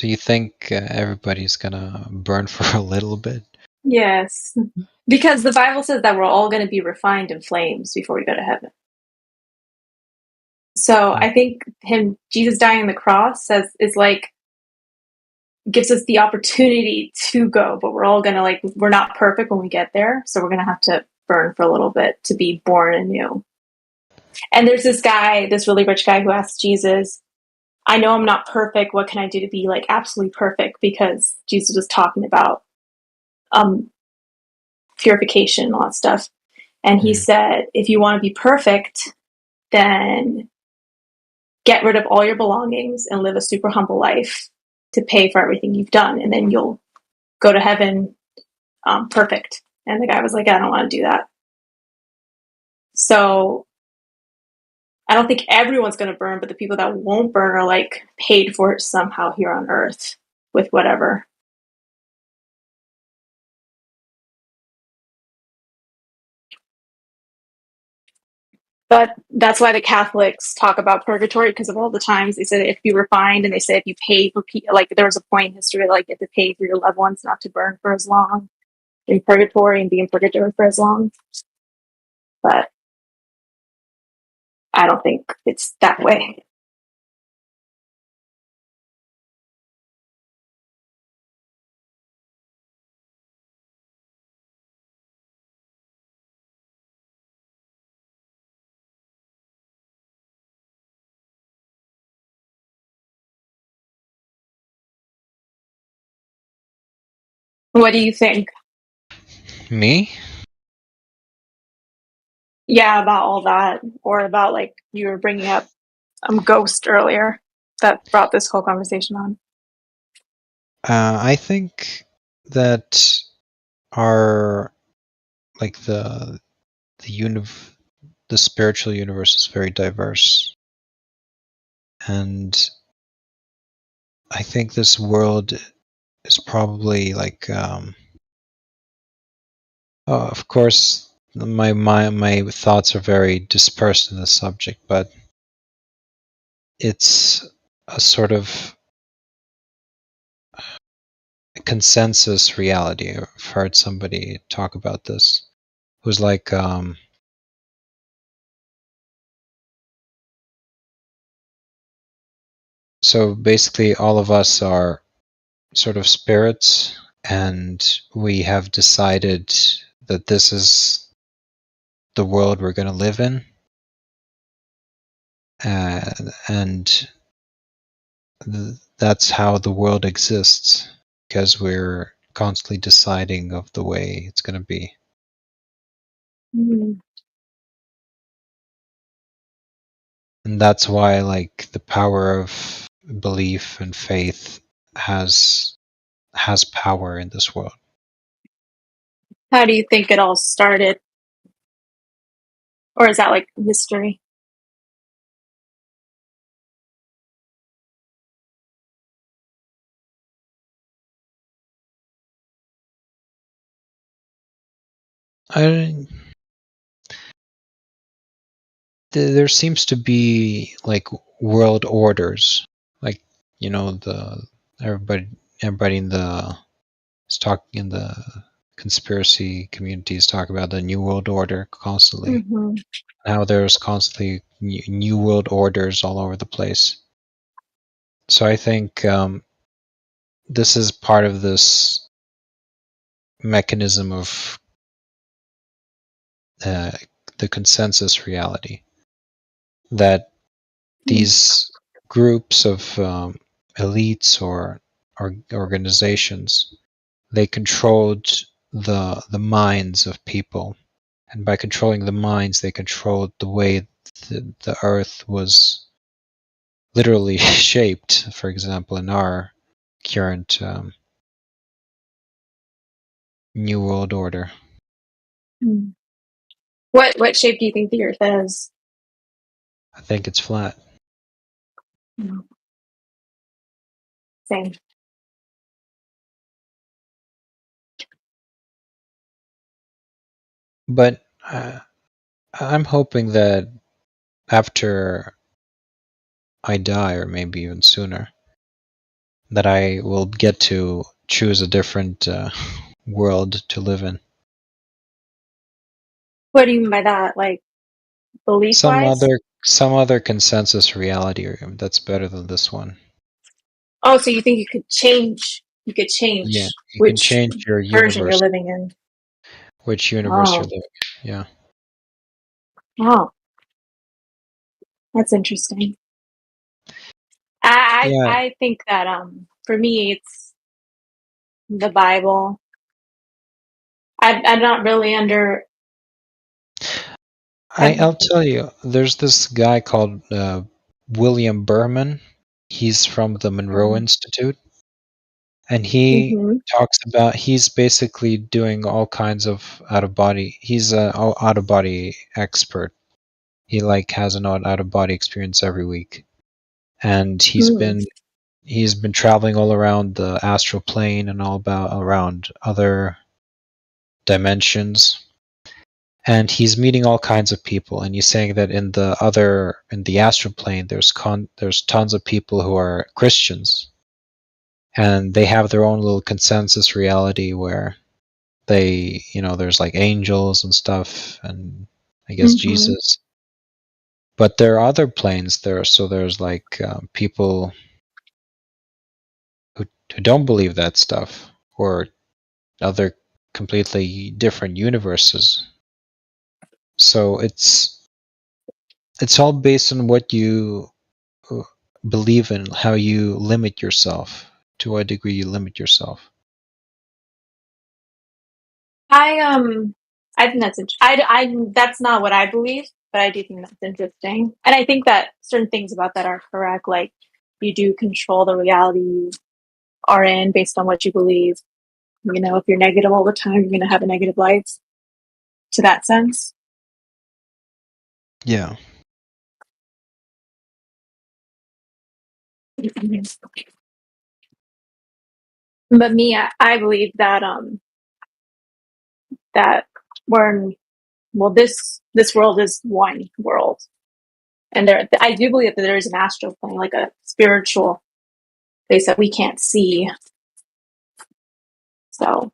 So you think everybody's gonna burn for a little bit? Yes. Because the Bible says that we're all going to be refined in flames before we go to heaven. So I think Jesus dying on the cross is like, gives us the opportunity to go, but we're all going to we're not perfect when we get there. So we're going to have to burn for a little bit to be born anew. And there's this guy, this really rich guy who asks Jesus, I know I'm not perfect. What can I do to be like absolutely perfect? Because Jesus was talking about purification and all that stuff. And he said, if you want to be perfect, then get rid of all your belongings and live a super humble life to pay for everything you've done. And then you'll go to heaven perfect. And the guy was like, I don't want to do that. So I don't think everyone's going to burn, but the people that won't burn are like paid for it somehow here on earth with whatever. But that's why the Catholics talk about purgatory, because of all the times they said if you refined, and they said if you pay for like there was a point in history like you have to pay for your loved ones not to burn for as long in purgatory and be in purgatory for as long. But I don't think it's that way. What do you think? Me? Yeah, about all that, or about like you were bringing up Ghost earlier that brought this whole conversation on. I think that our like the spiritual universe is very diverse, and I think this world is probably like of course my thoughts are very dispersed in this subject, but it's a sort of consensus reality. I've heard somebody talk about this. It was like so basically all of us are sort of spirits, and we have decided that this is the world we're going to live in, and that's how the world exists, because we're constantly deciding of the way it's going to be. Mm-hmm. And that's why like the power of belief and faith has power in this world. How do you think it all started? Or is that like mystery? There seems to be like world orders, like everybody in the is talking in the conspiracy communities talk about the new world order constantly. Mm-hmm. Now there's constantly new world orders all over the place. So I think this is part of this mechanism of the consensus reality, that these groups of elites or organizations, they controlled the minds of people, and by controlling the minds, they controlled the way the earth was literally shaped. For example, in our current new world order. What shape do you think the Earth is? I think it's flat. Same. But I'm hoping that after I die, or maybe even sooner, that I will get to choose a different world to live in. What do you mean by that? Like belief wise? Some other consensus reality that's better than this one. Oh, so you think you could change? You could change Yeah, you can which change your version you're universe, living in. which universe you're Oh, living in. Yeah. oh, that's interesting. I Yeah. I think that for me it's the Bible. I'm not really under. I'll tell you, there's this guy called William Berman. He's from the Monroe Institute, and he Mm-hmm. talks about, he's basically doing all kinds of he's an out of body expert. He like has an out of body experience every week, and he's been traveling all around the astral plane and around other dimensions. And he's meeting all kinds of people, and he's saying that in the astral plane there's tons of people who are Christians, and they have their own little consensus reality where they, there's like angels and stuff, and I guess Jesus. But there are other planes there, so there's like people who don't believe that stuff, or other completely different universes. So it's all based on what you believe in, how you limit yourself, to what degree you limit yourself. I think that's that's not what I believe, but I do think that's interesting, and I think that certain things about that are correct. Like you do control the reality you are in based on what you believe. If you're negative all the time, you're going to have a negative life. To that sense. Yeah. But me, I believe that that this world is one world, and I do believe that there is an astral plane, like a spiritual place that we can't see. So,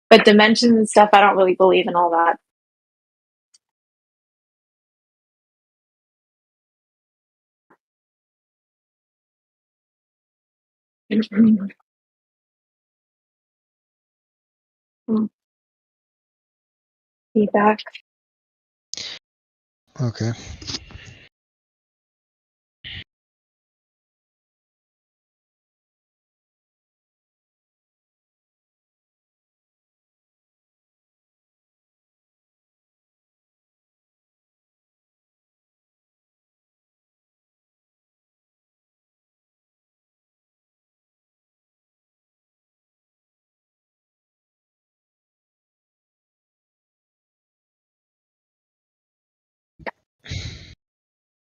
but dimensions and stuff, I don't really believe in all that. Feedback. Okay.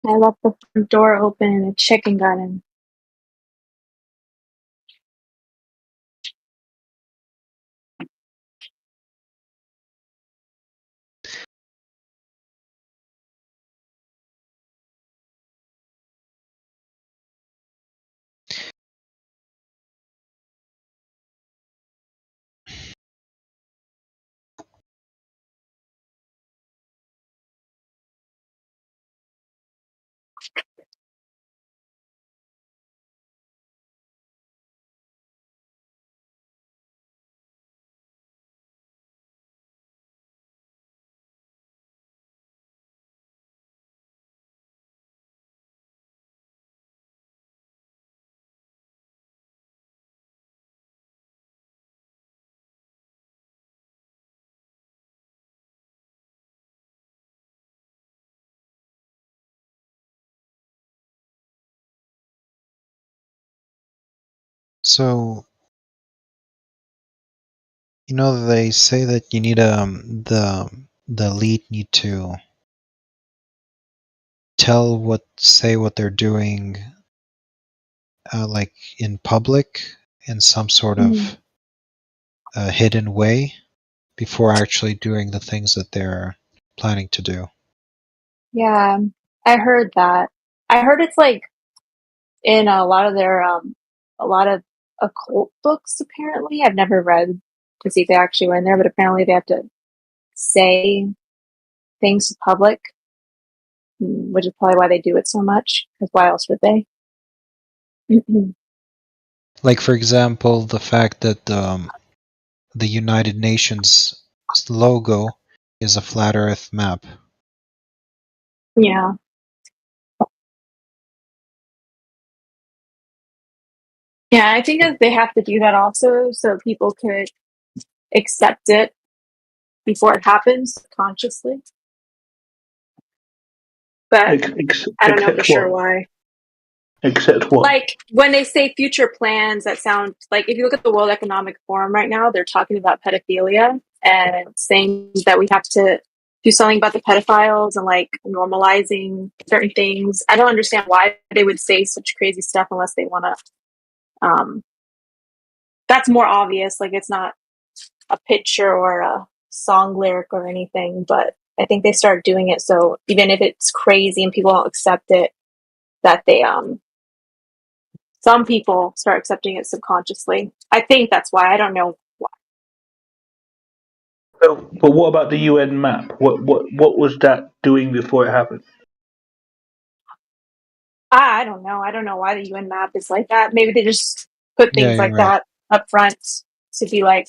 I left the front door open and a chicken got in. So, they say that you need the elite need to say what they're doing, like in public, in some sort of hidden way, before actually doing the things that they're planning to do. Yeah, I heard that. I heard it's like in a lot of their a lot of occult books. Apparently, I've never read to see if they actually went in there, but apparently they have to say things to public, which is probably why they do it so much. Because why else would they? Like, for example, the fact that the United Nations logo is a flat Earth map. Yeah. Yeah, I think that they have to do that also so people could accept it before it happens consciously. But I don't know for Except sure what? why. Except what? Like when they say future plans that sound like, if you look at the World Economic Forum right now, they're talking about pedophilia and saying that we have to do something about the pedophiles and like normalizing certain things. I don't understand why they would say such crazy stuff unless they want to. That's more obvious. Like it's not a picture or a song lyric or anything, but I think they start doing it so even if it's crazy and people don't accept it, that they some people start accepting it subconsciously. I think that's why. I don't know why. But what about the UN map? What was that doing before it happened? I don't know. I don't know why the UN map is like that. Maybe they just put Yeah, things you're like right. that up front to be like,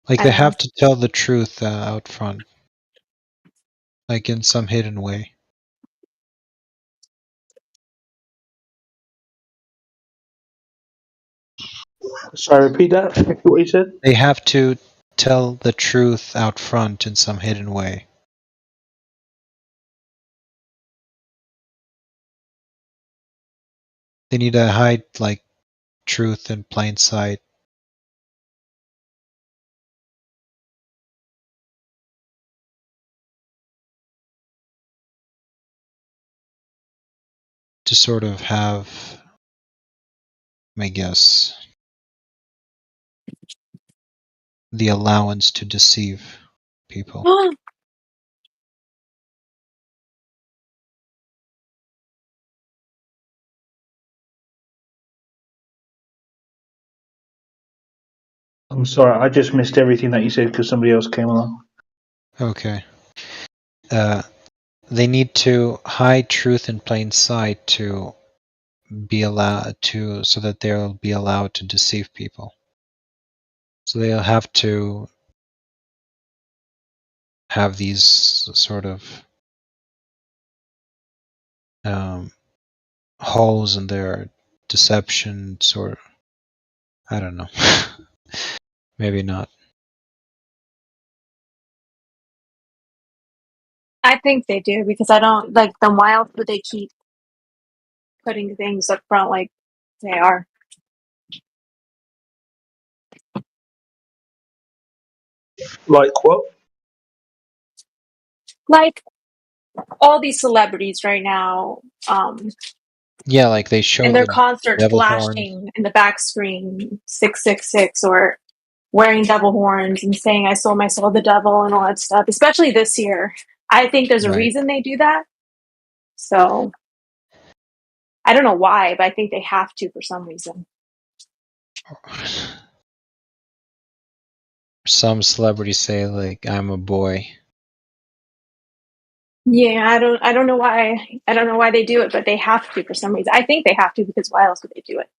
Like I they don't know. have to tell the truth out front, like in some hidden way. Sorry, repeat that. What you said? They have to tell the truth out front in some hidden way. They need to hide like truth in plain sight. To sort of have, I guess, the allowance to deceive people. I'm sorry, I just missed everything that you said because somebody else came along. Okay. They need to hide truth in plain sight to be allowed to, so that they'll be allowed to deceive people. So they'll have to have these sort of holes in their deception, sort. I don't know. Maybe not. I think they do because I don't like them. Why else would they keep putting things up front like they are? Like what? Like all these celebrities right now, Yeah, like they show in their the concerts devil horn. flashing in the back screen 666 or wearing devil horns and saying I sold my soul to the devil and all that stuff, especially this year. I think there's a Right. reason they do that. So I don't know why, but I think they have to for some reason. Some celebrities say like, I'm a boy. Yeah, I don't know why. I don't know why they do it, but they have to for some reason. I think they have to because why else would they do it?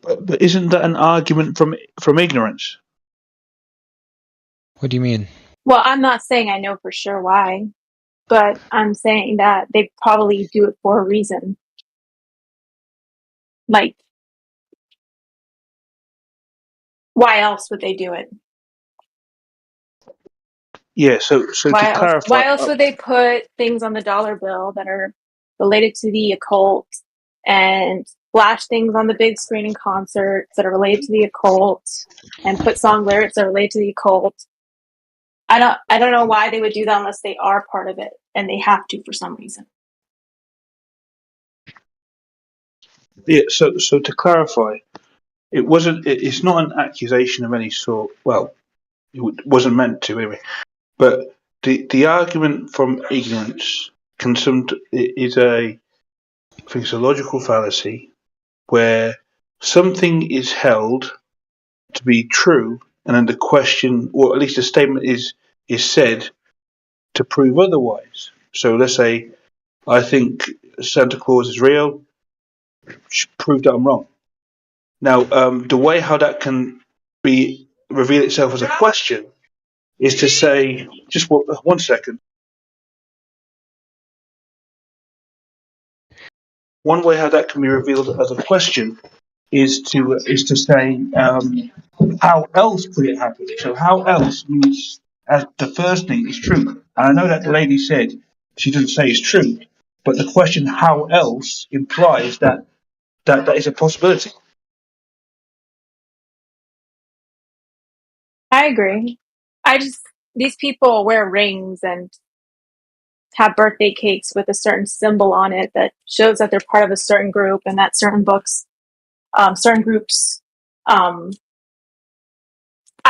But isn't that an argument from ignorance? What do you mean? Well, I'm not saying I know for sure why, but I'm saying that they probably do it for a reason. Like, why else would they do it? Yeah. So to clarify, Why else would they put things on the dollar bill that are related to the occult and flash things on the big screen in concerts that are related to the occult and put song lyrics that are related to the occult. I don't know why they would do that unless they are part of it and they have to for some reason. Yeah. So to clarify, it wasn't. It's not an accusation of any sort. Well, it wasn't meant to anyway. But the argument from ignorance is I think it's a logical fallacy where something is held to be true, and then the question, or at least the statement, is said to prove otherwise. So let's say I think Santa Claus is real. Prove that I'm wrong. Now, the way how that can be reveal itself as a question is to say, just 1 second. One way how that can be revealed as a question is to say, how else could it happen? So how else means as the first thing is true. And I know that the lady said she doesn't say it's true, but the question how else implies that is a possibility. I agree. These people wear rings and have birthday cakes with a certain symbol on it that shows that they're part of a certain group and that certain groups. I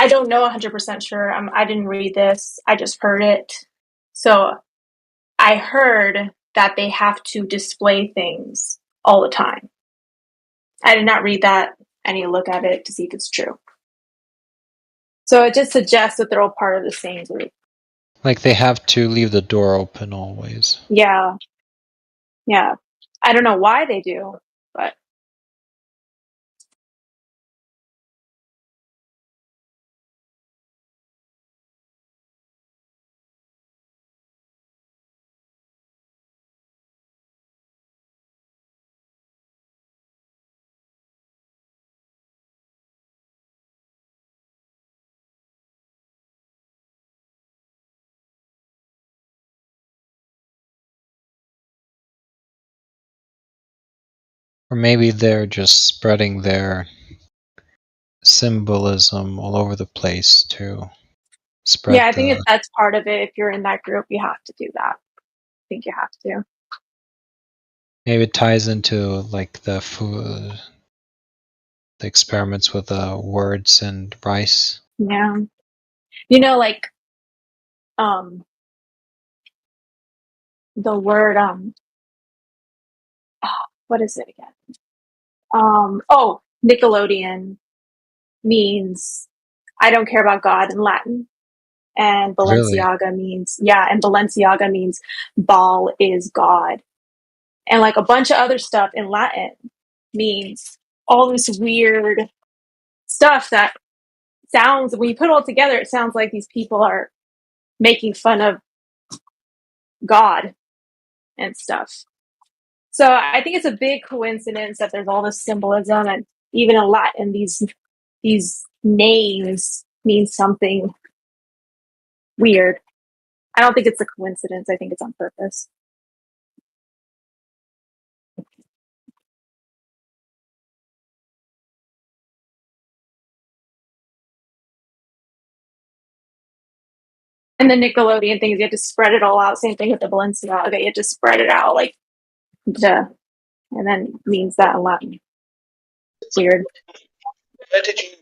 don't know 100% sure. I didn't read this. I just heard it. So I heard that they have to display things all the time. I did not read that. I need to look at it to see if it's true. So it just suggests that they're all part of the same group. Like they have to leave the door open always. Yeah. Yeah. I don't know why they do, but Or maybe they're just spreading their symbolism all over the place to spread yeah, I think that's part of it. If you're in that group, you have to do that. I think you have to. Maybe it ties into like the food, the experiments with words and rice. Yeah. Like the word what is it again? Nickelodeon means I don't care about God in Latin. And Balenciaga means Baal is God. And like a bunch of other stuff in Latin means all this weird stuff that sounds, when you put it all together, it sounds like these people are making fun of God and stuff. So I think it's a big coincidence that there's all this symbolism, and even in Latin, these names mean something weird. I don't think it's a coincidence. I think it's on purpose. And the Nickelodeon things, you have to spread it all out. Same thing with the Balenciaga. You have to spread it out, and then it means that in Latin. It's weird.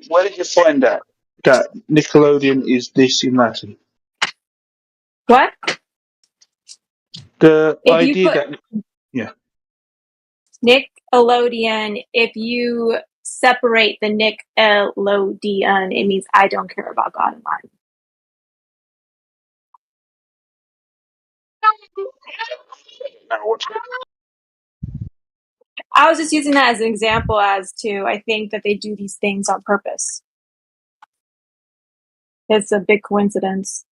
Where did you find that Nickelodeon is this in Latin? What? The idea that Nickelodeon, if you separate the Nickelodeon, it means I don't care about God in Latin. I was just using that as an example as to I think that they do these things on purpose. It's a big coincidence.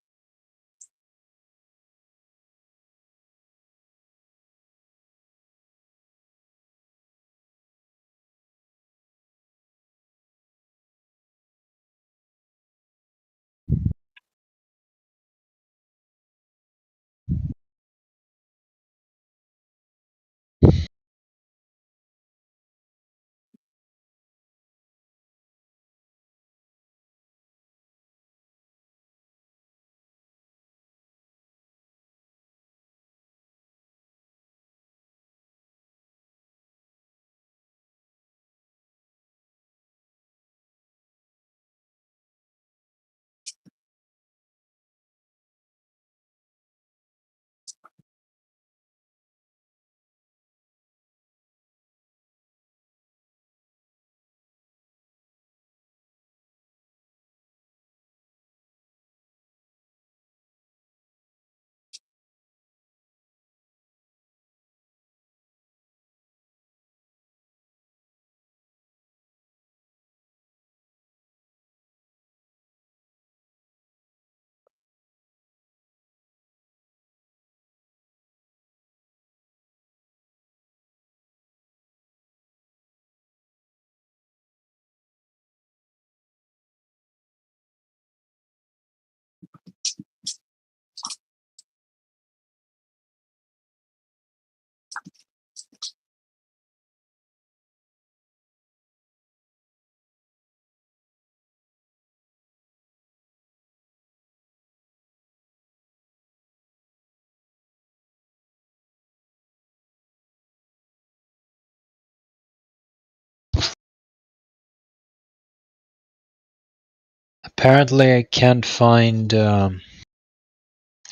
Apparently, I can't find.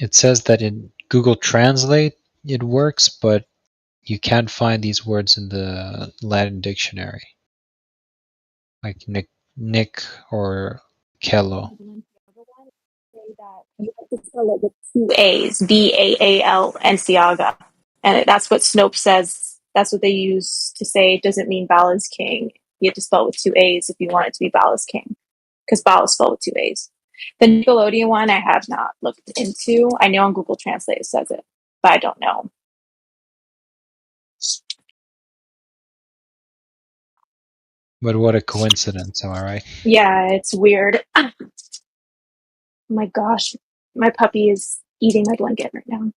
It says that in Google Translate it works, but you can't find these words in the Latin dictionary, like Nick or Kello. You have to spell it with two A's, Baal, and Siaga. And that's what Snopes says. That's what they use to say it doesn't mean Baal is king. You have to spell it with two A's if you want it to be Baal is king, because Baal is spelled with two A's. The Nickelodeon one I have not looked into. I know on Google Translate it says it, but I don't know. But what a coincidence, am I right? Yeah, it's weird. Oh my gosh, my puppy is eating my blanket right now.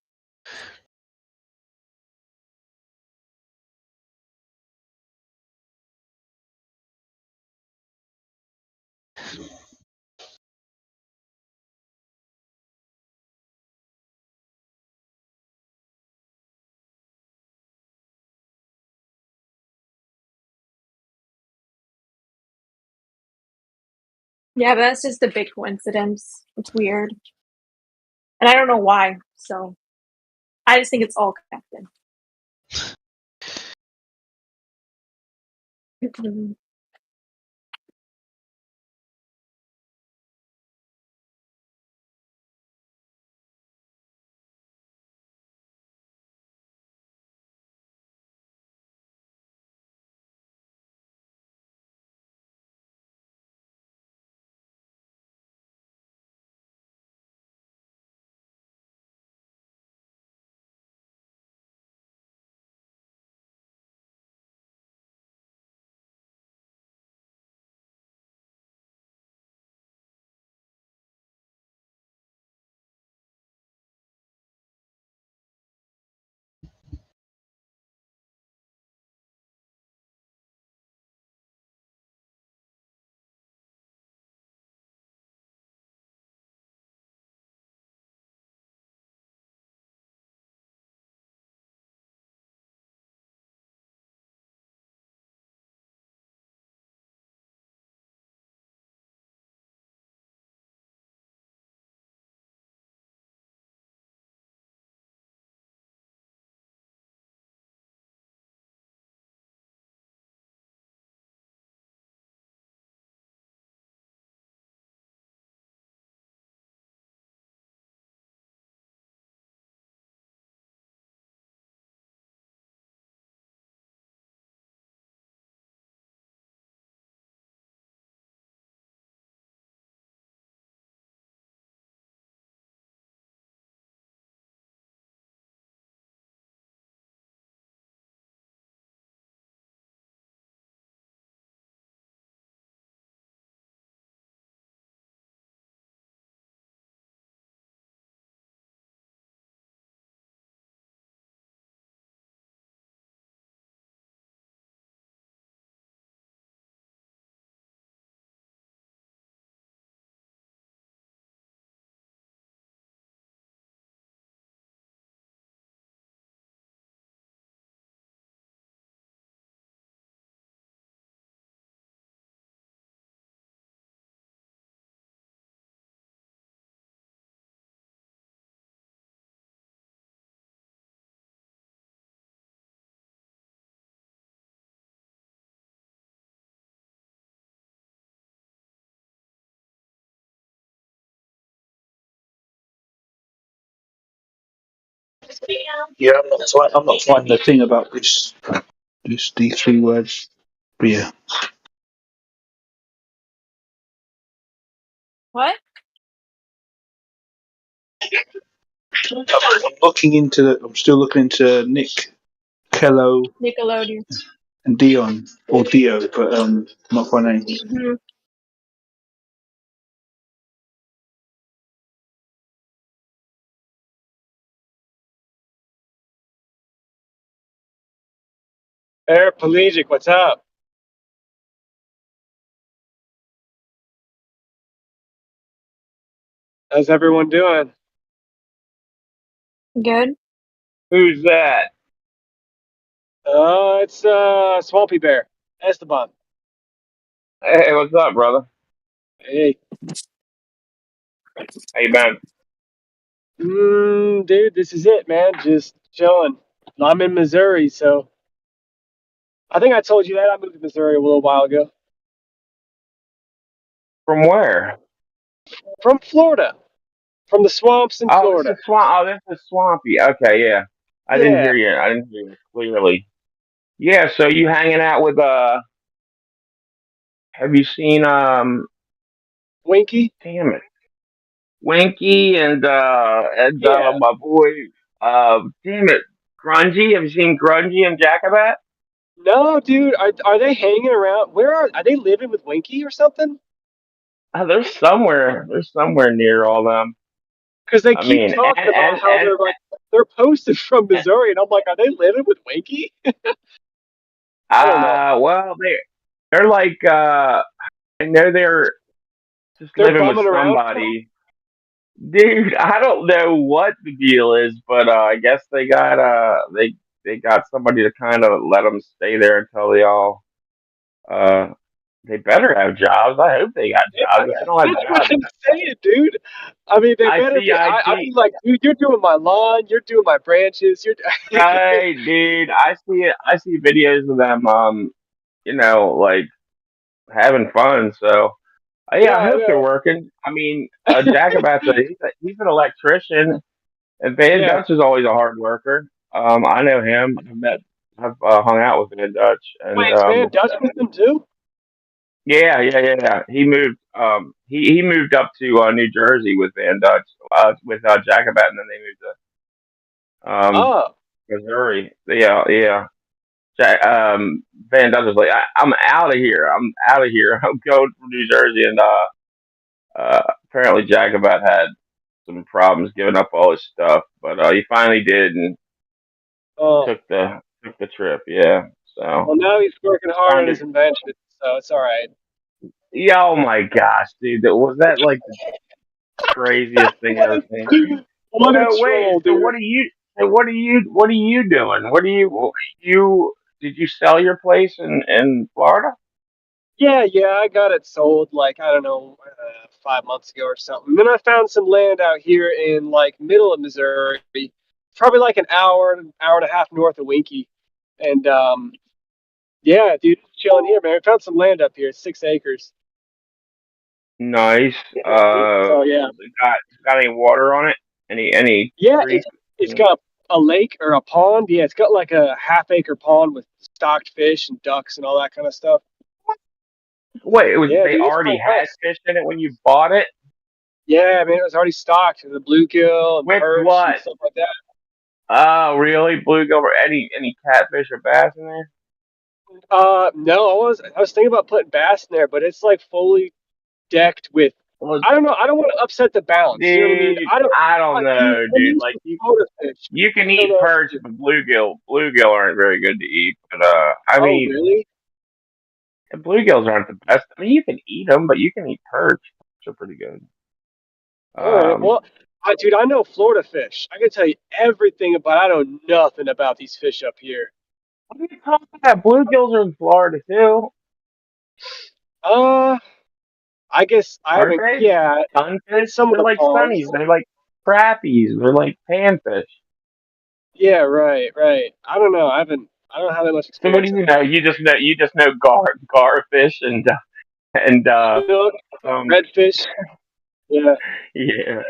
Yeah, but that's just a big coincidence. It's weird. And I don't know why, so I just think it's all connected. Yeah, I'm not finding the thing about this. Just these three words. But yeah, What? I'm looking into. I'm still looking into Nick, Kello, Nickelodeon. and Dion or Dio, but not finding anything. Mhm. Paraplegic, what's up? How's everyone doing? Good. Who's that? It's Swampy Bear, Esteban. Hey, what's up, brother? Hey, How you been? Dude, this is it, man. Just chilling. I'm in Missouri, so I think I told you that I moved to Missouri a little while ago. From where? From Florida, from the swamps in Oh, Florida. this is swamp. Oh, this is swampy. Okay, yeah. I didn't Yeah, hear you. I didn't hear you clearly. Yeah. So you hanging out with Have you seen Winky. Damn it, Winky and Yeah. my boy damn it, Grungy. Have you seen Grungy and Jacobat? No, dude. Are they hanging around? Where are they living with Winky or something? They're somewhere. They're somewhere near all them. Because they I keep mean, talking about how they're posted from Missouri, and I'm like, are they living with Winky? I don't know. well, they're like I know they're just They're living with bumming around. somebody. Dude, I don't know what the deal is, but I guess they got somebody to kind of let them stay there until they all they better have jobs. I hope they got jobs. If they don't have That's what jobs, I'm saying, dude. I mean, they better be. I see. mean, like, dude, you're doing my lawn. You're doing my branches. You're. Right, dude. I see it. I see videos of them. Like having fun. So yeah, I I hope they're know. working. I mean, Jacobat's he's an electrician, and Van Yeah. Dutch is always a hard worker. I know him. I've hung out with Van Dutch, and Wait, is Van Dutch with them too? yeah. He moved. He moved up to New Jersey with Van Dutch, with Jacobat, and then they moved to Oh. Missouri. Yeah. Van Dutch was like, I'm out of here. I'm out of here. I'm going from New Jersey, and apparently Jacobat had some problems giving up all his stuff, but he finally did and Oh. took the trip. Yeah. So. Well, now he's working hard on Kind of- his invention, so it's all right. Yeah. Oh my gosh, dude! Was that like the craziest thing I've ever seen? What a Wait. troll, So dude. what are you? So what are you doing? What are you? Did you sell your place in Florida? Yeah, I got it sold like I don't know 5 months ago or something. Then I found some land out here in like middle of Missouri, probably like an hour and a half north of Winky, and yeah, dude, chilling here, man. I found some land up here, it's 6 acres. Nice. So yeah, Got any water on it? Any yeah, creek? it's got a lake or a pond. Yeah, it's got like a half-acre pond with stocked fish and ducks and all that kind of stuff. Wait, Yeah, they dude, it's already quite had nice. fish in it when you bought it? Yeah, man, it was already stocked with the bluegill and With perch what? and stuff like that. Oh, really? Bluegill? Any catfish or bass in there? No, I was thinking about putting bass in there, but it's like fully decked with. I don't know. I don't want to upset the balance. You know what I mean? Dude, I don't know, dude. Like you can eat perch, but bluegill aren't very good to eat. But I mean, really? the bluegills aren't the best. I mean, you can eat them, but you can eat perch. Which are pretty good. All right. Well, dude, I know Florida fish. I can tell you everything about. I know nothing about these fish up here. What are you talking about? Bluegills are in Florida too. I guess I Aren't haven't. they? Yeah, Sunfish? some of They're the like ponds. sunnies. They're like crappies. They're like panfish. Yeah, right. I don't know. I don't have that much So what do experience. you know? You just know garfish and Snook, redfish. Yeah. yeah.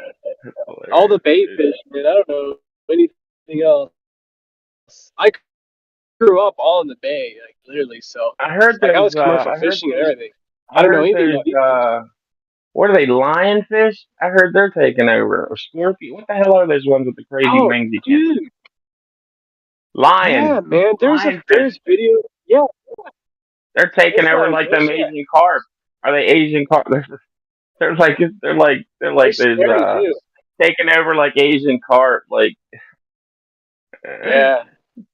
All the bait fish, man. I don't know anything else. I grew up all in the bay, like literally. So I heard like I there's was commercial fishing and everything. I I don't know heard anything there's about these. what are they, lionfish? I heard they're taking over. Or scorpion. What the hell are those ones with the crazy Oh, wings you can't dude. Lion. Yeah, man. Lionfish. There's video. Yeah. They're taking There's over like lionfish, them yeah. Asian carp. Are they Asian carp? They're like They're those scary too. taking over like Asian carp, like Yeah.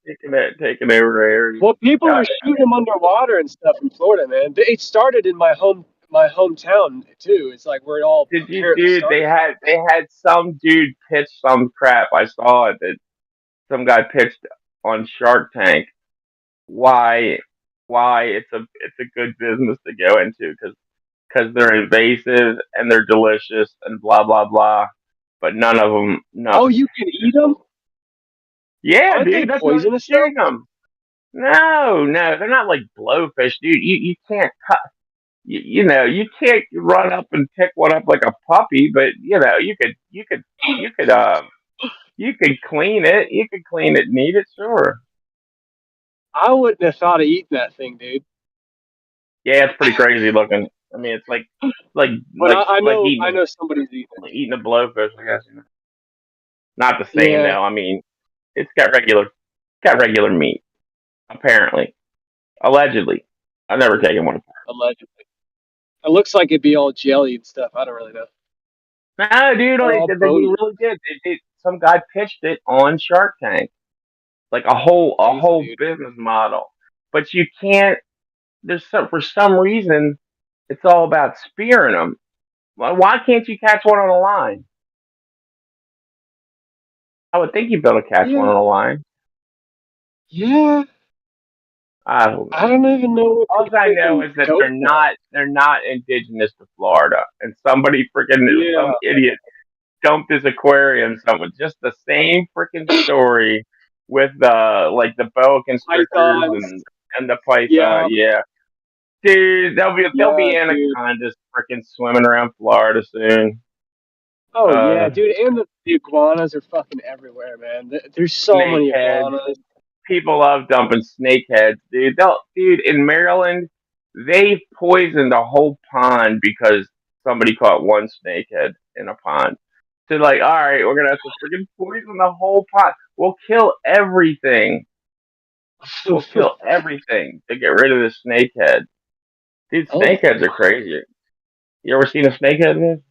taking over the area. Well, people are shooting them underwater and stuff in Florida, man. It started in my hometown too. It's like where it all Did you, apparently dude? started. They had some dude pitch some crap. I saw it that some guy pitched on Shark Tank. Why it's a good business to go into because because they're invasive and they're delicious and blah blah blah. But none of them. No. Oh, you can eat them? Yeah, Aren't they dude. That's why I'm poisonous though? shooting them. No, they're not like blowfish, dude. You can't cut. You can't run up and pick one up like a puppy, but you could clean it. You could clean it and eat it, sure. I wouldn't have thought of eating that thing, dude. Yeah, it's pretty crazy looking. I mean, it's like But I know eating somebody's eating it. like eating a blowfish, I guess. Not the same Yeah. though. I mean, it's got regular meat, apparently, allegedly. I've never taken one. Allegedly. It looks like it'd be all jelly and stuff. I don't really know. No, dude, Or all they bony. really did. Some guy pitched it on Shark Tank, like a whole business model. But you can't. For some reason, it's all about spearing them. Why can't you catch one on a line? I would think you'd be able to catch one on a line. Yeah. I don't know. I don't even know. All I know is that they're not indigenous to Florida, and some idiot dumped his aquarium somewhere. Just the same freaking story with the boa constrictors and the python. Yeah. Dude, there'll be anacondas freaking swimming around Florida soon. Oh yeah, dude, and the iguanas are fucking everywhere, man. There's so many Snakeheads. iguanas. People love dumping snakeheads, dude. Dude, in Maryland, they poisoned a whole pond because somebody caught one snakehead in a pond. So like, all right, we're gonna have to freaking poison the whole pond. We'll kill everything. We'll kill everything to get rid of the snakehead. Dude, snakeheads are crazy. You ever seen a snakehead, man?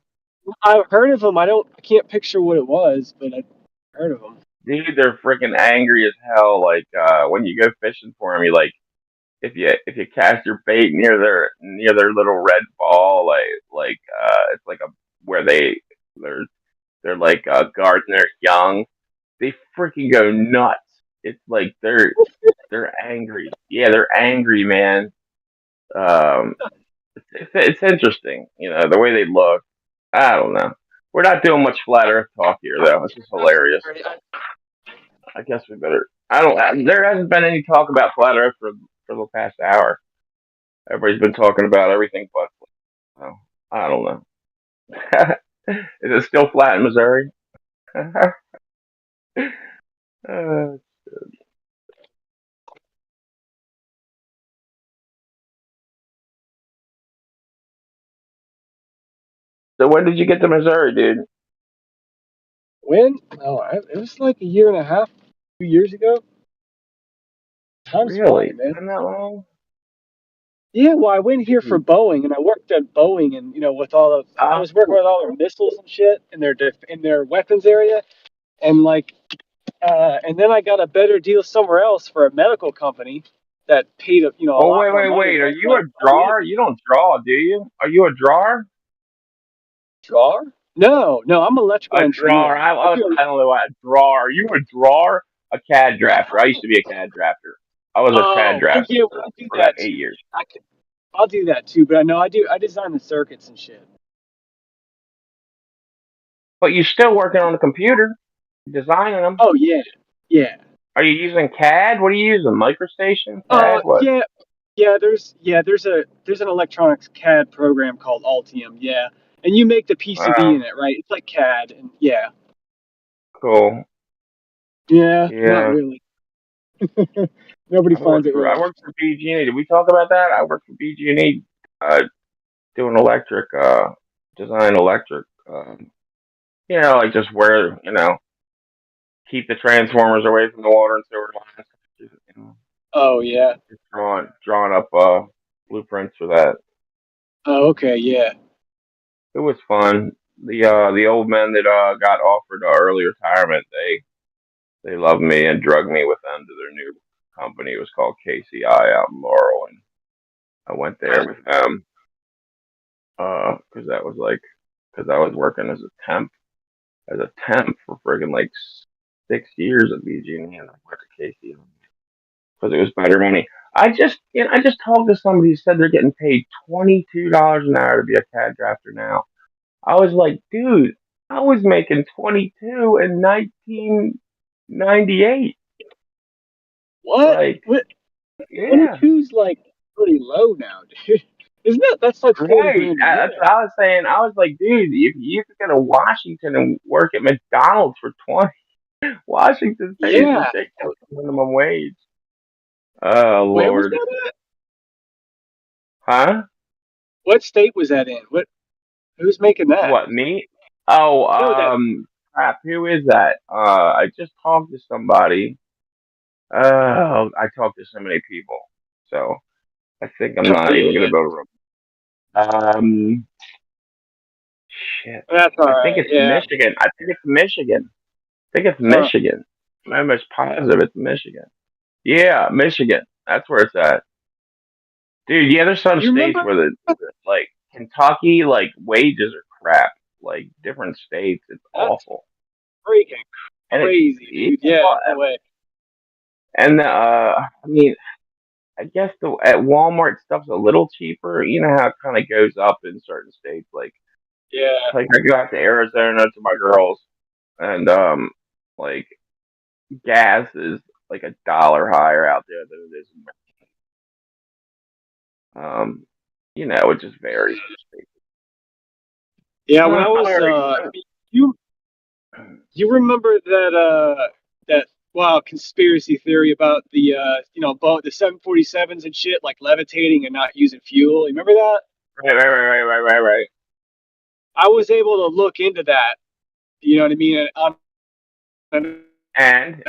I've heard of them. I can't picture what it was, but I've heard of them. Dude, they're freaking angry as hell. Like when you go fishing for them, if you cast your bait near their little red ball, it's like where they're like guarding their young. They freaking go nuts. It's like they're angry. Yeah, they're angry, man. It's interesting, the way they look. I don't know. We're not doing much flat Earth talk here, though. It's just hilarious. I guess we better. There hasn't been any talk about flat Earth for the past hour. Everybody's been talking about everything but. So, I don't know. Is it still flat in Missouri? So when did you get to Missouri, dude? When? Oh, it was like a year and a half, 2 years ago. Time's Really? flying, man. Been that long? Yeah, well, I went here for Boeing, and I worked at Boeing, and with all the, I was working with all their missiles and shit in their weapons area, and and then I got a better deal somewhere else for a medical company that paid a lot more money. Wait! Are you a drawer? You don't draw, do you? Are you a drawer? Drawer? No, I'm electrical engineer. Drawer. I don't know what drawer. Are you a drawer? A CAD drafter. I used to be a CAD drafter. I was a CAD drafter yeah, well, I do for that about 8 years. I'll do that too, but I design the circuits and shit. But you're still working on the computer, designing them. Oh yeah. Are you using CAD? What are you using? MicroStation? CAD? What? Yeah. There's an electronics CAD program called Altium. Yeah, and you make the PCB in it, right? It's like CAD, and yeah. Cool. Yeah. Not really. Nobody finds it really. I work for BG&E. Did we talk about that? I work for BG&E, doing electric, design electric. Like just where keep the transformers away from the water and sewer lines. Oh yeah. Just drawing up blueprints for that. Oh okay, yeah. It was fun. The old men that got offered early retirement, they loved me and drugged me with them to their new company. It was called KCI out in Laurel, and I went there with them because I was working as a temp for friggin' like 6 years at BG&E, and I worked at KCI because it was better money. I just talked to somebody who said they're getting paid $22 an hour to be a CAD drafter now. I was like, dude, I was making 22 in 1998. What? Like, What? yeah. 22's like pretty low now, dude. Isn't that's like 40 Right. grand a That's year? what I was saying. I was like, dude, if you could go to Washington and work at McDonald's for 20, Washington pays Yeah. ridiculous minimum wage. Oh, Where was Lord. that at? Huh? What state was that in? Who's making that? What, me? Oh, No, that crap. Who is that? I just talked to somebody. I talked to so many people. So I think I'm not even yeah. gonna be able to. Shit. That's all I think right. it's Yeah. Michigan. I think it's Michigan. I think it's Huh. Michigan. I'm almost positive it's Michigan. Yeah, Michigan. That's where it's at. Dude, yeah, there's some You states remember? where like Kentucky, like wages are crap. Like different states, it's That's awful. freaking And crazy, dude. Yeah, well, no way. and I mean, I guess at Walmart stuff's a little cheaper. You know how it kind of goes up in certain states. Like Yeah. I go out to Arizona to my girls, and like gas is like $1 higher out there than it is in it just varies. Yeah, when I was you remember that conspiracy theory about the the 747s and shit like levitating and not using fuel. You remember that? Right. I was able to look into that. You know what I mean? And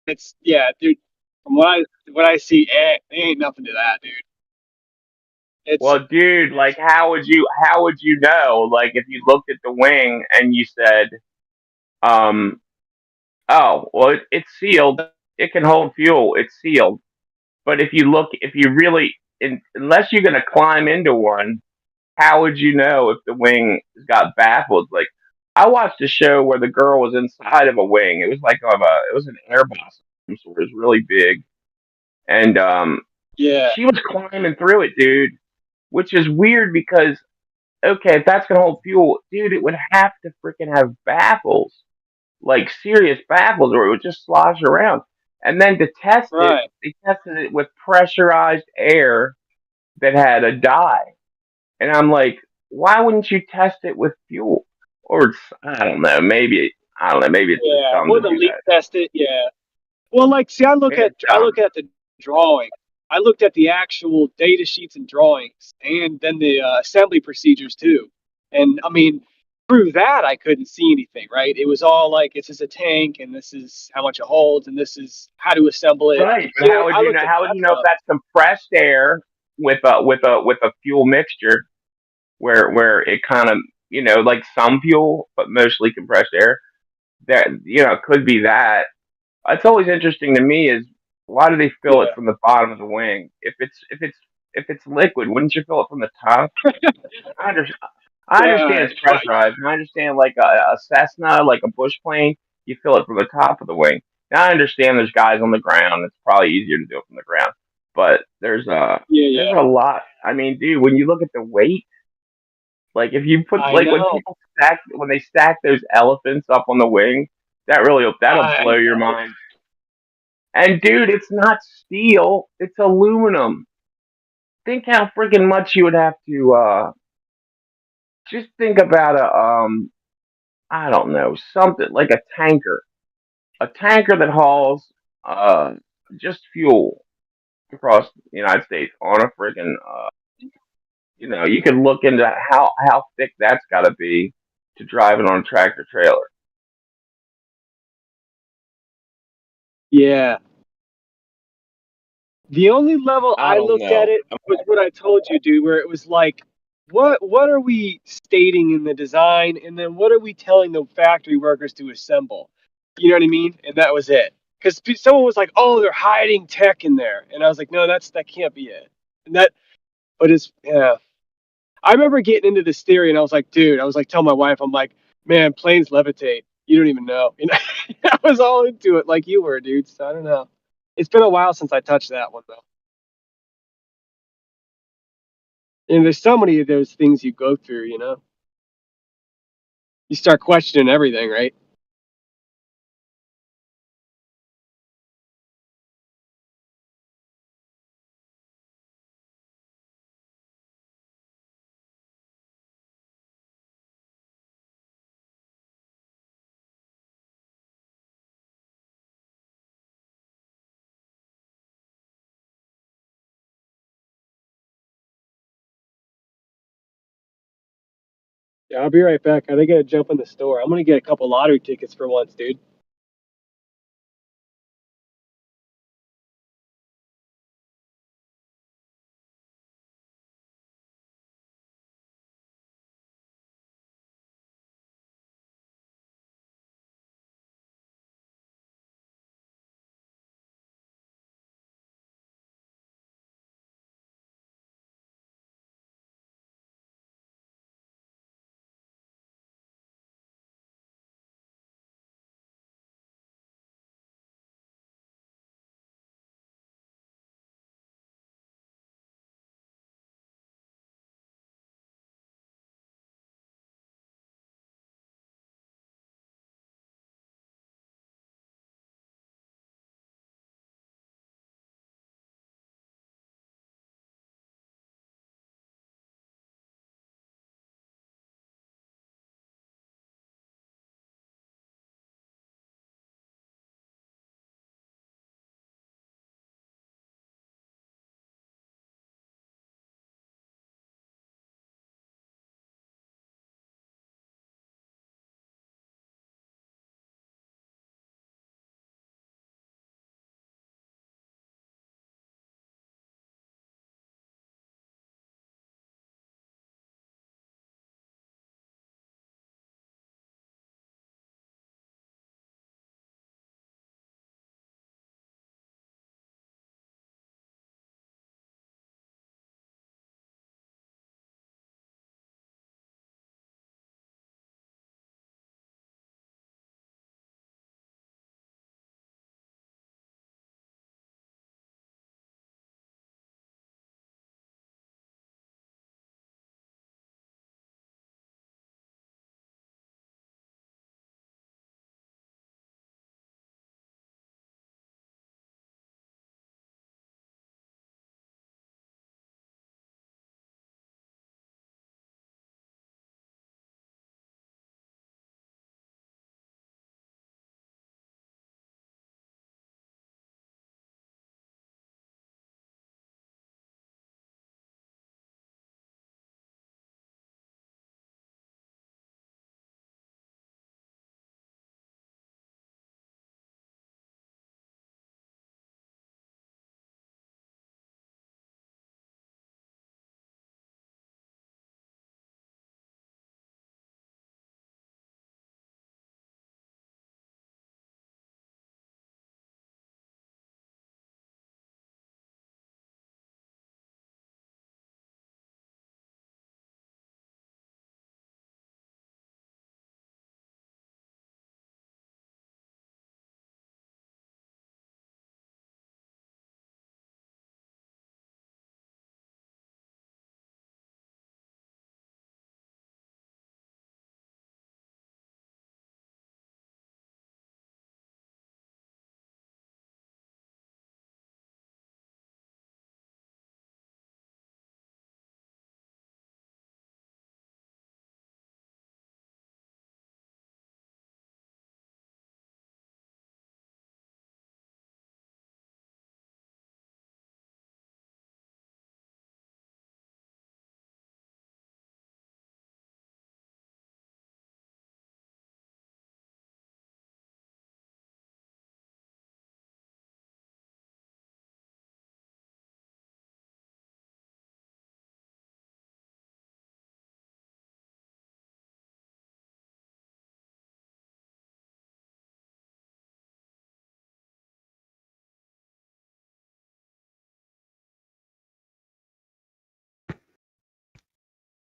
it's dude. From what I see, there ain't nothing to that, dude. Well, dude, like how would you know? Like if you looked at the wing and you said, oh, well, it's sealed. It can hold fuel. It's sealed. But if you unless you're gonna climb into one, how would you know if the wing got baffled? Like I watched a show where the girl was inside of a wing. It was like it was an Airbus, so it was really big, and she was climbing through it, dude. Which is weird because okay, if that's gonna hold fuel, dude, it would have to freaking have baffles, like serious baffles, or it would just slosh around. And then to test it, they tested it with pressurized air that had a dye. And I'm like, why wouldn't you test it with fuel? Or I don't know, maybe it's just dumb or to the do leak that. test it. Yeah. Well, like, see, I look at the drawing. I looked at the actual data sheets and drawings, and then the assembly procedures too. And I mean, through that, I couldn't see anything. Right? It was all like, this is a tank, and this is how much it holds, and this is how to assemble it. Right, but how would you know? How would you know if that's compressed air with a fuel mixture, where it kind of like some fuel, but mostly compressed air? That it could be that. It's always interesting to me is why do they fill it from the bottom of the wing? If it's liquid, wouldn't you fill it from the top? I understand it's pressurized, and I understand like a Cessna, like a bush plane, you fill it from the top of the wing. Now I understand there's guys on the ground; it's probably easier to do it from the ground. But there's there's a lot. I mean, dude, when you look at the weight, like if you put when people when they stack those elephants up on the wing, that'll blow your mind. And dude, it's not steel; it's aluminum. Think how freaking much you would have to. Just think about I don't know, something like a tanker that hauls just fuel across the United States on a freaking you can look into how thick that's got to be to drive it on a tractor trailer. Yeah. The only level I don't looked know. at it was what I told you, dude, where it was like, what are we stating in the design, and then what are we telling the factory workers to assemble? You know what I mean? And that was it. Because someone was like, "Oh, they're hiding tech in there," and I was like, "No, that can't be it." And but it's I remember getting into this theory, and I was like, "Dude," I was like, telling my wife, I'm like, "Man, planes levitate. You don't even know." You know, I was all into it like you were, dude. So I don't know. It's been a while since I touched that one though. And there's so many of those things you go through, you know. You start questioning everything, right? Yeah, I'll be right back. I gotta jump in the store. I'm gonna get a couple lottery tickets for once, dude.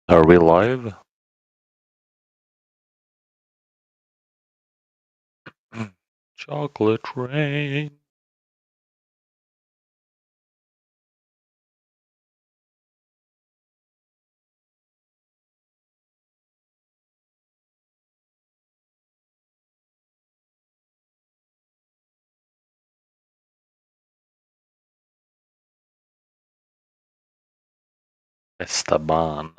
Are we live? Chocolate rain. Esteban.